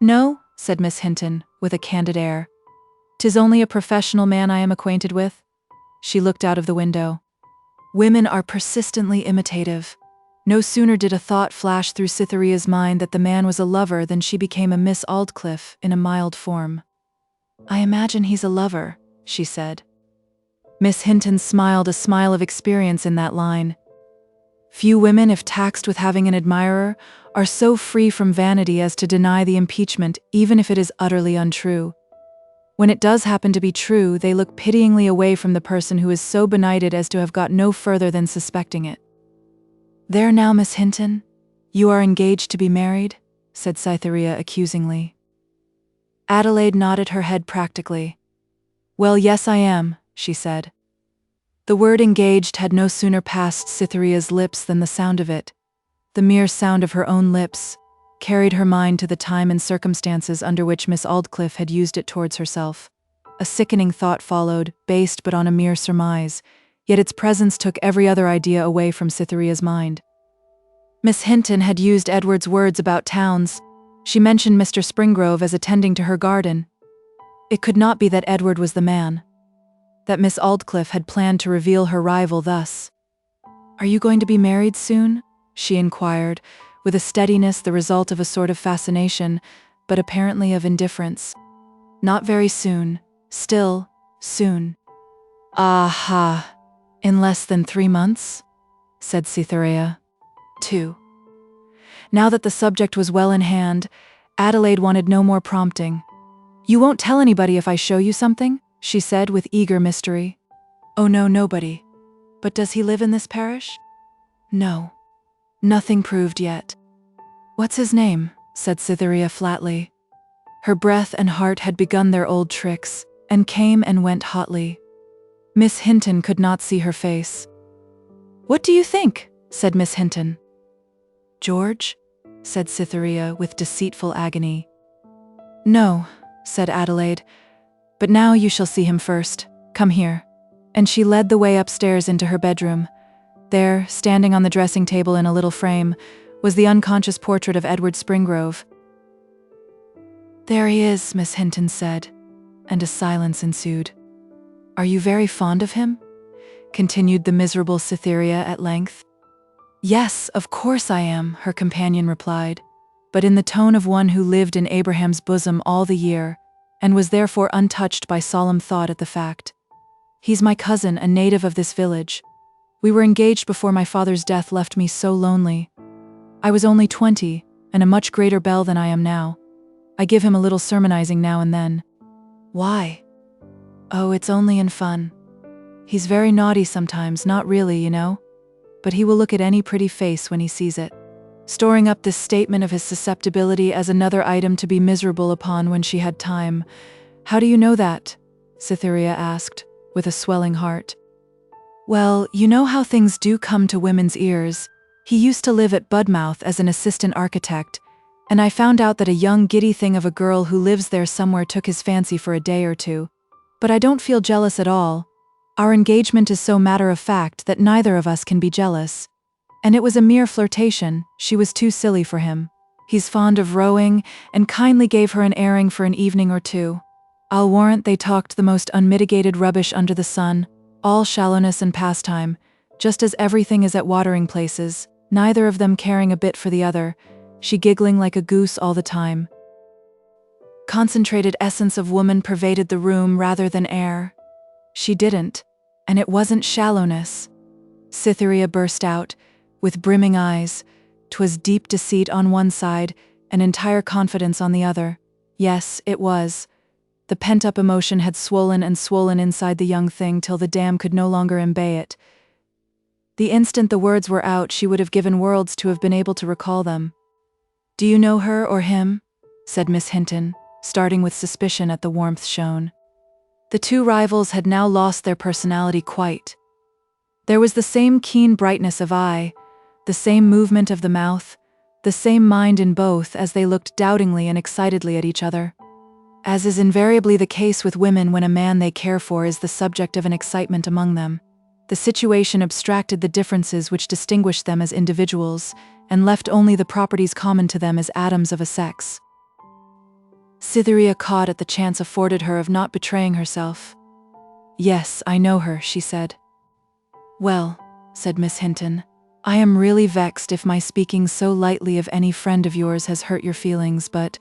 "No," said Miss Hinton, with a candid air. "'Tis only a professional man I am acquainted with." She looked out of the window. Women are persistently imitative. No sooner did a thought flash through Cytherea's mind that the man was a lover than she became a Miss Aldclyffe in a mild form. "I imagine he's a lover," she said. Miss Hinton smiled a smile of experience in that line. Few women, if taxed with having an admirer, are so free from vanity as to deny the impeachment, even if it is utterly untrue. When it does happen to be true, they look pityingly away from the person who is so benighted as to have got no further than suspecting it. "There now, Miss Hinton, you are engaged to be married?" said Cytherea accusingly. Adelaide nodded her head practically. "Well, yes, I am," she said. The word engaged had no sooner passed Cytherea's lips than the sound of it, the mere sound of her own lips, carried her mind to the time and circumstances under which Miss Aldclyffe had used it towards herself. A sickening thought followed, based but on a mere surmise, yet its presence took every other idea away from Cytherea's mind. Miss Hinton had used Edward's words about towns. She mentioned Mr. Springrove as attending to her garden. It could not be that Edward was the man. That Miss Aldclyffe had planned to reveal her rival thus. "Are you going to be married soon?" she inquired, with a steadiness the result of a sort of fascination, but apparently of indifference. "Not very soon. Still, soon." "Ah-ha! In less than 3 months?" said Cytherea. 2. Now that the subject was well in hand, Adelaide wanted no more prompting. "You won't tell anybody if I show you something?" she said with eager mystery. "Oh no, nobody. But does he live in this parish?" "No. Nothing proved yet." "What's his name?" said Cytherea flatly. Her breath and heart had begun their old tricks, and came and went hotly. Miss Hinton could not see her face. "What do you think?" said Miss Hinton. "George?" said Cytherea with deceitful agony. "No," said Adelaide, "but now you shall see him first. Come here." And she led the way upstairs into her bedroom. There, standing on the dressing table in a little frame, was the unconscious portrait of Edward Springrove. "There he is," Miss Hinton said, and a silence ensued. "Are you very fond of him?" continued the miserable Cytherea at length. "Yes, of course I am," her companion replied, but in the tone of one who lived in Abraham's bosom all the year, and was therefore untouched by solemn thought at the fact. "He's my cousin, a native of this village. We were engaged before my father's death left me so lonely. I was only 20, and a much greater belle than I am now. I give him a little sermonizing now and then. Why? Oh, it's only in fun. He's very naughty sometimes, not really, you know. But he will look at any pretty face when he sees it, storing up this statement of his susceptibility as another item to be miserable upon when she had time. How do you know that? Cytherea asked, with a swelling heart. Well, you know how things do come to women's ears. He used to live at Budmouth as an assistant architect, and I found out that a young giddy thing of a girl who lives there somewhere took his fancy for a day or two. But I don't feel jealous at all. Our engagement is so matter-of-fact that neither of us can be jealous. And it was a mere flirtation, she was too silly for him. He's fond of rowing, and kindly gave her an airing for an evening or two. I'll warrant they talked the most unmitigated rubbish under the sun, all shallowness and pastime, just as everything is at watering places, neither of them caring a bit for the other, she giggling like a goose all the time. Concentrated essence of woman pervaded the room rather than air. She didn't, and it wasn't shallowness. Cytherea burst out, with brimming eyes. 'Twas deep deceit on one side, and entire confidence on the other. Yes, it was. The pent-up emotion had swollen and swollen inside the young thing till the dam could no longer embay it. The instant the words were out, she would have given worlds to have been able to recall them. "Do you know her or him?" said Miss Hinton, starting with suspicion at the warmth shown. The two rivals had now lost their personality quite. There was the same keen brightness of eye, the same movement of the mouth, the same mind in both as they looked doubtingly and excitedly at each other. As is invariably the case with women when a man they care for is the subject of an excitement among them, the situation abstracted the differences which distinguished them as individuals, and left only the properties common to them as atoms of a sex. Cytherea caught at the chance afforded her of not betraying herself. "Yes, I know her," she said. "Well," said Miss Hinton, "I am really vexed if my speaking so lightly of any friend of yours has hurt your feelings, but—"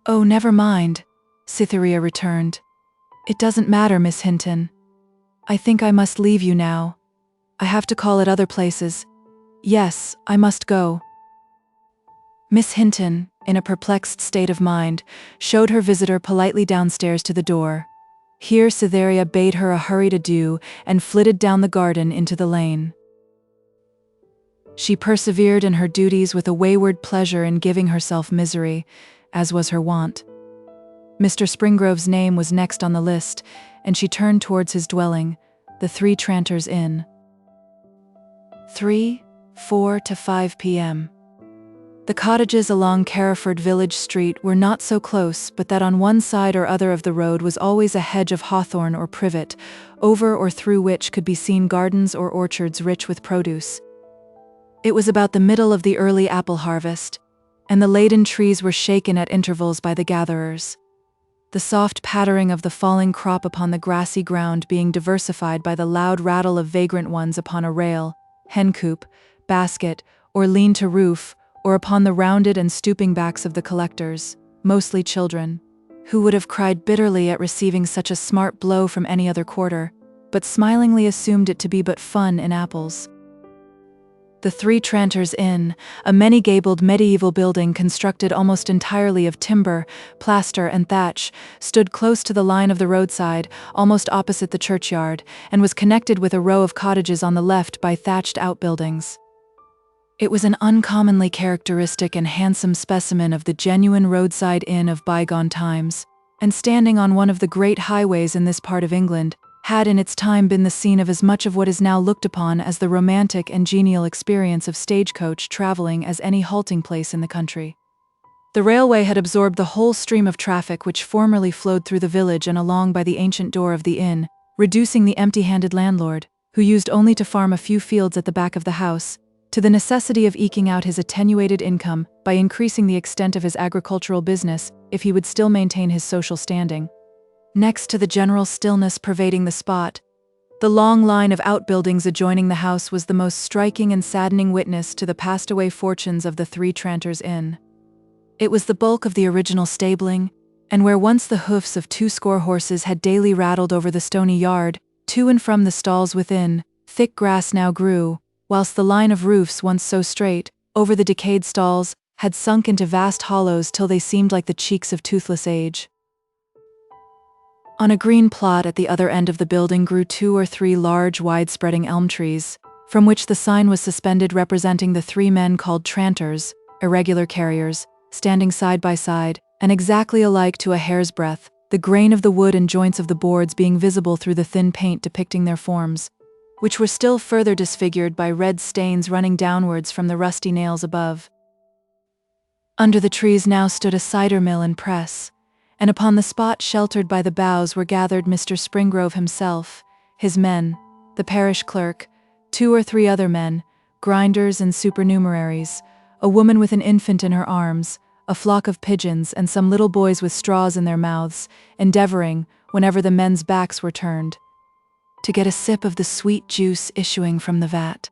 "Oh, never mind," Cytherea returned. "It doesn't matter, Miss Hinton. I think I must leave you now. I have to call at other places. Yes, I must go." Miss Hinton, in a perplexed state of mind, showed her visitor politely downstairs to the door. Here Cytherea bade her a hurried adieu and flitted down the garden into the lane. She persevered in her duties with a wayward pleasure in giving herself misery, as was her wont. Mr. Springrove's name was next on the list, and she turned towards his dwelling, the Three Tranters Inn. 4 to 5 p.m. The cottages along Carriford village street were not so close but that on one side or other of the road was always a hedge of hawthorn or privet, over or through which could be seen gardens or orchards rich with produce. It was about the middle of the early apple harvest, and the laden trees were shaken at intervals by the gatherers. The soft pattering of the falling crop upon the grassy ground being diversified by the loud rattle of vagrant ones upon a rail, hencoop, basket, or lean-to roof, or upon the rounded and stooping backs of the collectors, mostly children, who would have cried bitterly at receiving such a smart blow from any other quarter, but smilingly assumed it to be but fun in apples. The Three Tranters Inn, a many-gabled medieval building constructed almost entirely of timber, plaster, and thatch, stood close to the line of the roadside, almost opposite the churchyard, and was connected with a row of cottages on the left by thatched outbuildings. It was an uncommonly characteristic and handsome specimen of the genuine roadside inn of bygone times, and standing on one of the great highways in this part of England, had in its time been the scene of as much of what is now looked upon as the romantic and genial experience of stagecoach traveling as any halting place in the country. The railway had absorbed the whole stream of traffic which formerly flowed through the village and along by the ancient door of the inn, reducing the empty-handed landlord, who used only to farm a few fields at the back of the house, to the necessity of eking out his attenuated income by increasing the extent of his agricultural business if he would still maintain his social standing. Next to the general stillness pervading the spot, the long line of outbuildings adjoining the house was the most striking and saddening witness to the passed-away fortunes of the Three Tranters Inn. It was the bulk of the original stabling, and where once the hoofs of 20 horses had daily rattled over the stony yard, to and from the stalls within, thick grass now grew, whilst the line of roofs once so straight, over the decayed stalls, had sunk into vast hollows till they seemed like the cheeks of toothless age. On a green plot at the other end of the building grew 2 or 3 large, wide-spreading elm trees, from which the sign was suspended representing the 3 men called tranters, irregular carriers, standing side by side, and exactly alike to a hair's breadth, the grain of the wood and joints of the boards being visible through the thin paint depicting their forms, which were still further disfigured by red stains running downwards from the rusty nails above. Under the trees now stood a cider mill and press, and upon the spot sheltered by the boughs were gathered Mr. Springrove himself, his men, the parish clerk, 2 or 3 other men, grinders and supernumeraries, a woman with an infant in her arms, a flock of pigeons, and some little boys with straws in their mouths, endeavoring, whenever the men's backs were turned, to get a sip of the sweet juice issuing from the vat.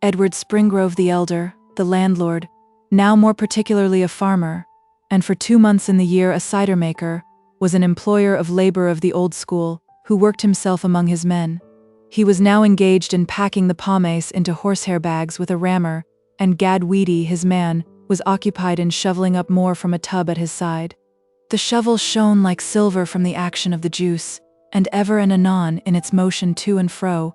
Edward Springrove the elder, the landlord, now more particularly a farmer, and for 2 months in the year a cider maker, was an employer of labor of the old school, who worked himself among his men. He was now engaged in packing the pomace into horsehair bags with a rammer, and Gad Weedy, his man, was occupied in shoveling up more from a tub at his side. The shovel shone like silver from the action of the juice, and ever and anon, in its motion to and fro,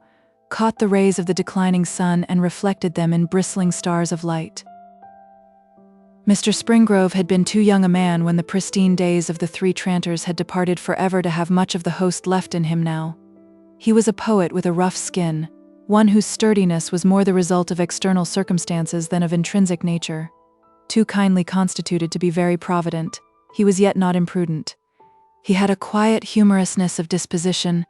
caught the rays of the declining sun and reflected them in bristling stars of light. Mr. Springrove had been too young a man when the pristine days of the 3 tranters had departed forever to have much of the host left in him now. He was a poet with a rough skin, one whose sturdiness was more the result of external circumstances than of intrinsic nature. Too kindly constituted to be very provident, he was yet not imprudent. He had a quiet humorousness of disposition,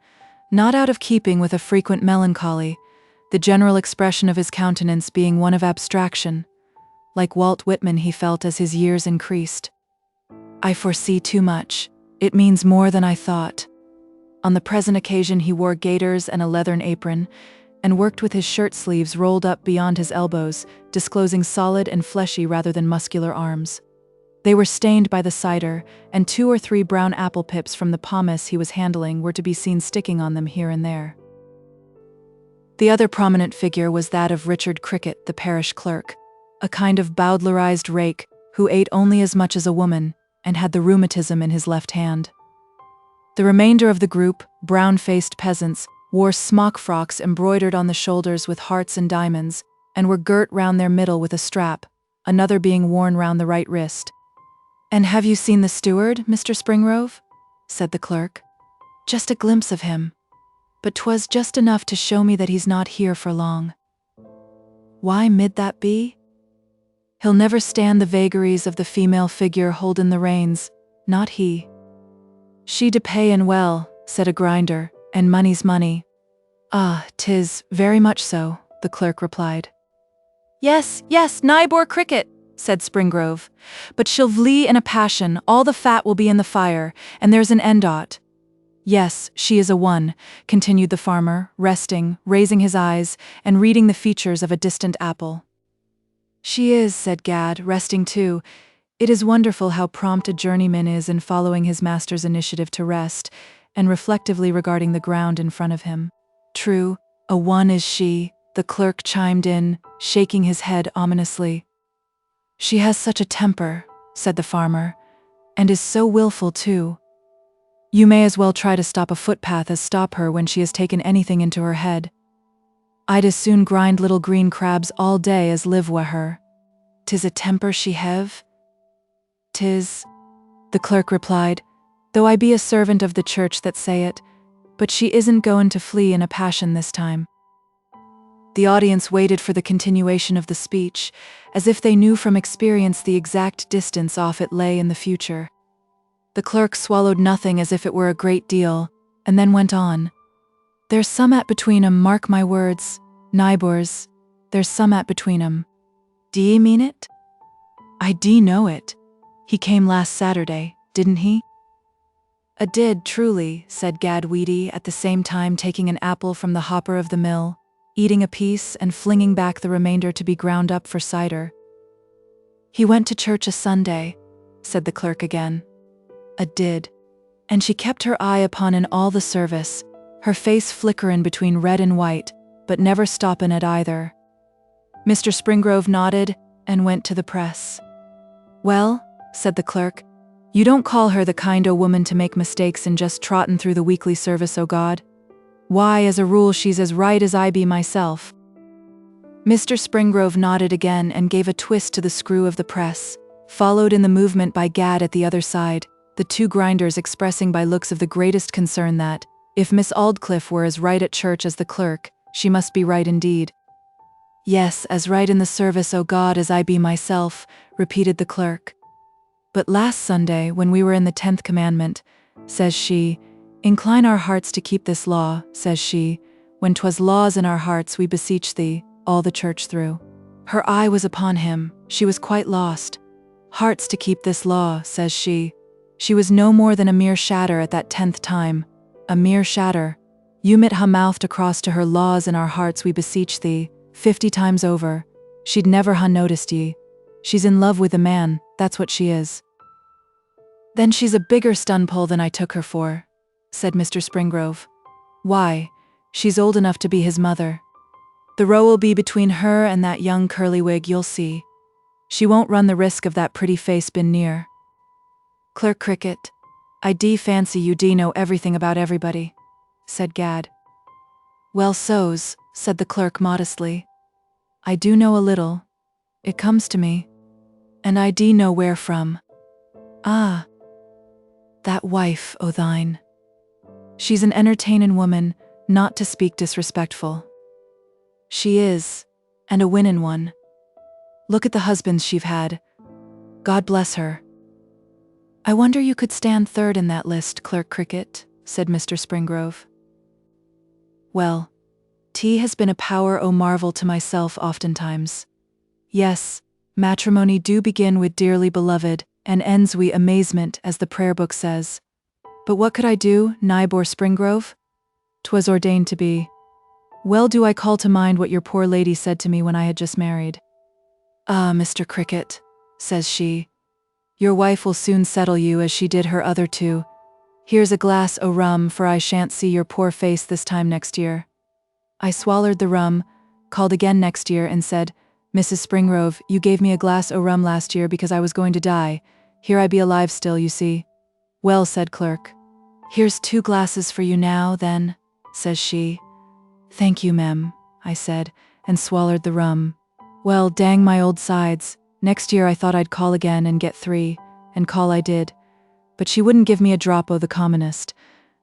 not out of keeping with a frequent melancholy, the general expression of his countenance being one of abstraction. Like Walt Whitman, he felt as his years increased. "I foresee too much. It means more than I thought." On the present occasion he wore gaiters and a leathern apron, and worked with his shirt sleeves rolled up beyond his elbows, disclosing solid and fleshy rather than muscular arms. They were stained by the cider, and 2 or 3 brown apple pips from the pomace he was handling were to be seen sticking on them here and there. The other prominent figure was that of Richard Cricket, the parish clerk, a kind of bowdlerized rake who ate only as much as a woman, and had the rheumatism in his left hand. The remainder of the group, brown-faced peasants, wore smock frocks embroidered on the shoulders with hearts and diamonds, and were girt round their middle with a strap, another being worn round the right wrist. "And have you seen the steward, Mr. Springrove?" said the clerk. "Just a glimpse of him, but 'twas just enough to show me that he's not here for long." "Why mid that be?" "He'll never stand the vagaries of the female figure holdin' the reins, not he." "She to pay and well," said a grinder, "and money's money." "Ah, 'tis very much so," the clerk replied. "Yes, yes, Nybor Cricket," said Springrove, "but she'll flee in a passion, all the fat will be in the fire, and there's an end on't." "Yes, she is a one," continued the farmer, resting, raising his eyes, and reading the features of a distant apple. "She is," said Gad, resting too. It is wonderful how prompt a journeyman is in following his master's initiative to rest, and reflectively regarding the ground in front of him. "True, a one is she," the clerk chimed in, shaking his head ominously. "She has such a temper," said the farmer, "and is so willful too. You may as well try to stop a footpath as stop her when she has taken anything into her head. I'd as soon grind little green crabs all day as live wi' her. 'Tis a temper she hev?" "'Tis," the clerk replied, "though I be a servant of the church that say it, but she isn't goin' to flee in a passion this time." The audience waited for the continuation of the speech, as if they knew from experience the exact distance off it lay in the future. The clerk swallowed nothing as if it were a great deal, and then went on. "There's summat between 'em, mark my words, Nybors, there's summat between 'em. D'ye mean it?" "I do know it. He came last Saturday, didn't he?" "A did, truly," said Gad Weedy, at the same time taking an apple from the hopper of the mill, eating a piece and flinging back the remainder to be ground up for cider. "He went to church a Sunday," said the clerk again. "A did. And she kept her eye upon in all the service, her face flickerin' between red and white, but never stoppin' at either." Mr. Springrove nodded, and went to the press. "Well," said the clerk, "you don't call her the kind o' woman to make mistakes in just trottin' through the weekly service o' God? Why, as a rule she's as right as I be myself." Mr. Springrove nodded again and gave a twist to the screw of the press, followed in the movement by Gad at the other side, the two grinders expressing by looks of the greatest concern that, if Miss Aldclyffe were as right at church as the clerk, she must be right indeed. "Yes, as right in the service o' God as I be myself," repeated the clerk. "But last Sunday, when we were in the 10th commandment, says she, 'Incline our hearts to keep this law,' says she, 'when 'twas laws in our hearts we beseech thee,' all the church through. Her eye was upon him, she was quite lost. 'Hearts to keep this law,' says she. She was no more than a mere shadder at that 10th time. A mere shadder. You mit ha mouthed across to her, 'Laws in our hearts we beseech thee,' 50 times over. She'd never ha noticed ye. She's in love with the man, that's what she is." "Then she's a bigger stunpoll than I took her for," said Mr. Springrove. "Why, she's old enough to be his mother. The row will be between her and that young curlywig, you'll see. She won't run the risk of that pretty face bin near." "Clerk Cricket, I d fancy you d know everything about everybody," said Gad. "Well so's," said the clerk modestly. "I do know a little. It comes to me. And I d know where from. Ah, that wife o' thine. She's an entertainin' woman, not to speak disrespectful. She is, and a winnin' one. Look at the husbands she've had. God bless her." "I wonder you could stand third in that list, Clerk Cricket," said Mr. Springrove. "Well, tea has been a power o' marvel to myself oftentimes. Yes, matrimony do begin with dearly beloved, and ends wi' amazement, as the prayer book says. But what could I do, Nibor Springrove? 'Twas ordained to be. Well do I call to mind what your poor lady said to me when I had just married. 'Ah, Mr. Cricket,' says she, 'your wife will soon settle you as she did her other two. Here's a glass o' rum, for I shan't see your poor face this time next year.' I swallered the rum, called again next year, and said, 'Mrs. Springrove, you gave me a glass o' rum last year because I was going to die. Here I be alive still, you see.' 'Well,' said clerk, 'here's 2 glasses for you now, then,' says she. 'Thank you, mem,' I said, and swallered the rum. Well, dang my old sides, next year I thought I'd call again and get 3, and call I did. But she wouldn't give me a drop o' the commonest.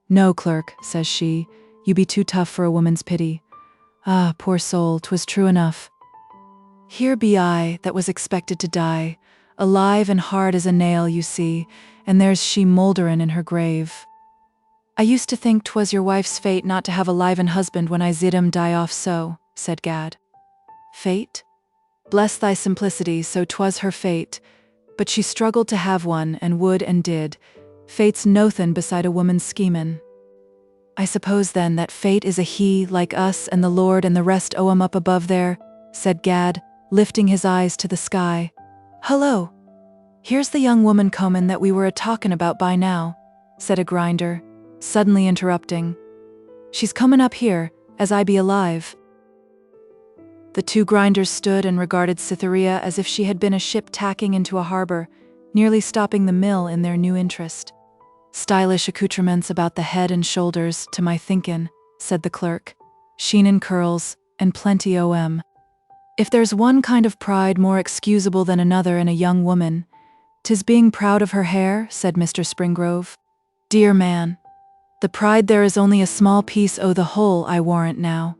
'No, clerk,' says she, 'you be too tough for a woman's pity.' Ah, poor soul, 'twas true enough. Here be I, that was expected to die, alive and hard as a nail, you see, and there's she moulderin' in her grave. I used to think 'twas your wife's fate not to have a liven husband when I zid 'em die off so," said Gad. "Fate? Bless thy simplicity, so 'twas her fate, but she struggled to have one, and would and did. Fate's nothin' beside a woman's schemin'. I suppose then that fate is a he, like us and the Lord and the rest o' 'em up above there," said Gad, lifting his eyes to the sky. "Hullo! Here's the young woman comin' that we were a-talkin' about by now," said a grinder, suddenly interrupting. "She's comin' up here, as I be alive." The 2 grinders stood and regarded Cytherea as if she had been a ship tacking into a harbor, nearly stopping the mill in their new interest. "Stylish accoutrements about the head and shoulders, to my thinkin'," said the clerk. "Sheenin' curls, and plenty o' 'em. If there's one kind of pride more excusable than another in a young woman, 'tis being proud of her hair," said Mr. Springrove. "Dear man, the pride there is only a small piece o' the whole, I warrant now.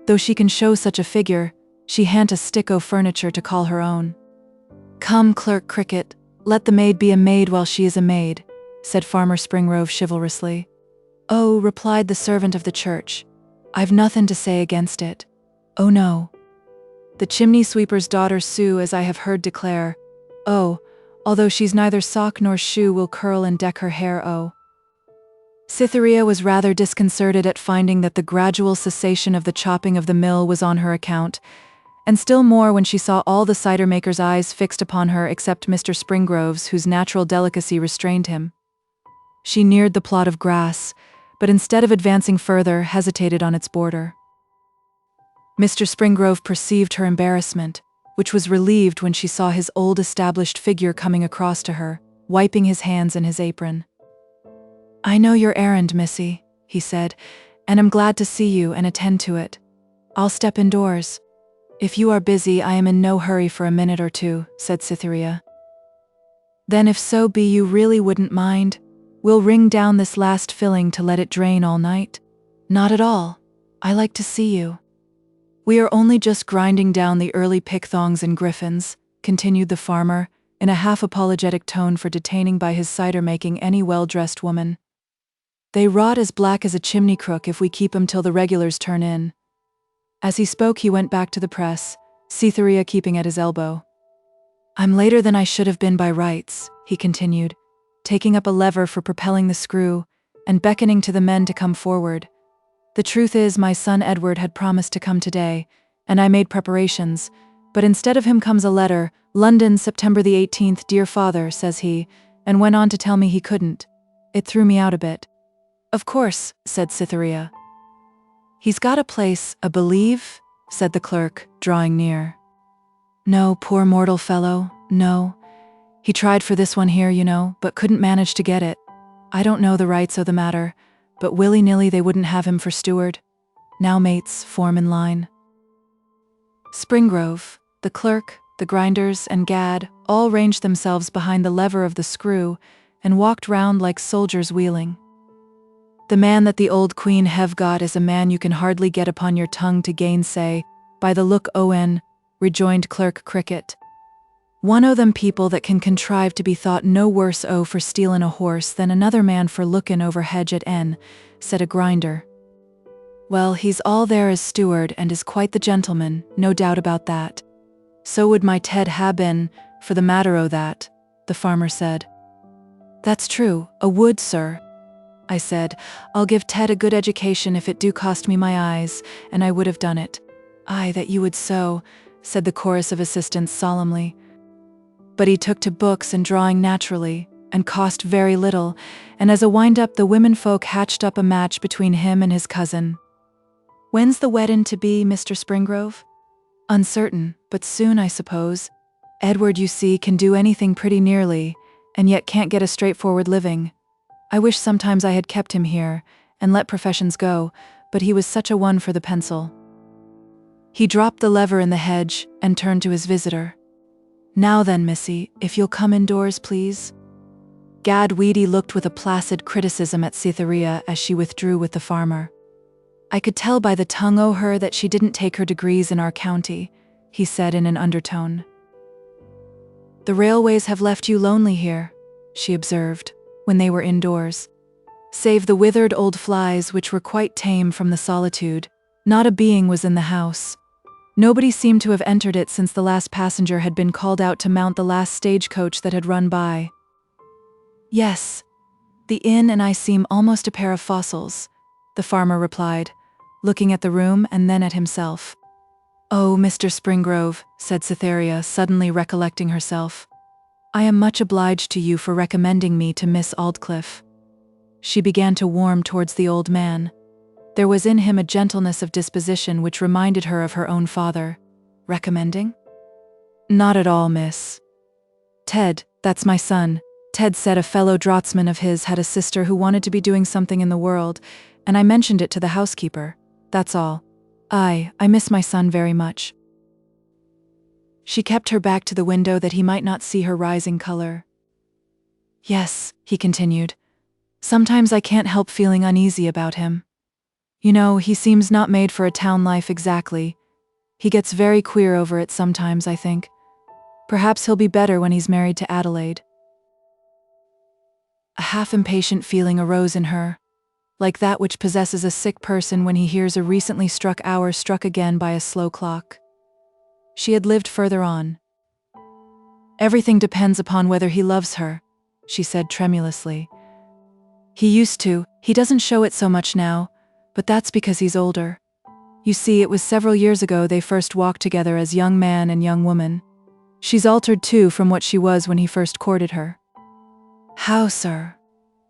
Though she can show such a figure, she han't a stick o' furniture to call her own." "Come, Clerk Cricket, let the maid be a maid while she is a maid," said Farmer Springrove chivalrously. "Oh," replied the servant of the church, "I've nothin' to say against it. Oh no. The chimney sweeper's daughter Sue, as I have heard declare, oh, although she's neither sock nor shoe, will curl and deck her hair, oh." Cytherea was rather disconcerted at finding that the gradual cessation of the chopping of the mill was on her account, and still more when she saw all the cider-maker's eyes fixed upon her except Mr. Springrove's, whose natural delicacy restrained him. She neared the plot of grass, but instead of advancing further, hesitated on its border. Mr. Springrove perceived her embarrassment, which was relieved when she saw his old established figure coming across to her, wiping his hands in his apron. "I know your errand, Missy," he said, "and am glad to see you and attend to it. I'll step indoors. If you are busy, I am in no hurry for a minute or two," said Cytherea. "Then if so be you really wouldn't mind, we'll wring down this last filling to let it drain all night." "Not at all. I like to see you." "We are only just grinding down the early pickthongs and griffins," continued the farmer, in a half-apologetic tone for detaining by his cider-making any well-dressed woman. "They rot as black as a chimney crook if we keep 'em till the regulars turn in." As he spoke, he went back to the press, Cytherea keeping at his elbow. "I'm later than I should have been by rights," he continued, taking up a lever for propelling the screw, and beckoning to the men to come forward. "The truth is, my son Edward had promised to come today, and I made preparations, but instead of him comes a letter, 'London, September the 18th, dear father,' says he, and went on to tell me he couldn't. It threw me out a bit." "Of course," said Cytherea. "He's got a place, I believe?" said the clerk, drawing near. "No, poor mortal fellow, no. He tried for this one here, you know, but couldn't manage to get it. I don't know the rights o' the matter, but willy-nilly they wouldn't have him for steward. Now, mates, form in line." Springrove, the clerk, the grinders, and Gad all ranged themselves behind the lever of the screw and walked round like soldiers wheeling. "The man that the old queen hev got is a man you can hardly get upon your tongue to gainsay, by the look o'," rejoined Clerk Cricket. "One o' them people that can contrive to be thought no worse for stealin' a horse than another man for lookin' over hedge at en," said a grinder. "Well, he's all there as steward and is quite the gentleman, no doubt about that. So would my Ted ha' been, for the matter o' that," the farmer said. "That's true, a would, sir," I said. "I'll give Ted a good education if it do cost me my eyes, and I would have done it." "Aye, that you would so," said the chorus of assistants solemnly. "But he took to books and drawing naturally, and cost very little, and as a wind-up the women folk hatched up a match between him and his cousin." "When's the weddin' to be, Mr. Springrove?" "Uncertain, but soon, I suppose. Edward, you see, can do anything pretty nearly, and yet can't get a straightforward living. I wish sometimes I had kept him here, and let professions go, but he was such a one for the pencil." He dropped the lever in the hedge, and turned to his visitor. "Now then, Missy, if you'll come indoors, please." Gad Weedy looked with a placid criticism at Cytherea as she withdrew with the farmer. "I could tell by the tongue o' her that she didn't take her degrees in our county," he said in an undertone. "The railways have left you lonely here," she observed, when they were indoors. Save the withered old flies, which were quite tame from the solitude, not a being was in the house. Nobody seemed to have entered it since the last passenger had been called out to mount the last stagecoach that had run by. "Yes, the inn and I seem almost a pair of fossils," the farmer replied, looking at the room and then at himself. "Oh, Mr. Springrove," said Cytherea, suddenly recollecting herself, "I am much obliged to you for recommending me to Miss Aldclyffe." She began to warm towards the old man. There was in him a gentleness of disposition which reminded her of her own father. "Recommending?" "Not at all, miss. Ted, that's my son. Ted said a fellow draughtsman of his had a sister who wanted to be doing something in the world, and I mentioned it to the housekeeper. That's all. I miss my son very much." She kept her back to the window that he might not see her rising color. "Yes," he continued, "sometimes I can't help feeling uneasy about him. You know, he seems not made for a town life exactly. He gets very queer over it sometimes, I think. Perhaps he'll be better when he's married to Adelaide." A half-impatient feeling arose in her, like that which possesses a sick person when he hears a recently struck hour struck again by a slow clock. She had lived further on. "Everything depends upon whether he loves her," she said tremulously. "He used to, he doesn't show it so much now, but that's because he's older. You see, it was several years ago they first walked together as young man and young woman. She's altered too from what she was when he first courted her." "How, sir?"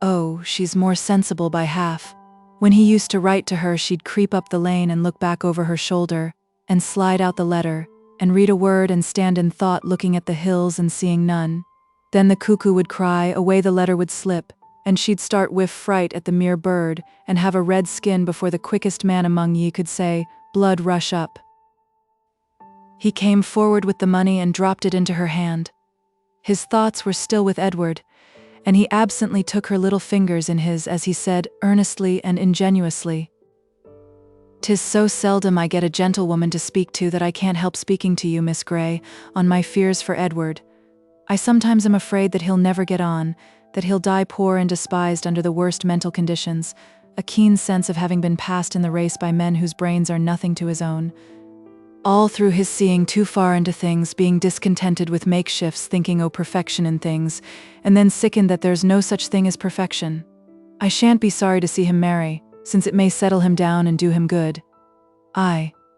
"Oh, she's more sensible by half. When he used to write to her, she'd creep up the lane and look back over her shoulder, and slide out the letter, and read a word and stand in thought looking at the hills and seeing none. Then the cuckoo would cry, away the letter would slip, and she'd start with fright at the mere bird, and have a red skin before the quickest man among ye could say, blood rush up. He came forward with the money and dropped it into her hand. His thoughts were still with Edward, and he absently took her little fingers in his as he said, earnestly and ingenuously, "'Tis so seldom I get a gentlewoman to speak to that I can't help speaking to you, Miss Grey, on my fears for Edward. I sometimes am afraid that he'll never get on, that he'll die poor and despised under the worst mental conditions, a keen sense of having been passed in the race by men whose brains are nothing to his own. All through his seeing too far into things, being discontented with makeshifts, thinking perfection in things, and then sickened that there's no such thing as perfection. I shan't be sorry to see him marry, since it may settle him down and do him good.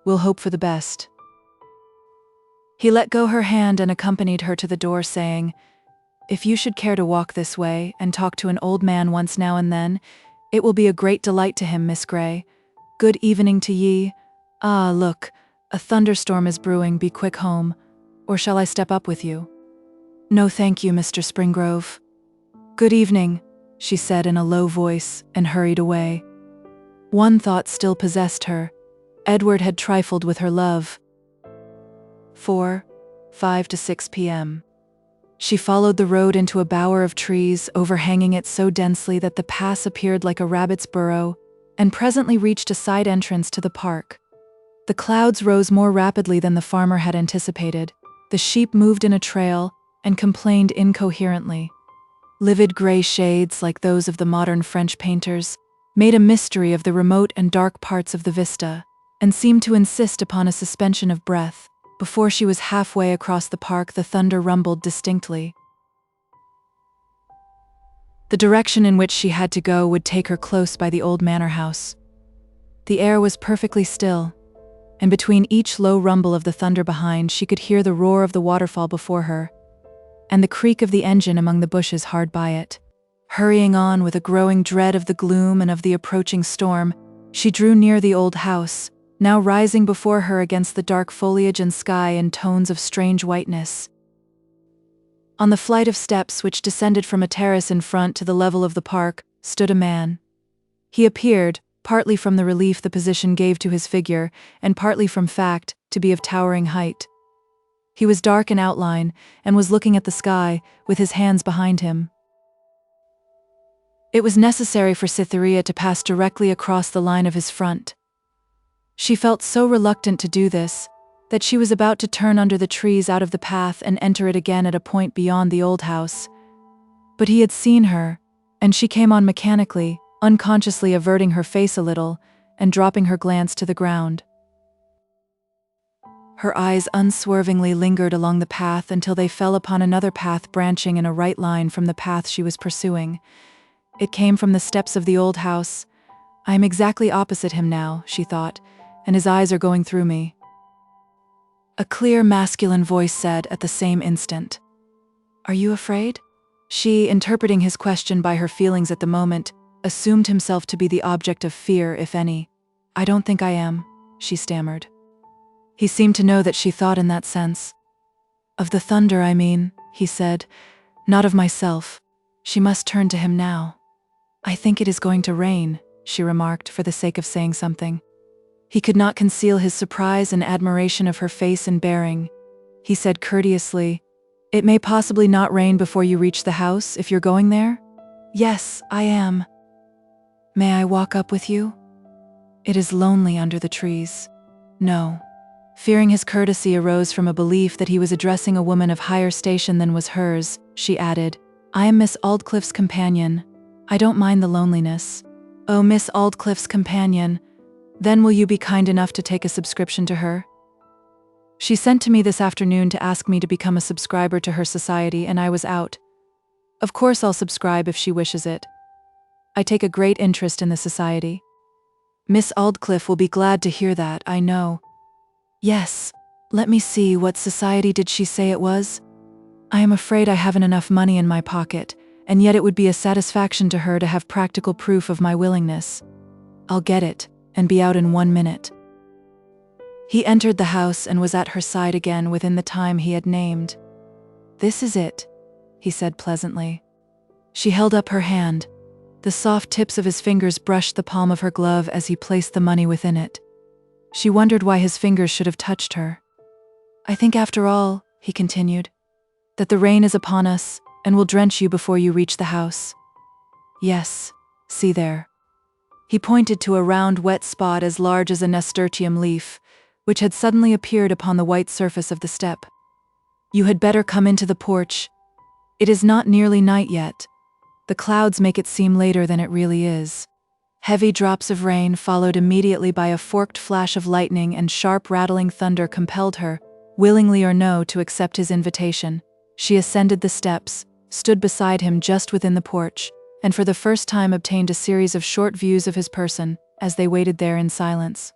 We'll hope for the best." He let go her hand and accompanied her to the door, saying, "If you should care to walk this way and talk to an old man once now and then, it will be a great delight to him, Miss Grey. Good evening to ye. Look, a thunderstorm is brewing, be quick home, or shall I step up with you?" "No thank you, Mr. Springrove." "Good evening," she said in a low voice, and hurried away. One thought still possessed her. Edward had trifled with her love. 5 to 6 p.m. She followed the road into a bower of trees, overhanging it so densely that the pass appeared like a rabbit's burrow, and presently reached a side entrance to the park. The clouds rose more rapidly than the farmer had anticipated. The sheep moved in a trail and complained incoherently. Livid gray shades, like those of the modern French painters, made a mystery of the remote and dark parts of the vista, and seemed to insist upon a suspension of breath. Before she was halfway across the park, the thunder rumbled distinctly. The direction in which she had to go would take her close by the old manor house. The air was perfectly still, and between each low rumble of the thunder behind, she could hear the roar of the waterfall before her, and the creak of the engine among the bushes hard by it. Hurrying on with a growing dread of the gloom and of the approaching storm, she drew near the old house, now rising before her against the dark foliage and sky in tones of strange whiteness. On the flight of steps which descended from a terrace in front to the level of the park, stood a man. He appeared, partly from the relief the position gave to his figure, and partly from fact, to be of towering height. He was dark in outline, and was looking at the sky, with his hands behind him. It was necessary for Cytherea to pass directly across the line of his front. She felt so reluctant to do this, that she was about to turn under the trees out of the path and enter it again at a point beyond the old house. But he had seen her, and she came on mechanically, unconsciously averting her face a little, and dropping her glance to the ground. Her eyes unswervingly lingered along the path until they fell upon another path branching in a right line from the path she was pursuing. It came from the steps of the old house. "I am exactly opposite him now," she thought, "and his eyes are going through me." A clear masculine voice said at the same instant, "Are you afraid?" She, interpreting his question by her feelings at the moment, assumed himself to be the object of fear, if any. "I don't think I am," she stammered. He seemed to know that she thought in that sense. "Of the thunder, I mean," he said, "not of myself." She must turn to him now. "I think it is going to rain," she remarked, for the sake of saying something. He could not conceal his surprise and admiration of her face and bearing. He said courteously, "It may possibly not rain before you reach the house, if you're going there?" "Yes, I am." "May I walk up with you?" "It is lonely under the trees." "No." Fearing his courtesy arose from a belief that he was addressing a woman of higher station than was hers, she added, "I am Miss Aldclyffe's companion. I don't mind the loneliness." "Oh, Miss Aldclyffe's companion. Then will you be kind enough to take a subscription to her?" "She sent to me this afternoon to ask me to become a subscriber to her society, and I was out. Of course I'll subscribe if she wishes it. I take a great interest in the society." "Miss Aldclyffe will be glad to hear that, I know." "Yes. Let me see, what society did she say it was? I am afraid I haven't enough money in my pocket, and yet it would be a satisfaction to her to have practical proof of my willingness. I'll get it, and be out in 1 minute." He entered the house and was at her side again within the time he had named. "This is it," he said pleasantly. She held up her hand. The soft tips of his fingers brushed the palm of her glove as he placed the money within it. She wondered why his fingers should have touched her. "I think after all," he continued, "that the rain is upon us and will drench you before you reach the house. Yes, see there." He pointed to a round wet spot as large as a nasturtium leaf, which had suddenly appeared upon the white surface of the step. "You had better come into the porch. It is not nearly night yet. The clouds make it seem later than it really is." Heavy drops of rain, followed immediately by a forked flash of lightning and sharp rattling thunder, compelled her, willingly or no, to accept his invitation. She ascended the steps, stood beside him just within the porch, and for the first time obtained a series of short views of his person, as they waited there in silence.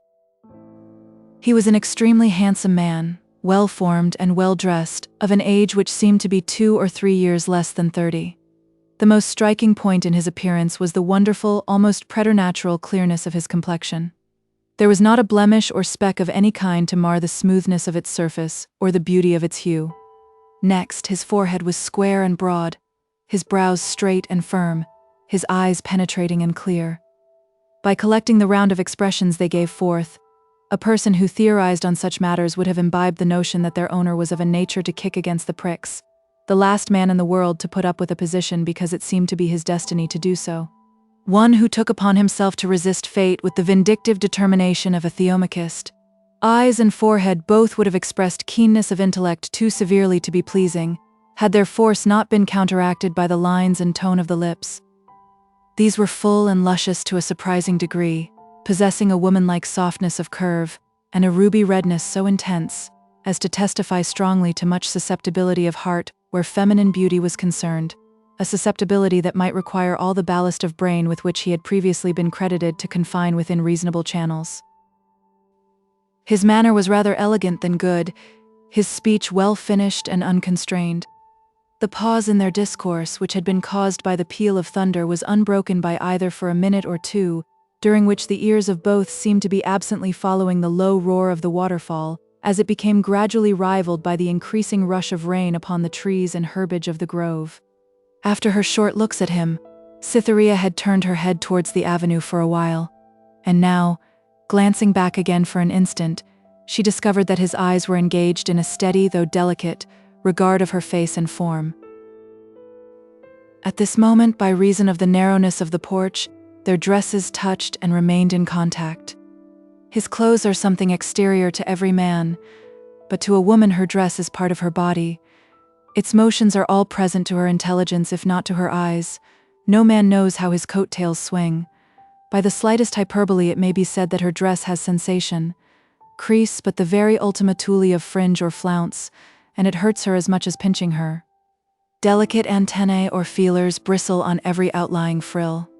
He was an extremely handsome man, well-formed and well-dressed, of an age which seemed to be 2 or 3 years less than 30. The most striking point in his appearance was the wonderful, almost preternatural clearness of his complexion. There was not a blemish or speck of any kind to mar the smoothness of its surface or the beauty of its hue. Next, his forehead was square and broad, his brows straight and firm, his eyes penetrating and clear. By collecting the round of expressions they gave forth, a person who theorized on such matters would have imbibed the notion that their owner was of a nature to kick against the pricks, the last man in the world to put up with a position because it seemed to be his destiny to do so. One who took upon himself to resist fate with the vindictive determination of a theomachist. Eyes and forehead both would have expressed keenness of intellect too severely to be pleasing, had their force not been counteracted by the lines and tone of the lips. These were full and luscious to a surprising degree, possessing a woman-like softness of curve, and a ruby redness so intense as to testify strongly to much susceptibility of heart where feminine beauty was concerned, a susceptibility that might require all the ballast of brain with which he had previously been credited to confine within reasonable channels. His manner was rather elegant than good, his speech well finished and unconstrained. The pause in their discourse, which had been caused by the peal of thunder, was unbroken by either for a minute or two, during which the ears of both seemed to be absently following the low roar of the waterfall, as it became gradually rivaled by the increasing rush of rain upon the trees and herbage of the grove. After her short looks at him, Cytherea had turned her head towards the avenue for a while, and now, glancing back again for an instant, she discovered that his eyes were engaged in a steady, though delicate, regard of her face and form. At this moment, by reason of the narrowness of the porch, their dresses touched and remained in contact. His clothes are something exterior to every man, but to a woman her dress is part of her body. Its motions are all present to her intelligence if not to her eyes. No man knows how his coat-tails swing. By the slightest hyperbole it may be said that her dress has sensation, crease but the very ultima thule of fringe or flounce, and it hurts her as much as pinching her. Delicate antennae or feelers bristle on every outlying frill.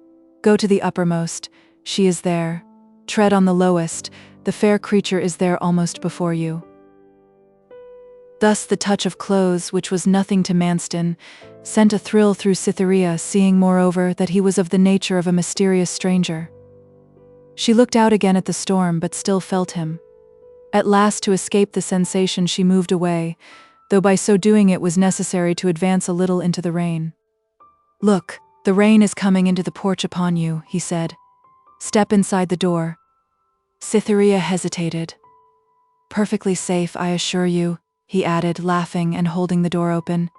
Go to the uppermost, she is there. Tread on the lowest, the fair creature is there almost before you. Thus the touch of clothes, which was nothing to Manston, sent a thrill through Cytherea, seeing moreover that he was of the nature of a mysterious stranger. She looked out again at the storm, but still felt him. At last, to escape the sensation, she moved away, though by so doing it was necessary to advance a little into the rain. "Look, the rain is coming into the porch upon you," he said. "Step inside the door." Cytherea hesitated. "Perfectly safe, I assure you," he added, laughing and holding the door open.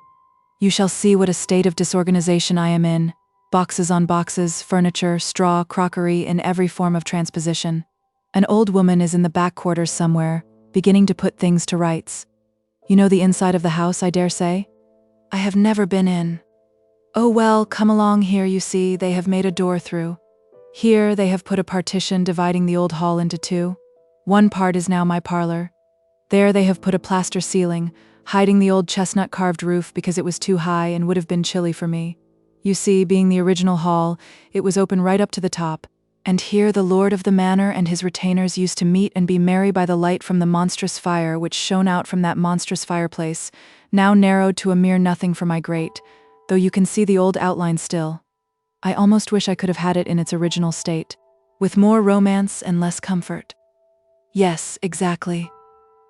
"You shall see what a state of disorganization I am in. Boxes on boxes, furniture, straw, crockery, in every form of transposition. An old woman is in the back quarters somewhere, beginning to put things to rights. You know the inside of the house, I dare say?" "I have never been in." "Oh well, come along here, you see, they have made a door through. Here they have put a partition dividing the old hall into two. One part is now my parlor. There they have put a plaster ceiling, hiding the old chestnut-carved roof because it was too high and would have been chilly for me. You see, being the original hall, it was open right up to the top, and here the lord of the manor and his retainers used to meet and be merry by the light from the monstrous fire which shone out from that monstrous fireplace, now narrowed to a mere nothing for my grate, though you can see the old outline still. I almost wish I could have had it in its original state, with more romance and less comfort." Yes, exactly.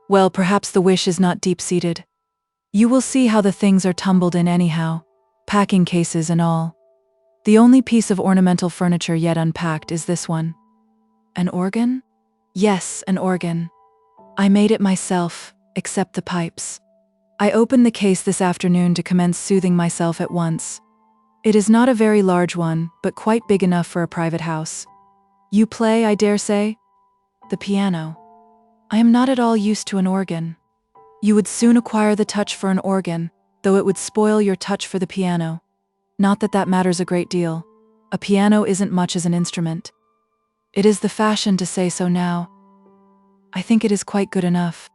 Well, perhaps the wish is not deep-seated. You will see how the things are tumbled in anyhow, packing cases and all. The only piece of ornamental furniture yet unpacked is this one. An organ? Yes, an organ. I made it myself, except the pipes. I opened the case this afternoon to commence soothing myself at once. It is not a very large one, but quite big enough for a private house. You play, I dare say? The piano. I am not at all used to an organ. You would soon acquire the touch for an organ, though it would spoil your touch for the piano. Not that that matters a great deal. A piano isn't much as an instrument. It is the fashion to say so now. I think it is quite good enough.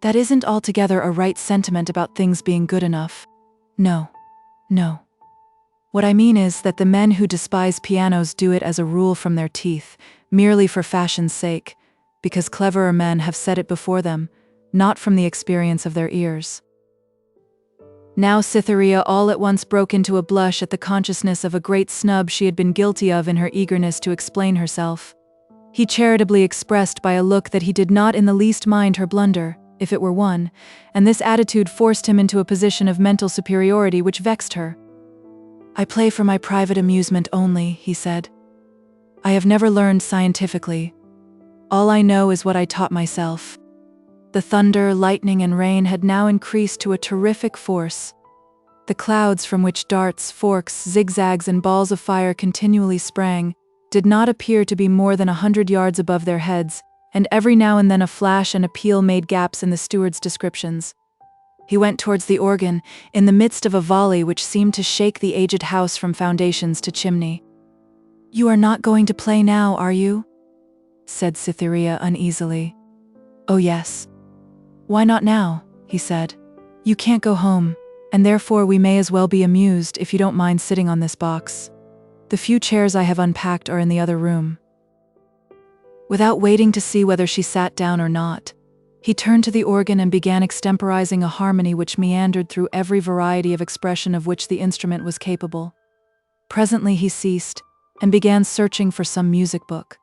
That isn't altogether a right sentiment about things being good enough. No. No. What I mean is that the men who despise pianos do it as a rule from their teeth, merely for fashion's sake, because cleverer men have said it before them, not from the experience of their ears. Now Cytherea all at once broke into a blush at the consciousness of a great snub she had been guilty of in her eagerness to explain herself. He charitably expressed by a look that he did not in the least mind her blunder, if it were one, and this attitude forced him into a position of mental superiority which vexed her. I play for my private amusement only, he said. I have never learned scientifically. All I know is what I taught myself. The thunder, lightning, and rain had now increased to a terrific force. The clouds from which darts, forks, zigzags, and balls of fire continually sprang did not appear to be more than 100 yards above their heads, and every now and then a flash and a peal made gaps in the steward's descriptions. He went towards the organ, in the midst of a volley which seemed to shake the aged house from foundations to chimney. "You are not going to play now, are you?" said Cytherea uneasily. "Oh yes." "Why not now?" he said. "You can't go home, and therefore we may as well be amused if you don't mind sitting on this box. The few chairs I have unpacked are in the other room." Without waiting to see whether she sat down or not, he turned to the organ and began extemporizing a harmony which meandered through every variety of expression of which the instrument was capable. Presently he ceased, and began searching for some music book.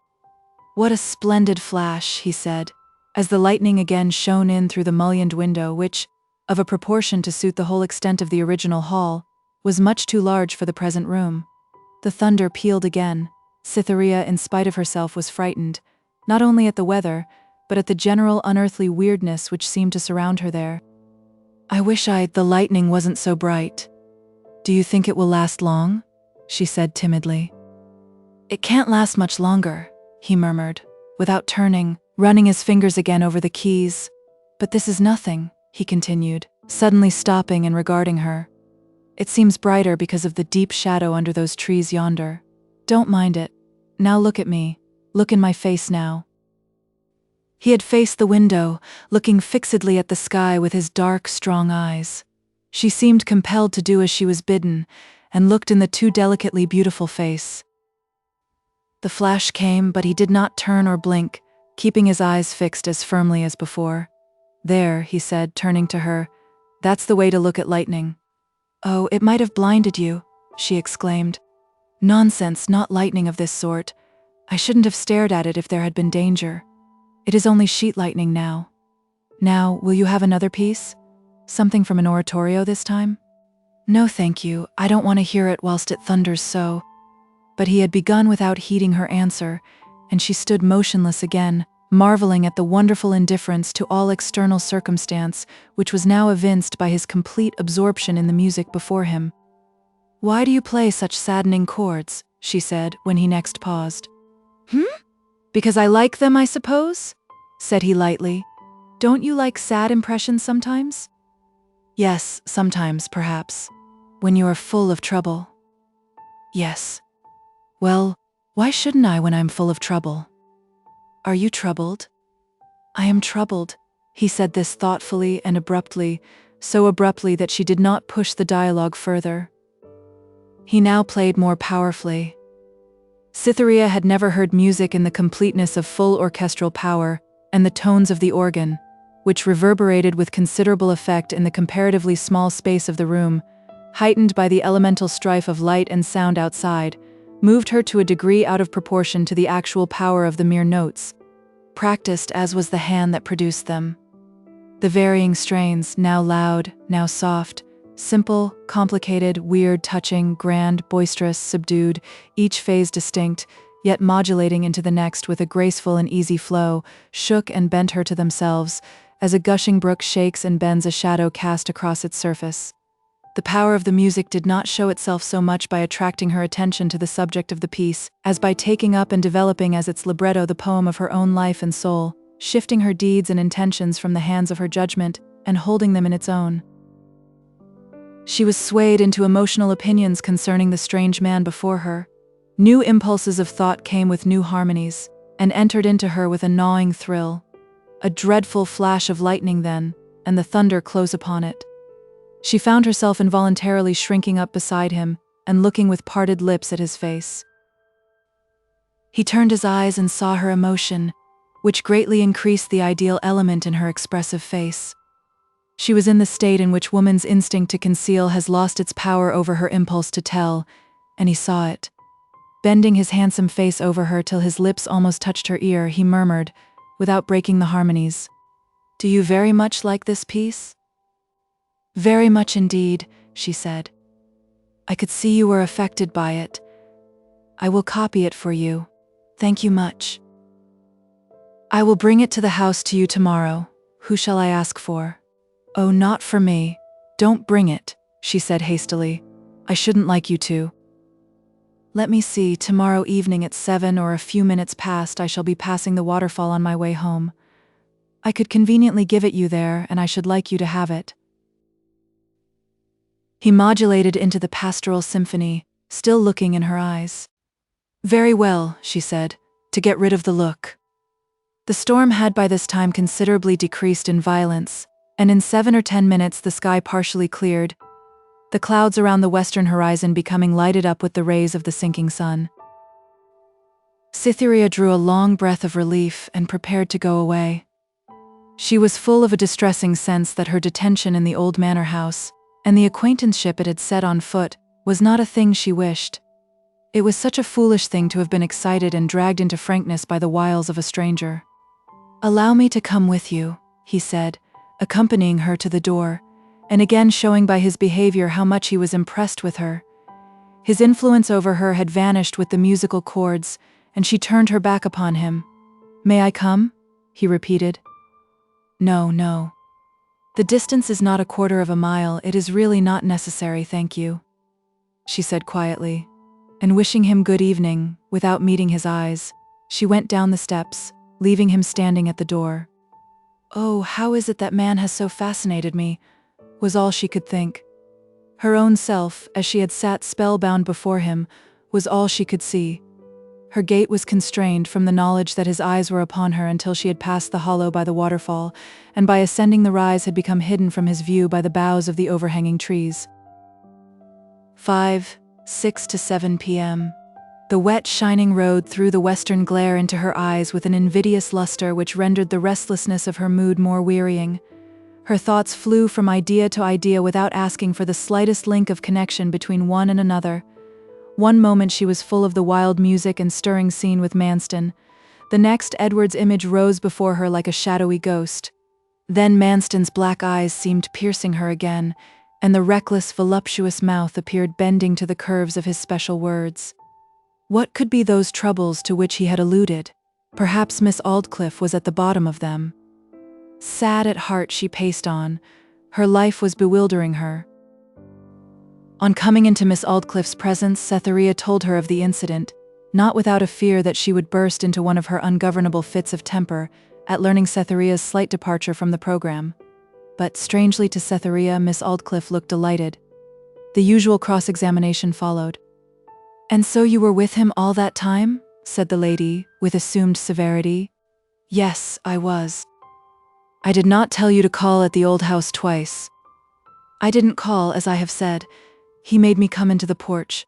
"What a splendid flash," he said, as the lightning again shone in through the mullioned window which, of a proportion to suit the whole extent of the original hall, was much too large for the present room. The thunder pealed again. Cytherea, in spite of herself, was frightened, not only at the weather, but at the general unearthly weirdness which seemed to surround her there. "I wish the lightning wasn't so bright. Do you think it will last long?" she said timidly. "It can't last much longer," he murmured, without turning, running his fingers again over the keys. "But this is nothing," he continued, suddenly stopping and regarding her. "It seems brighter because of the deep shadow under those trees yonder. Don't mind it. Now look at me. Look in my face now." He had faced the window, looking fixedly at the sky with his dark, strong eyes. She seemed compelled to do as she was bidden, and looked in the too delicately beautiful face. The flash came, but he did not turn or blink, keeping his eyes fixed as firmly as before. "There," he said, turning to her, "that's the way to look at lightning." "Oh, it might have blinded you," she exclaimed. "Nonsense, not lightning of this sort. I shouldn't have stared at it if there had been danger. It is only sheet lightning now. Now, will you have another piece? Something from an oratorio this time?" "No, thank you, I don't want to hear it whilst it thunders so." But he had begun without heeding her answer, and she stood motionless again, marveling at the wonderful indifference to all external circumstance which was now evinced by his complete absorption in the music before him. "Why do you play such saddening chords?" she said, when he next paused. "Because I like them, I suppose?" said he lightly. "Don't you like sad impressions sometimes?" "Yes, sometimes, perhaps. When you are full of trouble." "Yes. Well, why shouldn't I when I'm full of trouble?" "Are you troubled?" "I am troubled." He said this thoughtfully and abruptly, so abruptly that she did not push the dialogue further. He now played more powerfully. Cytherea had never heard music in the completeness of full orchestral power, and the tones of the organ, which reverberated with considerable effect in the comparatively small space of the room, heightened by the elemental strife of light and sound outside, moved her to a degree out of proportion to the actual power of the mere notes. practiced as was the hand that produced them. The varying strains, now loud, now soft, simple, complicated, weird, touching, grand, boisterous, subdued, each phase distinct, yet modulating into the next with a graceful and easy flow, shook and bent her to themselves, as a gushing brook shakes and bends a shadow cast across its surface. The power of the music did not show itself so much by attracting her attention to the subject of the piece, as by taking up and developing as its libretto the poem of her own life and soul, shifting her deeds and intentions from the hands of her judgment and holding them in its own. She was swayed into emotional opinions concerning the strange man before her. New impulses of thought came with new harmonies, and entered into her with a gnawing thrill. A dreadful flash of lightning then, and the thunder close upon it. She found herself involuntarily shrinking up beside him and looking with parted lips at his face. He turned his eyes and saw her emotion, which greatly increased the ideal element in her expressive face. She was in the state in which woman's instinct to conceal has lost its power over her impulse to tell, and he saw it. Bending his handsome face over her till his lips almost touched her ear, he murmured, without breaking the harmonies, "Do you very much like this piece?" "Very much indeed," she said. "I could see you were affected by it. I will copy it for you. Thank you much. I will bring it to the house to you tomorrow. Who shall I ask for?" "Oh, not for me. Don't bring it," she said hastily. "I shouldn't like you to. Let me see, tomorrow evening at 7 or a few minutes past I shall be passing the waterfall on my way home. I could conveniently give it you there, and I should like you to have it." He modulated into the pastoral symphony, still looking in her eyes. "Very well," she said, to get rid of the look. The storm had by this time considerably decreased in violence, and in 7 or 10 minutes the sky partially cleared, the clouds around the western horizon becoming lighted up with the rays of the sinking sun. Cytherea drew a long breath of relief and prepared to go away. She was full of a distressing sense that her detention in the old manor house, and the acquaintanceship it had set on foot, was not a thing she wished. It was such a foolish thing to have been excited and dragged into frankness by the wiles of a stranger. "Allow me to come with you," he said, accompanying her to the door, and again showing by his behavior how much he was impressed with her. His influence over her had vanished with the musical chords, and she turned her back upon him. "May I come?" he repeated. "No, no. The distance is not 1/4 of a mile, it is really not necessary, thank you," she said quietly, and wishing him good evening, without meeting his eyes, she went down the steps, leaving him standing at the door. "Oh, how is it that man has so fascinated me?" was all she could think. Her own self, as she had sat spellbound before him, was all she could see. Her gait was constrained from the knowledge that his eyes were upon her until she had passed the hollow by the waterfall, and by ascending the rise had become hidden from his view by the boughs of the overhanging trees. 5, 6 to 7 p.m. The wet, shining road threw the western glare into her eyes with an invidious luster which rendered the restlessness of her mood more wearying. Her thoughts flew from idea to idea without asking for the slightest link of connection between one and another. One moment she was full of the wild music and stirring scene with Manston. The next, Edward's image rose before her like a shadowy ghost. Then Manston's black eyes seemed piercing her again, and the reckless, voluptuous mouth appeared bending to the curves of his special words. What could be those troubles to which he had alluded? Perhaps Miss Aldclyffe was at the bottom of them. Sad at heart, she paced on. Her life was bewildering her. On coming into Miss Aldclyffe's presence, Cytherea told her of the incident, not without a fear that she would burst into one of her ungovernable fits of temper at learning Cytherea's slight departure from the programme. But, strangely to Cytherea, Miss Aldclyffe looked delighted. The usual cross-examination followed. "And so you were with him all that time?" said the lady, with assumed severity. "Yes, I was." "I did not tell you to call at the old house twice." "I didn't call, as I have said. He made me come into the porch."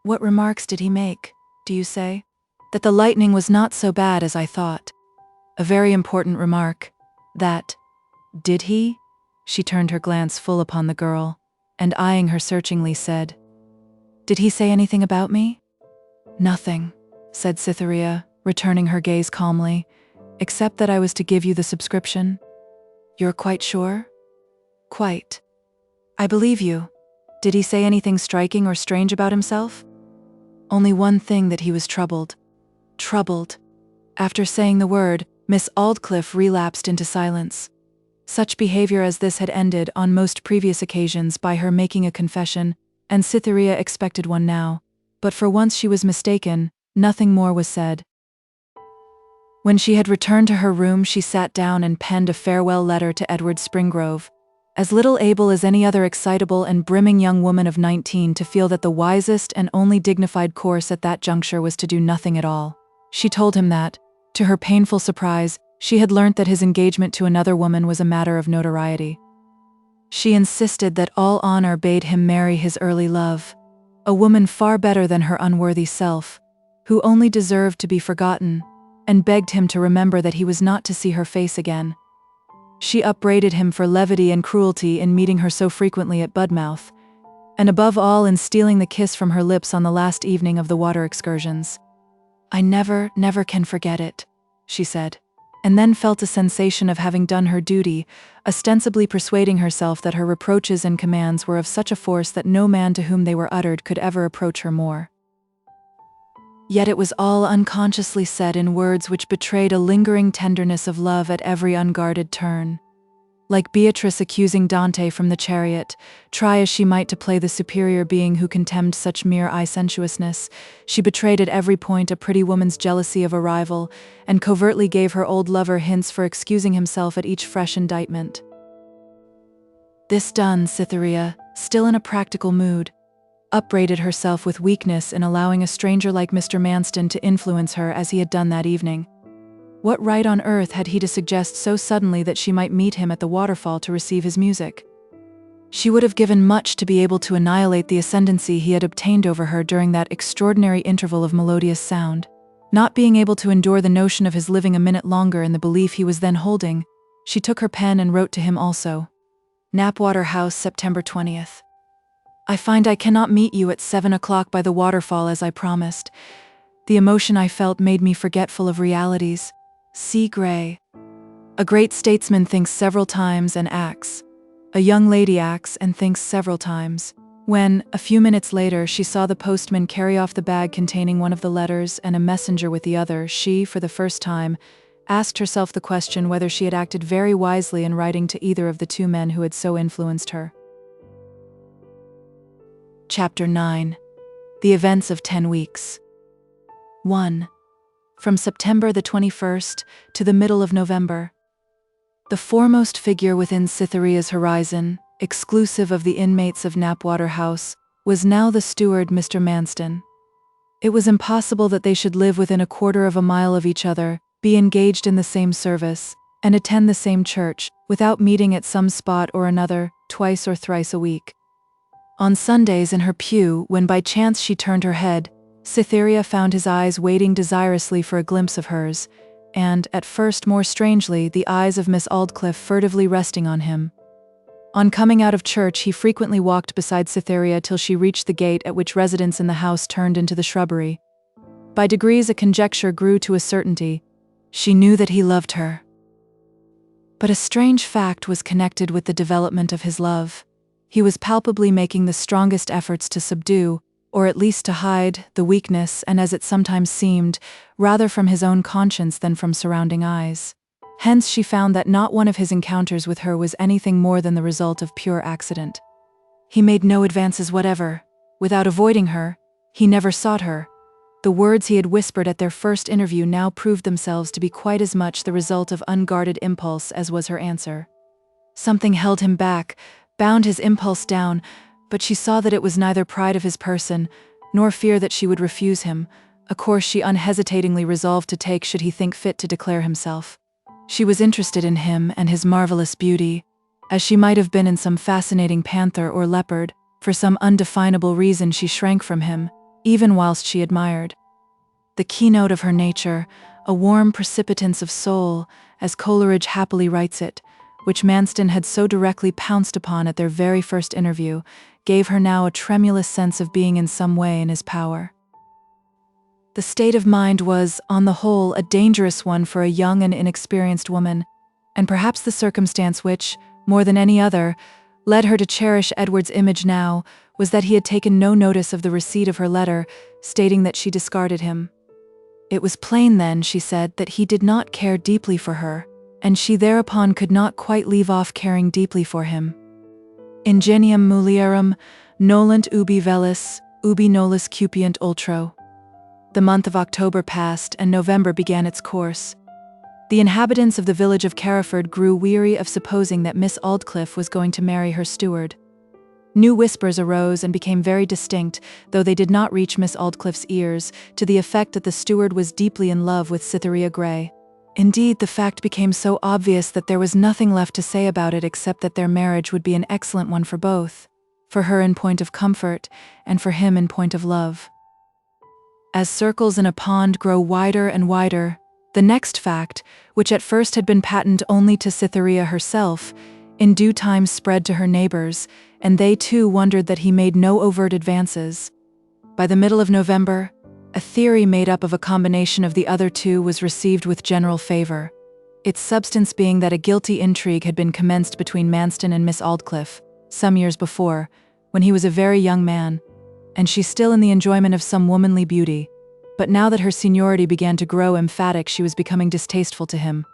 "What remarks did he make, do you say?" "That the lightning was not so bad as I thought." "A very important remark. That—" "Did he?" She turned her glance full upon the girl, and eyeing her searchingly said, "Did he say anything about me?" "Nothing," said Cytherea, returning her gaze calmly. except that I was to give you the subscription." "You're quite sure?" "Quite. I believe you. Did he say anything striking or strange about himself?" "Only one thing, that he was troubled." "Troubled." After saying the word, Miss Aldclyffe relapsed into silence. Such behavior as this had ended, on most previous occasions, by her making a confession, and Cytherea expected one now. But for once she was mistaken, nothing more was said. When she had returned to her room, she sat down and penned a farewell letter to Edward Springrove, as little able as any other excitable and brimming young woman of 19 to feel that the wisest and only dignified course at that juncture was to do nothing at all. She told him that, to her painful surprise, she had learnt that his engagement to another woman was a matter of notoriety. She insisted that all honor bade him marry his early love, a woman far better than her unworthy self, who only deserved to be forgotten, and begged him to remember that he was not to see her face again. She upbraided him for levity and cruelty in meeting her so frequently at Budmouth, and above all in stealing the kiss from her lips on the last evening of the water excursions. "I never can forget it," she said, and then felt a sensation of having done her duty, ostensibly persuading herself that her reproaches and commands were of such a force that no man to whom they were uttered could ever approach her more. Yet it was all unconsciously said in words which betrayed a lingering tenderness of love at every unguarded turn. Like Beatrice accusing Dante from the chariot, try as she might to play the superior being who contemned such mere eye-sensuousness, she betrayed at every point a pretty woman's jealousy of a rival, and covertly gave her old lover hints for excusing himself at each fresh indictment. This done, Cytherea, still in a practical mood, upbraided herself with weakness in allowing a stranger like Mr. Manston to influence her as he had done that evening. What right on earth had he to suggest so suddenly that she might meet him at the waterfall to receive his music? She would have given much to be able to annihilate the ascendancy he had obtained over her during that extraordinary interval of melodious sound. Not being able to endure the notion of his living a minute longer in the belief he was then holding, she took her pen and wrote to him also. Knapwater House, September 20th. I find I cannot meet you at 7 o'clock by the waterfall as I promised. The emotion I felt made me forgetful of realities. C. Gray. A great statesman thinks several times and acts. A young lady acts and thinks several times. When, a few minutes later, she saw the postman carry off the bag containing one of the letters and a messenger with the other, she, for the first time, asked herself the question whether she had acted very wisely in writing to either of the two men who had so influenced her. Chapter 9. The Events of 10 Weeks. 1. From September the 21st to the middle of November. The foremost figure within Cytherea's horizon, exclusive of the inmates of Knapwater House, was now the steward, Mr. Manston. It was impossible that they should live within a quarter of a mile of each other, be engaged in the same service, and attend the same church, without meeting at some spot or another, twice or thrice a week. On Sundays in her pew, when by chance she turned her head, Cytherea found his eyes waiting desirously for a glimpse of hers, and, at first more strangely, the eyes of Miss Aldclyffe furtively resting on him. On coming out of church, he frequently walked beside Cytherea till she reached the gate at which residence in the house turned into the shrubbery. By degrees a conjecture grew to a certainty. She knew that he loved her. But a strange fact was connected with the development of his love. He was palpably making the strongest efforts to subdue, or at least to hide, the weakness, and as it sometimes seemed, rather from his own conscience than from surrounding eyes. Hence she found that not one of his encounters with her was anything more than the result of pure accident. He made no advances whatever. Without avoiding her, he never sought her. The words he had whispered at their first interview now proved themselves to be quite as much the result of unguarded impulse as was her answer. Something held him back, bound his impulse down, but she saw that it was neither pride of his person, nor fear that she would refuse him, a course she unhesitatingly resolved to take should he think fit to declare himself. She was interested in him and his marvelous beauty, as she might have been in some fascinating panther or leopard. For some undefinable reason she shrank from him, even whilst she admired. The keynote of her nature, a warm precipitance of soul, as Coleridge happily writes it, which Manston had so directly pounced upon at their very first interview, gave her now a tremulous sense of being in some way in his power. The state of mind was, on the whole, a dangerous one for a young and inexperienced woman, and perhaps the circumstance which, more than any other, led her to cherish Edward's image now was that he had taken no notice of the receipt of her letter, stating that she discarded him. It was plain then, she said, that he did not care deeply for her, and she thereupon could not quite leave off caring deeply for him. Ingenium mulierum nolunt ubi velis, ubi nolus cupiunt ultro. The month of October passed, and November began its course. The inhabitants of the village of Carriford grew weary of supposing that Miss Aldclyffe was going to marry her steward. New whispers arose and became very distinct, though they did not reach Miss Aldclyffe's ears, to the effect that the steward was deeply in love with Cytherea Grey. Indeed, the fact became so obvious that there was nothing left to say about it except that their marriage would be an excellent one for both, for her in point of comfort, and for him in point of love. As circles in a pond grow wider and wider, the next fact, which at first had been patent only to Cytherea herself, in due time spread to her neighbours, and they too wondered that he made no overt advances. By the middle of November, a theory made up of a combination of the other two was received with general favour, its substance being that a guilty intrigue had been commenced between Manston and Miss Aldclyffe, some years before, when he was a very young man, and she still in the enjoyment of some womanly beauty, but now that her seniority began to grow emphatic, she was becoming distasteful to him.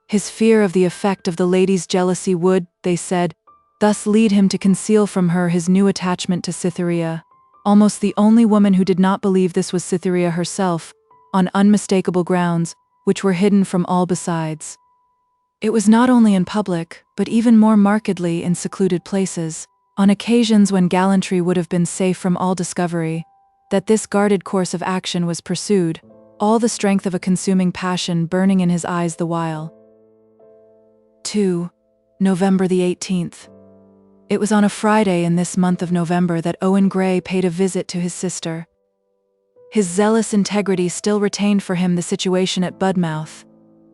His fear of the effect of the lady's jealousy would, they said, thus lead him to conceal from her his new attachment to Cytherea, almost the only woman who did not believe this was Cytherea herself, on unmistakable grounds, which were hidden from all besides. It was not only in public, but even more markedly in secluded places, on occasions when gallantry would have been safe from all discovery, that this guarded course of action was pursued, all the strength of a consuming passion burning in his eyes the while. 2. November the 18th. It was on a Friday in this month of November that Owen Gray paid a visit to his sister. His zealous integrity still retained for him the situation at Budmouth,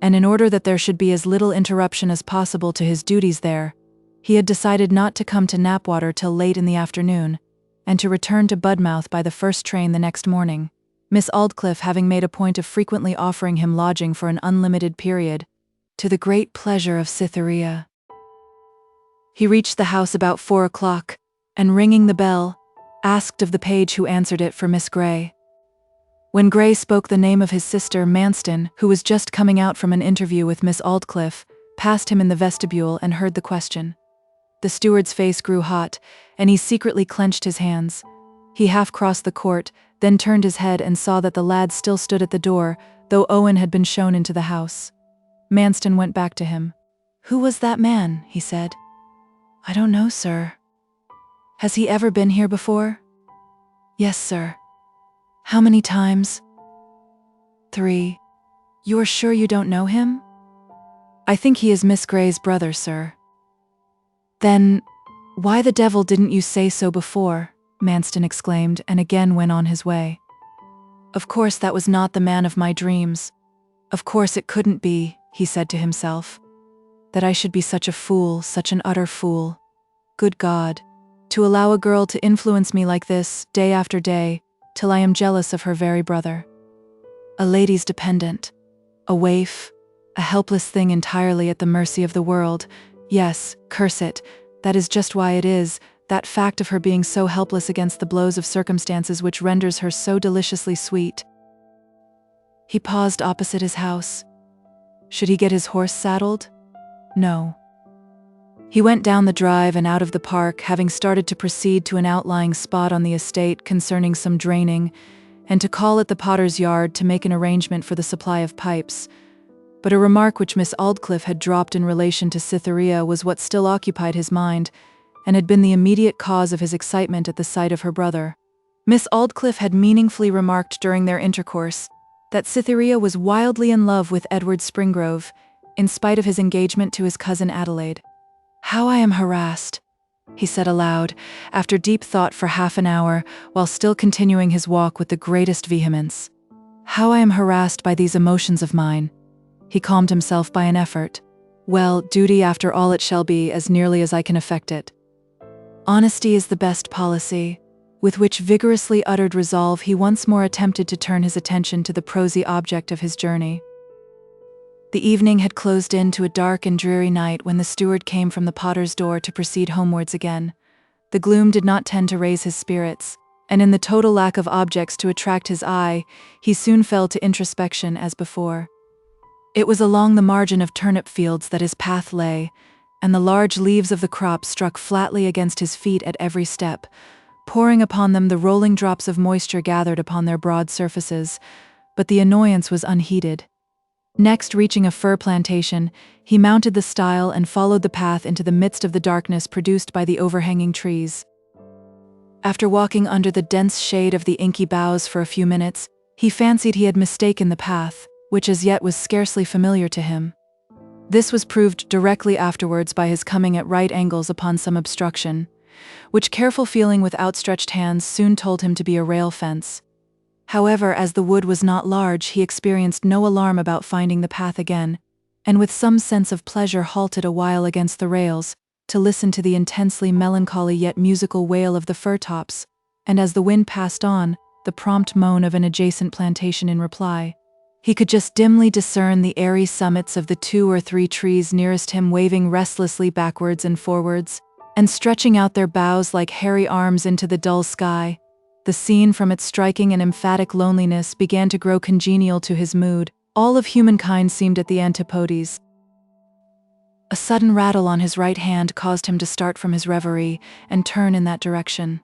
and in order that there should be as little interruption as possible to his duties there, he had decided not to come to Knapwater till late in the afternoon, and to return to Budmouth by the first train the next morning, Miss Aldclyffe having made a point of frequently offering him lodging for an unlimited period, to the great pleasure of Cytherea. He reached the house about 4 o'clock, and ringing the bell, asked of the page who answered it for Miss Grey. When Grey spoke the name of his sister, Manston, who was just coming out from an interview with Miss Aldclyffe, passed him in the vestibule and heard the question. The steward's face grew hot, and he secretly clenched his hands. He half crossed the court, then turned his head and saw that the lad still stood at the door, though Owen had been shown into the house. Manston went back to him. "Who was that man?" he said. "I don't know, sir." "Has he ever been here before?" "Yes, sir." "How many times?" "3. You are sure you don't know him?" "I think he is Miss Grey's brother, sir." "Then, why the devil didn't you say so before?" Manston exclaimed, and again went on his way. "Of course that was not the man of my dreams. Of course it couldn't be," he said to himself. "That I should be such a fool, such an utter fool. Good God, to allow a girl to influence me like this, day after day, till I am jealous of her very brother. A lady's dependent, a waif, a helpless thing entirely at the mercy of the world. Yes, curse it, that is just why it is, that fact of her being so helpless against the blows of circumstances which renders her so deliciously sweet." He paused opposite his house. Should he get his horse saddled? No. He went down the drive and out of the park, having started to proceed to an outlying spot on the estate concerning some draining, and to call at the potter's yard to make an arrangement for the supply of pipes. But a remark which Miss Aldclyffe had dropped in relation to Cytherea was what still occupied his mind, and had been the immediate cause of his excitement at the sight of her brother. Miss Aldclyffe had meaningfully remarked during their intercourse that Cytherea was wildly in love with Edward Springrove, in spite of his engagement to his cousin Adelaide. "How I am harassed," he said aloud, after deep thought for half an hour, while still continuing his walk with the greatest vehemence. "How I am harassed by these emotions of mine." He calmed himself by an effort. "Well, duty after all it shall be, as nearly as I can effect it. Honesty is the best policy. With which vigorously uttered resolve he once more attempted to turn his attention to the prosy object of his journey. The evening had closed in to a dark and dreary night when the steward came from the potter's door to proceed homewards again. The gloom did not tend to raise his spirits, and in the total lack of objects to attract his eye, he soon fell to introspection as before. It was along the margin of turnip fields that his path lay, and the large leaves of the crop struck flatly against his feet at every step, pouring upon them the rolling drops of moisture gathered upon their broad surfaces, but the annoyance was unheeded. Next, reaching a fir plantation, he mounted the stile and followed the path into the midst of the darkness produced by the overhanging trees. After walking under the dense shade of the inky boughs for a few minutes, he fancied he had mistaken the path, which as yet was scarcely familiar to him. This was proved directly afterwards by his coming at right angles upon some obstruction, which careful feeling with outstretched hands soon told him to be a rail fence. However, as the wood was not large, he experienced no alarm about finding the path again, and with some sense of pleasure halted a while against the rails, to listen to the intensely melancholy yet musical wail of the fir tops, and as the wind passed on, the prompt moan of an adjacent plantation in reply. He could just dimly discern the airy summits of the 2 or 3 trees nearest him waving restlessly backwards and forwards, and stretching out their boughs like hairy arms into the dull sky. The scene, from its striking and emphatic loneliness, began to grow congenial to his mood. All of humankind seemed at the antipodes. A sudden rattle on his right hand caused him to start from his reverie and turn in that direction.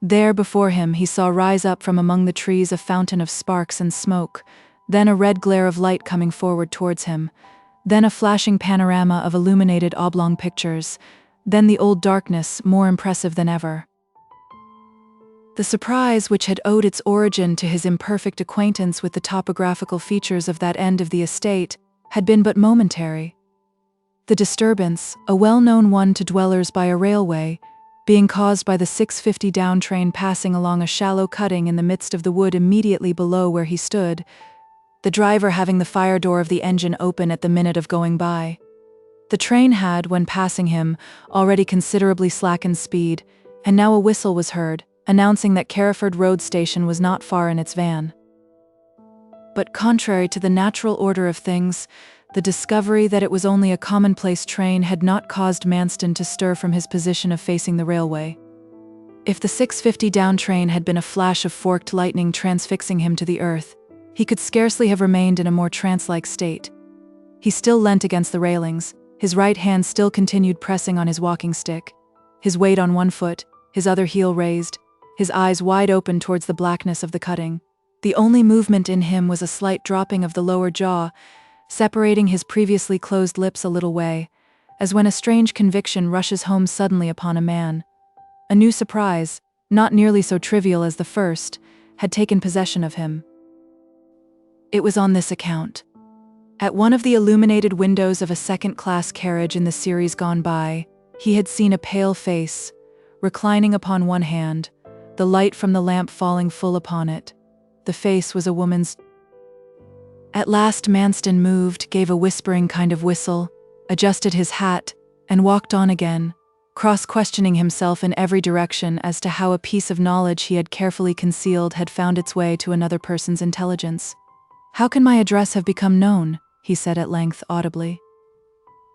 There before him he saw rise up from among the trees a fountain of sparks and smoke, then a red glare of light coming forward towards him, then a flashing panorama of illuminated oblong pictures, then the old darkness, more impressive than ever. The surprise, which had owed its origin to his imperfect acquaintance with the topographical features of that end of the estate, had been but momentary. The disturbance, a well-known one to dwellers by a railway, being caused by the 6:50 down train passing along a shallow cutting in the midst of the wood immediately below where he stood, the driver having the fire door of the engine open at the minute of going by. The train had, when passing him, already considerably slackened speed, and now a whistle was heard, announcing that Carriford Road Station was not far in its van. But contrary to the natural order of things, the discovery that it was only a commonplace train had not caused Manston to stir from his position of facing the railway. If the 6:50 down train had been a flash of forked lightning transfixing him to the earth, he could scarcely have remained in a more trance-like state. He still leant against the railings, his right hand still continued pressing on his walking stick, his weight on one foot, his other heel raised, his eyes wide open towards the blackness of the cutting. The only movement in him was a slight dropping of the lower jaw, separating his previously closed lips a little way, as when a strange conviction rushes home suddenly upon a man. A new surprise, not nearly so trivial as the first, had taken possession of him. It was on this account. At one of the illuminated windows of a second-class carriage in the series gone by, he had seen a pale face, reclining upon one hand, the light from the lamp falling full upon it. The face was a woman's. At last Manston moved, gave a whispering kind of whistle, adjusted his hat, and walked on again, cross-questioning himself in every direction as to how a piece of knowledge he had carefully concealed had found its way to another person's intelligence. "How can my address have become known?" he said at length audibly.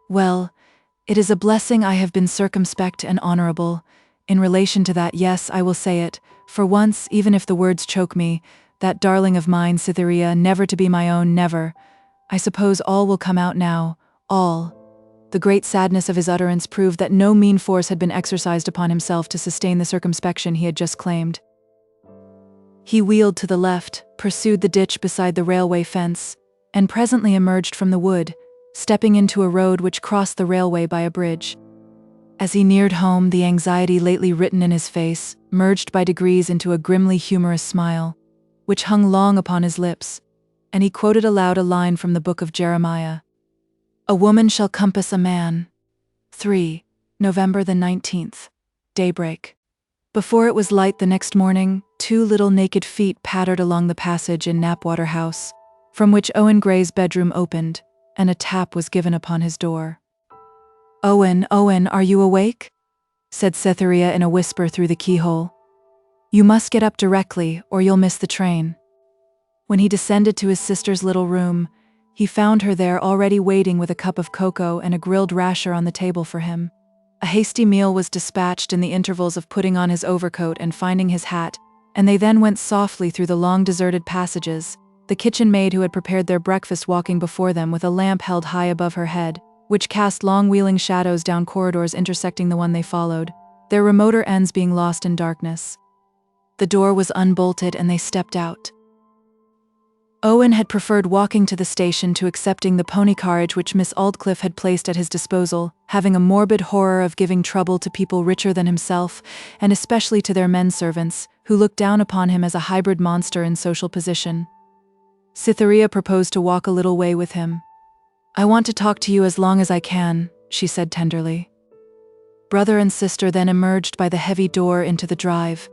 "Well, it is a blessing I have been circumspect and honorable. In relation to that, yes, I will say it, for once, even if the words choke me, that darling of mine, Cytherea, never to be my own, never. I suppose all will come out now, all." The great sadness of his utterance proved that no mean force had been exercised upon himself to sustain the circumspection he had just claimed. He wheeled to the left, pursued the ditch beside the railway fence, and presently emerged from the wood, stepping into a road which crossed the railway by a bridge. As he neared home, the anxiety lately written in his face merged by degrees into a grimly humorous smile, which hung long upon his lips, and he quoted aloud a line from the book of Jeremiah. "A woman shall compass a man." 3. November the 19th. Daybreak. Before it was light the next morning, 2 little naked feet pattered along the passage in Knapwater House, from which Owen Gray's bedroom opened, and a tap was given upon his door. "Owen, Owen, are you awake?" said Cytherea in a whisper through the keyhole. You must get up directly, or you'll miss the train." When he descended to his sister's little room, he found her there already waiting with a cup of cocoa and a grilled rasher on the table for him. A hasty meal was dispatched in the intervals of putting on his overcoat and finding his hat, and they then went softly through the long deserted passages, the kitchen maid who had prepared their breakfast walking before them with a lamp held high above her head, which cast long wheeling shadows down corridors intersecting the one they followed, their remoter ends being lost in darkness. The door was unbolted and they stepped out. Owen had preferred walking to the station to accepting the pony carriage which Miss Aldclyffe had placed at his disposal, having a morbid horror of giving trouble to people richer than himself, and especially to their men servants, who looked down upon him as a hybrid monster in social position. Cytherea proposed to walk a little way with him. "I want to talk to you as long as I can," she said tenderly. Brother and sister then emerged by the heavy door into the drive.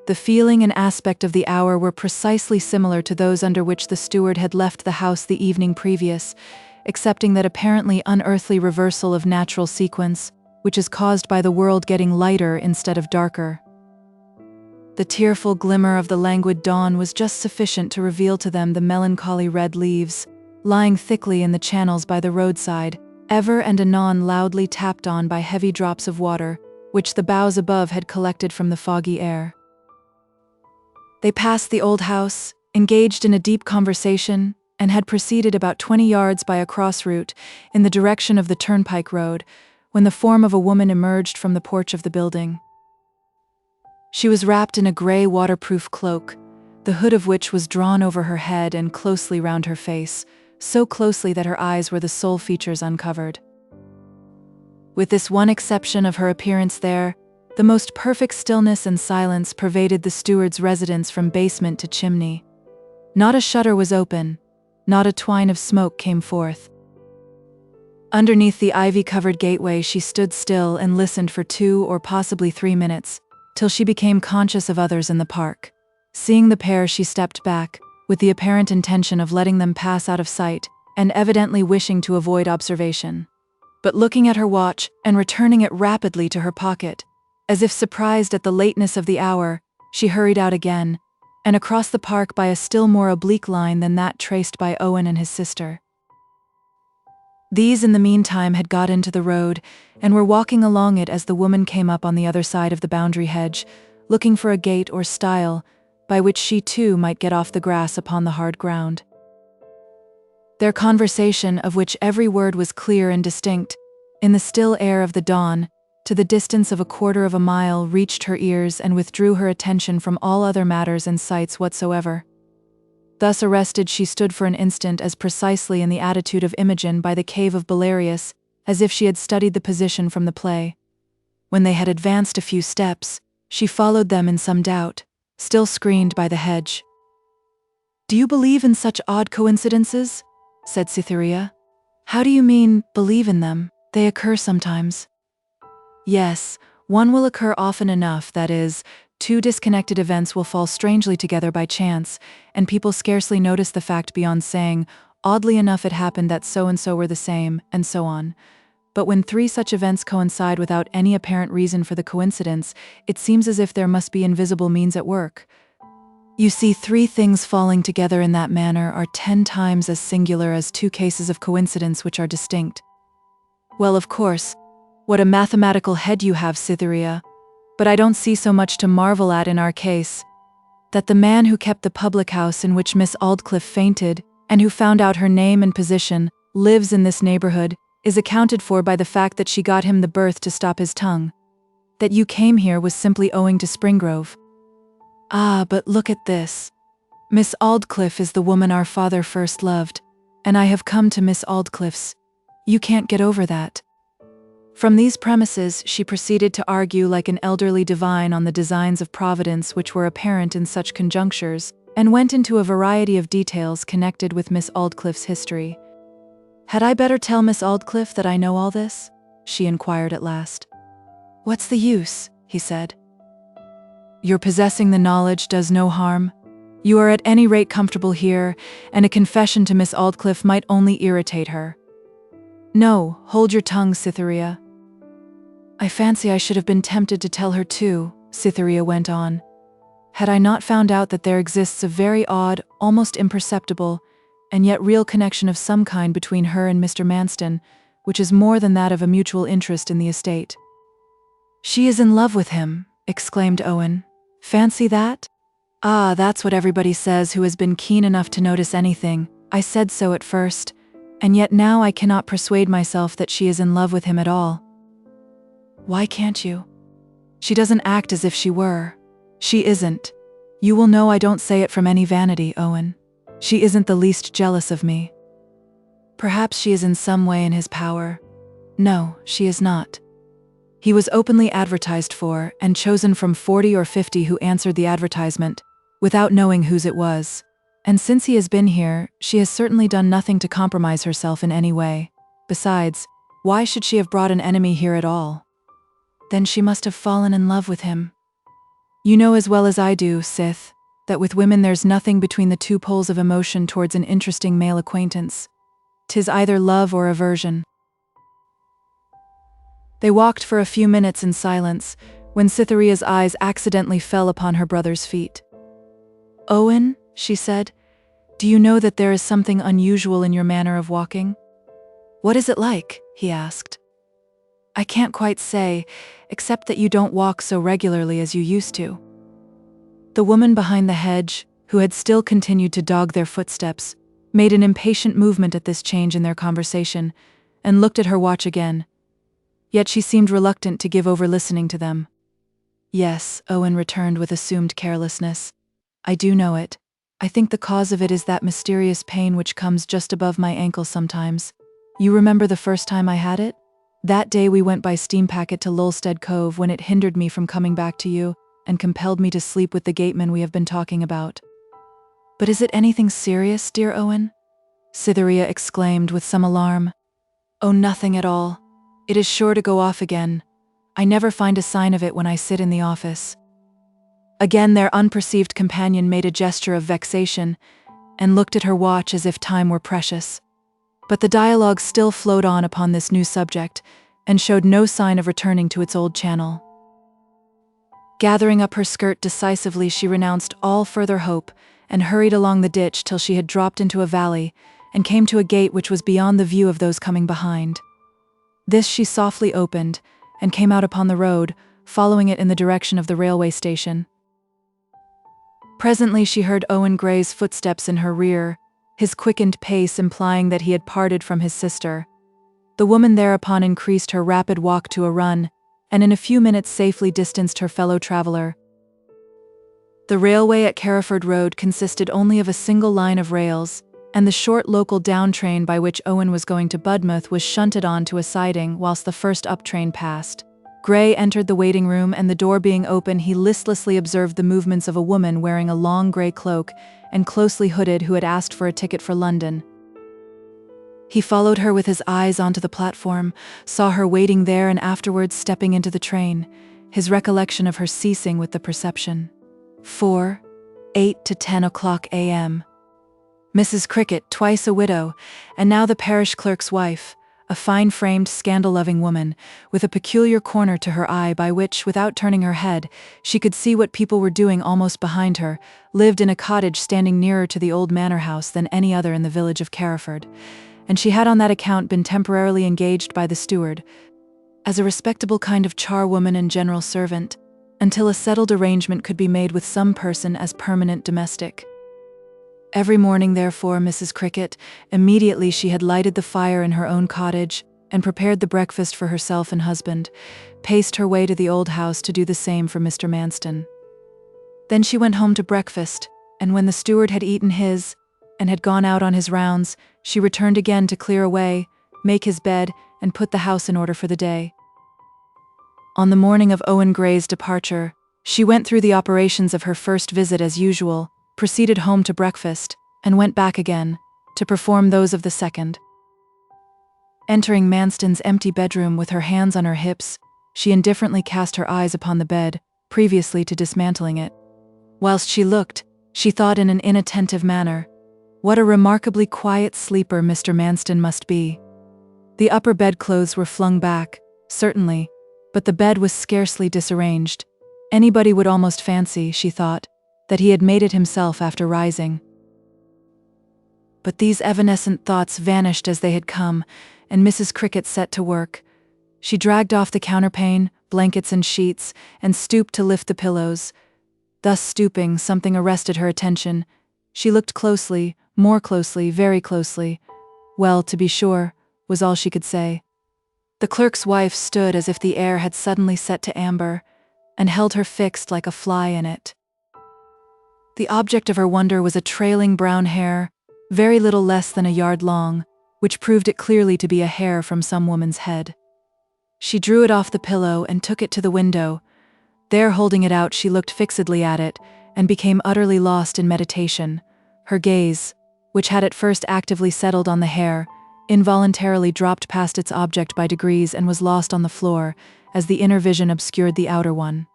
The feeling and aspect of the hour were precisely similar to those under which the steward had left the house the evening previous, excepting that apparently unearthly reversal of natural sequence, which is caused by the world getting lighter instead of darker. The tearful glimmer of the languid dawn was just sufficient to reveal to them the melancholy red leaves, lying thickly in the channels by the roadside, ever and anon loudly tapped on by heavy drops of water, which the boughs above had collected from the foggy air. They passed the old house, engaged in a deep conversation, and had proceeded about 20 yards by a cross route in the direction of the turnpike road, when the form of a woman emerged from the porch of the building. She was wrapped in a grey waterproof cloak, the hood of which was drawn over her head and closely round her face, so closely that her eyes were the sole features uncovered. With this one exception of her appearance there, the most perfect stillness and silence pervaded the steward's residence from basement to chimney. Not a shutter was open, not a twine of smoke came forth. Underneath the ivy-covered gateway she stood still and listened for 2 or possibly 3 minutes, till she became conscious of others in the park. Seeing the pair, she stepped back, with the apparent intention of letting them pass out of sight, and evidently wishing to avoid observation. But looking at her watch and returning it rapidly to her pocket, as if surprised at the lateness of the hour, she hurried out again, and across the park by a still more oblique line than that traced by Owen and his sister. These, in the meantime, had got into the road, and were walking along it as the woman came up on the other side of the boundary hedge, looking for a gate or stile, by which she too might get off the grass upon the hard ground. Their conversation, of which every word was clear and distinct, in the still air of the dawn, to the distance of 1/4 of a mile, reached her ears and withdrew her attention from all other matters and sights whatsoever. Thus arrested, she stood for an instant as precisely in the attitude of Imogen by the cave of Belarius, as if she had studied the position from the play. When they had advanced a few steps, she followed them in some doubt, still screened by the hedge. "Do you believe in such odd coincidences?" said Cytherea. "How do you mean, believe in them? They occur sometimes." "Yes, one will occur often enough, that is, 2 disconnected events will fall strangely together by chance, and people scarcely notice the fact beyond saying, 'Oddly enough it happened that so-and-so were the same,' and so on. But when 3 such events coincide without any apparent reason for the coincidence, it seems as if there must be invisible means at work. You see, 3 things falling together in that manner are 10 times as singular as 2 cases of coincidence which are distinct." "Well, of course, what a mathematical head you have, Cytherea. But I don't see so much to marvel at in our case. That the man who kept the public house in which Miss Aldclyffe fainted, and who found out her name and position, lives in this neighbourhood, is accounted for by the fact that she got him the berth to stop his tongue. That you came here was simply owing to Springrove. Ah, but look at this. Miss Aldclyffe is the woman our father first loved, and I have come to Miss Aldclyffe's. You can't get over that." From these premises she proceeded to argue like an elderly divine on the designs of Providence which were apparent in such conjunctures, and went into a variety of details connected with Miss Aldclyffe's history. "Had I better tell Miss Aldclyffe that I know all this?" she inquired at last. "What's the use?" he said. "Your possessing the knowledge does no harm. You are at any rate comfortable here, and a confession to Miss Aldclyffe might only irritate her." "No, hold your tongue, Cytherea." "I fancy I should have been tempted to tell her too," Cytherea went on, had I not found out that there exists a very odd, almost imperceptible, and yet real connection of some kind between her and Mr. Manston, which is more than that of a mutual interest in the estate. "She is in love with him," exclaimed Owen. "Fancy that?" "Ah, that's what everybody says who has been keen enough to notice anything. I said so at first, and yet now I cannot persuade myself that she is in love with him at all." "Why can't you?" "She doesn't act as if she were. She isn't. You will know I don't say it from any vanity, Owen. She isn't the least jealous of me. Perhaps she is in some way in his power. No, she is not. He was openly advertised for and chosen from 40 or 50 who answered the advertisement, without knowing whose it was. And since he has been here, she has certainly done nothing to compromise herself in any way. Besides, why should she have brought an enemy here at all?" "Then she must have fallen in love with him." "You know as well as I do, Sith, that with women there's nothing between the two poles of emotion towards an interesting male acquaintance. 'Tis either love or aversion." They walked for a few minutes in silence, when Cytherea's eyes accidentally fell upon her brother's feet. "Owen," she said, "do you know that there is something unusual in your manner of walking?" "What is it like?" he asked. "I can't quite say, except that you don't walk so regularly as you used to." The woman behind the hedge, who had still continued to dog their footsteps, made an impatient movement at this change in their conversation, and looked at her watch again. Yet she seemed reluctant to give over listening to them. "Yes," Owen returned with assumed carelessness. "I do know it. I think the cause of it is that mysterious pain which comes just above my ankle sometimes. You remember the first time I had it? That day we went by steam packet to Lulstead Cove, when it hindered me from coming back to you, and compelled me to sleep with the gateman we have been talking about." "But is it anything serious, dear Owen?" Cytherea exclaimed with some alarm. "Oh, nothing at all. It is sure to go off again. I never find a sign of it when I sit in the office." Again their unperceived companion made a gesture of vexation, and looked at her watch as if time were precious. But the dialogue still flowed on upon this new subject, and showed no sign of returning to its old channel. Gathering up her skirt decisively, she renounced all further hope, and hurried along the ditch till she had dropped into a valley, and came to a gate which was beyond the view of those coming behind. This she softly opened, and came out upon the road, following it in the direction of the railway station. Presently she heard Owen Gray's footsteps in her rear, his quickened pace implying that he had parted from his sister. The woman thereupon increased her rapid walk to a run, and in a few minutes safely distanced her fellow traveller. The railway at Carriford Road consisted only of a single line of rails, and the short local down train by which Owen was going to Budmouth was shunted on to a siding whilst the first up train passed. Gray entered the waiting room, and the door being open, he listlessly observed the movements of a woman wearing a long grey cloak and closely hooded, who had asked for a ticket for London. He followed her with his eyes onto the platform, saw her waiting there, and afterwards stepping into the train, his recollection of her ceasing with the perception. 8 to 10 o'clock a.m. Mrs. Cricket, twice a widow, and now the parish clerk's wife, a fine-framed, scandal-loving woman, with a peculiar corner to her eye by which, without turning her head, she could see what people were doing almost behind her, lived in a cottage standing nearer to the old manor house than any other in the village of Carriford, and she had on that account been temporarily engaged by the steward, as a respectable kind of charwoman and general servant, until a settled arrangement could be made with some person as permanent domestic. Every morning, therefore, Mrs. Cricket, immediately she had lighted the fire in her own cottage, and prepared the breakfast for herself and husband, paced her way to the old house to do the same for Mr. Manston. Then she went home to breakfast, and when the steward had eaten his, and had gone out on his rounds, she returned again to clear away, make his bed, and put the house in order for the day. On the morning of Owen Gray's departure, she went through the operations of her first visit as usual, proceeded home to breakfast, and went back again, to perform those of the second. Entering Manston's empty bedroom with her hands on her hips, she indifferently cast her eyes upon the bed, previously to dismantling it. Whilst she looked, she thought in an inattentive manner, what a remarkably quiet sleeper Mr. Manston must be. The upper bedclothes were flung back, certainly, but the bed was scarcely disarranged. Anybody would almost fancy, she thought, that he had made it himself after rising. But these evanescent thoughts vanished as they had come, and Mrs. Cricket set to work. She dragged off the counterpane, blankets and sheets, and stooped to lift the pillows. Thus stooping, something arrested her attention. She looked closely, more closely, very closely. "Well, to be sure," was all she could say. The clerk's wife stood as if the air had suddenly set to amber, and held her fixed like a fly in it. The object of her wonder was a trailing brown hair, very little less than a yard long, which proved it clearly to be a hair from some woman's head. She drew it off the pillow and took it to the window. There, holding it out, she looked fixedly at it, and became utterly lost in meditation. Her gaze, which had at first actively settled on the hair, involuntarily dropped past its object by degrees and was lost on the floor, as the inner vision obscured the outer one.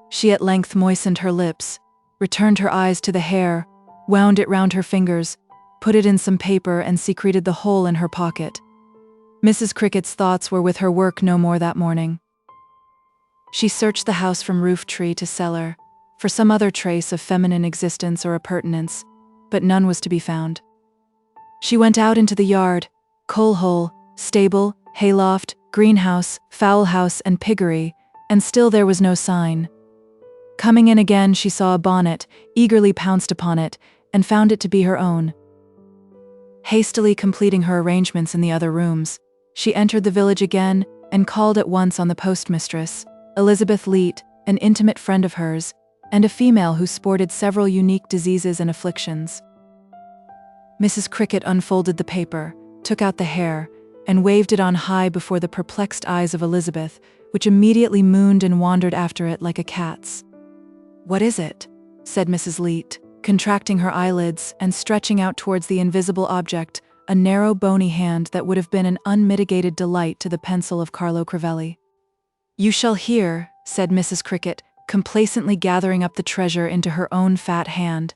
She at length moistened her lips, returned her eyes to the hair, wound it round her fingers, put it in some paper and secreted the whole in her pocket. Mrs. Cricket's thoughts were with her work no more that morning. She searched the house from roof tree to cellar, for some other trace of feminine existence or appurtenance, but none was to be found. She went out into the yard, coal hole, stable, hayloft, greenhouse, fowl house, and piggery, and still there was no sign. Coming in again, she saw a bonnet, eagerly pounced upon it, and found it to be her own. Hastily completing her arrangements in the other rooms, she entered the village again and called at once on the postmistress, Elizabeth Leete, an intimate friend of hers, and a female who sported several unique diseases and afflictions. Mrs. Cricket unfolded the paper, took out the hair, and waved it on high before the perplexed eyes of Elizabeth, which immediately mooned and wandered after it like a cat's. "What is it?" said Mrs. Leete, contracting her eyelids and stretching out towards the invisible object a narrow bony hand that would have been an unmitigated delight to the pencil of Carlo Crivelli. "You shall hear," said Mrs. Cricket, complacently gathering up the treasure into her own fat hand,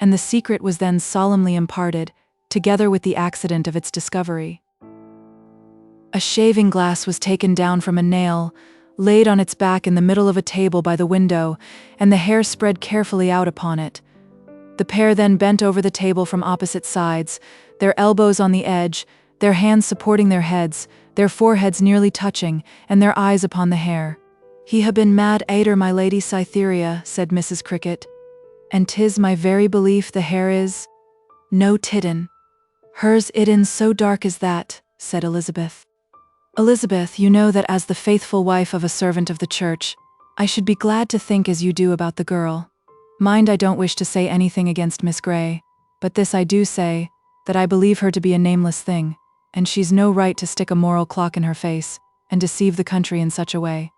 and the secret was then solemnly imparted, together with the accident of its discovery. A shaving glass was taken down from a nail, laid on its back in the middle of a table by the window, and the hair spread carefully out upon it. The pair then bent over the table from opposite sides, their elbows on the edge, their hands supporting their heads, their foreheads nearly touching, and their eyes upon the hair. "He ha' been mad ater my Lady Cytherea," said Mrs. Cricket, "and 'tis my very belief the hair is—" "No tidden. Hers idden so dark as that," said Elizabeth. "Elizabeth, you know that as the faithful wife of a servant of the church, I should be glad to think as you do about the girl. Mind, I don't wish to say anything against Miss Grey, but this I do say, that I believe her to be a nameless thing, and she's no right to stick a moral clock in her face, and deceive the country in such a way.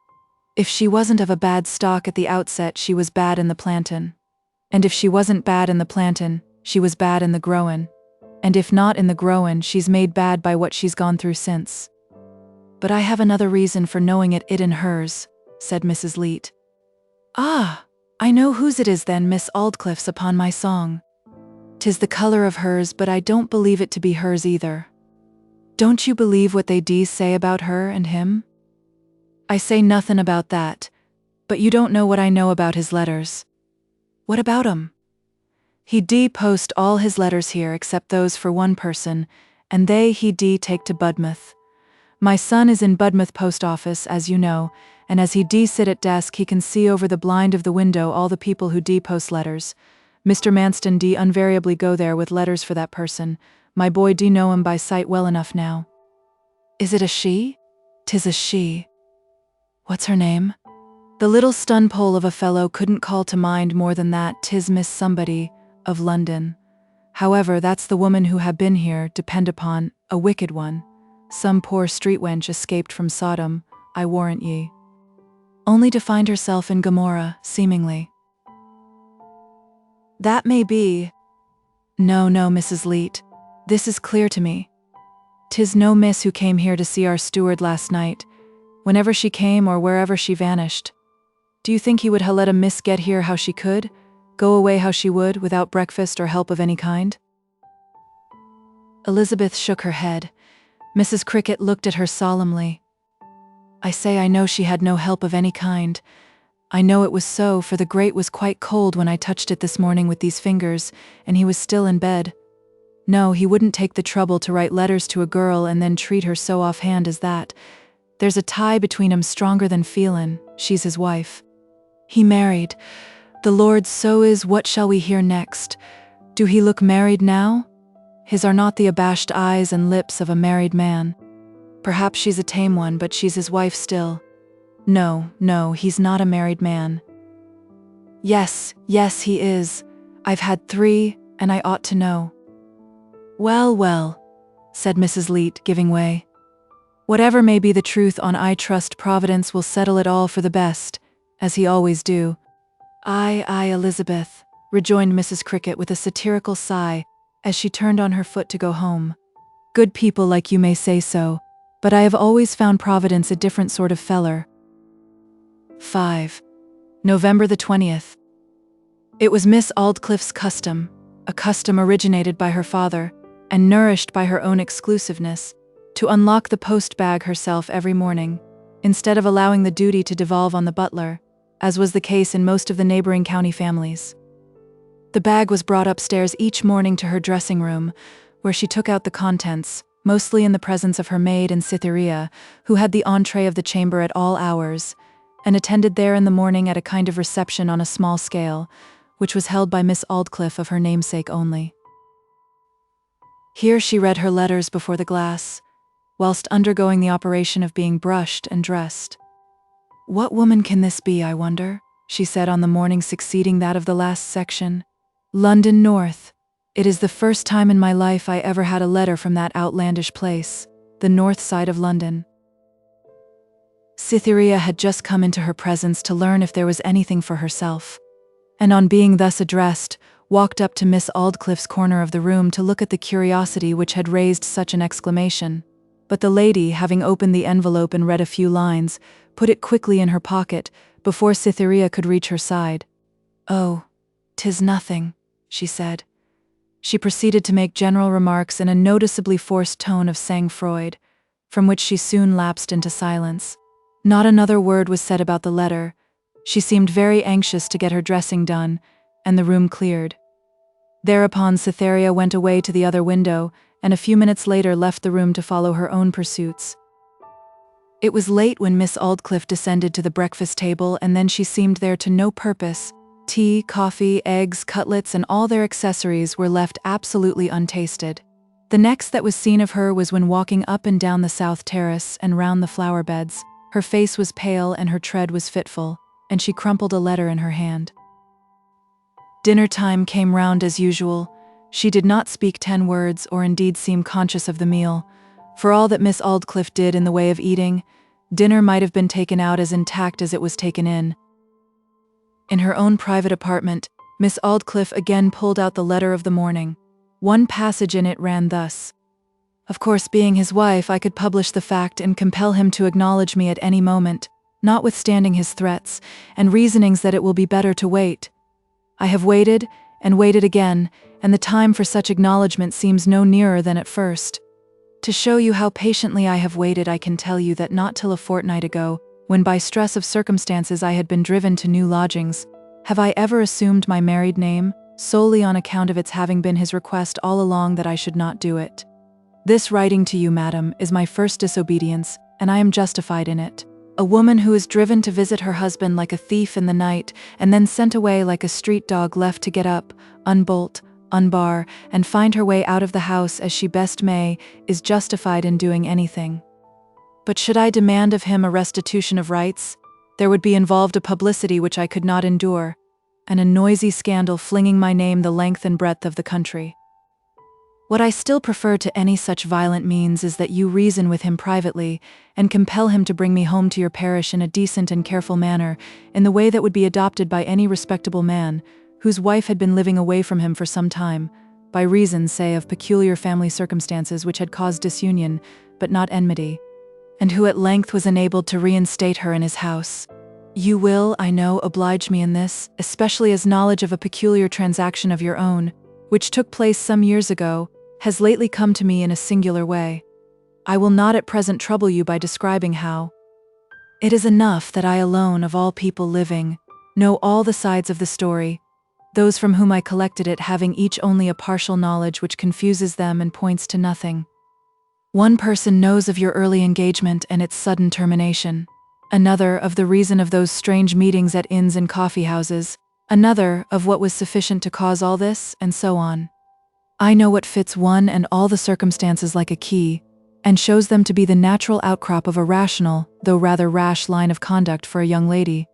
If she wasn't of a bad stock at the outset, she was bad in the plantin'. And if she wasn't bad in the plantin', she was bad in the growin'. And if not in the growin', she's made bad by what she's gone through since. But I have another reason for knowing it in hers," said Mrs. Leete. "Ah, I know whose it is then, Miss Aldclyffe's, upon my song. 'Tis the colour of hers, but I don't believe it to be hers either. Don't you believe what they do say about her and him?" "I say nothin' about that, but you don't know what I know about his letters." "What about 'em?" "He d post all his letters here except those for one person, and he d take to Budmouth. My son is in Budmouth post office, as you know, and as he d sit at desk he can see over the blind of the window all the people who d post letters. Mr. Manston d invariably go there with letters for that person. My boy d know him by sight well enough now." "Is it a she?" "'Tis a she." "What's her name?" The little stun-pole of a fellow couldn't call to mind more than that. "'Tis Miss Somebody, of London. However, that's the woman who ha' been here, depend upon, a wicked one. Some poor street wench escaped from Sodom, I warrant ye. Only to find herself in Gomorrah, seemingly." "That may be." No, Mrs. Leete. This is clear to me. 'Tis no miss who came here to see our steward last night, whenever she came or wherever she vanished. Do you think he would ha' let a miss get here how she could, go away how she would, without breakfast or help of any kind?" Elizabeth shook her head. Mrs. Cricket looked at her solemnly. "I say I know she had no help of any kind, I know it was so, for the grate was quite cold when I touched it this morning with these fingers, and he was still in bed. No, he wouldn't take the trouble to write letters to a girl and then treat her so offhand as that. There's a tie between 'em stronger than feelin'. She's his wife. He married. The Lord so is. What shall we hear next? Do he look married now? His are not the abashed eyes and lips of a married man. Perhaps she's a tame one, but she's his wife still. No, no, he's not a married man. Yes, yes, he is. I've had 3, and I ought to know. Well, well, said Mrs. Leete, giving way. Whatever may be the truth on, I trust Providence will settle it all for the best, as he always do. Aye, Elizabeth, rejoined Mrs. Cricket with a satirical sigh, as she turned on her foot to go home. Good people like you may say so, but I have always found Providence a different sort of feller. 5. November the 20th. It was Miss Aldclyffe's custom, a custom originated by her father, and nourished by her own exclusiveness, to unlock the post-bag herself every morning, instead of allowing the duty to devolve on the butler, as was the case in most of the neighboring county families. The bag was brought upstairs each morning to her dressing room, where she took out the contents, mostly in the presence of her maid and Cytherea, who had the entree of the chamber at all hours, and attended there in the morning at a kind of reception on a small scale, which was held by Miss Aldclyffe of her namesake only. Here she read her letters before the glass, whilst undergoing the operation of being brushed and dressed. What woman can this be, I wonder? She said on the morning succeeding that of the last section. London North. It is the first time in my life I ever had a letter from that outlandish place, the north side of London. Cytherea had just come into her presence to learn if there was anything for herself, and on being thus addressed, walked up to Miss Aldclyffe's corner of the room to look at the curiosity which had raised such an exclamation. But the lady, having opened the envelope and read a few lines, put it quickly in her pocket, before Cytherea could reach her side. "Oh, 'tis nothing," she said. She proceeded to make general remarks in a noticeably forced tone of sang-froid, from which she soon lapsed into silence. Not another word was said about the letter. She seemed very anxious to get her dressing done, and the room cleared. Thereupon Cytherea went away to the other window, and a few minutes later left the room to follow her own pursuits. It was late when Miss Aldclyffe descended to the breakfast table, and then she seemed there to no purpose. Tea, coffee, eggs, cutlets, and all their accessories were left absolutely untasted. The next that was seen of her was when walking up and down the south terrace and round the flower beds. Her face was pale and her tread was fitful, and she crumpled a letter in her hand. Dinner time came round as usual. She did not speak 10 words, or indeed seem conscious of the meal. For all that Miss Aldclyffe did in the way of eating, dinner might have been taken out as intact as it was taken in. In her own private apartment, Miss Aldclyffe again pulled out the letter of the morning. One passage in it ran thus: "Of course, being his wife, I could publish the fact and compel him to acknowledge me at any moment, notwithstanding his threats, and reasonings that it will be better to wait. I have waited, and waited again, and the time for such acknowledgement seems no nearer than at first. To show you how patiently I have waited, I can tell you that not till a fortnight ago, when by stress of circumstances I had been driven to new lodgings, have I ever assumed my married name, solely on account of its having been his request all along that I should not do it. This writing to you, madam, is my first disobedience, and I am justified in it. A woman who is driven to visit her husband like a thief in the night, and then sent away like a street dog left to get up, unbolt, unbar, and find her way out of the house as she best may, is justified in doing anything. But should I demand of him a restitution of rights, there would be involved a publicity which I could not endure, and a noisy scandal flinging my name the length and breadth of the country. What I still prefer to any such violent means is that you reason with him privately, and compel him to bring me home to your parish in a decent and careful manner, in the way that would be adopted by any respectable man, whose wife had been living away from him for some time, by reason, say, of peculiar family circumstances which had caused disunion, but not enmity, and who at length was enabled to reinstate her in his house. You will, I know, oblige me in this, especially as knowledge of a peculiar transaction of your own, which took place some years ago, has lately come to me in a singular way. I will not at present trouble you by describing how. It is enough that I alone, of all people living, know all the sides of the story, those from whom I collected it having each only a partial knowledge which confuses them and points to nothing. One person knows of your early engagement and its sudden termination, another of the reason of those strange meetings at inns and coffee houses, another of what was sufficient to cause all this, and so on. I know what fits one and all the circumstances like a key, and shows them to be the natural outcrop of a rational, though rather rash line of conduct for a young lady.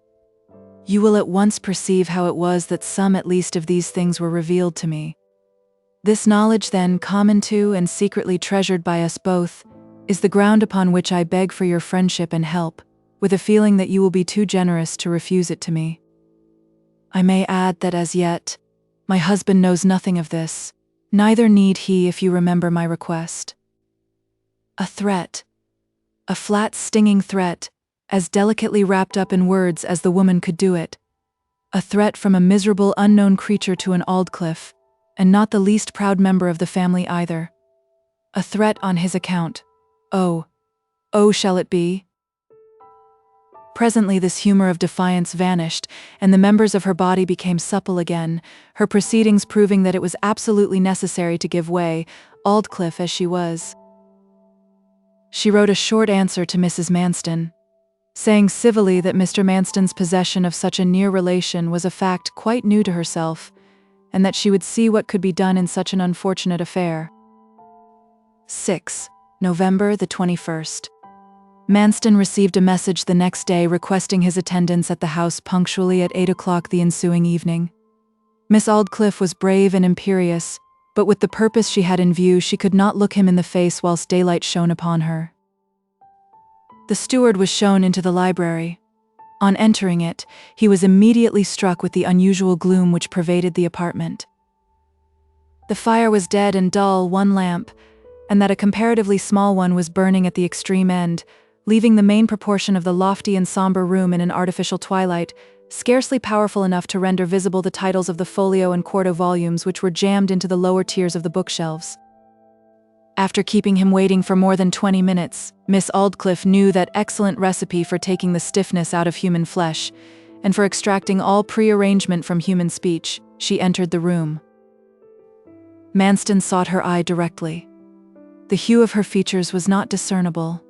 You will at once perceive how it was that some at least of these things were revealed to me. This knowledge then, common to and secretly treasured by us both, is the ground upon which I beg for your friendship and help, with a feeling that you will be too generous to refuse it to me. I may add that as yet, my husband knows nothing of this, neither need he if you remember my request. A threat. A flat, stinging threat, as delicately wrapped up in words as the woman could do it. A threat from a miserable, unknown creature to an Aldclyffe, and not the least proud member of the family either. A threat on his account. Oh, shall it be? Presently this humor of defiance vanished, and the members of her body became supple again, her proceedings proving that it was absolutely necessary to give way, Aldclyffe as she was. She wrote a short answer to Mrs. Manston, saying civilly that Mr. Manston's possession of such a near relation was a fact quite new to herself, and that she would see what could be done in such an unfortunate affair. 6. November the 21st. Manston received a message the next day requesting his attendance at the house punctually at 8 o'clock the ensuing evening. Miss Aldclyffe was brave and imperious, but with the purpose she had in view she could not look him in the face whilst daylight shone upon her. The steward was shown into the library. On entering it, he was immediately struck with the unusual gloom which pervaded the apartment. The fire was dead and dull, one lamp, and that a comparatively small one was burning at the extreme end, leaving the main proportion of the lofty and somber room in an artificial twilight, scarcely powerful enough to render visible the titles of the folio and quarto volumes which were jammed into the lower tiers of the bookshelves. After keeping him waiting for more than 20 minutes, Miss Aldclyffe knew that excellent recipe for taking the stiffness out of human flesh, and for extracting all prearrangement from human speech. She entered the room. Manston sought her eye directly. The hue of her features was not discernible,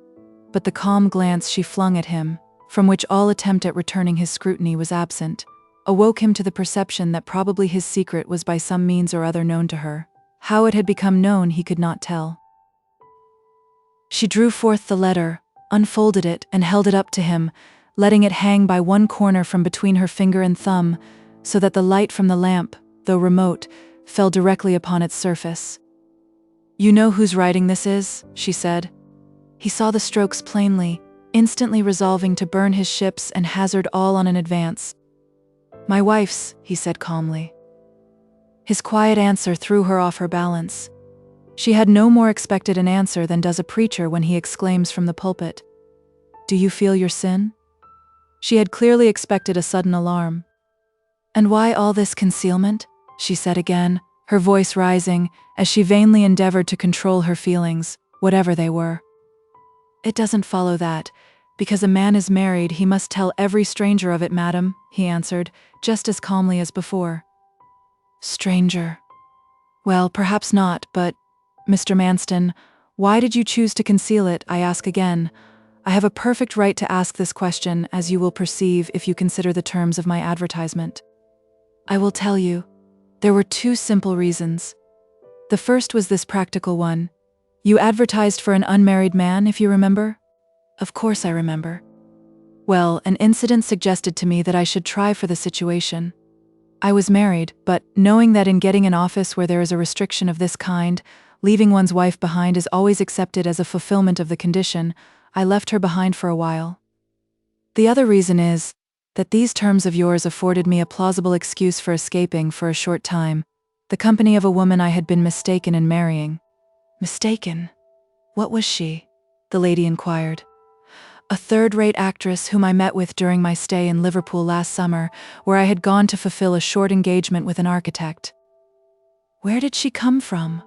but the calm glance she flung at him, from which all attempt at returning his scrutiny was absent, awoke him to the perception that probably his secret was by some means or other known to her. How it had become known he could not tell. She drew forth the letter, unfolded it, and held it up to him, letting it hang by one corner from between her finger and thumb, so that the light from the lamp, though remote, fell directly upon its surface. "You know whose writing this is?" she said. He saw the strokes plainly, instantly resolving to burn his ships and hazard all on an advance. "My wife's," he said calmly. His quiet answer threw her off her balance. She had no more expected an answer than does a preacher when he exclaims from the pulpit, "Do you feel your sin?" She had clearly expected a sudden alarm. "And why all this concealment?" she said again, her voice rising, as she vainly endeavored to control her feelings, whatever they were. "It doesn't follow that, because a man is married, he must tell every stranger of it, madam," he answered, just as calmly as before. "Stranger. Well, perhaps not, but, Mr. Manston, why did you choose to conceal it, I ask again? I have a perfect right to ask this question, as you will perceive if you consider the terms of my advertisement. I will tell you. There were two simple reasons. The first was this practical one. You advertised for an unmarried man, if you remember?" "Of course I remember." "Well, an incident suggested to me that I should try for the situation. I was married, but, knowing that in getting an office where there is a restriction of this kind, leaving one's wife behind is always accepted as a fulfillment of the condition, I left her behind for a while. The other reason is that these terms of yours afforded me a plausible excuse for escaping for a short time the company of a woman I had been mistaken in marrying." "Mistaken? What was she?" the lady inquired. "A third-rate actress whom I met with during my stay in Liverpool last summer, where I had gone to fulfill a short engagement with an architect." "Where did she come from?"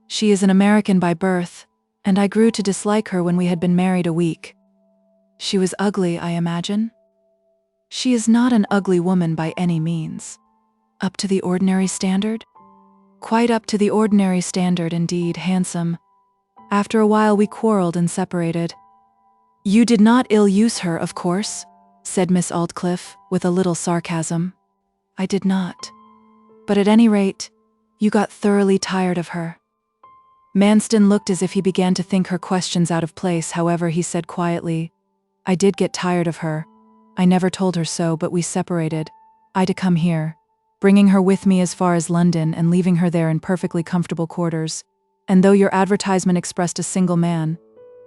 "She is an American by birth, and I grew to dislike her when we had been married a week." She was ugly, I imagine? She is not an ugly woman by any means. Up to the ordinary standard? Quite up to the ordinary standard indeed, handsome. After a while we quarreled and separated. You did not ill-use her, of course, said Miss Aldclyffe, with a little sarcasm. I did not. But at any rate, you got thoroughly tired of her. Manston looked as if he began to think her questions out of place. However, he said quietly, I did get tired of her. I never told her so, but we separated. I to come here, bringing her with me as far as London and leaving her there in perfectly comfortable quarters. And though your advertisement expressed a single man,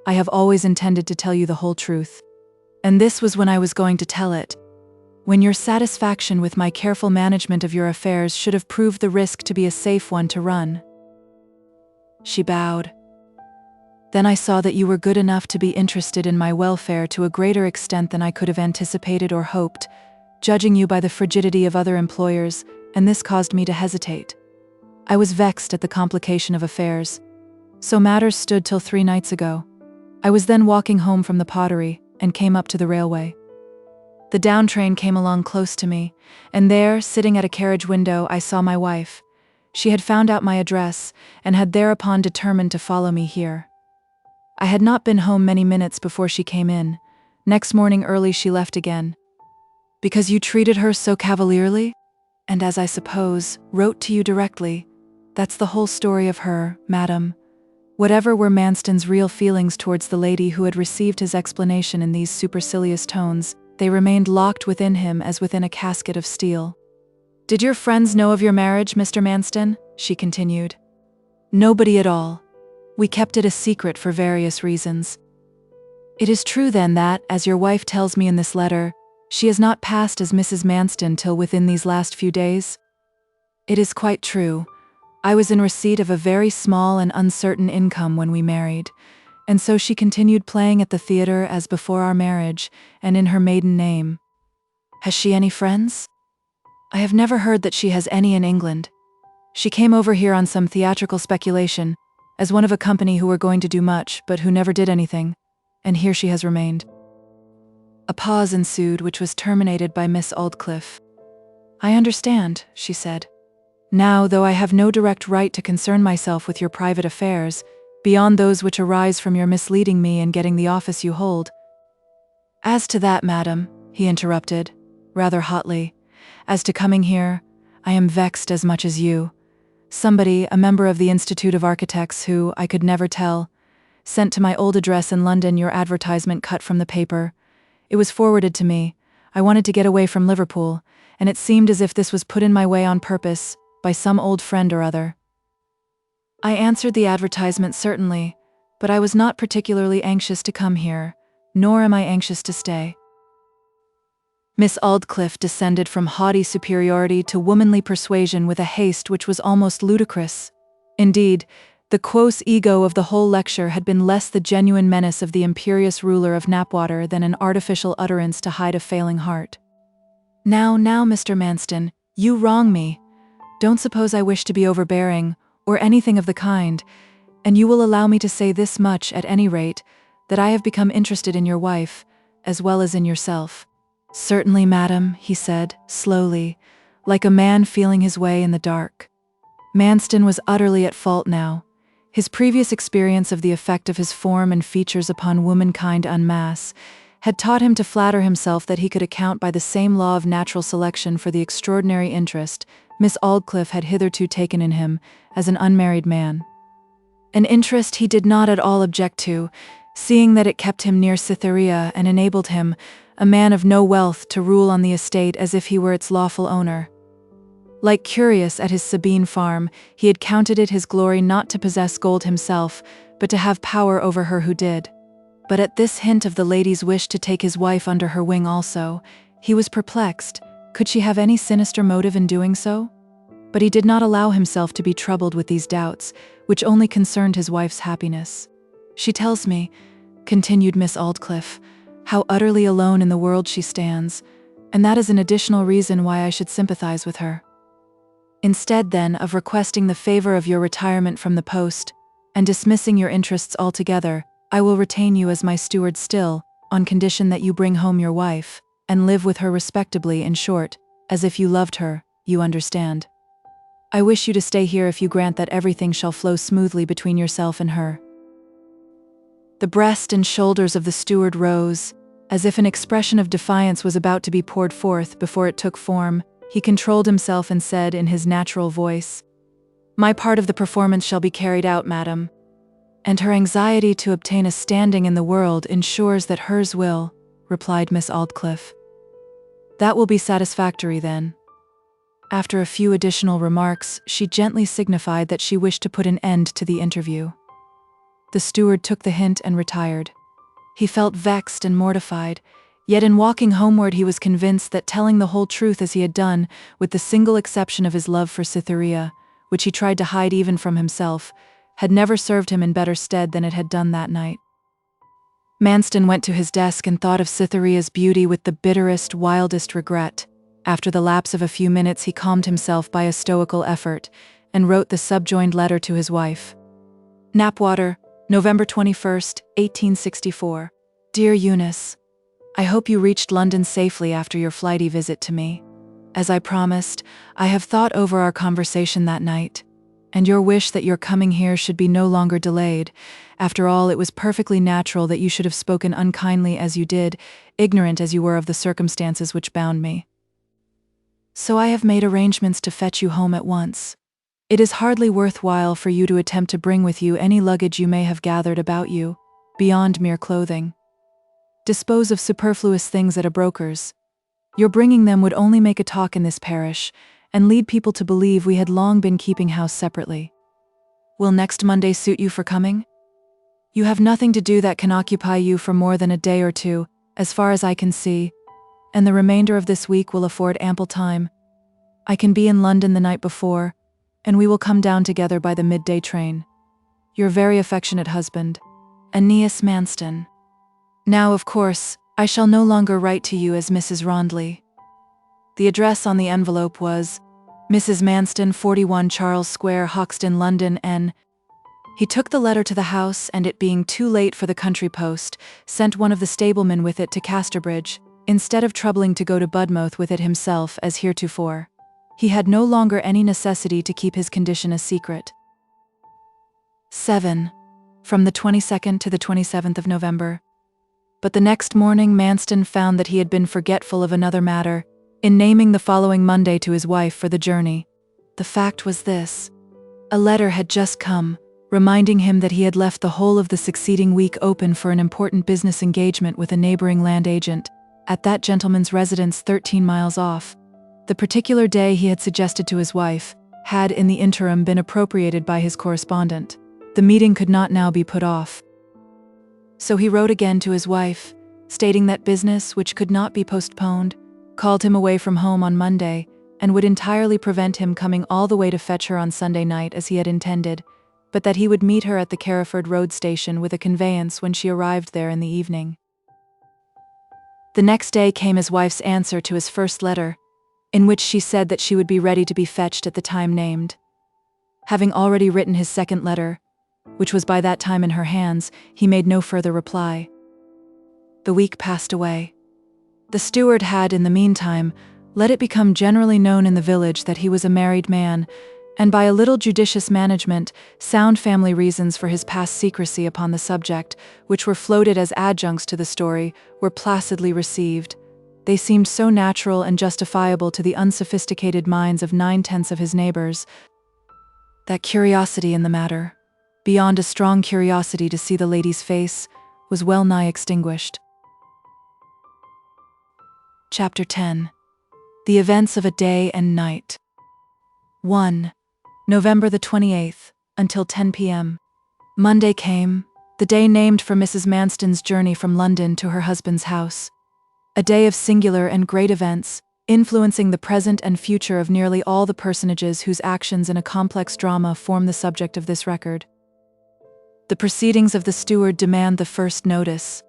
I have always intended to tell you the whole truth. And this was when I was going to tell it. When your satisfaction with my careful management of your affairs should have proved the risk to be a safe one to run. She bowed. Then I saw that you were good enough to be interested in my welfare to a greater extent than I could have anticipated or hoped, judging you by the frigidity of other employers, and this caused me to hesitate. I was vexed at the complication of affairs. So matters stood till 3 nights ago. I was then walking home from the pottery, and came up to the railway. The down train came along close to me, and there, sitting at a carriage window, I saw my wife. She had found out my address, and had thereupon determined to follow me here. I had not been home many minutes before she came in. Next morning early she left again. Because you treated her so cavalierly? And as I suppose, wrote to you directly. That's the whole story of her, madam. Whatever were Manston's real feelings towards the lady who had received his explanation in these supercilious tones, they remained locked within him as within a casket of steel. Did your friends know of your marriage, Mr. Manston? She continued. Nobody at all. We kept it a secret for various reasons. It is true then that, as your wife tells me in this letter, she has not passed as Mrs. Manston till within these last few days? It is quite true. I was in receipt of a very small and uncertain income when we married, and so she continued playing at the theatre as before our marriage, and in her maiden name. Has she any friends? I have never heard that she has any in England. She came over here on some theatrical speculation, as one of a company who were going to do much, but who never did anything, and here she has remained. A pause ensued, which was terminated by Miss Aldclyffe. I understand, she said. Now, though I have no direct right to concern myself with your private affairs, beyond those which arise from your misleading me and getting the office you hold. As to that, madam, he interrupted, rather hotly, as to coming here, I am vexed as much as you. Somebody, a member of the Institute of Architects who, I could never tell, sent to my old address in London your advertisement cut from the paper. It was forwarded to me. I wanted to get away from Liverpool, and it seemed as if this was put in my way on purpose, by some old friend or other. I answered the advertisement certainly, but I was not particularly anxious to come here, nor am I anxious to stay. Miss Aldclyffe descended from haughty superiority to womanly persuasion with a haste which was almost ludicrous. Indeed, the quos ego of the whole lecture had been less the genuine menace of the imperious ruler of Knapwater than an artificial utterance to hide a failing heart. Now, Mr. Manston, you wrong me. Don't suppose I wish to be overbearing, or anything of the kind, and you will allow me to say this much, at any rate, that I have become interested in your wife, as well as in yourself. Certainly, madam, he said, slowly, like a man feeling his way in the dark. Manston was utterly at fault now. His previous experience of the effect of his form and features upon womankind en masse had taught him to flatter himself that he could account by the same law of natural selection for the extraordinary interest Miss Aldclyffe had hitherto taken in him as an unmarried man. An interest he did not at all object to, seeing that it kept him near Cytherea and enabled him, a man of no wealth, to rule on the estate as if he were its lawful owner. Like Curius at his Sabine farm, he had counted it his glory not to possess gold himself, but to have power over her who did. But at this hint of the lady's wish to take his wife under her wing also, he was perplexed. Could she have any sinister motive in doing so? But he did not allow himself to be troubled with these doubts, which only concerned his wife's happiness. She tells me, continued Miss Aldclyffe, how utterly alone in the world she stands, and that is an additional reason why I should sympathize with her. Instead, then, of requesting the favor of your retirement from the post, and dismissing your interests altogether, I will retain you as my steward still, on condition that you bring home your wife, and live with her respectably, in short, as if you loved her, you understand. I wish you to stay here if you grant that everything shall flow smoothly between yourself and her." The breast and shoulders of the steward rose, as if an expression of defiance was about to be poured forth. Before it took form, he controlled himself and said in his natural voice, "My part of the performance shall be carried out, madam." "And her anxiety to obtain a standing in the world ensures that hers will," replied Miss Aldclyffe. "That will be satisfactory, then." After a few additional remarks, she gently signified that she wished to put an end to the interview. The steward took the hint and retired. He felt vexed and mortified, yet in walking homeward he was convinced that telling the whole truth as he had done, with the single exception of his love for Cytherea, which he tried to hide even from himself, had never served him in better stead than it had done that night. Manston went to his desk and thought of Cytherea's beauty with the bitterest, wildest regret. After the lapse of a few minutes he calmed himself by a stoical effort, and wrote the subjoined letter to his wife. Knapwater, November 21st, 1864. Dear Eunice, I hope you reached London safely after your flighty visit to me. As I promised, I have thought over our conversation that night, and your wish that your coming here should be no longer delayed. After all, it was perfectly natural that you should have spoken unkindly as you did, ignorant as you were of the circumstances which bound me. So I have made arrangements to fetch you home at once. It is hardly worthwhile for you to attempt to bring with you any luggage you may have gathered about you, beyond mere clothing. Dispose of superfluous things at a broker's. Your bringing them would only make a talk in this parish, and lead people to believe we had long been keeping house separately. Will next Monday suit you for coming? You have nothing to do that can occupy you for more than a day or two, as far as I can see, and the remainder of this week will afford ample time. I can be in London the night before, and we will come down together by the midday train. Your very affectionate husband, Aeneas Manston. Now, of course, I shall no longer write to you as Mrs. Rondley. The address on the envelope was Mrs. Manston, 41 Charles Square, Hoxton, London, N. He took the letter to the house, and it being too late for the country post, sent one of the stablemen with it to Casterbridge, instead of troubling to go to Budmouth with it himself as heretofore. He had no longer any necessity to keep his condition a secret. 7. From the 22nd to the 27th of November. But the next morning Manston found that he had been forgetful of another matter, in naming the following Monday to his wife for the journey. The fact was this. A letter had just come, reminding him that he had left the whole of the succeeding week open for an important business engagement with a neighboring land agent, at that gentleman's residence 13 miles off. The particular day he had suggested to his wife had in the interim been appropriated by his correspondent. The meeting could not now be put off. So he wrote again to his wife, stating that business, which could not be postponed, called him away from home on Monday, and would entirely prevent him coming all the way to fetch her on Sunday night as he had intended, but that he would meet her at the Carriford Road station with a conveyance when she arrived there in the evening. The next day came his wife's answer to his first letter, in which she said that she would be ready to be fetched at the time named. Having already written his second letter, which was by that time in her hands, he made no further reply. The week passed away. The steward had, in the meantime, let it become generally known in the village that he was a married man, and by a little judicious management, sound family reasons for his past secrecy upon the subject, which were floated as adjuncts to the story, were placidly received. They seemed so natural and justifiable to the unsophisticated minds of 9/10 of his neighbors, that curiosity in the matter, beyond a strong curiosity to see the lady's face, was well nigh extinguished. Chapter 10. The Events of a Day and Night. 1. November the 28th, until 10 p.m. Monday came, the day named for Mrs. Manston's journey from London to her husband's house. A day of singular and great events, influencing the present and future of nearly all the personages whose actions in a complex drama form the subject of this record. The proceedings of the steward demand the first notice.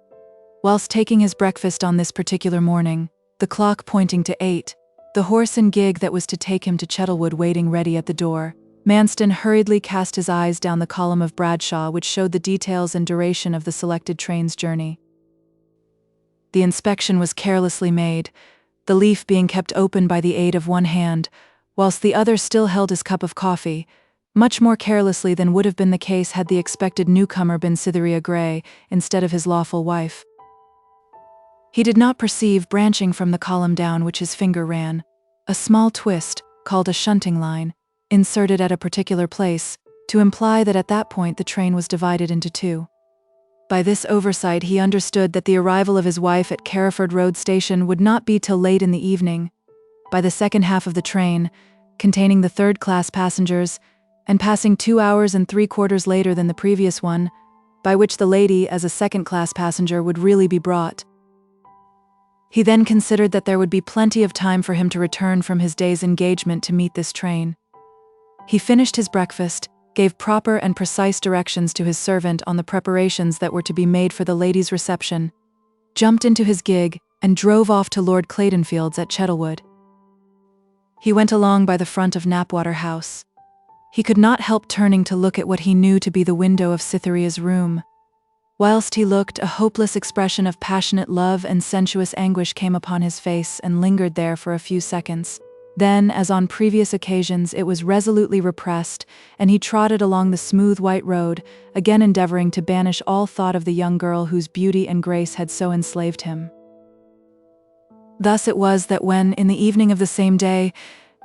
Whilst taking his breakfast on this particular morning, the clock pointing to 8, the horse and gig that was to take him to Chettlewood waiting ready at the door, Manston hurriedly cast his eyes down the column of Bradshaw which showed the details and duration of the selected train's journey. The inspection was carelessly made, the leaf being kept open by the aid of one hand, whilst the other still held his cup of coffee, much more carelessly than would have been the case had the expected newcomer been Cytherea Grey instead of his lawful wife. He did not perceive, branching from the column down which his finger ran, a small twist, called a shunting line, inserted at a particular place, to imply that at that point the train was divided into two. By this oversight he understood that the arrival of his wife at Carriford Road Station would not be till late in the evening. By the second half of the train, containing the third-class passengers, and passing 2 hours and 3/4 later than the previous one, by which the lady, as a second-class passenger, would really be brought. He then considered that there would be plenty of time for him to return from his day's engagement to meet this train. He finished his breakfast, gave proper and precise directions to his servant on the preparations that were to be made for the lady's reception, jumped into his gig, and drove off to Lord Claydonfield's at Chettlewood. He went along by the front of Knapwater House. He could not help turning to look at what he knew to be the window of Cytherea's room. Whilst he looked, a hopeless expression of passionate love and sensuous anguish came upon his face and lingered there for a few seconds. Then, as on previous occasions, it was resolutely repressed, and he trotted along the smooth white road, again endeavouring to banish all thought of the young girl whose beauty and grace had so enslaved him. Thus it was that when, in the evening of the same day,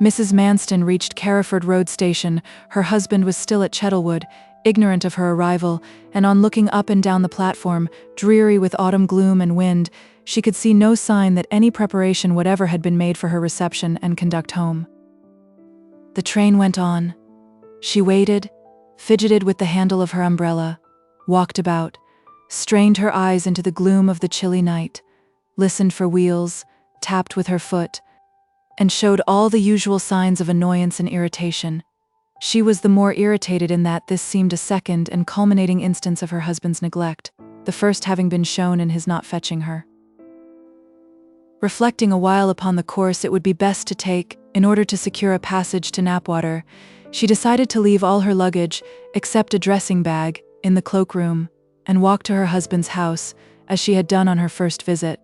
Mrs. Manston reached Carriford Road Station, her husband was still at Chettlewood, ignorant of her arrival, and on looking up and down the platform, dreary with autumn gloom and wind, she could see no sign that any preparation whatever had been made for her reception and conduct home. The train went on. She waited, fidgeted with the handle of her umbrella, walked about, strained her eyes into the gloom of the chilly night, listened for wheels, tapped with her foot, and showed all the usual signs of annoyance and irritation. She was the more irritated in that this seemed a second and culminating instance of her husband's neglect, the first having been shown in his not fetching her. Reflecting a while upon the course it would be best to take in order to secure a passage to Knapwater, she decided to leave all her luggage, except a dressing bag, in the cloakroom, and walk to her husband's house, as she had done on her first visit.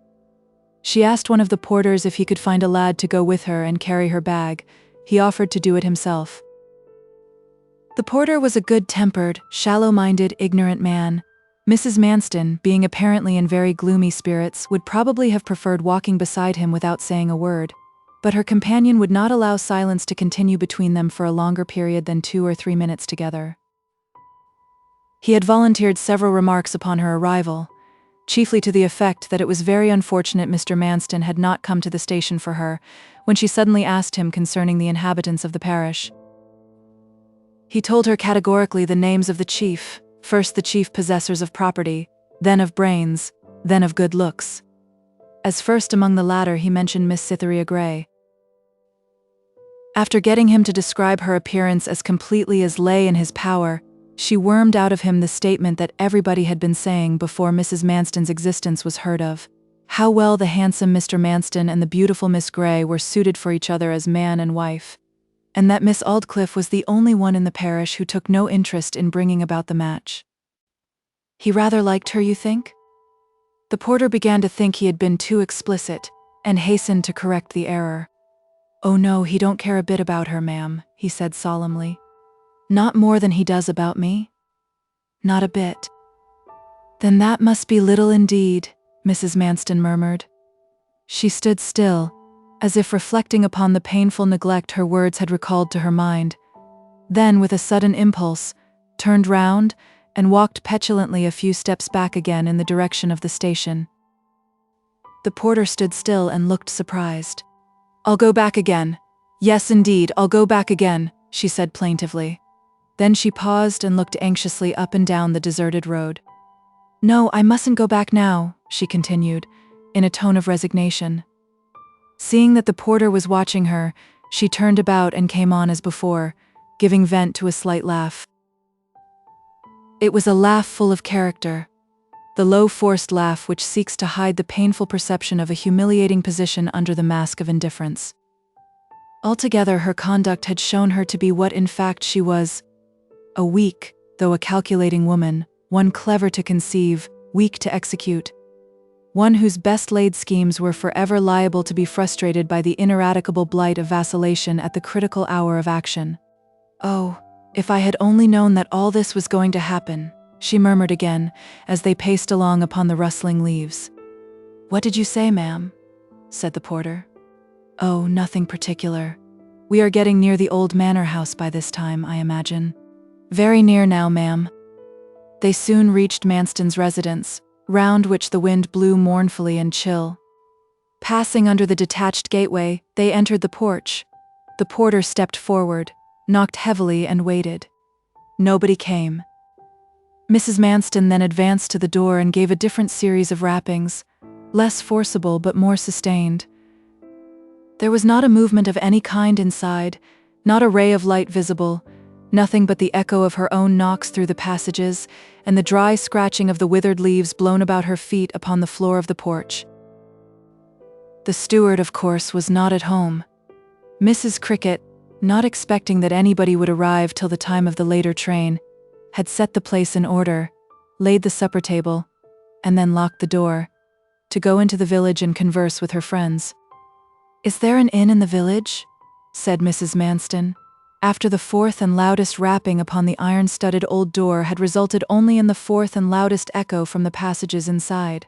She asked one of the porters if he could find a lad to go with her and carry her bag. He offered to do it himself. The porter was a good-tempered, shallow-minded, ignorant man. Mrs. Manston, being apparently in very gloomy spirits, would probably have preferred walking beside him without saying a word, but her companion would not allow silence to continue between them for a longer period than 2 or 3 minutes together. He had volunteered several remarks upon her arrival, chiefly to the effect that it was very unfortunate Mr. Manston had not come to the station for her, when she suddenly asked him concerning the inhabitants of the parish. He told her categorically the names of the chief, first the chief possessors of property, then of brains, then of good looks. As first among the latter he mentioned Miss Cytherea Grey. After getting him to describe her appearance as completely as lay in his power, she wormed out of him the statement that everybody had been saying before Mrs. Manston's existence was heard of: how well the handsome Mr. Manston and the beautiful Miss Grey were suited for each other as man and wife, and that Miss Aldclyffe was the only one in the parish who took no interest in bringing about the match. He rather liked her, you think? The porter began to think he had been too explicit, and hastened to correct the error. "Oh no, he don't care a bit about her, ma'am," he said solemnly. "Not more than he does about me? Not a bit." "Then that must be little indeed," Mrs. Manston murmured. She stood still, as if reflecting upon the painful neglect her words had recalled to her mind, then, with a sudden impulse, turned round and walked petulantly a few steps back again in the direction of the station. The porter stood still and looked surprised. "I'll go back again. Yes, indeed, I'll go back again," she said plaintively. Then she paused and looked anxiously up and down the deserted road. "No, I mustn't go back now," she continued, in a tone of resignation. Seeing that the porter was watching her, she turned about and came on as before, giving vent to a slight laugh. It was a laugh full of character, the low forced laugh which seeks to hide the painful perception of a humiliating position under the mask of indifference. Altogether her conduct had shown her to be what in fact she was: a weak, though a calculating woman, one clever to conceive, weak to execute. one whose best-laid schemes were forever liable to be frustrated by the ineradicable blight of vacillation at the critical hour of action. "Oh, if I had only known that all this was going to happen," she murmured again, as they paced along upon the rustling leaves. "What did you say, ma'am?" said the porter. "Oh, nothing particular. We are getting near the old manor house by this time, I imagine." "Very near now, ma'am." They soon reached Manston's residence, round which the wind blew mournfully and chill. Passing under the detached gateway, they entered the porch. The porter stepped forward, knocked heavily, and waited. Nobody came. Mrs. Manston then advanced to the door and gave a different series of rappings, less forcible but more sustained. There was not a movement of any kind inside, not a ray of light visible, nothing but the echo of her own knocks through the passages, and the dry scratching of the withered leaves blown about her feet upon the floor of the porch. The steward, of course, was not at home. Mrs. Cricket, not expecting that anybody would arrive till the time of the later train, had set the place in order, laid the supper table, and then locked the door, to go into the village and converse with her friends. "Is there an inn in the village?" said Mrs. Manston, after the fourth and loudest rapping upon the iron-studded old door had resulted only in the fourth and loudest echo from the passages inside.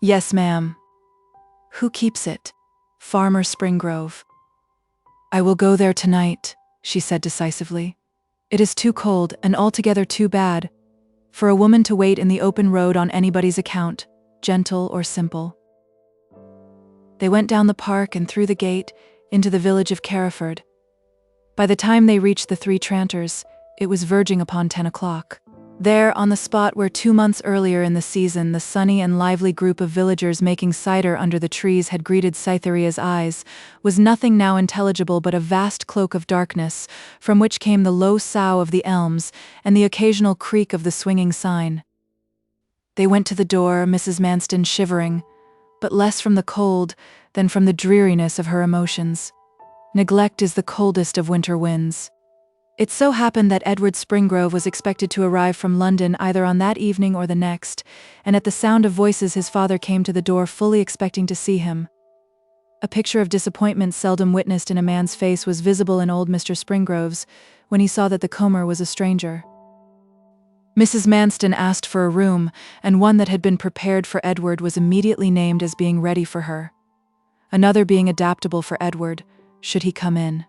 "Yes, ma'am." "Who keeps it?" "Farmer Springrove." "I will go there tonight," she said decisively. "It is too cold and altogether too bad for a woman to wait in the open road on anybody's account, gentle or simple." They went down the park and through the gate into the village of Carriford. By the time they reached the Three Tranters, it was verging upon 10 o'clock. There, on the spot where 2 months earlier in the season the sunny and lively group of villagers making cider under the trees had greeted Cytherea's eyes, was nothing now intelligible but a vast cloak of darkness, from which came the low sough of the elms and the occasional creak of the swinging sign. They went to the door, Mrs. Manston shivering, but less from the cold than from the dreariness of her emotions. Neglect is the coldest of winter winds. It so happened that Edward Springrove was expected to arrive from London either on that evening or the next, and at the sound of voices his father came to the door fully expecting to see him. A picture of disappointment seldom witnessed in a man's face was visible in old Mr. Springrove's when he saw that the comer was a stranger. Mrs. Manston asked for a room, and one that had been prepared for Edward was immediately named as being ready for her. Another being adaptable for Edward, should he come in.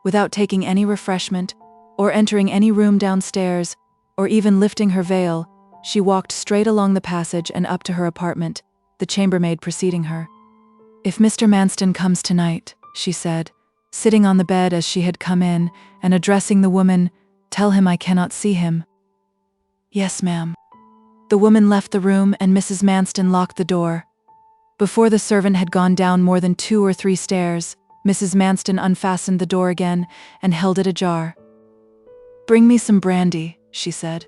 Without taking any refreshment, or entering any room downstairs, or even lifting her veil, she walked straight along the passage and up to her apartment, the chambermaid preceding her. "If Mr. Manston comes tonight," she said, sitting on the bed as she had come in, and addressing the woman, "tell him I cannot see him." "Yes, ma'am." The woman left the room and Mrs. Manston locked the door. Before the servant had gone down more than 2 or 3 stairs, Mrs. Manston unfastened the door again and held it ajar. "Bring me some brandy," she said.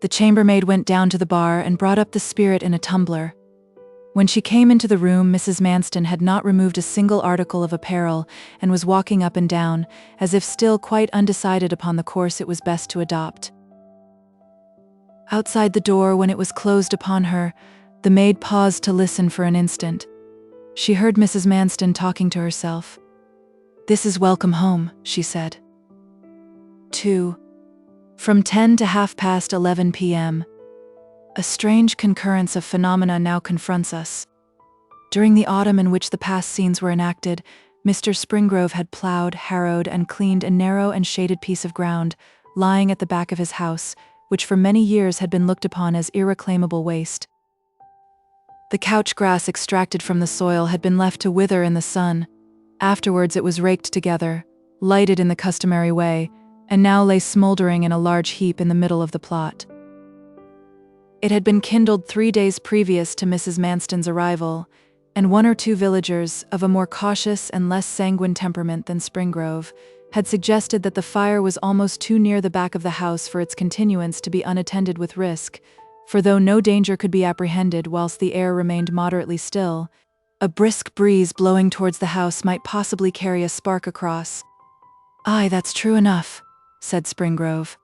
The chambermaid went down to the bar and brought up the spirit in a tumbler. When she came into the room, Mrs. Manston had not removed a single article of apparel and was walking up and down, as if still quite undecided upon the course it was best to adopt. Outside the door, when it was closed upon her, the maid paused to listen for an instant. She heard Mrs. Manston talking to herself. "This is welcome home," she said. 2. From 10 to 11:30 p.m. A strange concurrence of phenomena now confronts us. During the autumn in which the past scenes were enacted, Mr. Springrove had ploughed, harrowed, and cleaned a narrow and shaded piece of ground, lying at the back of his house, which for many years had been looked upon as irreclaimable waste. The couch grass extracted from the soil had been left to wither in the sun. Afterwards it was raked together, lighted in the customary way, and now lay smouldering in a large heap in the middle of the plot. It had been kindled 3 days previous to Mrs. Manston's arrival, and 1 or 2 villagers, of a more cautious and less sanguine temperament than Springrove, had suggested that the fire was almost too near the back of the house for its continuance to be unattended with risk, for though no danger could be apprehended whilst the air remained moderately still, a brisk breeze blowing towards the house might possibly carry a spark across. "Aye, that's true enough," said Springrove.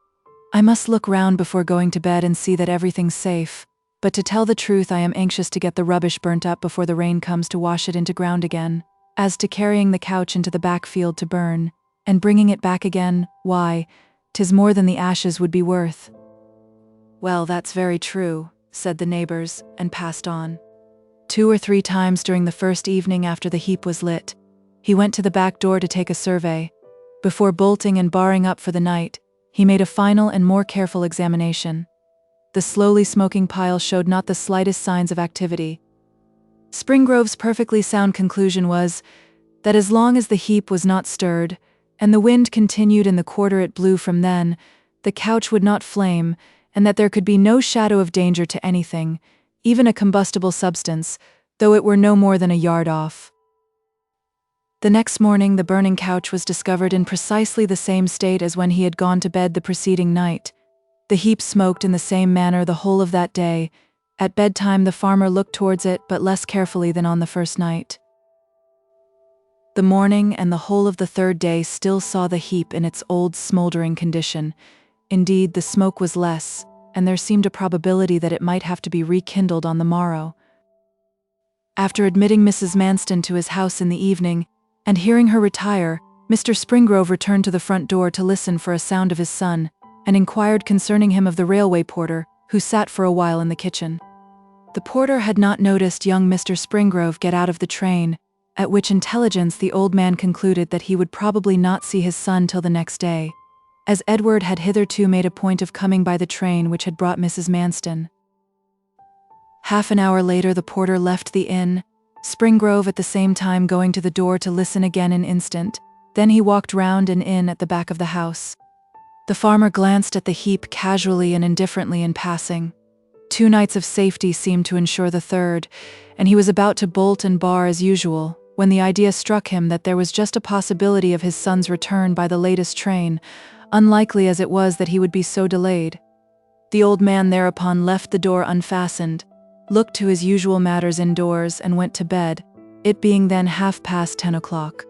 "I must look round before going to bed and see that everything's safe, but to tell the truth, I am anxious to get the rubbish burnt up before the rain comes to wash it into ground again. As to carrying the couch into the back field to burn, and bringing it back again, why, 'tis more than the ashes would be worth." "Well, that's very true," said the neighbors, and passed on. 2 or 3 times during the first evening after the heap was lit, he went to the back door to take a survey. Before bolting and barring up for the night, he made a final and more careful examination. The slowly smoking pile showed not the slightest signs of activity. Springrove's perfectly sound conclusion was that as long as the heap was not stirred, and the wind continued in the quarter it blew from then, the couch would not flame, and that there could be no shadow of danger to anything, even a combustible substance, though it were no more than a yard off. The next morning the burning couch was discovered in precisely the same state as when he had gone to bed the preceding night. The heap smoked in the same manner the whole of that day. At bedtime the farmer looked towards it, but less carefully than on the first night. The morning and the whole of the third day still saw the heap in its old smouldering condition. Indeed, the smoke was less, and there seemed a probability that it might have to be rekindled on the morrow. After admitting Mrs. Manston to his house in the evening, and hearing her retire, Mr. Springrove returned to the front door to listen for a sound of his son, and inquired concerning him of the railway porter, who sat for a while in the kitchen. The porter had not noticed young Mr. Springrove get out of the train, at which intelligence the old man concluded that he would probably not see his son till the next day, as Edward had hitherto made a point of coming by the train which had brought Mrs. Manston. Half an hour later the porter left the inn, Springrove at the same time going to the door to listen again an instant. Then he walked round and in at the back of the house. The farmer glanced at the heap casually and indifferently in passing. 2 nights of safety seemed to ensure the third, and he was about to bolt and bar as usual, when the idea struck him that there was just a possibility of his son's return by the latest train, unlikely as it was that he would be so delayed. The old man thereupon left the door unfastened, looked to his usual matters indoors, and went to bed, it being then 10:30 o'clock.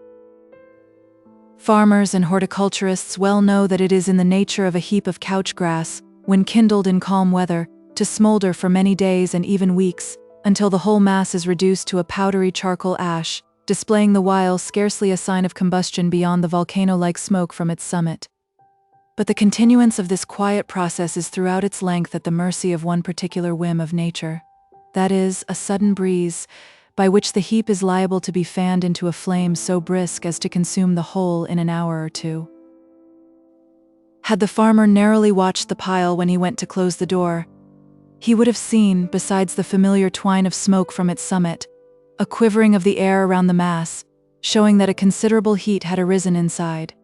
Farmers and horticulturists well know that it is in the nature of a heap of couch grass, when kindled in calm weather, to smolder for many days and even weeks, until the whole mass is reduced to a powdery charcoal ash, displaying the while scarcely a sign of combustion beyond the volcano-like smoke from its summit. But the continuance of this quiet process is throughout its length at the mercy of one particular whim of nature. That is, a sudden breeze, by which the heap is liable to be fanned into a flame so brisk as to consume the whole in an hour or 2. Had the farmer narrowly watched the pile when he went to close the door, he would have seen, besides the familiar twine of smoke from its summit, a quivering of the air around the mass, showing that a considerable heat had arisen inside.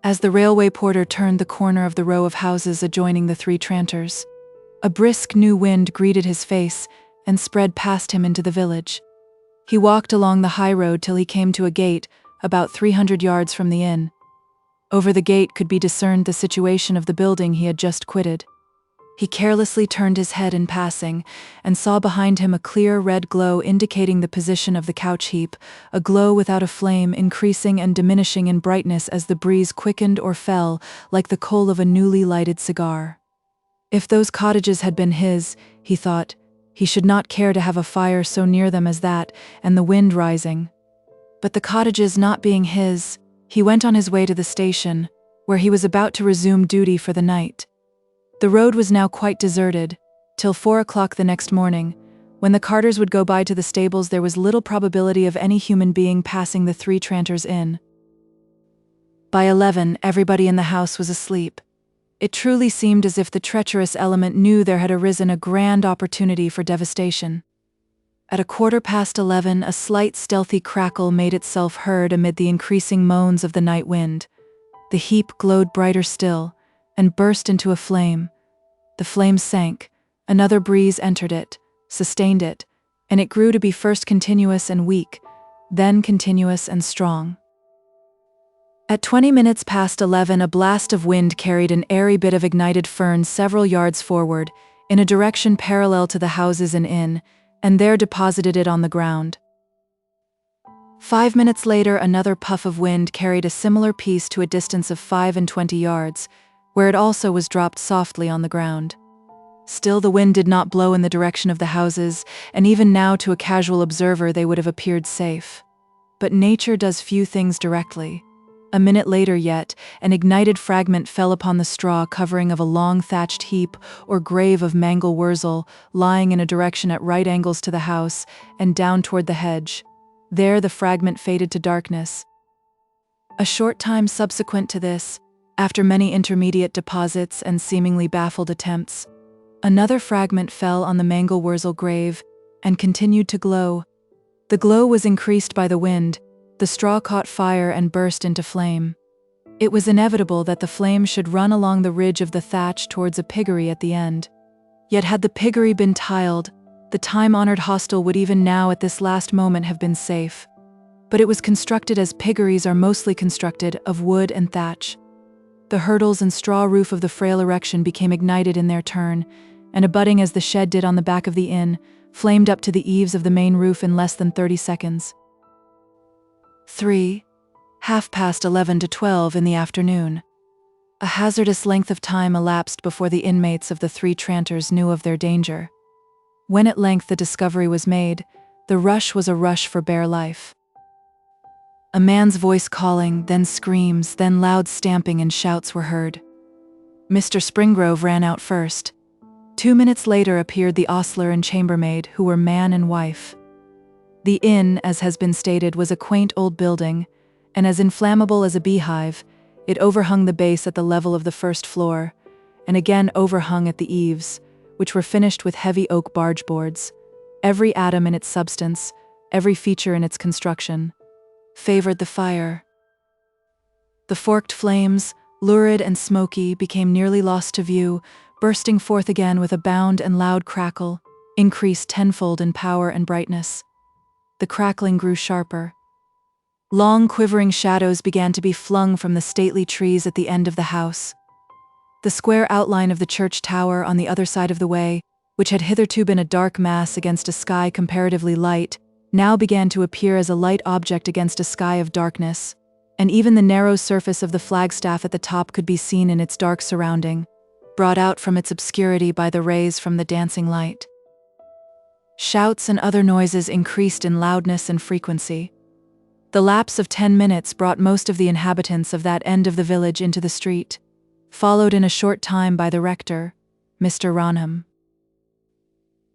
As the railway porter turned the corner of the row of houses adjoining the 3 Tranters, a brisk new wind greeted his face and spread past him into the village. He walked along the high road till he came to a gate about 300 yards from the inn. Over the gate could be discerned the situation of the building he had just quitted. He carelessly turned his head in passing, and saw behind him a clear red glow indicating the position of the couch heap, a glow without a flame, increasing and diminishing in brightness as the breeze quickened or fell, like the coal of a newly lighted cigar. If those cottages had been his, he thought, he should not care to have a fire so near them as that, and the wind rising. But the cottages not being his, he went on his way to the station, where he was about to resume duty for the night. The road was now quite deserted. Till 4 o'clock the next morning, when the carters would go by to the stables, there was little probability of any human being passing the 3 Tranters Inn. By 11, everybody in the house was asleep. It truly seemed as if the treacherous element knew there had arisen a grand opportunity for devastation. At 11:15, a slight stealthy crackle made itself heard amid the increasing moans of the night wind. The heap glowed brighter still, and burst into a flame. The flame sank, another breeze entered it, sustained it, and it grew to be first continuous and weak, then continuous and strong. At 11:20, a blast of wind carried an airy bit of ignited fern several yards forward, in a direction parallel to the houses and inn, and there deposited it on the ground. 5 minutes later, another puff of wind carried a similar piece to a distance of 25 yards, where it also was dropped softly on the ground. Still, the wind did not blow in the direction of the houses, and even now to a casual observer they would have appeared safe. But nature does few things directly. A minute later yet, an ignited fragment fell upon the straw covering of a long thatched heap or grave of mangel wurzel, lying in a direction at right angles to the house and down toward the hedge. There the fragment faded to darkness. A short time subsequent to this, after many intermediate deposits and seemingly baffled attempts, another fragment fell on the mangel wurzel grave and continued to glow. The glow was increased by the wind. The straw caught fire and burst into flame. It was inevitable that the flame should run along the ridge of the thatch towards a piggery at the end. Yet had the piggery been tiled, the time-honored hostel would even now at this last moment have been safe. But it was constructed as piggeries are mostly constructed, of wood and thatch. The hurdles and straw roof of the frail erection became ignited in their turn, and abutting as the shed did on the back of the inn, flamed up to the eaves of the main roof in less than 30 seconds. 3. 11:30 to 12 in the afternoon. A hazardous length of time elapsed before the inmates of the 3 Tranters knew of their danger. When at length the discovery was made, the rush was a rush for bare life. A man's voice calling, then screams, then loud stamping and shouts were heard. Mr. Springrove ran out first. 2 minutes later appeared the ostler and chambermaid, who were man and wife. The inn, as has been stated, was a quaint old building, and as inflammable as a beehive. It overhung the base at the level of the first floor, and again overhung at the eaves, which were finished with heavy oak barge boards. Every atom in its substance, every feature in its construction, favored the fire. The forked flames, lurid and smoky, became nearly lost to view, bursting forth again with a bound and loud crackle, increased tenfold in power and brightness. The crackling grew sharper. Long quivering shadows began to be flung from the stately trees at the end of the house. The square outline of the church tower on the other side of the way, which had hitherto been a dark mass against a sky comparatively light, now began to appear as a light object against a sky of darkness, and even the narrow surface of the flagstaff at the top could be seen in its dark surrounding, brought out from its obscurity by the rays from the dancing light. Shouts and other noises increased in loudness and frequency. The lapse of 10 minutes brought most of the inhabitants of that end of the village into the street, followed in a short time by the rector, Mr. Ronham.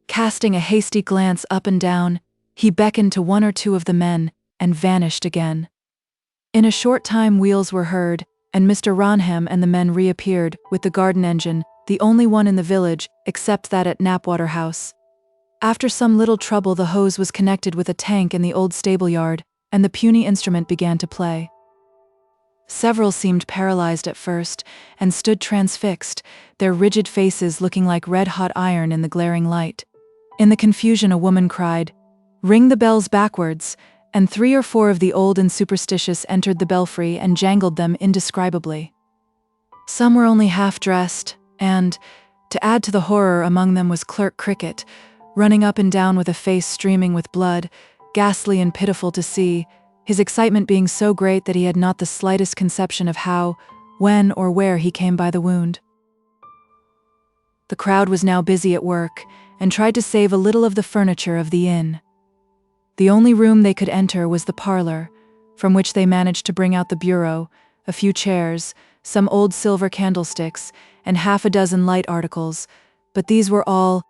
Casting a hasty glance up and down, he beckoned to 1 or 2 of the men and vanished again. In a short time wheels were heard, and Mr. Ronham and the men reappeared with the garden engine, the only one in the village except that at Knapwater House. After some little trouble, the hose was connected with a tank in the old stable yard, and the puny instrument began to play. Several seemed paralyzed at first, and stood transfixed, their rigid faces looking like red-hot iron in the glaring light. In the confusion a woman cried, "Ring the bells backwards," and 3 or 4 of the old and superstitious entered the belfry and jangled them indescribably. Some were only half-dressed, and, to add to the horror among them was Clerk Cricket, running up and down with a face streaming with blood, ghastly and pitiful to see, his excitement being so great that he had not the slightest conception of how, when, or where he came by the wound. The crowd was now busy at work, and tried to save a little of the furniture of the inn. The only room they could enter was the parlor, from which they managed to bring out the bureau, a few chairs, some old silver candlesticks, and half a dozen light articles, but these were all.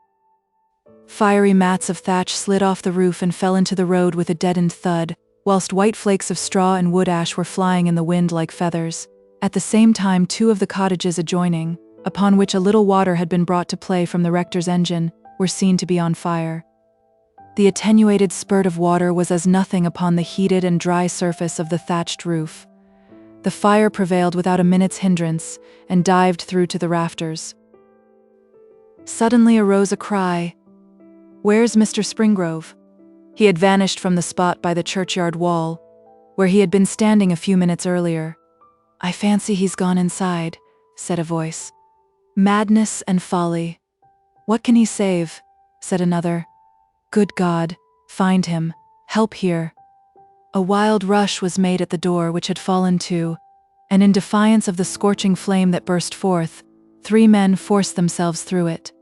Fiery mats of thatch slid off the roof and fell into the road with a deadened thud, whilst white flakes of straw and wood ash were flying in the wind like feathers. At the same time 2 of the cottages adjoining, upon which a little water had been brought to play from the rector's engine, were seen to be on fire. The attenuated spurt of water was as nothing upon the heated and dry surface of the thatched roof. The fire prevailed without a minute's hindrance, and dived through to the rafters. Suddenly arose a cry, "Where's Mr. Springrove?" He had vanished from the spot by the churchyard wall, where he had been standing a few minutes earlier. "I fancy he's gone inside," said a voice. "Madness and folly. What can he save?" said another. "Good God, find him, help here." A wild rush was made at the door, which had fallen to, and in defiance of the scorching flame that burst forth, 3 men forced themselves through it.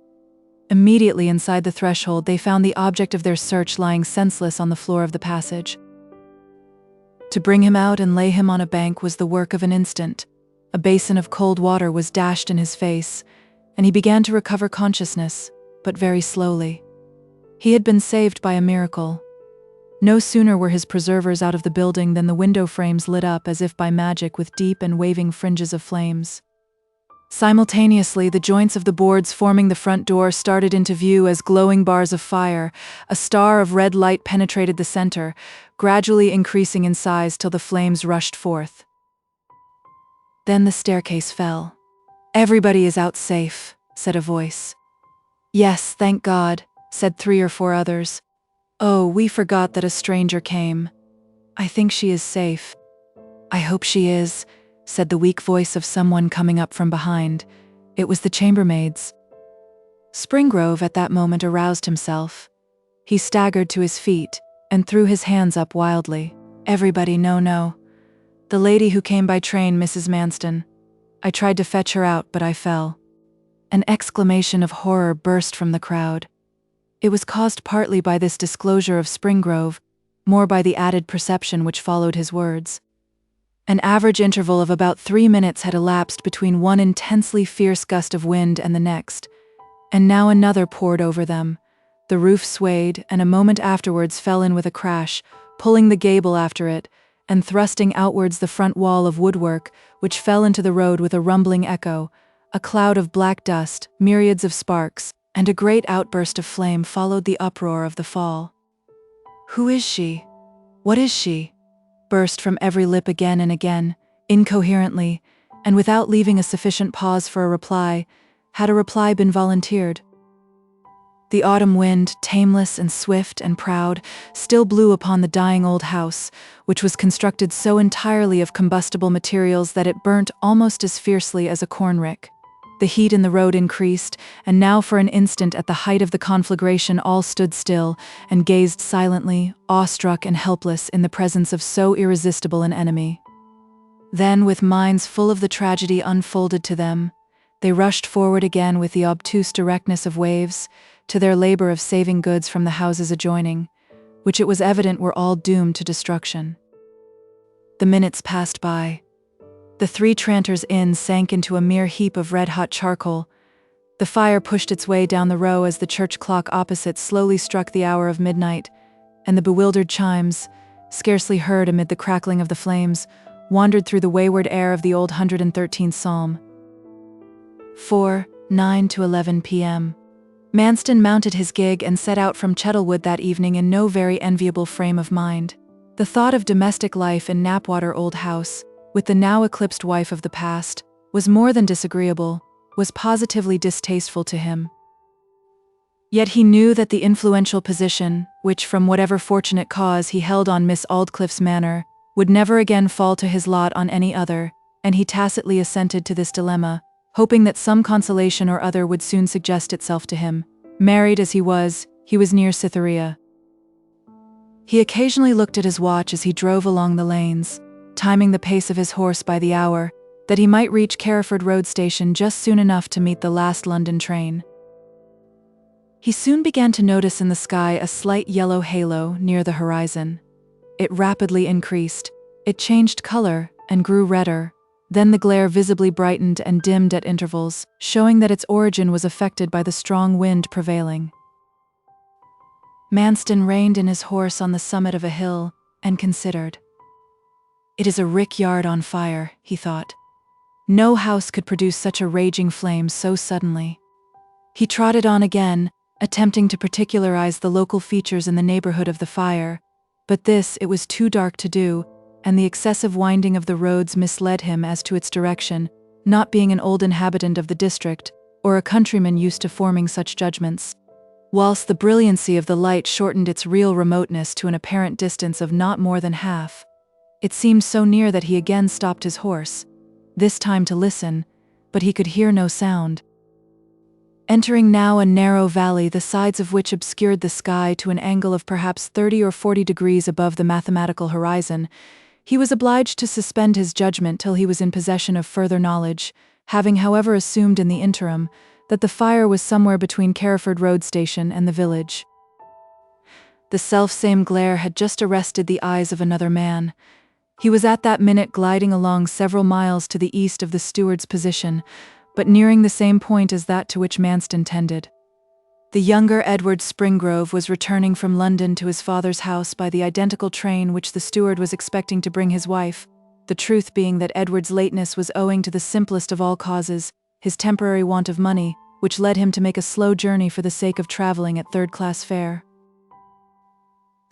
Immediately inside the threshold, they found the object of their search lying senseless on the floor of the passage. To bring him out and lay him on a bank was the work of an instant. A basin of cold water was dashed in his face, and he began to recover consciousness, but very slowly. He had been saved by a miracle. No sooner were his preservers out of the building than the window frames lit up as if by magic with deep and waving fringes of flames. Simultaneously, the joints of the boards forming the front door started into view as glowing bars of fire. A star of red light penetrated the center, gradually increasing in size till the flames rushed forth. Then the staircase fell. "Everybody is out safe," said a voice. "Yes, thank God," said 3 or 4 others. "Oh, we forgot that a stranger came. I think she is safe." "I hope she is," said the weak voice of someone coming up from behind. It was the chambermaid's. Springrove at that moment aroused himself. He staggered to his feet and threw his hands up wildly. "Everybody, no. The lady who came by train, Mrs. Manston. I tried to fetch her out, but I fell." An exclamation of horror burst from the crowd. It was caused partly by this disclosure of Springrove, more by the added perception which followed his words. An average interval of about 3 minutes had elapsed between one intensely fierce gust of wind and the next, and now another poured over them. The roof swayed, and a moment afterwards fell in with a crash, pulling the gable after it, and thrusting outwards the front wall of woodwork, which fell into the road with a rumbling echo. A cloud of black dust, myriads of sparks, and a great outburst of flame followed the uproar of the fall. "Who is she? What is she?" burst from every lip again and again, incoherently, and without leaving a sufficient pause for a reply, had a reply been volunteered. The autumn wind, tameless and swift and proud, still blew upon the dying old house, which was constructed so entirely of combustible materials that it burnt almost as fiercely as a cornrick. The heat in the road increased, and now for an instant at the height of the conflagration all stood still and gazed silently, awestruck and helpless in the presence of so irresistible an enemy. Then, with minds full of the tragedy unfolded to them, they rushed forward again with the obtuse directness of waves, to their labor of saving goods from the houses adjoining, which it was evident were all doomed to destruction. The minutes passed by. The 3 Tranters Inn sank into a mere heap of red-hot charcoal. The fire pushed its way down the row as the church clock opposite slowly struck the hour of midnight, and the bewildered chimes, scarcely heard amid the crackling of the flames, wandered through the wayward air of the old 113th Psalm. 9 to 11 p.m. Manston mounted his gig and set out from Chettlewood that evening in no very enviable frame of mind. The thought of domestic life in Knapwater Old House, with the now eclipsed wife of the past, was more than disagreeable, was positively distasteful to him. Yet he knew that the influential position, which from whatever fortunate cause he held on Miss Aldclyffe's manor, would never again fall to his lot on any other, and he tacitly assented to this dilemma, hoping that some consolation or other would soon suggest itself to him. Married as he was near Cytherea. He occasionally looked at his watch as he drove along the lanes, timing the pace of his horse by the hour, that he might reach Carriford Road Station just soon enough to meet the last London train. He soon began to notice in the sky a slight yellow halo near the horizon. It rapidly increased, it changed color and grew redder, then the glare visibly brightened and dimmed at intervals, showing that its origin was affected by the strong wind prevailing. Manston reined in his horse on the summit of a hill, and considered. "It is a rick yard on fire," he thought. "No house could produce such a raging flame so suddenly." He trotted on again, attempting to particularize the local features in the neighborhood of the fire, but this it was too dark to do, and the excessive winding of the roads misled him as to its direction, not being an old inhabitant of the district, or a countryman used to forming such judgments. Whilst the brilliancy of the light shortened its real remoteness to an apparent distance of not more than half, it seemed so near that he again stopped his horse, this time to listen, but he could hear no sound. Entering now a narrow valley, the sides of which obscured the sky to an angle of perhaps 30 or 40 degrees above the mathematical horizon, he was obliged to suspend his judgment till he was in possession of further knowledge, having however assumed in the interim that the fire was somewhere between Carriford Road Station and the village. The selfsame glare had just arrested the eyes of another man. He was at that minute gliding along several miles to the east of the steward's position, but nearing the same point as that to which Manston tended. The younger Edward Springrove was returning from London to his father's house by the identical train which the steward was expecting to bring his wife, the truth being that Edward's lateness was owing to the simplest of all causes, his temporary want of money, which led him to make a slow journey for the sake of travelling at third-class fare.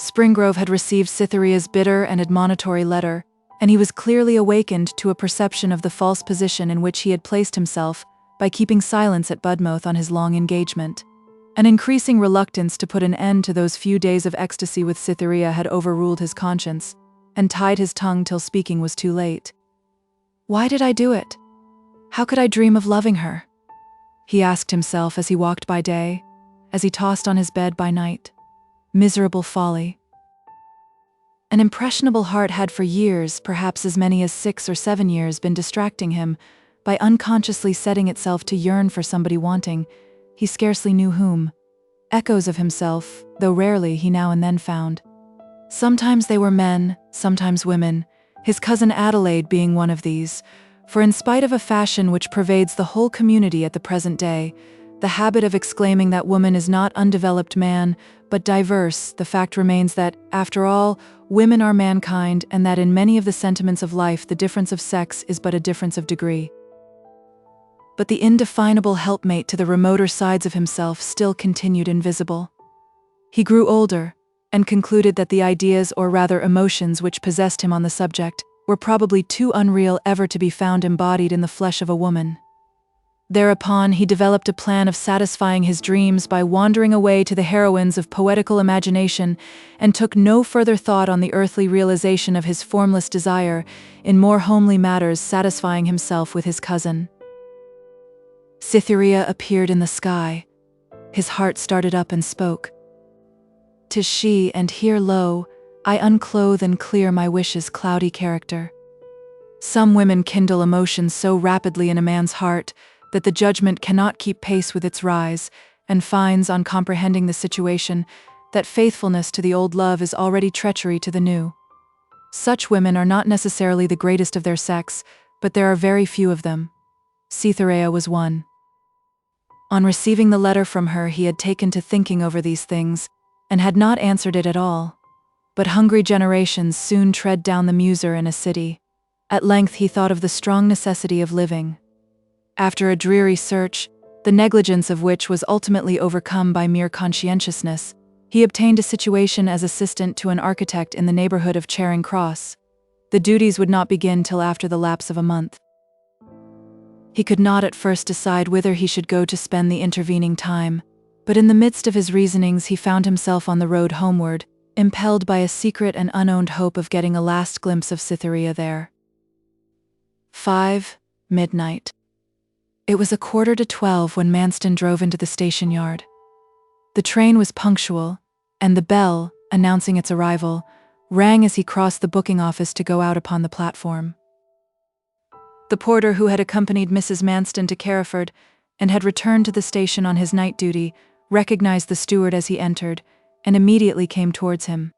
Springrove had received Cytherea's bitter and admonitory letter, and he was clearly awakened to a perception of the false position in which he had placed himself by keeping silence at Budmouth on his long engagement. An increasing reluctance to put an end to those few days of ecstasy with Cytherea had overruled his conscience, and tied his tongue till speaking was too late. Why did I do it? How could I dream of loving her? He asked himself as he walked by day, as he tossed on his bed by night. Miserable folly. An impressionable heart had for years, perhaps as many as 6 or 7 years, been distracting him by unconsciously setting itself to yearn for somebody wanting, he scarcely knew whom. Echoes of himself, though rarely, he now and then found. Sometimes they were men, sometimes women, his cousin Adelaide being one of these, for in spite of a fashion which pervades the whole community at the present day, the habit of exclaiming that woman is not undeveloped man, but diverse, the fact remains that, after all, women are mankind, and that in many of the sentiments of life the difference of sex is but a difference of degree. But the indefinable helpmate to the remoter sides of himself still continued invisible. He grew older, and concluded that the ideas, or rather emotions, which possessed him on the subject, were probably too unreal ever to be found embodied in the flesh of a woman. Thereupon he developed a plan of satisfying his dreams by wandering away to the heroines of poetical imagination, and took no further thought on the earthly realization of his formless desire, in more homely matters satisfying himself with his cousin. Cytherea appeared in the sky. His heart started up and spoke. "'Tis she, and here, lo, I unclothe and clear my wish's cloudy character." Some women kindle emotions so rapidly in a man's heart that the judgment cannot keep pace with its rise, and finds, on comprehending the situation, that faithfulness to the old love is already treachery to the new. Such women are not necessarily the greatest of their sex, but there are very few of them. Cytherea was one. On receiving the letter from her, he had taken to thinking over these things, and had not answered it at all. But hungry generations soon tread down the muser in a city. At length he thought of the strong necessity of living. After a dreary search, the negligence of which was ultimately overcome by mere conscientiousness, he obtained a situation as assistant to an architect in the neighbourhood of Charing Cross. The duties would not begin till after the lapse of a month. He could not at first decide whither he should go to spend the intervening time, but in the midst of his reasonings he found himself on the road homeward, impelled by a secret and unowned hope of getting a last glimpse of Cytherea there. 5. Midnight. It was 11:45 when Manston drove into the station yard. The train was punctual, and the bell, announcing its arrival, rang as he crossed the booking office to go out upon the platform. The porter who had accompanied Mrs. Manston to Carriford, and had returned to the station on his night duty, recognized the steward as he entered, and immediately came towards him.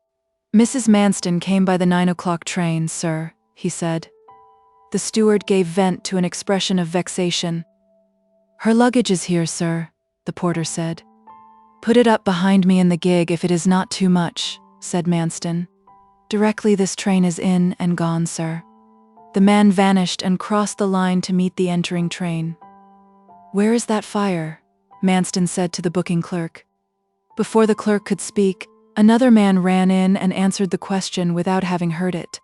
"Mrs. Manston came by the 9 o'clock train, sir," he said. The steward gave vent to an expression of vexation. "Her luggage is here, sir," the porter said. "Put it up behind me in the gig if it is not too much," said Manston. "Directly this train is in and gone, sir." The man vanished and crossed the line to meet the entering train. "Where is that fire?" Manston said to the booking clerk. Before the clerk could speak, another man ran in and answered the question without having heard it.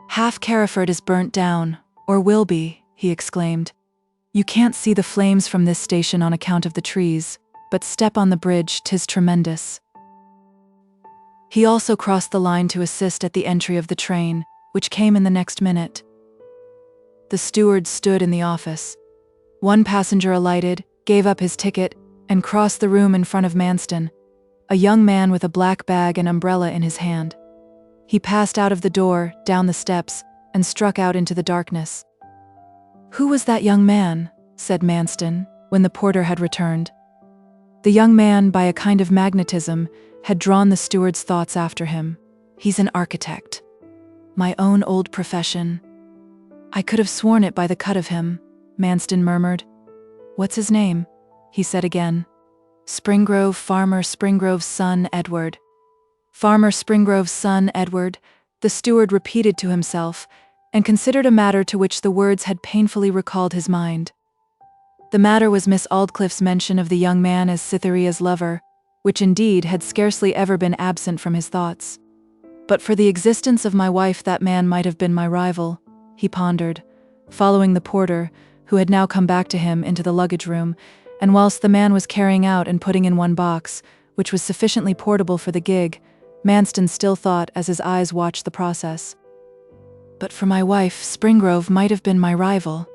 "Half Carriford is burnt down, or will be," he exclaimed. "You can't see the flames from this station on account of the trees, but step on the bridge, 'tis tremendous." He also crossed the line to assist at the entry of the train, which came in the next minute. The steward stood in the office. One passenger alighted, gave up his ticket, and crossed the room in front of Manston, a young man with a black bag and umbrella in his hand. He passed out of the door, down the steps, and struck out into the darkness. "Who was that young man?" said Manston, when the porter had returned. The young man, by a kind of magnetism, had drawn the steward's thoughts after him. He's an architect. My own old profession. I could have sworn it by the cut of him, Manston murmured. What's his name? He said again. Springrove, Farmer Springrove's son, Edward. Farmer Springrove's son, Edward, the steward repeated to himself, and considered a matter to which the words had painfully recalled his mind. The matter was Miss Aldclyffe's mention of the young man as Cytherea's lover, which indeed had scarcely ever been absent from his thoughts. But for the existence of my wife, that man might have been my rival, he pondered, following the porter, who had now come back to him, into the luggage room, and whilst the man was carrying out and putting in one box, which was sufficiently portable for the gig, Manston still thought as his eyes watched the process. But for my wife, Springrove might have been my rival.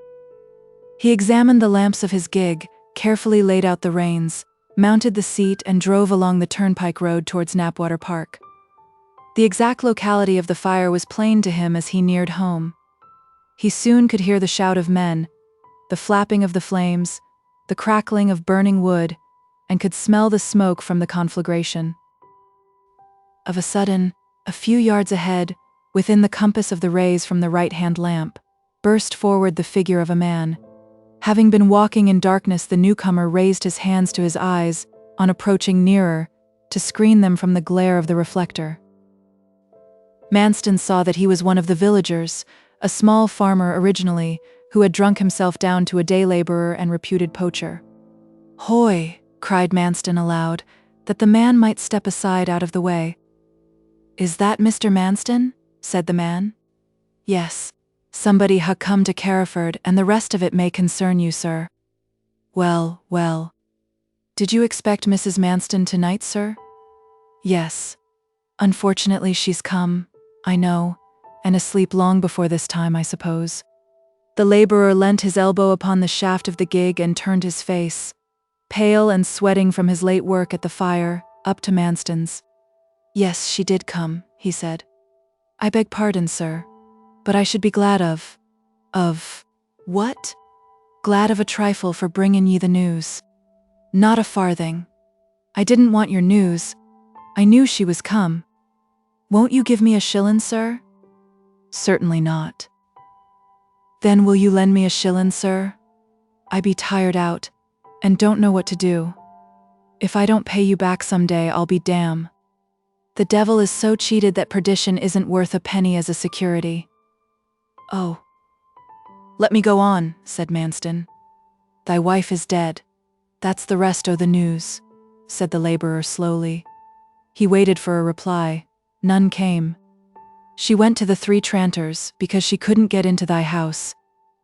He examined the lamps of his gig, carefully laid out the reins, mounted the seat and drove along the turnpike road towards Knapwater Park. The exact locality of the fire was plain to him as he neared home. He soon could hear the shout of men, the flapping of the flames, the crackling of burning wood, and could smell the smoke from the conflagration. Of a sudden, a few yards ahead, within the compass of the rays from the right-hand lamp, burst forward the figure of a man. Having been walking in darkness, the newcomer raised his hands to his eyes, on approaching nearer, to screen them from the glare of the reflector. Manston saw that he was one of the villagers, a small farmer originally, who had drunk himself down to a day labourer and reputed poacher. "Hoy!" cried Manston aloud, that the man might step aside out of the way. "Is that Mr. Manston?" said the man. "Yes. Somebody ha' come to Carriford, and the rest of it may concern you, sir." "Well, well. Did you expect Mrs. Manston tonight, sir?" "Yes. Unfortunately she's come, I know, and asleep long before this time, I suppose." The labourer leant his elbow upon the shaft of the gig and turned his face, pale and sweating from his late work at the fire, up to Manston's. "Yes, she did come," he said. "I beg pardon, sir, but I should be glad of what? Glad of a trifle for bringin' ye the news." "Not a farthing. I didn't want your news. I knew she was come. Won't you give me a shillin', sir?" "Certainly not." "Then will you lend me a shillin', sir? I be tired out, and don't know what to do. If I don't pay you back some day, I'll be damn. The devil is so cheated that perdition isn't worth a penny as a security." "Oh." "Let me go on," said Manston. "Thy wife is dead. That's the rest o' the news," said the labourer slowly. He waited for a reply. None came. "She went to the Three Tranters, because she couldn't get into thy house.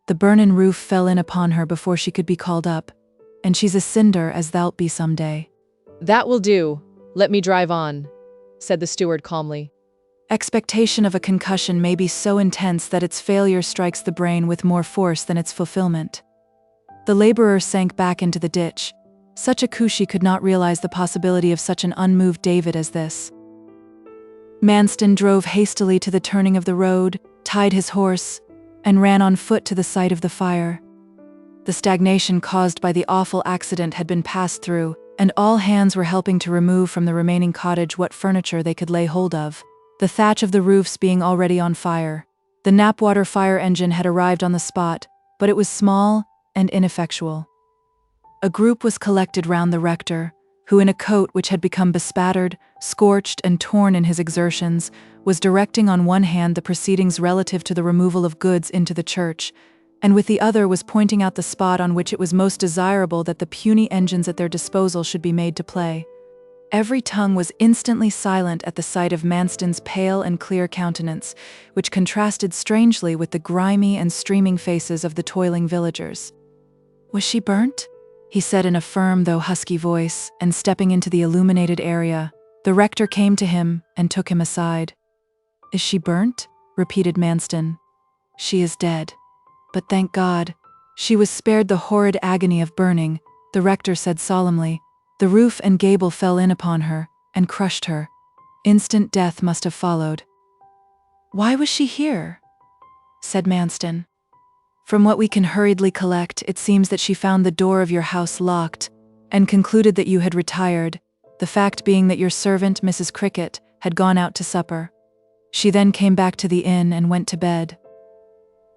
The burnin' roof fell in upon her before she could be called up, and she's a cinder as thou'lt be some day." "That will do. Let me drive on," said the steward calmly. Expectation of a concussion may be so intense that its failure strikes the brain with more force than its fulfillment. The labourer sank back into the ditch. Such a Cushi could not realize the possibility of such an unmoved David as this. Manston drove hastily to the turning of the road, tied his horse, and ran on foot to the site of the fire. The stagnation caused by the awful accident had been passed through, and all hands were helping to remove from the remaining cottage what furniture they could lay hold of, the thatch of the roofs being already on fire. The Knapwater fire engine had arrived on the spot, but it was small and ineffectual. A group was collected round the rector, who in a coat which had become bespattered, scorched and torn in his exertions, was directing on one hand the proceedings relative to the removal of goods into the church, and with the other was pointing out the spot on which it was most desirable that the puny engines at their disposal should be made to play. Every tongue was instantly silent at the sight of Manston's pale and clear countenance, which contrasted strangely with the grimy and streaming faces of the toiling villagers. "Was she burnt?" he said in a firm though husky voice, and stepping into the illuminated area, the rector came to him and took him aside. "Is she burnt?" repeated Manston. "She is dead. But thank God, she was spared the horrid agony of burning," the rector said solemnly. "The roof and gable fell in upon her, and crushed her. Instant death must have followed." "Why was she here?" said Manston. From what we can hurriedly collect, it seems that she found the door of your house locked and concluded that you had retired, the fact being that your servant, Mrs. Cricket, had gone out to supper. She then came back to the inn and went to bed.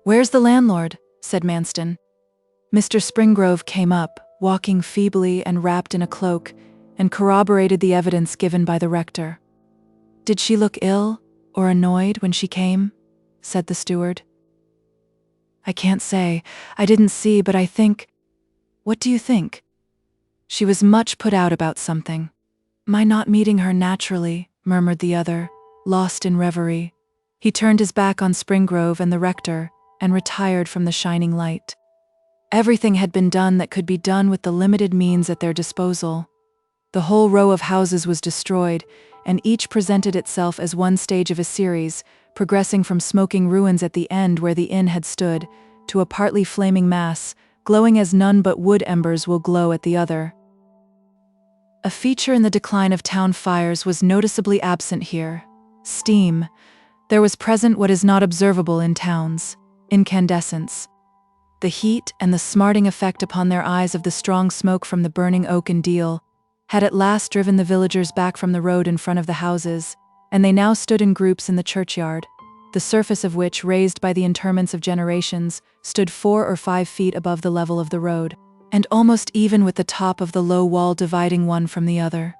"Where's the landlord?" said Manston. Mr. Springrove came up, walking feebly and wrapped in a cloak, and corroborated the evidence given by the rector. "Did she look ill or annoyed when she came?" said the steward. "I can't say. I didn't see, but I think—" "What do you think?" "She was much put out about something." "My not meeting her naturally," murmured the other, lost in reverie. He turned his back on Springrove and the rector, and retired from the shining light. Everything had been done that could be done with the limited means at their disposal. The whole row of houses was destroyed, and each presented itself as one stage of a series, progressing from smoking ruins at the end where the inn had stood, to a partly flaming mass, glowing as none but wood embers will glow at the other. A feature in the decline of town fires was noticeably absent here: steam. There was present what is not observable in towns: incandescence. The heat and the smarting effect upon their eyes of the strong smoke from the burning oak and deal had at last driven the villagers back from the road in front of the houses, and they now stood in groups in the churchyard, the surface of which, raised by the interments of generations, stood 4 or 5 feet above the level of the road, and almost even with the top of the low wall dividing one from the other.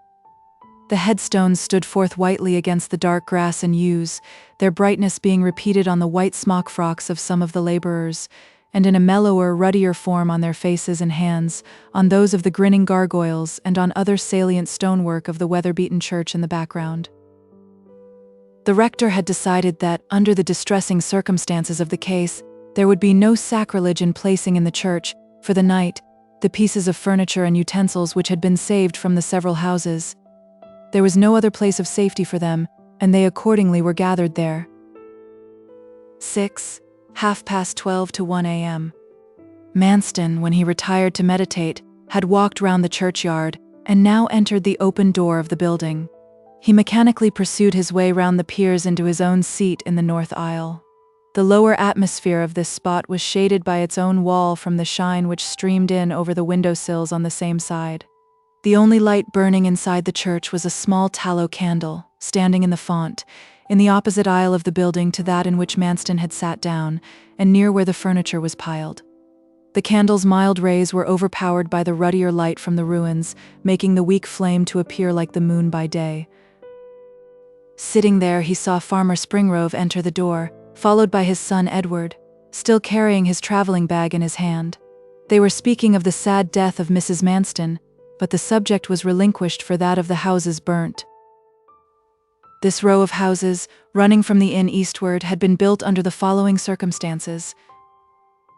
The headstones stood forth whitely against the dark grass and yews, their brightness being repeated on the white smock frocks of some of the laborers, and in a mellower, ruddier form on their faces and hands, on those of the grinning gargoyles, and on other salient stonework of the weather-beaten church in the background. The rector had decided that, under the distressing circumstances of the case, there would be no sacrilege in placing in the church, for the night, the pieces of furniture and utensils which had been saved from the several houses. There was no other place of safety for them, and they accordingly were gathered there. 6, 12:30 to 1 a.m. Manston, when he retired to meditate, had walked round the churchyard, and now entered the open door of the building. He mechanically pursued his way round the piers into his own seat in the north aisle. The lower atmosphere of this spot was shaded by its own wall from the shine which streamed in over the window-sills on the same side. The only light burning inside the church was a small tallow candle, standing in the font, in the opposite aisle of the building to that in which Manston had sat down, and near where the furniture was piled. The candle's mild rays were overpowered by the ruddier light from the ruins, making the weak flame to appear like the moon by day. Sitting there, he saw Farmer Springrove enter the door, followed by his son Edward, still carrying his traveling bag in his hand. They were speaking of the sad death of Mrs. Manston, but the subject was relinquished for that of the houses burnt. This row of houses, running from the inn eastward, had been built under the following circumstances.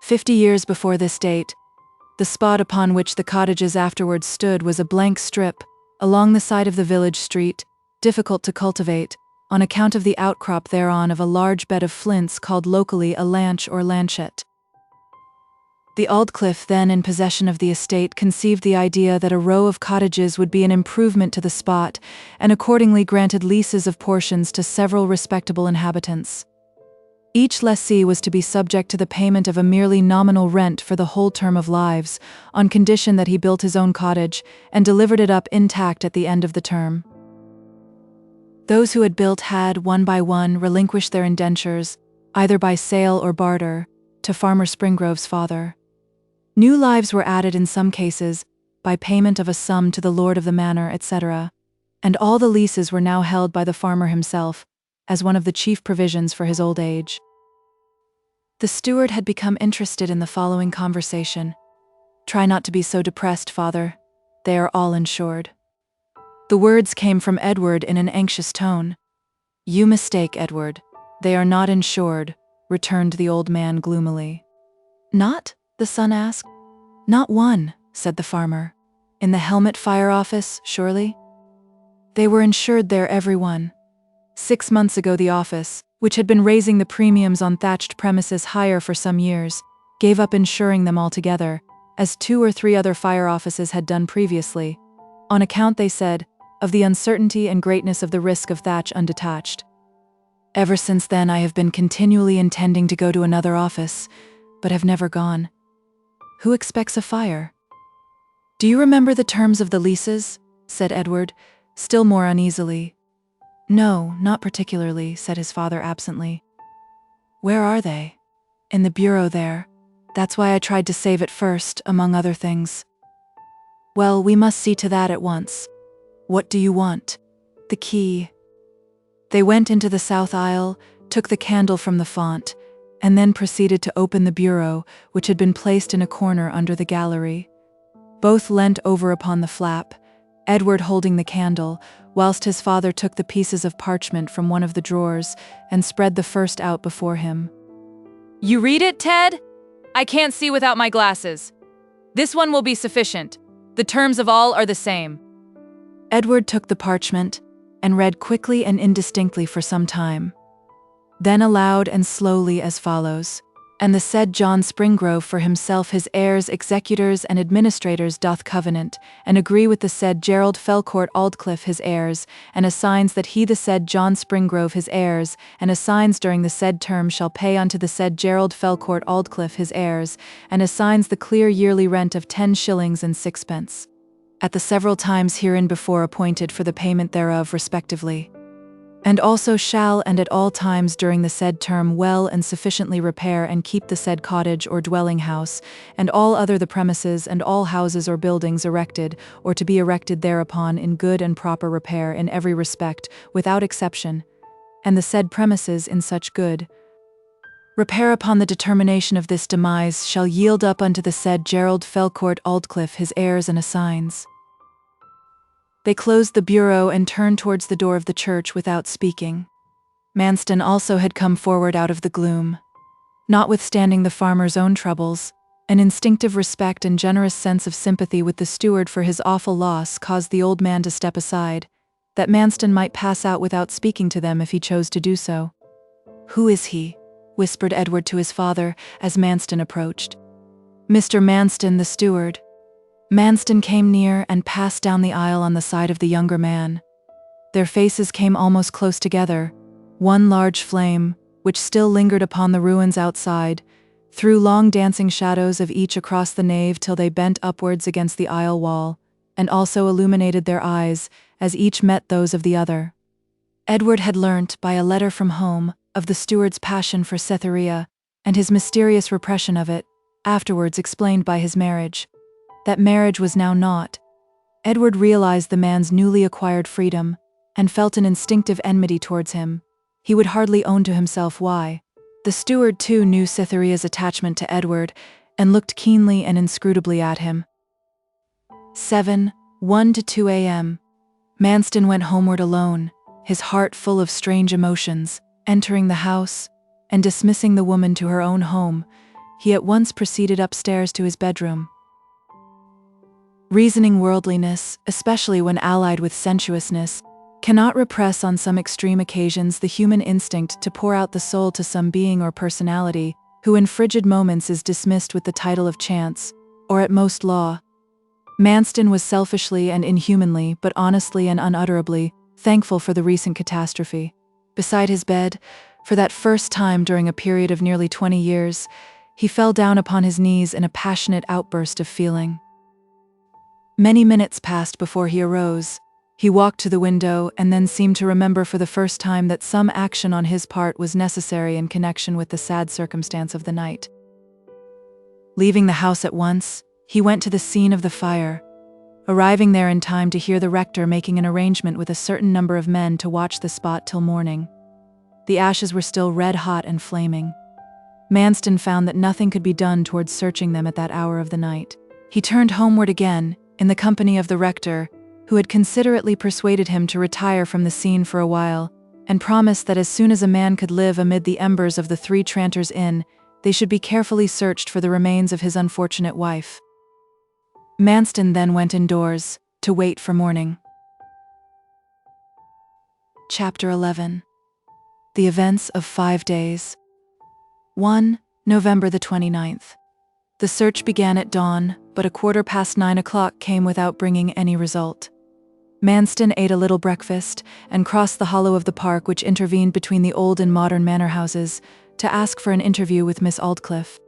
50 years before this date, the spot upon which the cottages afterwards stood was a blank strip, along the side of the village street, difficult to cultivate, on account of the outcrop thereon of a large bed of flints called locally a lanch or lanchet. The Aldclyffe, then in possession of the estate, conceived the idea that a row of cottages would be an improvement to the spot, and accordingly granted leases of portions to several respectable inhabitants. Each lessee was to be subject to the payment of a merely nominal rent for the whole term of lives, on condition that he built his own cottage, and delivered it up intact at the end of the term. Those who had built had, one by one, relinquished their indentures, either by sale or barter, to Farmer Springrove's father. New lives were added in some cases, by payment of a sum to the lord of the manor, etc., and all the leases were now held by the farmer himself, as one of the chief provisions for his old age. The steward had become interested in the following conversation. "Try not to be so depressed, father. They are all insured." The words came from Edward in an anxious tone. "You mistake, Edward. They are not insured," returned the old man gloomily. "Not?" the son asked. "Not one," said the farmer. "In the Helmet Fire Office, surely?" "They were insured there, every one. 6 months ago the office, which had been raising the premiums on thatched premises higher for some years, gave up insuring them altogether, as 2 or 3 other fire offices had done previously, on account, they said, of the uncertainty and greatness of the risk of thatch undetached. Ever since then I have been continually intending to go to another office, but have never gone. Who expects a fire? Do you remember the terms of the leases? Said Edward, still more uneasily. No, not particularly, said his father absently. Where are they? In the bureau there. That's why I tried to save it first, among other things. Well, we must see to that at once. What do you want? The key. They went into the south aisle, took the candle from the font, and then proceeded to open the bureau, which had been placed in a corner under the gallery. Both leant over upon the flap, Edward holding the candle, whilst his father took the pieces of parchment from one of the drawers and spread the first out before him. You read it, Ted? I can't see without my glasses. This one will be sufficient. The terms of all are the same. Edward took the parchment and read quickly and indistinctly for some time. Then aloud and slowly as follows. And the said John Springrove for himself his heirs, executors, and administrators doth covenant, and agree with the said Gerald Felcourt Aldclyffe his heirs, and assigns that he the said John Springrove his heirs, and assigns during the said term shall pay unto the said Gerald Felcourt Aldclyffe his heirs, and assigns the clear yearly rent of 10 shillings and 6 pence, at the several times herein before appointed for the payment thereof respectively. And also shall and at all times during the said term well and sufficiently repair and keep the said cottage or dwelling house, and all other the premises and all houses or buildings erected or to be erected thereupon in good and proper repair in every respect, without exception, and the said premises in such good repair upon the determination of this demise shall yield up unto the said Gerald Felcourt Aldclyffe his heirs and assigns. They closed the bureau and turned towards the door of the church without speaking. Manston also had come forward out of the gloom. Notwithstanding the farmer's own troubles, an instinctive respect and generous sense of sympathy with the steward for his awful loss caused the old man to step aside, that Manston might pass out without speaking to them if he chose to do so. Who is he? Whispered Edward to his father as Manston approached. Mr. Manston, the steward. Manston came near and passed down the aisle on the side of the younger man. Their faces came almost close together. One large flame, which still lingered upon the ruins outside, threw long dancing shadows of each across the nave till they bent upwards against the aisle wall, and also illuminated their eyes as each met those of the other. Edward had learnt, by a letter from home, of the steward's passion for Cytherea, and his mysterious repression of it, afterwards explained by his marriage. That marriage was now not. Edward realized the man's newly acquired freedom, and felt an instinctive enmity towards him. He would hardly own to himself why. The steward too knew Cytherea's attachment to Edward, and looked keenly and inscrutably at him. 1 to 2 a.m. Manston went homeward alone, his heart full of strange emotions. Entering the house, and dismissing the woman to her own home, he at once proceeded upstairs to his bedroom. Reasoning worldliness, especially when allied with sensuousness, cannot repress on some extreme occasions the human instinct to pour out the soul to some being or personality, who in frigid moments is dismissed with the title of chance, or at most law. Manston was selfishly and inhumanly, but honestly and unutterably, thankful for the recent catastrophe. Beside his bed, for that first time during a period of nearly 20 years, he fell down upon his knees in a passionate outburst of feeling. Many minutes passed before he arose. He walked to the window and then seemed to remember for the first time that some action on his part was necessary in connection with the sad circumstance of the night. Leaving the house at once, he went to the scene of the fire, arriving there in time to hear the rector making an arrangement with a certain number of men to watch the spot till morning. The ashes were still red-hot and flaming. Manston found that nothing could be done towards searching them at that hour of the night. He turned homeward again, in the company of the rector, who had considerately persuaded him to retire from the scene for a while, and promised that as soon as a man could live amid the embers of the Three Tranters Inn, they should be carefully searched for the remains of his unfortunate wife. Manston then went indoors, to wait for morning. Chapter 11. The Events of 5 Days. 1. November the 29th. The search began at dawn, but 9:15 came without bringing any result. Manston ate a little breakfast and crossed the hollow of the park which intervened between the old and modern manor houses to ask for an interview with Miss Aldclyffe.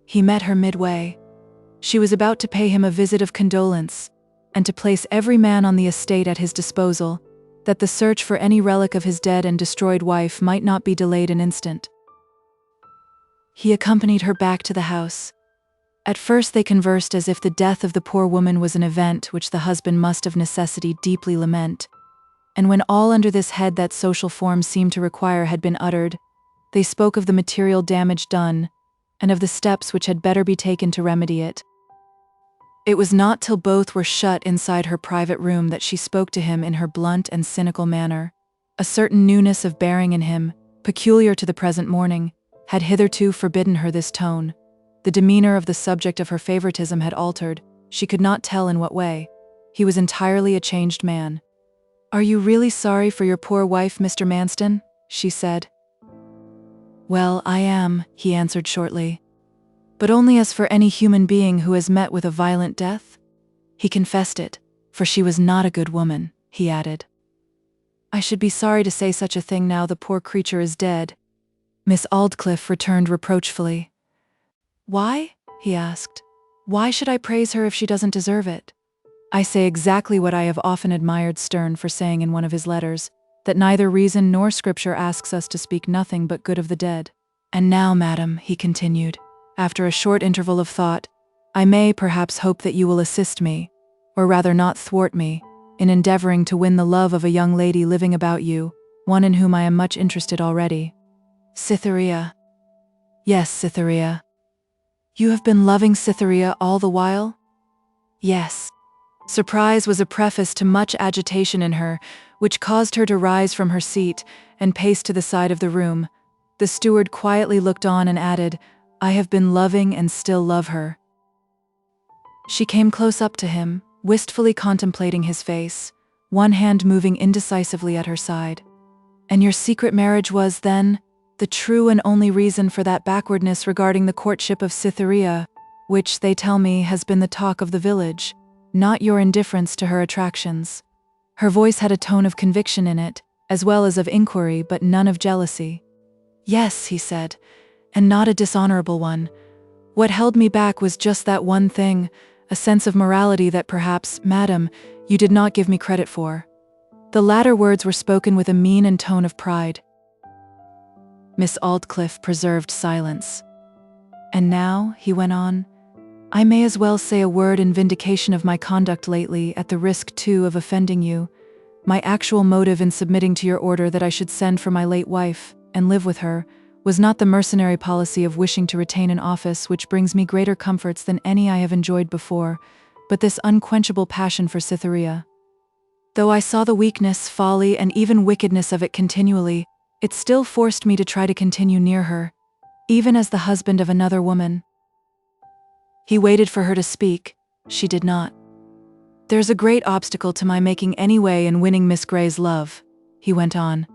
He met her midway. She was about to pay him a visit of condolence, and to place every man on the estate at his disposal, that the search for any relic of his dead and destroyed wife might not be delayed an instant. He accompanied her back to the house. At first they conversed as if the death of the poor woman was an event which the husband must of necessity deeply lament, and when all under this head that social form seemed to require had been uttered, they spoke of the material damage done, and of the steps which had better be taken to remedy it. It was not till both were shut inside her private room that she spoke to him in her blunt and cynical manner. A certain newness of bearing in him, peculiar to the present morning, had hitherto forbidden her this tone. The demeanor of the subject of her favoritism had altered, she could not tell in what way. He was entirely a changed man. "Are you really sorry for your poor wife, Mr. Manston?" she said. "Well, I am," he answered shortly. "But only as for any human being who has met with a violent death?" He confessed it, for she was not a good woman, he added. "I should be sorry to say such a thing now the poor creature is dead," Miss Aldclyffe returned reproachfully. "Why?" he asked. "Why should I praise her if she doesn't deserve it? I say exactly what I have often admired Sterne for saying in one of his letters, that neither reason nor scripture asks us to speak nothing but good of the dead. And now, madam," he continued, after a short interval of thought, "I may perhaps hope that you will assist me, or rather not thwart me, in endeavoring to win the love of a young lady living about you, one in whom I am much interested already." "Cytherea." "Yes, Cytherea." "You have been loving Cytherea all the while?" "Yes." Surprise was a preface to much agitation in her, which caused her to rise from her seat and pace to the side of the room. The steward quietly looked on and added, "I have been loving and still love her." She came close up to him, wistfully contemplating his face, one hand moving indecisively at her side. "And your secret marriage was, then, the true and only reason for that backwardness regarding the courtship of Cytherea, which, they tell me, has been the talk of the village, not your indifference to her attractions?" Her voice had a tone of conviction in it, as well as of inquiry, but none of jealousy. "Yes," he said, "and not a dishonorable one. What held me back was just that one thing, a sense of morality that perhaps, madam, you did not give me credit for." The latter words were spoken with a mien and tone of pride. Miss Aldclyffe preserved silence. "And now," he went on, "I may as well say a word in vindication of my conduct lately, at the risk, too, of offending you. My actual motive in submitting to your order that I should send for my late wife, and live with her, was not the mercenary policy of wishing to retain an office which brings me greater comforts than any I have enjoyed before, but this unquenchable passion for Cytherea. Though I saw the weakness, folly, and even wickedness of it continually, it still forced me to try to continue near her, even as the husband of another woman." He waited for her to speak. She did not. "There's a great obstacle to my making any way in winning Miss Grey's love," he went on.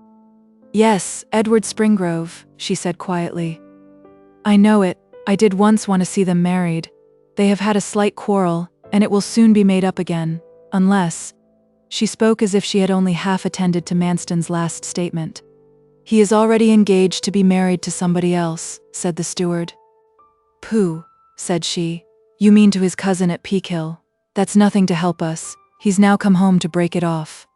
"Yes, Edward Springrove," she said quietly. "I know it. I did once want to see them married. They have had a slight quarrel, and it will soon be made up again, unless—" She spoke as if she had only half attended to Manston's last statement. "He is already engaged to be married to somebody else," said the steward. "Pooh," said she. "You mean to his cousin at Peakhill. That's nothing to help us. He's now come home to break it off."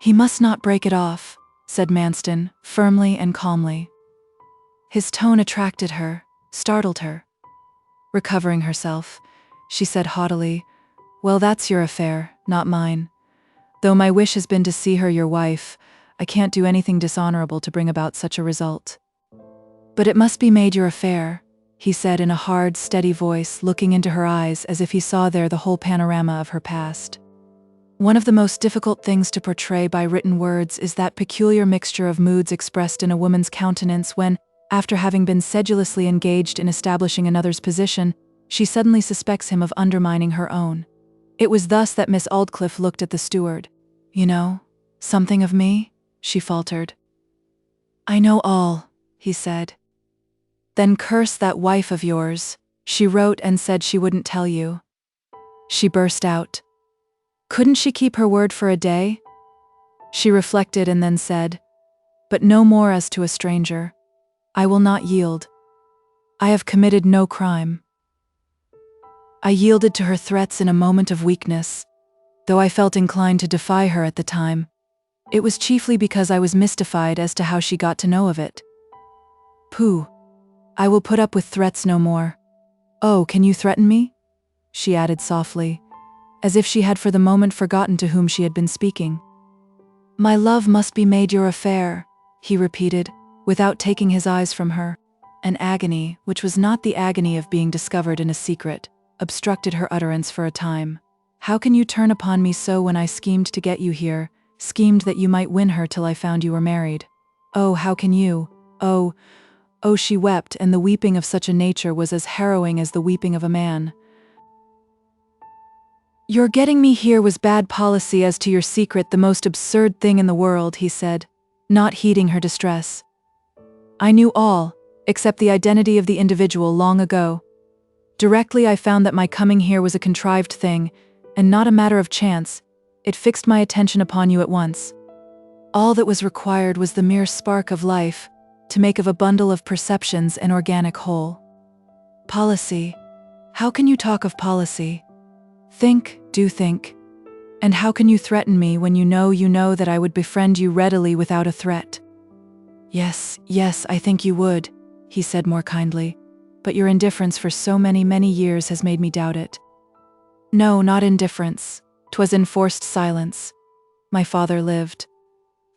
"He must not break it off," said Manston, firmly and calmly. His tone attracted her, startled her. Recovering herself, she said haughtily, "Well, that's your affair, not mine. Though my wish has been to see her your wife, I can't do anything dishonorable to bring about such a result." "But it must be made your affair," he said in a hard, steady voice, looking into her eyes as if he saw there the whole panorama of her past. One of the most difficult things to portray by written words is that peculiar mixture of moods expressed in a woman's countenance when, after having been sedulously engaged in establishing another's position, she suddenly suspects him of undermining her own. It was thus that Miss Aldclyffe looked at the steward. "You know something of me?" she faltered. "I know all," he said. "Then curse that wife of yours. She wrote and said she wouldn't tell you." She burst out. Couldn't she keep her word for a day? She reflected and then said, "But no more as to a stranger. I will not yield. I have committed no crime. I yielded to her threats in a moment of weakness. Though I felt inclined to defy her at the time, it was chiefly because I was mystified as to how she got to know of it. Pooh. I will put up with threats no more. Oh, can you threaten me? She added softly, as if she had for the moment forgotten to whom she had been speaking. My love must be made your affair, he repeated, without taking his eyes from her. An agony, which was not the agony of being discovered in a secret, obstructed her utterance for a time. How can you turn upon me so when I schemed to get you here, schemed that you might win her till I found you were married? Oh, how can you? Oh, she wept, and the weeping of such a nature was as harrowing as the weeping of a man. Your getting me here was bad policy. As to your secret, the most absurd thing in the world, he said, not heeding her distress. I knew all, except the identity of the individual, long ago. Directly I found that my coming here was a contrived thing, and not a matter of chance, it fixed my attention upon you at once. All that was required was the mere spark of life, to make of a bundle of perceptions an organic whole. Policy. How can you talk of policy? Think, do think. And how can you threaten me when you know that I would befriend you readily without a threat? Yes, I think you would, he said more kindly, but your indifference for so many years has made me doubt it. No, not indifference. 'Twas enforced silence. My father lived.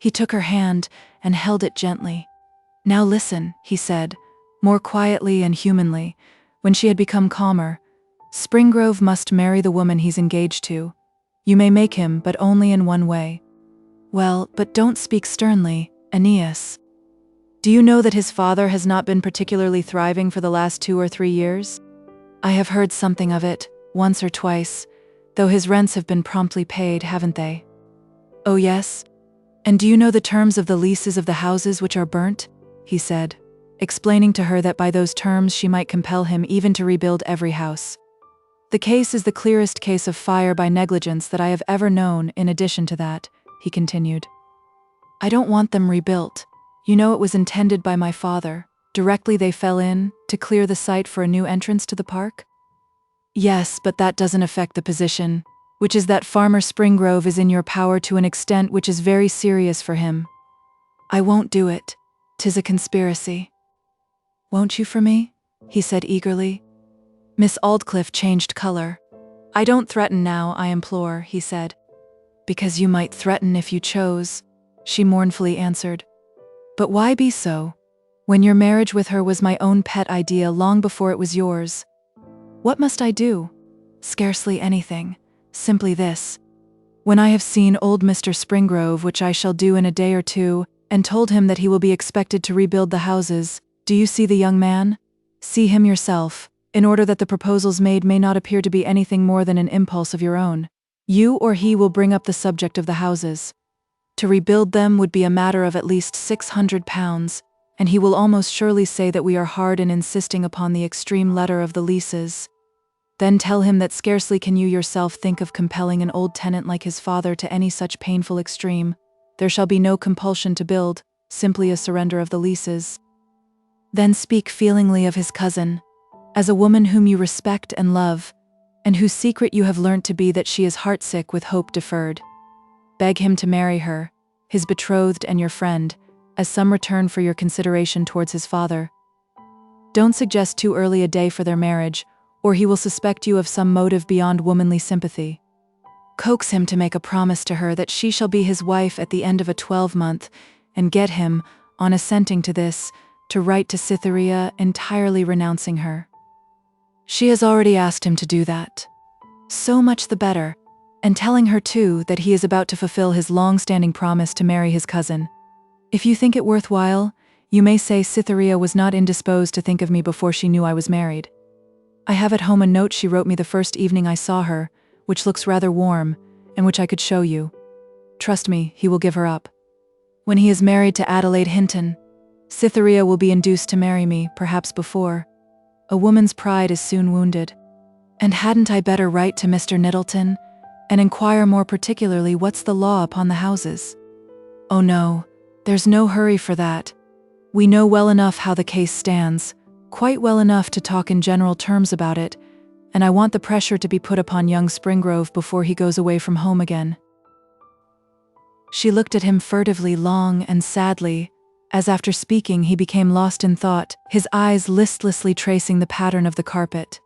He took her hand and held it gently. Now listen, he said, more quietly and humanly, when she had become calmer. Springrove must marry the woman he's engaged to. You may make him, but only in one way. Well, but don't speak sternly, Aeneas. Do you know that his father has not been particularly thriving for the last 2 or 3 years? I have heard something of it, once or twice, though his rents have been promptly paid, haven't they? Oh yes? And do you know the terms of the leases of the houses which are burnt? He said, explaining to her that by those terms she might compel him even to rebuild every house. The case is the clearest case of fire by negligence that I have ever known. In addition to that, he continued, I don't want them rebuilt. You know it was intended by my father, directly they fell in, to clear the site for a new entrance to the park? Yes, but that doesn't affect the position, which is that Farmer Springrove is in your power to an extent which is very serious for him. I won't do it. 'Tis a conspiracy. Won't you for me? He said eagerly. Miss Aldclyffe changed color. I don't threaten now, I implore, he said. Because you might threaten if you chose, she mournfully answered. But why be so, when your marriage with her was my own pet idea long before it was yours? What must I do? Scarcely anything, simply this. When I have seen old Mr. Springrove, which I shall do in a day or 2, and told him that he will be expected to rebuild the houses, do you see the young man? See him yourself, in order that the proposals made may not appear to be anything more than an impulse of your own. You or he will bring up the subject of the houses. To rebuild them would be a matter of at least £600, and he will almost surely say that we are hard in insisting upon the extreme letter of the leases. Then tell him that scarcely can you yourself think of compelling an old tenant like his father to any such painful extreme. There shall be no compulsion to build, simply a surrender of the leases. Then speak feelingly of his cousin, as a woman whom you respect and love, and whose secret you have learnt to be that she is heartsick with hope deferred. Beg him to marry her, his betrothed and your friend, as some return for your consideration towards his father. Don't suggest too early a day for their marriage, or he will suspect you of some motive beyond womanly sympathy. Coax him to make a promise to her that she shall be his wife at the end of a 12-month, and get him, on assenting to this, to write to Cytherea entirely renouncing her. She has already asked him to do that. So much the better, and telling her too that he is about to fulfill his long-standing promise to marry his cousin. If you think it worthwhile, you may say Cytherea was not indisposed to think of me before she knew I was married. I have at home a note she wrote me the first evening I saw her, which looks rather warm, and which I could show you. Trust me, he will give her up. When he is married to Adelaide Hinton, Cytherea will be induced to marry me, perhaps before. A woman's pride is soon wounded. And hadn't I better write to Mr. Middleton, and inquire more particularly what's the law upon the houses? Oh no, there's no hurry for that. We know well enough how the case stands. quite well enough to talk in general terms about it, and I want the pressure to be put upon young Springrove before he goes away from home again." She looked at him furtively, long and sadly, as after speaking he became lost in thought, his eyes listlessly tracing the pattern of the carpet.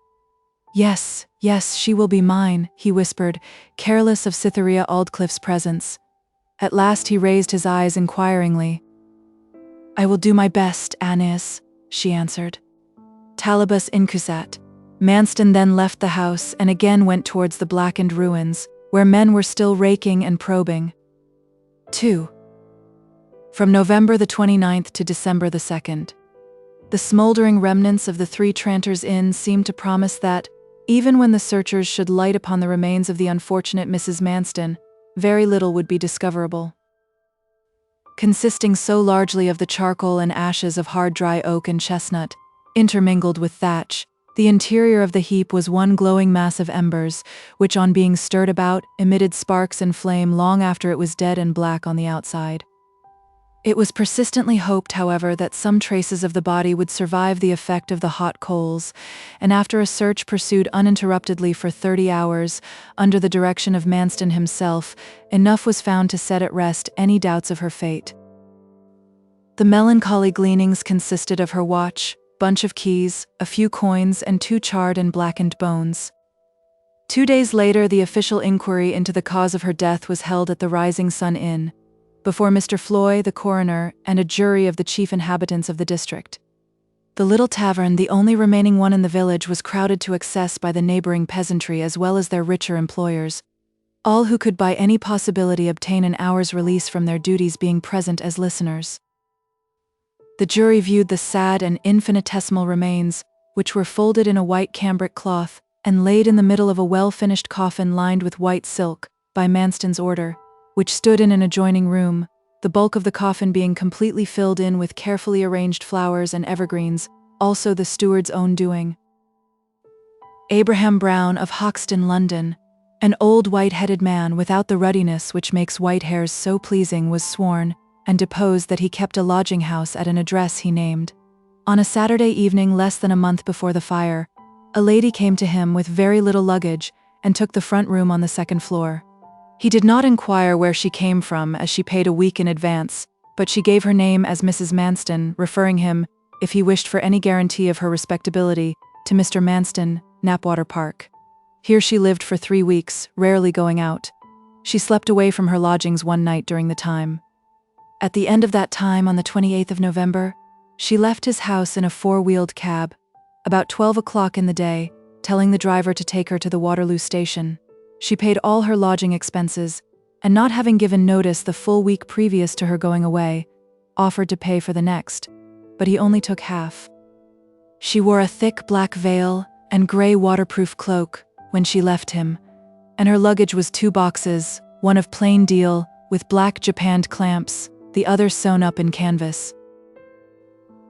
"Yes, yes, she will be mine," he whispered, careless of Cytherea Aldclyffe's presence. At last he raised his eyes inquiringly. "I will do my best, Annis," she answered. Talibus incusat. Manston then left the house and again went towards the blackened ruins, where men were still raking and probing. 2. From November the 29th to December the 2nd. The smouldering remnants of the Three Tranters Inn seemed to promise that, even when the searchers should light upon the remains of the unfortunate Mrs. Manston, very little would be discoverable. Consisting so largely of the charcoal and ashes of hard dry oak and chestnut, intermingled with thatch, the interior of the heap was one glowing mass of embers, which on being stirred about, emitted sparks and flame long after it was dead and black on the outside. It was persistently hoped, however, that some traces of the body would survive the effect of the hot coals, and after a search pursued uninterruptedly for 30 hours, under the direction of Manston himself, enough was found to set at rest any doubts of her fate. The melancholy gleanings consisted of her watch, bunch of keys, a few coins, and 2 charred and blackened bones. 2 days later, the official inquiry into the cause of her death was held at the Rising Sun Inn, before Mr. Floy, the coroner, and a jury of the chief inhabitants of the district. The little tavern, the only remaining one in the village, was crowded to excess by the neighboring peasantry as well as their richer employers, all who could by any possibility obtain an hour's release from their duties being present as listeners. The jury viewed the sad and infinitesimal remains, which were folded in a white cambric cloth and laid in the middle of a well-finished coffin lined with white silk, by Manston's order, which stood in an adjoining room, the bulk of the coffin being completely filled in with carefully arranged flowers and evergreens, also the steward's own doing. Abraham Brown of Hoxton, London, an old white-headed man without the ruddiness which makes white hairs so pleasing, was sworn, and deposed that he kept a lodging-house at an address he named. On a Saturday evening less than a month before the fire, a lady came to him with very little luggage and took the front room on the 2nd floor. He did not inquire where she came from, as she paid a week in advance, but she gave her name as Mrs. Manston, referring him, if he wished for any guarantee of her respectability, to Mr. Manston, Knapwater Park. Here she lived for 3 weeks, rarely going out. She slept away from her lodgings one night during the time. At the end of that time, on the 28th of November, she left his house in a 4-wheeled cab, about 12 o'clock in the day, telling the driver to take her to the Waterloo station. She paid all her lodging expenses, and not having given notice the full week previous to her going away, offered to pay for the next, but he only took half. She wore a thick black veil and grey waterproof cloak when she left him, and her luggage was 2 boxes, one of plain deal, with black japanned clamps, the other sewn up in canvas.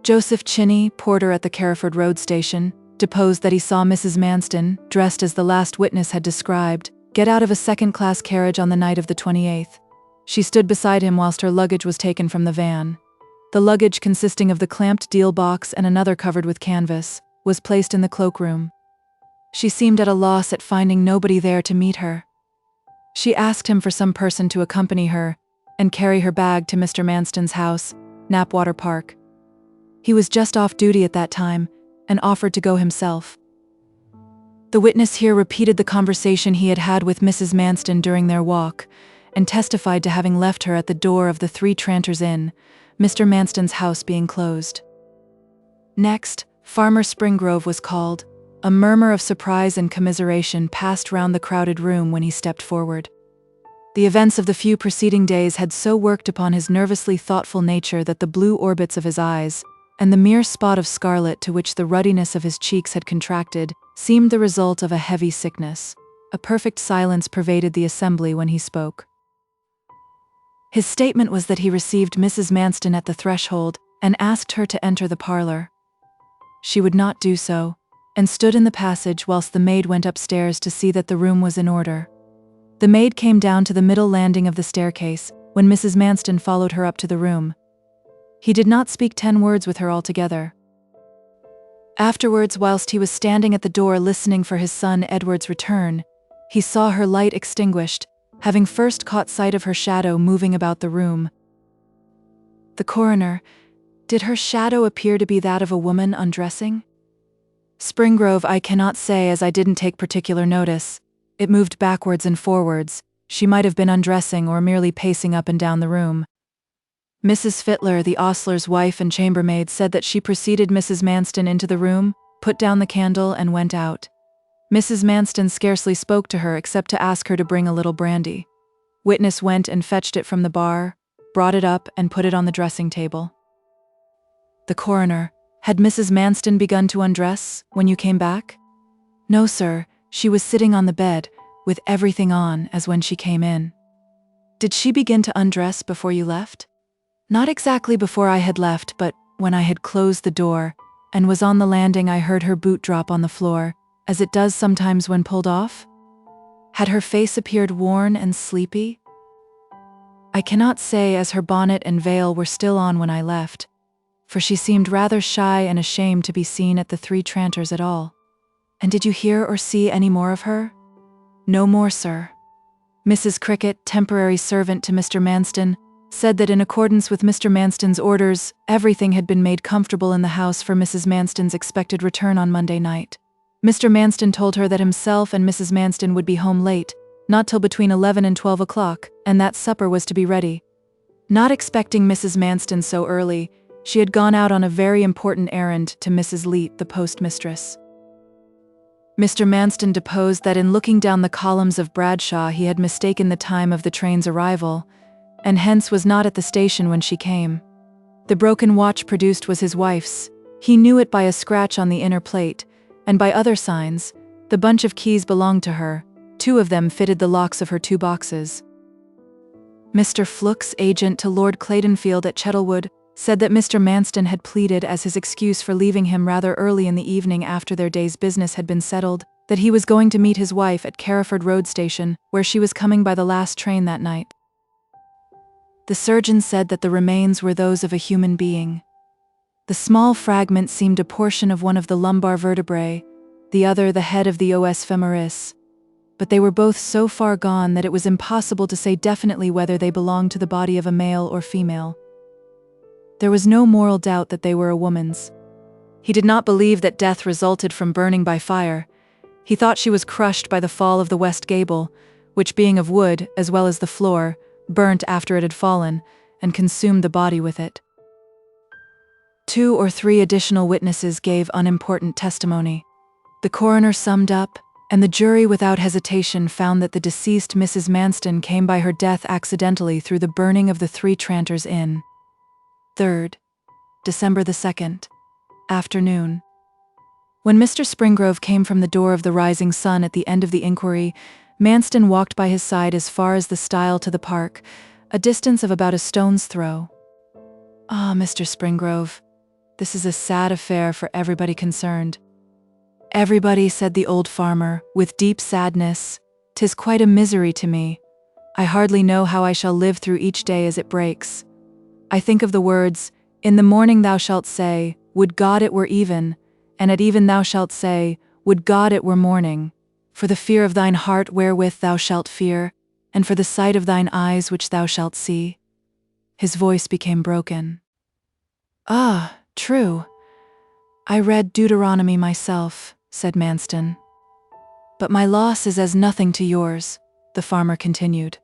Joseph Chinney, porter at the Carriford Road station, deposed that he saw Mrs. Manston, dressed as the last witness had described, get out of a 2nd-class carriage on the night of the 28th. She stood beside him whilst her luggage was taken from the van. The luggage, consisting of the clamped deal box and another covered with canvas, was placed in the cloakroom. She seemed at a loss at finding nobody there to meet her. She asked him for some person to accompany her and carry her bag to Mr. Manston's house, Knapwater Park. He was just off duty at that time and offered to go himself. The witness here repeated the conversation he had had with Mrs. Manston during their walk, and testified to having left her at the door of the Three Tranters Inn, Mr. Manston's house being closed. Next, Farmer Springrove was called. A murmur of surprise and commiseration passed round the crowded room when he stepped forward. The events of the few preceding days had so worked upon his nervously thoughtful nature that the blue orbits of his eyes, and the mere spot of scarlet to which the ruddiness of his cheeks had contracted, seemed the result of a heavy sickness. A perfect silence pervaded the assembly when he spoke. His statement was that he received Mrs. Manston at the threshold and asked her to enter the parlor. She would not do so, and stood in the passage whilst the maid went upstairs to see that the room was in order. The maid came down to the middle landing of the staircase when Mrs. Manston followed her up to the room. He did not speak 10 words with her altogether. Afterwards, whilst he was standing at the door listening for his son Edward's return, he saw her light extinguished, having first caught sight of her shadow moving about the room. The coroner: did her shadow appear to be that of a woman undressing? Springrove: I cannot say, as I didn't take particular notice. It moved backwards and forwards. She might have been undressing or merely pacing up and down the room. Mrs. Fitler, the ostler's wife and chambermaid, said that she preceded Mrs. Manston into the room, put down the candle, and went out. Mrs. Manston scarcely spoke to her except to ask her to bring a little brandy. Witness went and fetched it from the bar, brought it up, and put it on the dressing table. The coroner: had Mrs. Manston begun to undress when you came back? No, sir, she was sitting on the bed, with everything on, as when she came in. Did she begin to undress before you left? Not exactly before I had left, but when I had closed the door and was on the landing, I heard her boot drop on the floor, as it does sometimes when pulled off. Had her face appeared worn and sleepy? I cannot say, as her bonnet and veil were still on when I left, for she seemed rather shy and ashamed to be seen at the Three Tranters at all. And did you hear or see any more of her? No more, sir. Mrs. Cricket, temporary servant to Mr. Manston, said that in accordance with Mr. Manston's orders, everything had been made comfortable in the house for Mrs. Manston's expected return on Monday night. Mr. Manston told her that himself and Mrs. Manston would be home late, not till between 11 and 12 o'clock, and that supper was to be ready. Not expecting Mrs. Manston so early, she had gone out on a very important errand to Mrs. Leete, the postmistress. Mr. Manston deposed that in looking down the columns of Bradshaw he had mistaken the time of the train's arrival, and hence was not at the station when she came. The broken watch produced was his wife's. He knew it by a scratch on the inner plate, and by other signs. The bunch of keys belonged to her. 2 of them fitted the locks of her 2 boxes. Mr. Fluke's agent to Lord Claydonfield at Chettlewood said that Mr. Manston had pleaded as his excuse for leaving him rather early in the evening after their day's business had been settled, that he was going to meet his wife at Carriford Road Station, where she was coming by the last train that night. The surgeon said that the remains were those of a human being. The small fragment seemed a portion of one of the lumbar vertebrae, the other the head of the os femoris, but they were both so far gone that it was impossible to say definitely whether they belonged to the body of a male or female. There was no moral doubt that they were a woman's. He did not believe that death resulted from burning by fire. He thought she was crushed by the fall of the west gable, which, being of wood, as well as the floor, burnt after it had fallen, and consumed the body with it. 2 or 3 additional witnesses gave unimportant testimony. The coroner summed up, and the jury without hesitation found that the deceased Mrs. Manston came by her death accidentally through the burning of the Three Tranters Inn. 3rd, December the 2nd, afternoon. When Mr. Springrove came from the door of the Rising Sun at the end of the inquiry, Manston walked by his side as far as the stile to the park, a distance of about a stone's throw. Ah, Mr. Springrove, this is a sad affair for everybody concerned. Everybody, said the old farmer, with deep sadness. 'Tis quite a misery to me. I hardly know how I shall live through each day as it breaks. I think of the words, in the morning thou shalt say, would God it were even, and at even thou shalt say, would God it were morning. For the fear of thine heart wherewith thou shalt fear, and for the sight of thine eyes which thou shalt see. His voice became broken. Ah, true. I read Deuteronomy myself, said Manston. But my loss is as nothing to yours, the farmer continued.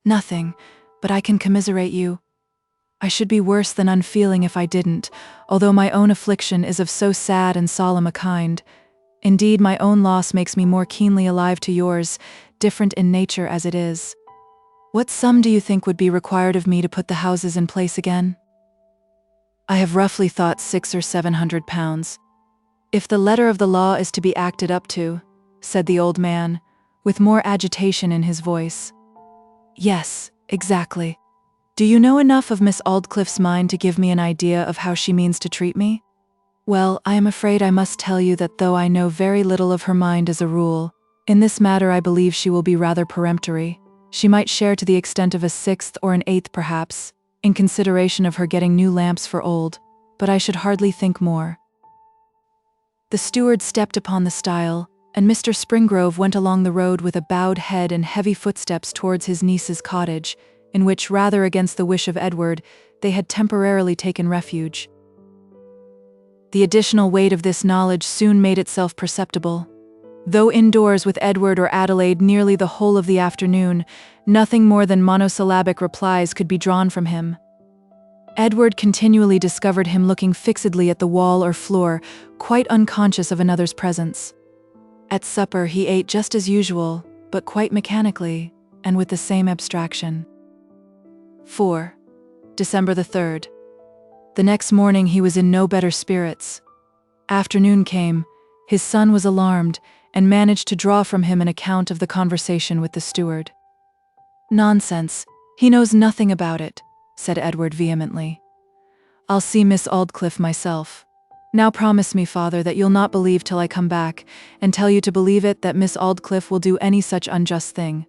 Nothing, but I can commiserate you. I should be worse than unfeeling if I didn't, although my own affliction is of so sad and solemn a kind. Indeed, my own loss makes me more keenly alive to yours, different in nature as it is. What sum do you think would be required of me to put the houses in place again? I have roughly thought 600 or 700 pounds. If the letter of the law is to be acted up to, said the old man, with more agitation in his voice. Yes, exactly. Do you know enough of Miss Aldclyffe's mind to give me an idea of how she means to treat me? Well, I am afraid I must tell you that though I know very little of her mind as a rule, in this matter I believe she will be rather peremptory. She might share to the extent of a 6th or an 8th perhaps, in consideration of her getting new lamps for old, but I should hardly think more. The steward stepped upon the stile, and Mr. Springrove went along the road with a bowed head and heavy footsteps towards his niece's cottage, in which, rather against the wish of Edward, they had temporarily taken refuge. The additional weight of this knowledge soon made itself perceptible. Though indoors with Edward or Adelaide nearly the whole of the afternoon, nothing more than monosyllabic replies could be drawn from him. Edward continually discovered him looking fixedly at the wall or floor, quite unconscious of another's presence. At supper he ate just as usual, but quite mechanically, and with the same abstraction. 4. December the 3rd. The next morning he was in no better spirits. Afternoon came, his son was alarmed, and managed to draw from him an account of the conversation with the steward. "Nonsense, he knows nothing about it," said Edward vehemently. "I'll see Miss Aldclyffe myself. Now promise me, father, that you'll not believe till I come back, and tell you to believe it that Miss Aldclyffe will do any such unjust thing."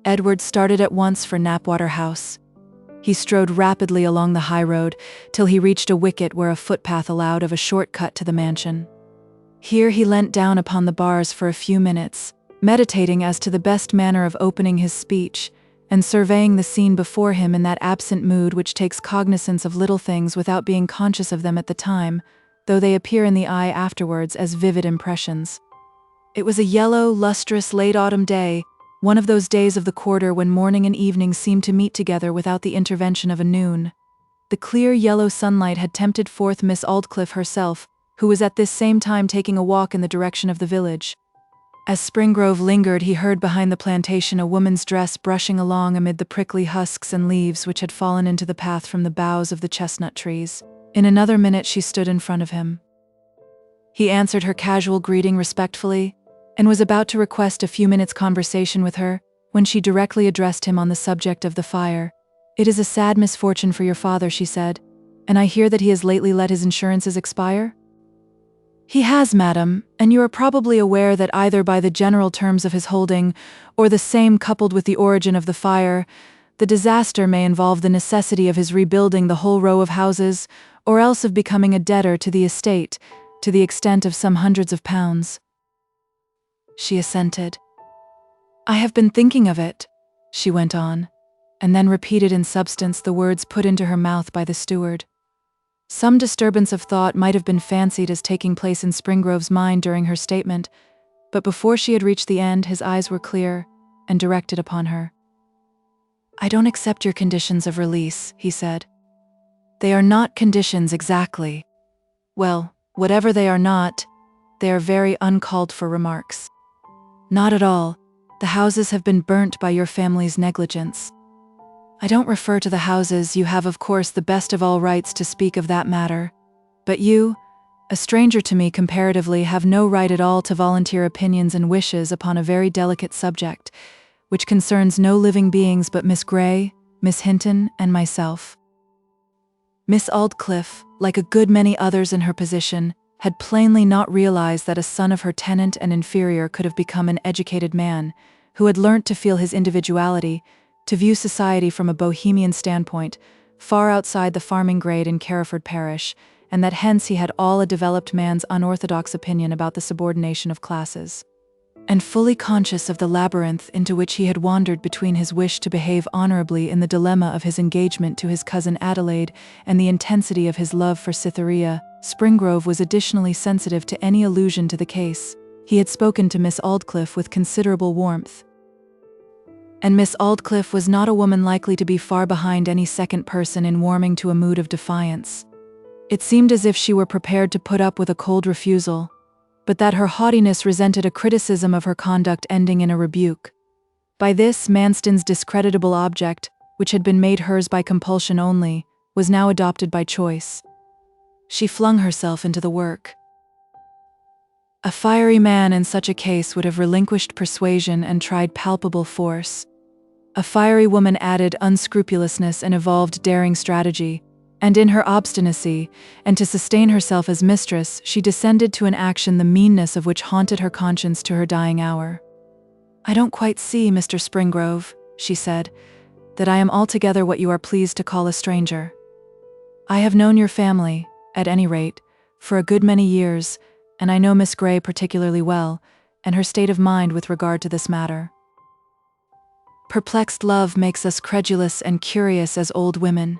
Edward started at once for Knapwater House. He strode rapidly along the high road till he reached a wicket where a footpath allowed of a short cut to the mansion. Here he leant down upon the bars for a few minutes, meditating as to the best manner of opening his speech, and surveying the scene before him in that absent mood which takes cognizance of little things without being conscious of them at the time, though they appear in the eye afterwards as vivid impressions. It was a yellow, lustrous, late autumn day, one of those days of the quarter when morning and evening seem to meet together without the intervention of a noon. The clear yellow sunlight had tempted forth Miss Aldclyffe herself, who was at this same time taking a walk in the direction of the village. As Springrove lingered, he heard behind the plantation a woman's dress brushing along amid the prickly husks and leaves which had fallen into the path from the boughs of the chestnut trees. In another minute she stood in front of him. He answered her casual greeting respectfully, and was about to request a few minutes' conversation with her, when she directly addressed him on the subject of the fire. "It is a sad misfortune for your father," she said, "and I hear that he has lately let his insurances expire?" "He has, madam, and you are probably aware that either by the general terms of his holding, or the same coupled with the origin of the fire, the disaster may involve the necessity of his rebuilding the whole row of houses, or else of becoming a debtor to the estate, to the extent of some hundreds of pounds." She assented. "I have been thinking of it," she went on, and then repeated in substance the words put into her mouth by the steward. Some disturbance of thought might have been fancied as taking place in Springrove's mind during her statement, but before she had reached the end, his eyes were clear and directed upon her. "I don't accept your conditions of release," he said. "They are not conditions exactly. Well, whatever they are not, they are very uncalled for remarks." "Not at all. The houses have been burnt by your family's negligence." "I don't refer to the houses. You have, of course, the best of all rights to speak of that matter. But you, a stranger to me comparatively, have no right at all to volunteer opinions and wishes upon a very delicate subject, which concerns no living beings but Miss Grey, Miss Hinton, and myself." Miss Aldclyffe, like a good many others in her position, had plainly not realized that a son of her tenant and inferior could have become an educated man, who had learnt to feel his individuality, to view society from a bohemian standpoint, far outside the farming grade in Carriford parish, and that hence he had all a developed man's unorthodox opinion about the subordination of classes. And fully conscious of the labyrinth into which he had wandered between his wish to behave honorably in the dilemma of his engagement to his cousin Adelaide and the intensity of his love for Cytherea, Springrove was additionally sensitive to any allusion to the case. He had spoken to Miss Aldclyffe with considerable warmth. And Miss Aldclyffe was not a woman likely to be far behind any second person in warming to a mood of defiance. It seemed as if she were prepared to put up with a cold refusal, but that her haughtiness resented a criticism of her conduct ending in a rebuke. By this, Manston's discreditable object, which had been made hers by compulsion only, was now adopted by choice. She flung herself into the work. A fiery man in such a case would have relinquished persuasion and tried palpable force. A fiery woman added unscrupulousness and evolved daring strategy, and in her obstinacy, and to sustain herself as mistress, she descended to an action the meanness of which haunted her conscience to her dying hour. "I don't quite see, Mr. Springrove," she said, "that I am altogether what you are pleased to call a stranger. I have known your family, at any rate, for a good many years, and I know Miss Grey particularly well, and her state of mind with regard to this matter. Perplexed love makes us credulous and curious as old women.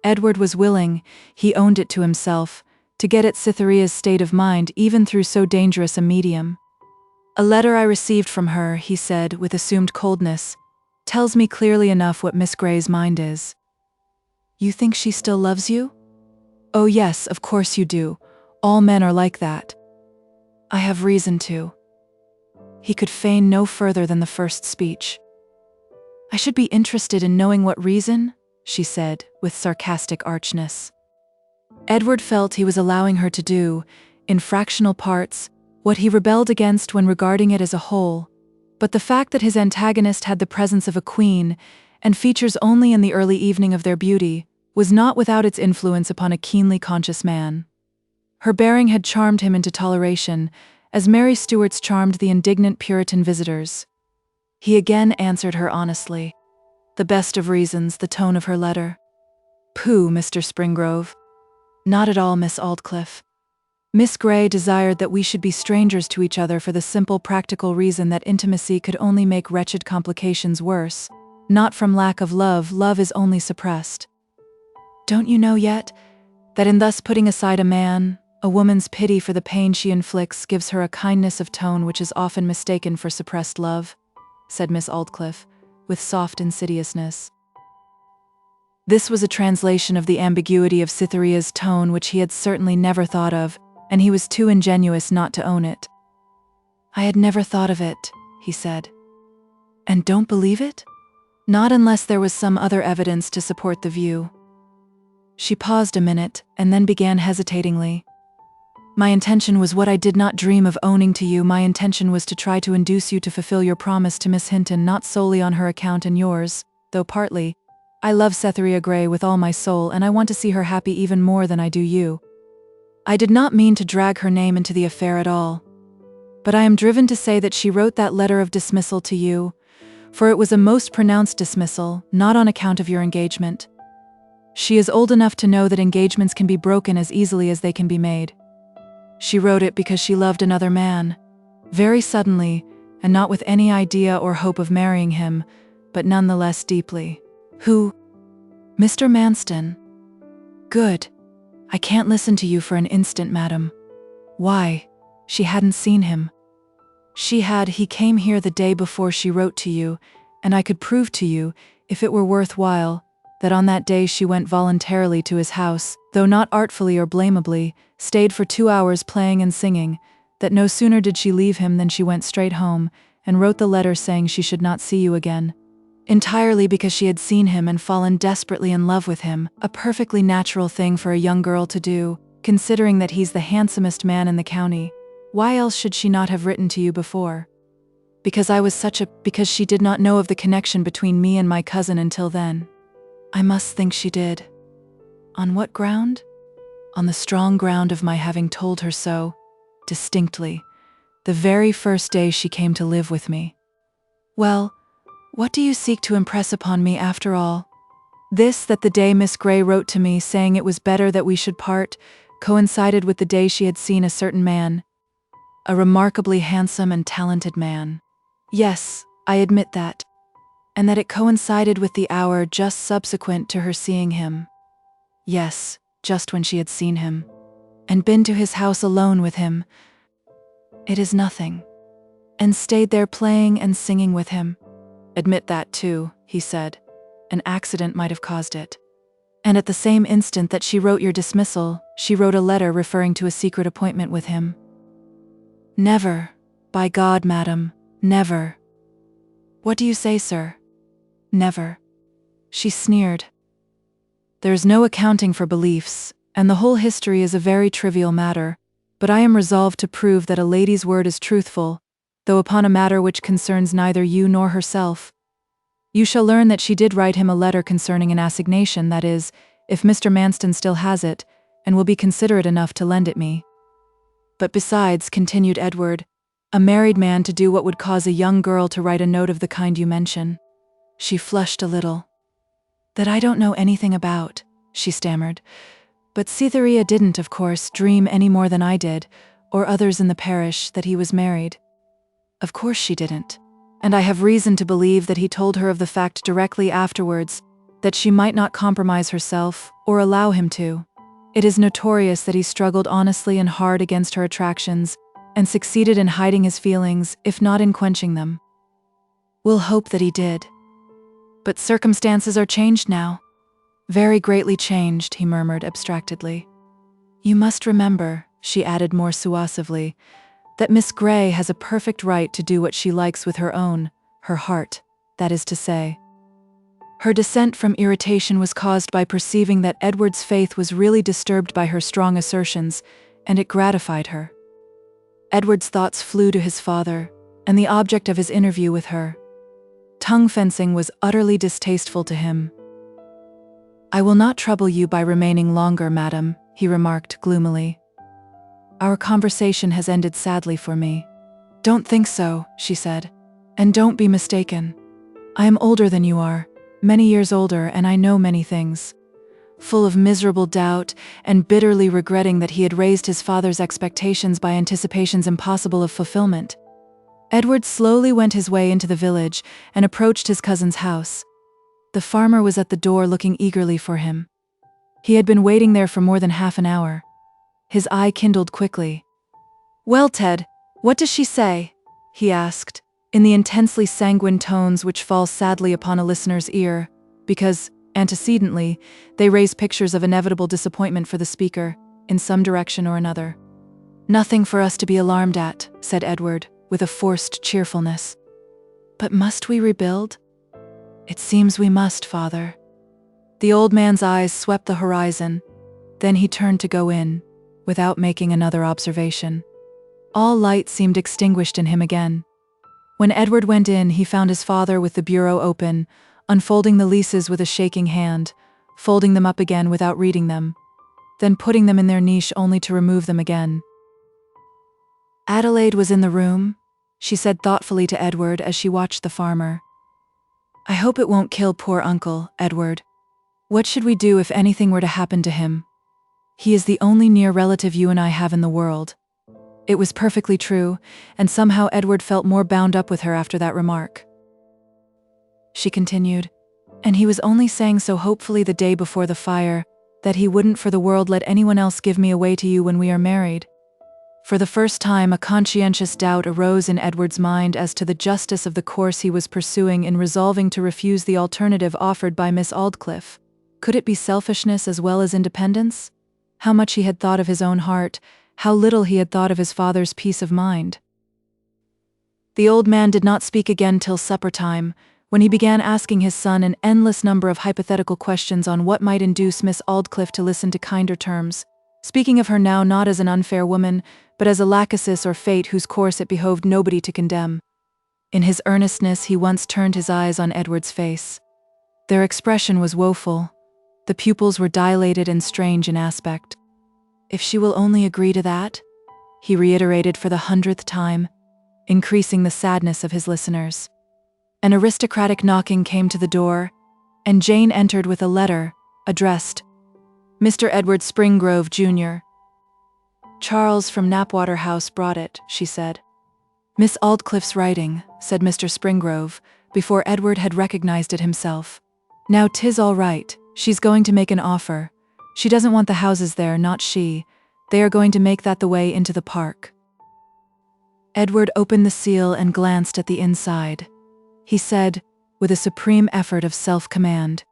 Edward was willing, he owned it to himself, to get at Cytherea's state of mind even through so dangerous a medium. "A letter I received from her," he said with assumed coldness, "tells me clearly enough what Miss Grey's mind is." "You think she still loves you?" "Oh yes, of course you do. All men are like that." "I have reason to." He could feign no further than the first speech. "I should be interested in knowing what reason," she said, with sarcastic archness. Edward felt he was allowing her to do, in fractional parts, what he rebelled against when regarding it as a whole, but the fact that his antagonist had the presence of a queen, and features only in the early evening of their beauty, was not without its influence upon a keenly conscious man. Her bearing had charmed him into toleration, as Mary Stuart's charmed the indignant Puritan visitors. He again answered her honestly. The best of reasons, the tone of her letter. "Pooh, Mr. Springrove. Not at all, Miss Aldclyffe. Miss Grey desired that we should be strangers to each other for the simple practical reason that intimacy could only make wretched complications worse. Not from lack of love, love is only suppressed. Don't you know yet that in thus putting aside a man, a woman's pity for the pain she inflicts gives her a kindness of tone which is often mistaken for suppressed love?" said Miss Aldclyffe, with soft insidiousness. This was a translation of the ambiguity of Cytherea's tone which he had certainly never thought of, and he was too ingenuous not to own it. "I had never thought of it," he said. "And don't believe it?" "Not unless there was some other evidence to support the view." She paused a minute, and then began hesitatingly. "My intention was what I did not dream of owning to you. My intention was to try to induce you to fulfill your promise to Miss Hinton, not solely on her account and yours, though partly. I love Cytherea Grey with all my soul, and I want to see her happy even more than I do you. I did not mean to drag her name into the affair at all. But I am driven to say that she wrote that letter of dismissal to you, for it was a most pronounced dismissal, not on account of your engagement. She is old enough to know that engagements can be broken as easily as they can be made. She wrote it because she loved another man, very suddenly, and not with any idea or hope of marrying him, but none the less deeply." "Who?" "Mr. Manston." "Good. I can't listen to you for an instant, madam." "Why? She hadn't seen him." "She had. He came here the day before she wrote to you, and I could prove to you, if it were worthwhile, that on that day she went voluntarily to his house, though not artfully or blamably, stayed for 2 hours playing and singing, that no sooner did she leave him than she went straight home, and wrote the letter saying she should not see you again. Entirely because she had seen him and fallen desperately in love with him, a perfectly natural thing for a young girl to do, considering that he's the handsomest man in the county. Why else should she not have written to you before? Because she did not know of the connection between me and my cousin until then. I must think she did. On what ground? On the strong ground of my having told her so, distinctly, the very first day she came to live with me. Well, what do you seek to impress upon me after all? This, that the day Miss Grey wrote to me saying it was better that we should part, coincided with the day she had seen a certain man, a remarkably handsome and talented man. Yes, I admit that. And that it coincided with the hour just subsequent to her seeing him. Yes, just when she had seen him, and been to his house alone with him. It is nothing. And stayed there playing and singing with him. Admit that too, he said. An accident might have caused it. And at the same instant that she wrote your dismissal, she wrote a letter referring to a secret appointment with him. Never, by God, madam, never. What do you say, sir? Never. She sneered. There is no accounting for beliefs, and the whole history is a very trivial matter, but I am resolved to prove that a lady's word is truthful, though upon a matter which concerns neither you nor herself. You shall learn that she did write him a letter concerning an assignation, that is, if Mr. Manston still has it, and will be considerate enough to lend it me. But besides, continued Edward, a married man to do what would cause a young girl to write a note of the kind you mention. She flushed a little. That I don't know anything about, she stammered, But Cytherea didn't, of course, dream any more than I did, or others in the parish, that he was married. Of course she didn't. And I have reason to believe that he told her of the fact directly afterwards, that she might not compromise herself, or allow him to. It is notorious that he struggled honestly and hard against her attractions, and succeeded in hiding his feelings, if not in quenching them. We'll hope that he did. But circumstances are changed now. Very greatly changed, he murmured abstractedly. You must remember, she added more suasively, that Miss Grey has a perfect right to do what she likes with her heart, that is to say. Her descent from irritation was caused by perceiving that Edward's faith was really disturbed by her strong assertions, and it gratified her. Edward's thoughts flew to his father, and the object of his interview with her. Tongue-fencing was utterly distasteful to him. I will not trouble you by remaining longer, madam, he remarked gloomily. Our conversation has ended sadly for me. Don't think so, she said. And don't be mistaken. I am older than you are, many years older, and I know many things. Full of miserable doubt and bitterly regretting that he had raised his father's expectations by anticipations impossible of fulfillment. Edward slowly went his way into the village and approached his cousin's house. The farmer was at the door looking eagerly for him. He had been waiting there for more than half an hour. His eye kindled quickly. "Well, Ted, what does she say?" he asked, in the intensely sanguine tones which fall sadly upon a listener's ear, because, antecedently, they raise pictures of inevitable disappointment for the speaker, in some direction or another. "Nothing for us to be alarmed at," said Edward, with a forced cheerfulness. "But must we rebuild?" "It seems we must, father." The old man's eyes swept the horizon. Then he turned to go in, without making another observation. All light seemed extinguished in him again. When Edward went in, he found his father with the bureau open, unfolding the leases with a shaking hand, folding them up again without reading them, then putting them in their niche only to remove them again. Adelaide was in the room, she said thoughtfully to Edward as she watched the farmer. "I hope it won't kill poor uncle, Edward. What should we do if anything were to happen to him? He is the only near relative you and I have in the world." It was perfectly true, and somehow Edward felt more bound up with her after that remark. She continued, "And he was only saying so hopefully the day before the fire, that he wouldn't for the world let anyone else give me away to you when we are married." For the first time, a conscientious doubt arose in Edward's mind as to the justice of the course he was pursuing in resolving to refuse the alternative offered by Miss Aldclyffe. Could it be selfishness as well as independence? How much he had thought of his own heart, how little he had thought of his father's peace of mind. The old man did not speak again till supper time, when he began asking his son an endless number of hypothetical questions on what might induce Miss Aldclyffe to listen to kinder terms, speaking of her now not as an unfair woman, but as a lachesis or fate whose course it behoved nobody to condemn. In his earnestness he once turned his eyes on Edward's face. Their expression was woeful. The pupils were dilated and strange in aspect. "If she will only agree to that?" he reiterated for the 100th time, increasing the sadness of his listeners. An aristocratic knocking came to the door, and Jane entered with a letter, addressed, "Mr. Edward Springrove, Jr." "Charles from Knapwater House brought it," she said. "Miss Aldclyffe's writing," said Mr. Springrove, before Edward had recognized it himself. "Now 'tis all right, she's going to make an offer. She doesn't want the houses there, not she. They are going to make that the way into the park." Edward opened the seal and glanced at the inside. He said, with a supreme effort of self-command,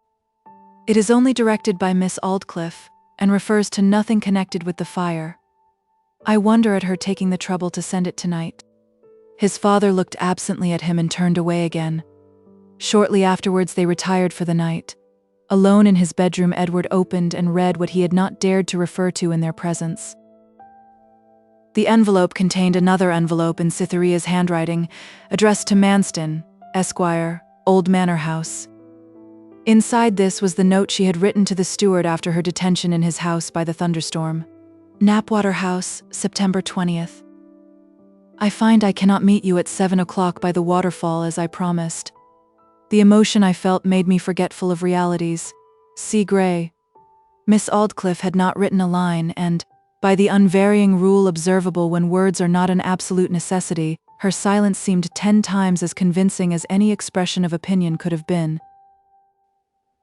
"It is only directed by Miss Aldclyffe, and refers to nothing connected with the fire. I wonder at her taking the trouble to send it tonight." His father looked absently at him and turned away again. Shortly afterwards they retired for the night. Alone in his bedroom, Edward opened and read what he had not dared to refer to in their presence. The envelope contained another envelope in Cytherea's handwriting, addressed to Manston, Esquire, Old Manor House. Inside this was the note she had written to the steward after her detention in his house by the thunderstorm. "Knapwater House, September 20th. I find I cannot meet you at 7 o'clock by the waterfall as I promised. The emotion I felt made me forgetful of realities. C. Gray. Miss Aldclyffe had not written a line, and, by the unvarying rule observable when words are not an absolute necessity, her silence seemed 10 times as convincing as any expression of opinion could have been.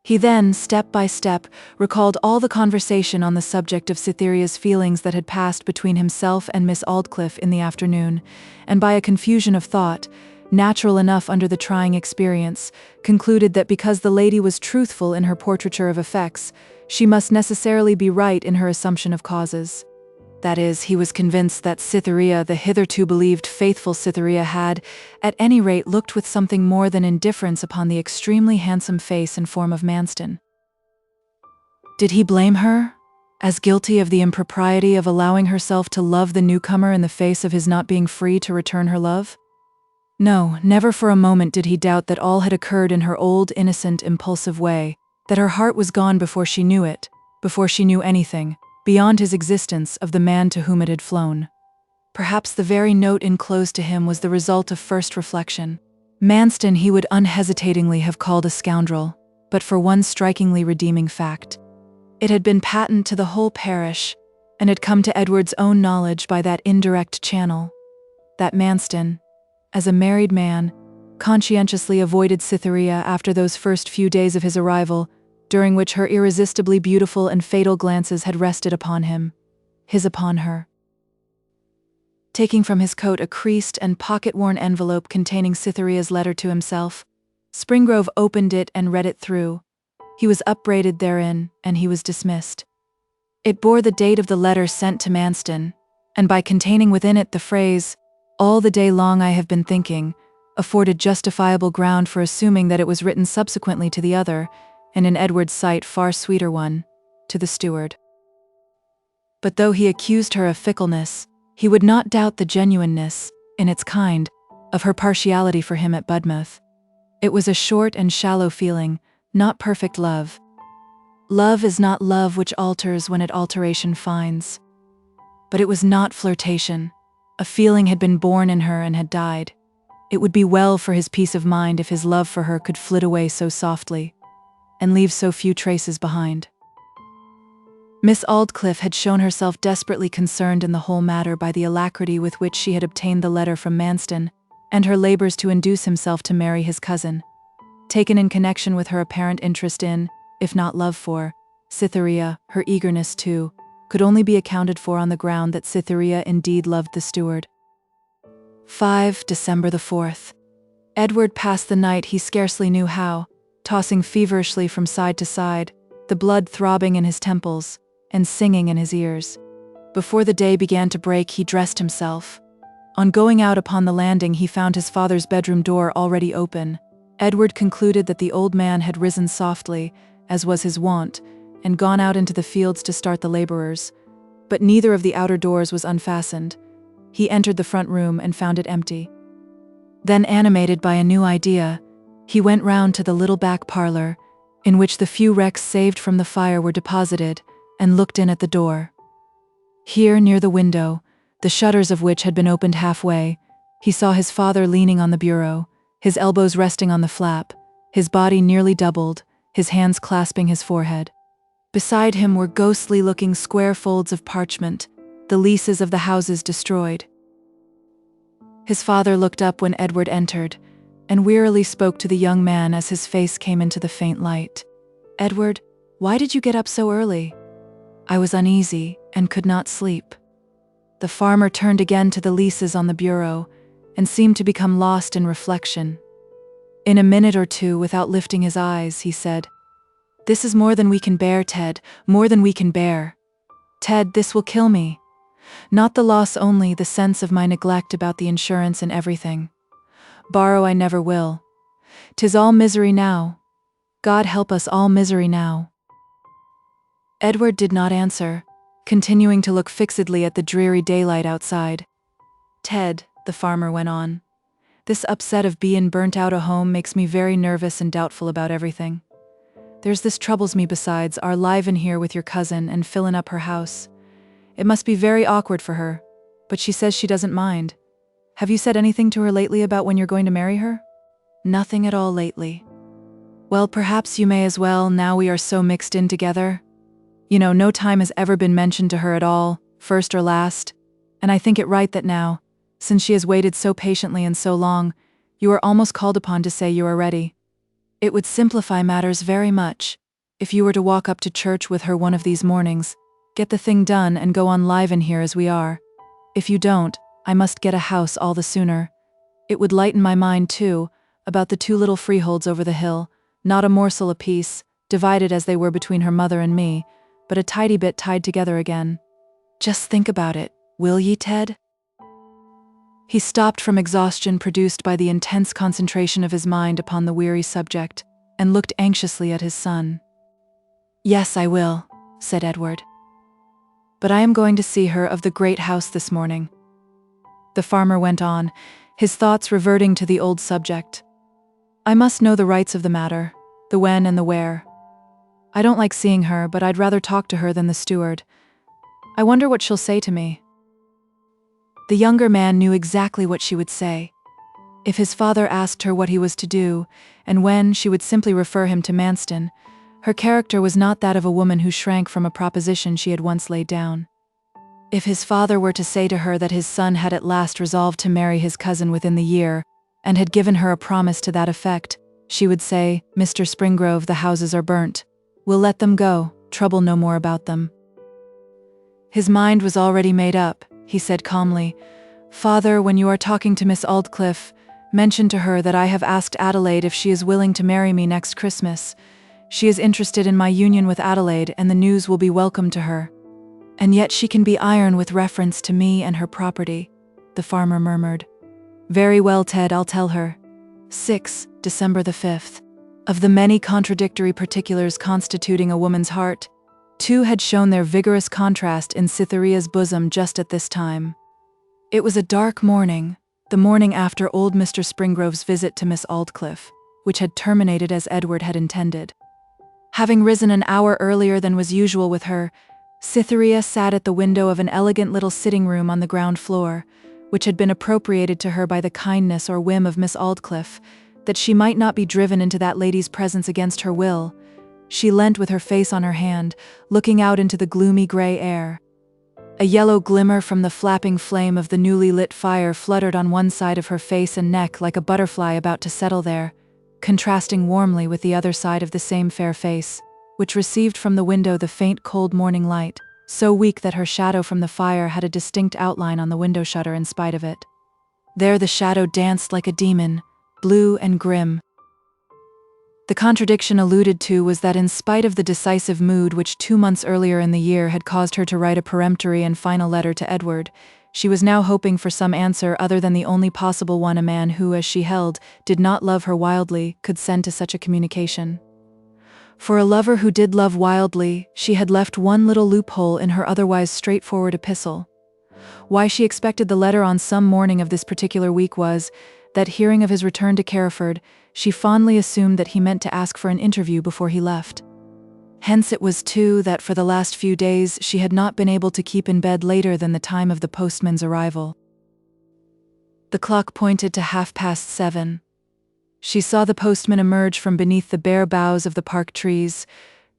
He then, step by step, recalled all the conversation on the subject of Cytherea's feelings that had passed between himself and Miss Aldclyffe in the afternoon, and by a confusion of thought, natural enough under the trying experience, concluded that because the lady was truthful in her portraiture of effects, she must necessarily be right in her assumption of causes. That is, he was convinced that Cytherea, the hitherto believed faithful Cytherea, had, at any rate, looked with something more than indifference upon the extremely handsome face and form of Manston. Did he blame her, as guilty of the impropriety of allowing herself to love the newcomer in the face of his not being free to return her love? No, never for a moment did he doubt that all had occurred in her old, innocent, impulsive way, that her heart was gone before she knew it, before she knew anything, beyond his existence, of the man to whom it had flown. Perhaps the very note enclosed to him was the result of first reflection. Manston he would unhesitatingly have called a scoundrel, but for one strikingly redeeming fact. It had been patent to the whole parish, and had come to Edward's own knowledge by that indirect channel, that Manston, as a married man, conscientiously avoided Cytherea after those first few days of his arrival, during which her irresistibly beautiful and fatal glances had rested upon him, his upon her. Taking from his coat a creased and pocket-worn envelope containing Cytherea's letter to himself, Springrove opened it and read it through. He was upbraided therein, and he was dismissed. It bore the date of the letter sent to Manston, and by containing within it the phrase, "All the day long I have been thinking," afforded justifiable ground for assuming that it was written subsequently to the other, and in Edward's sight far sweeter one, to the steward. But though he accused her of fickleness, he would not doubt the genuineness, in its kind, of her partiality for him at Budmouth. It was a short and shallow feeling, not perfect love. Love is not love which alters when it alteration finds. But it was not flirtation. A feeling had been born in her and had died. It would be well for his peace of mind if his love for her could flit away so softly, and leave so few traces behind. Miss Aldclyffe had shown herself desperately concerned in the whole matter by the alacrity with which she had obtained the letter from Manston, and her labours to induce himself to marry his cousin, taken in connection with her apparent interest in, if not love for, Cytherea. Her eagerness, too, could only be accounted for on the ground that Cytherea indeed loved the steward. 5 December the 4th. Edward passed the night he scarcely knew how, tossing feverishly from side to side, the blood throbbing in his temples, and singing in his ears. Before the day began to break, he dressed himself. On going out upon the landing, he found his father's bedroom door already open. Edward concluded that the old man had risen softly, as was his wont, and gone out into the fields to start the labourers. But neither of the outer doors was unfastened. He entered the front room and found it empty. Then, animated by a new idea, he went round to the little back parlour, in which the few wrecks saved from the fire were deposited, and looked in at the door. Here, near the window, the shutters of which had been opened halfway, he saw his father leaning on the bureau, his elbows resting on the flap, his body nearly doubled, his hands clasping his forehead. Beside him were ghostly-looking square folds of parchment, the leases of the houses destroyed. His father looked up when Edward entered, and wearily spoke to the young man as his face came into the faint light. "Edward, why did you get up so early?" "I was uneasy, and could not sleep." The farmer turned again to the leases on the bureau, and seemed to become lost in reflection. In a minute or two, without lifting his eyes, he said, "This is more than we can bear, Ted, more than we can bear. Ted, this will kill me. Not the loss only, the sense of my neglect about the insurance and everything. Borrow I never will. 'Tis all misery now. God help us, all misery now." Edward did not answer, continuing to look fixedly at the dreary daylight outside. "Ted," the farmer went on, "this upset of bein' burnt out o' home makes me very nervous and doubtful about everything. There's this troubles me besides, our livin' here with your cousin and fillin' up her house. It must be very awkward for her, but she says she doesn't mind. Have you said anything to her lately about when you're going to marry her?" "Nothing at all lately." "Well, perhaps you may as well, now we are so mixed in together. No time has ever been mentioned to her at all, first or last, and I think it right that now, since she has waited so patiently and so long, you are almost called upon to say you are ready. It would simplify matters very much if you were to walk up to church with her one of these mornings, get the thing done and go on live in here as we are. If you don't, I must get a house all the sooner. It would lighten my mind, too, about the 2 little freeholds over the hill, not a morsel apiece, divided as they were between her mother and me, but a tidy bit tied together again. Just think about it, will ye, Ted? He stopped from exhaustion produced by the intense concentration of his mind upon the weary subject, and looked anxiously at his son. Yes, I will, said Edward. But I am going to see her of the great house this morning. The farmer went on, his thoughts reverting to the old subject. I must know the rights of the matter, the when and the where. I don't like seeing her, but I'd rather talk to her than the steward. I wonder what she'll say to me. The younger man knew exactly what she would say. If his father asked her what he was to do, and when, she would simply refer him to Manston. Her character was not that of a woman who shrank from a proposition she had once laid down. If his father were to say to her that his son had at last resolved to marry his cousin within the year, and had given her a promise to that effect, she would say, Mr. Springrove, the houses are burnt. We'll let them go, trouble no more about them. His mind was already made up. He said calmly, Father, when you are talking to Miss Aldclyffe, mention to her that I have asked Adelaide if she is willing to marry me next Christmas. She is interested in my union with Adelaide, and the news will be welcome to her. And yet she can be iron with reference to me and her property, the farmer murmured. Very well, Ted, I'll tell her. 6, December the 5th. Of the many contradictory particulars constituting a woman's heart, 2 had shown their vigorous contrast in Cytherea's bosom just at this time. It was a dark morning, the morning after old Mr. Springrove's visit to Miss Aldclyffe, which had terminated as Edward had intended. Having risen an hour earlier than was usual with her, Cytherea sat at the window of an elegant little sitting-room on the ground floor, which had been appropriated to her by the kindness or whim of Miss Aldclyffe, that she might not be driven into that lady's presence against her will. She leant with her face on her hand, looking out into the gloomy grey air. A yellow glimmer from the flapping flame of the newly lit fire fluttered on one side of her face and neck like a butterfly about to settle there, contrasting warmly with the other side of the same fair face, which received from the window the faint cold morning light, so weak that her shadow from the fire had a distinct outline on the window shutter in spite of it. There the shadow danced like a demon, blue and grim. The contradiction alluded to was that in spite of the decisive mood which 2 months earlier in the year had caused her to write a peremptory and final letter to Edward, she was now hoping for some answer other than the only possible one a man who, as she held, did not love her wildly, could send to such a communication. For a lover who did love wildly, she had left one little loophole in her otherwise straightforward epistle. Why she expected the letter on some morning of this particular week was, that hearing of his return to Carriford, she fondly assumed that he meant to ask for an interview before he left. Hence it was, too, that for the last few days she had not been able to keep in bed later than the time of the postman's arrival. The clock pointed to 7:30. She saw the postman emerge from beneath the bare boughs of the park trees,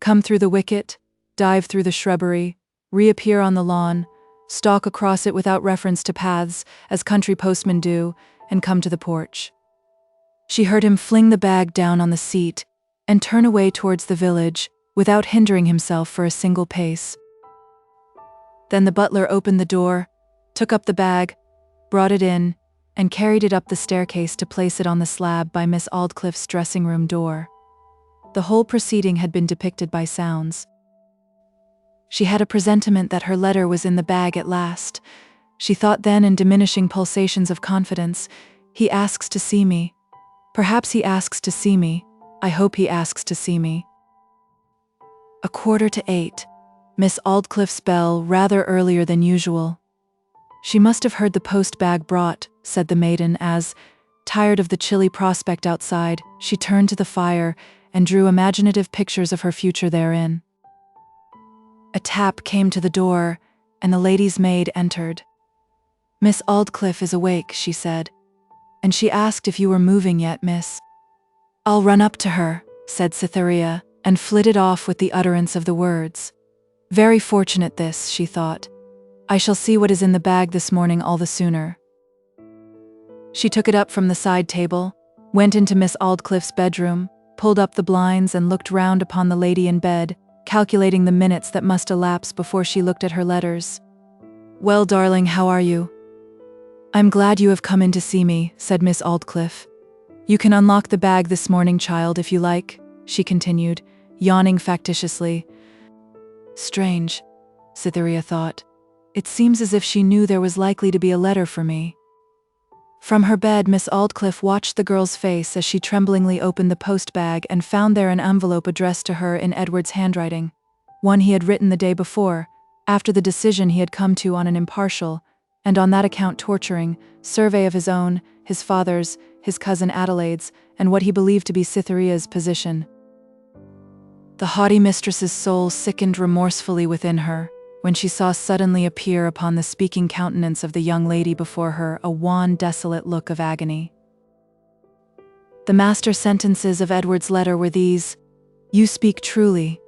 come through the wicket, dive through the shrubbery, reappear on the lawn, stalk across it without reference to paths, as country postmen do, and come to the porch. She heard him fling the bag down on the seat and turn away towards the village, without hindering himself for a single pace. Then the butler opened the door, took up the bag, brought it in, and carried it up the staircase to place it on the slab by Miss Aldclyffe's dressing-room door. The whole proceeding had been depicted by sounds. She had a presentiment that her letter was in the bag at last. She thought then in diminishing pulsations of confidence, he asks to see me. Perhaps he asks to see me. I hope he asks to see me. 7:15. Miss Aldclyffe's bell, rather earlier than usual. She must have heard the post bag brought, said the maiden as, tired of the chilly prospect outside, she turned to the fire and drew imaginative pictures of her future therein. A tap came to the door, and the lady's maid entered. Miss Aldclyffe is awake, she said. And she asked if you were moving yet, miss. I'll run up to her, said Cytherea, and flitted off with the utterance of the words. Very fortunate this, she thought. I shall see what is in the bag this morning all the sooner. She took it up from the side table, went into Miss Aldclyffe's bedroom, pulled up the blinds and looked round upon the lady in bed, calculating the minutes that must elapse before she looked at her letters. "Well, darling, how are you?" "I'm glad you have come in to see me," said Miss Aldclyffe. "You can unlock the bag this morning, child, if you like," she continued, yawning factitiously. Strange, Cytherea thought. It seems as if she knew there was likely to be a letter for me. From her bed, Miss Aldclyffe watched the girl's face as she tremblingly opened the post bag and found there an envelope addressed to her in Edward's handwriting, one he had written the day before, after the decision he had come to on an impartial, and on that account torturing, survey of his own, his father's, his cousin Adelaide's, and what he believed to be Cytherea's position. The haughty mistress's soul sickened remorsefully within her, when she saw suddenly appear upon the speaking countenance of the young lady before her a wan, desolate look of agony. The master sentences of Edward's letter were these: "You speak truly.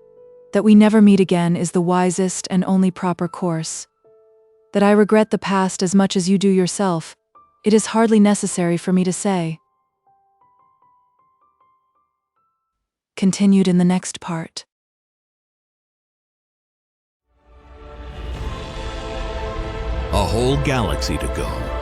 That we never meet again is the wisest and only proper course. That I regret the past as much as you do yourself, it is hardly necessary for me to say." Continued in the next part. A whole galaxy to go.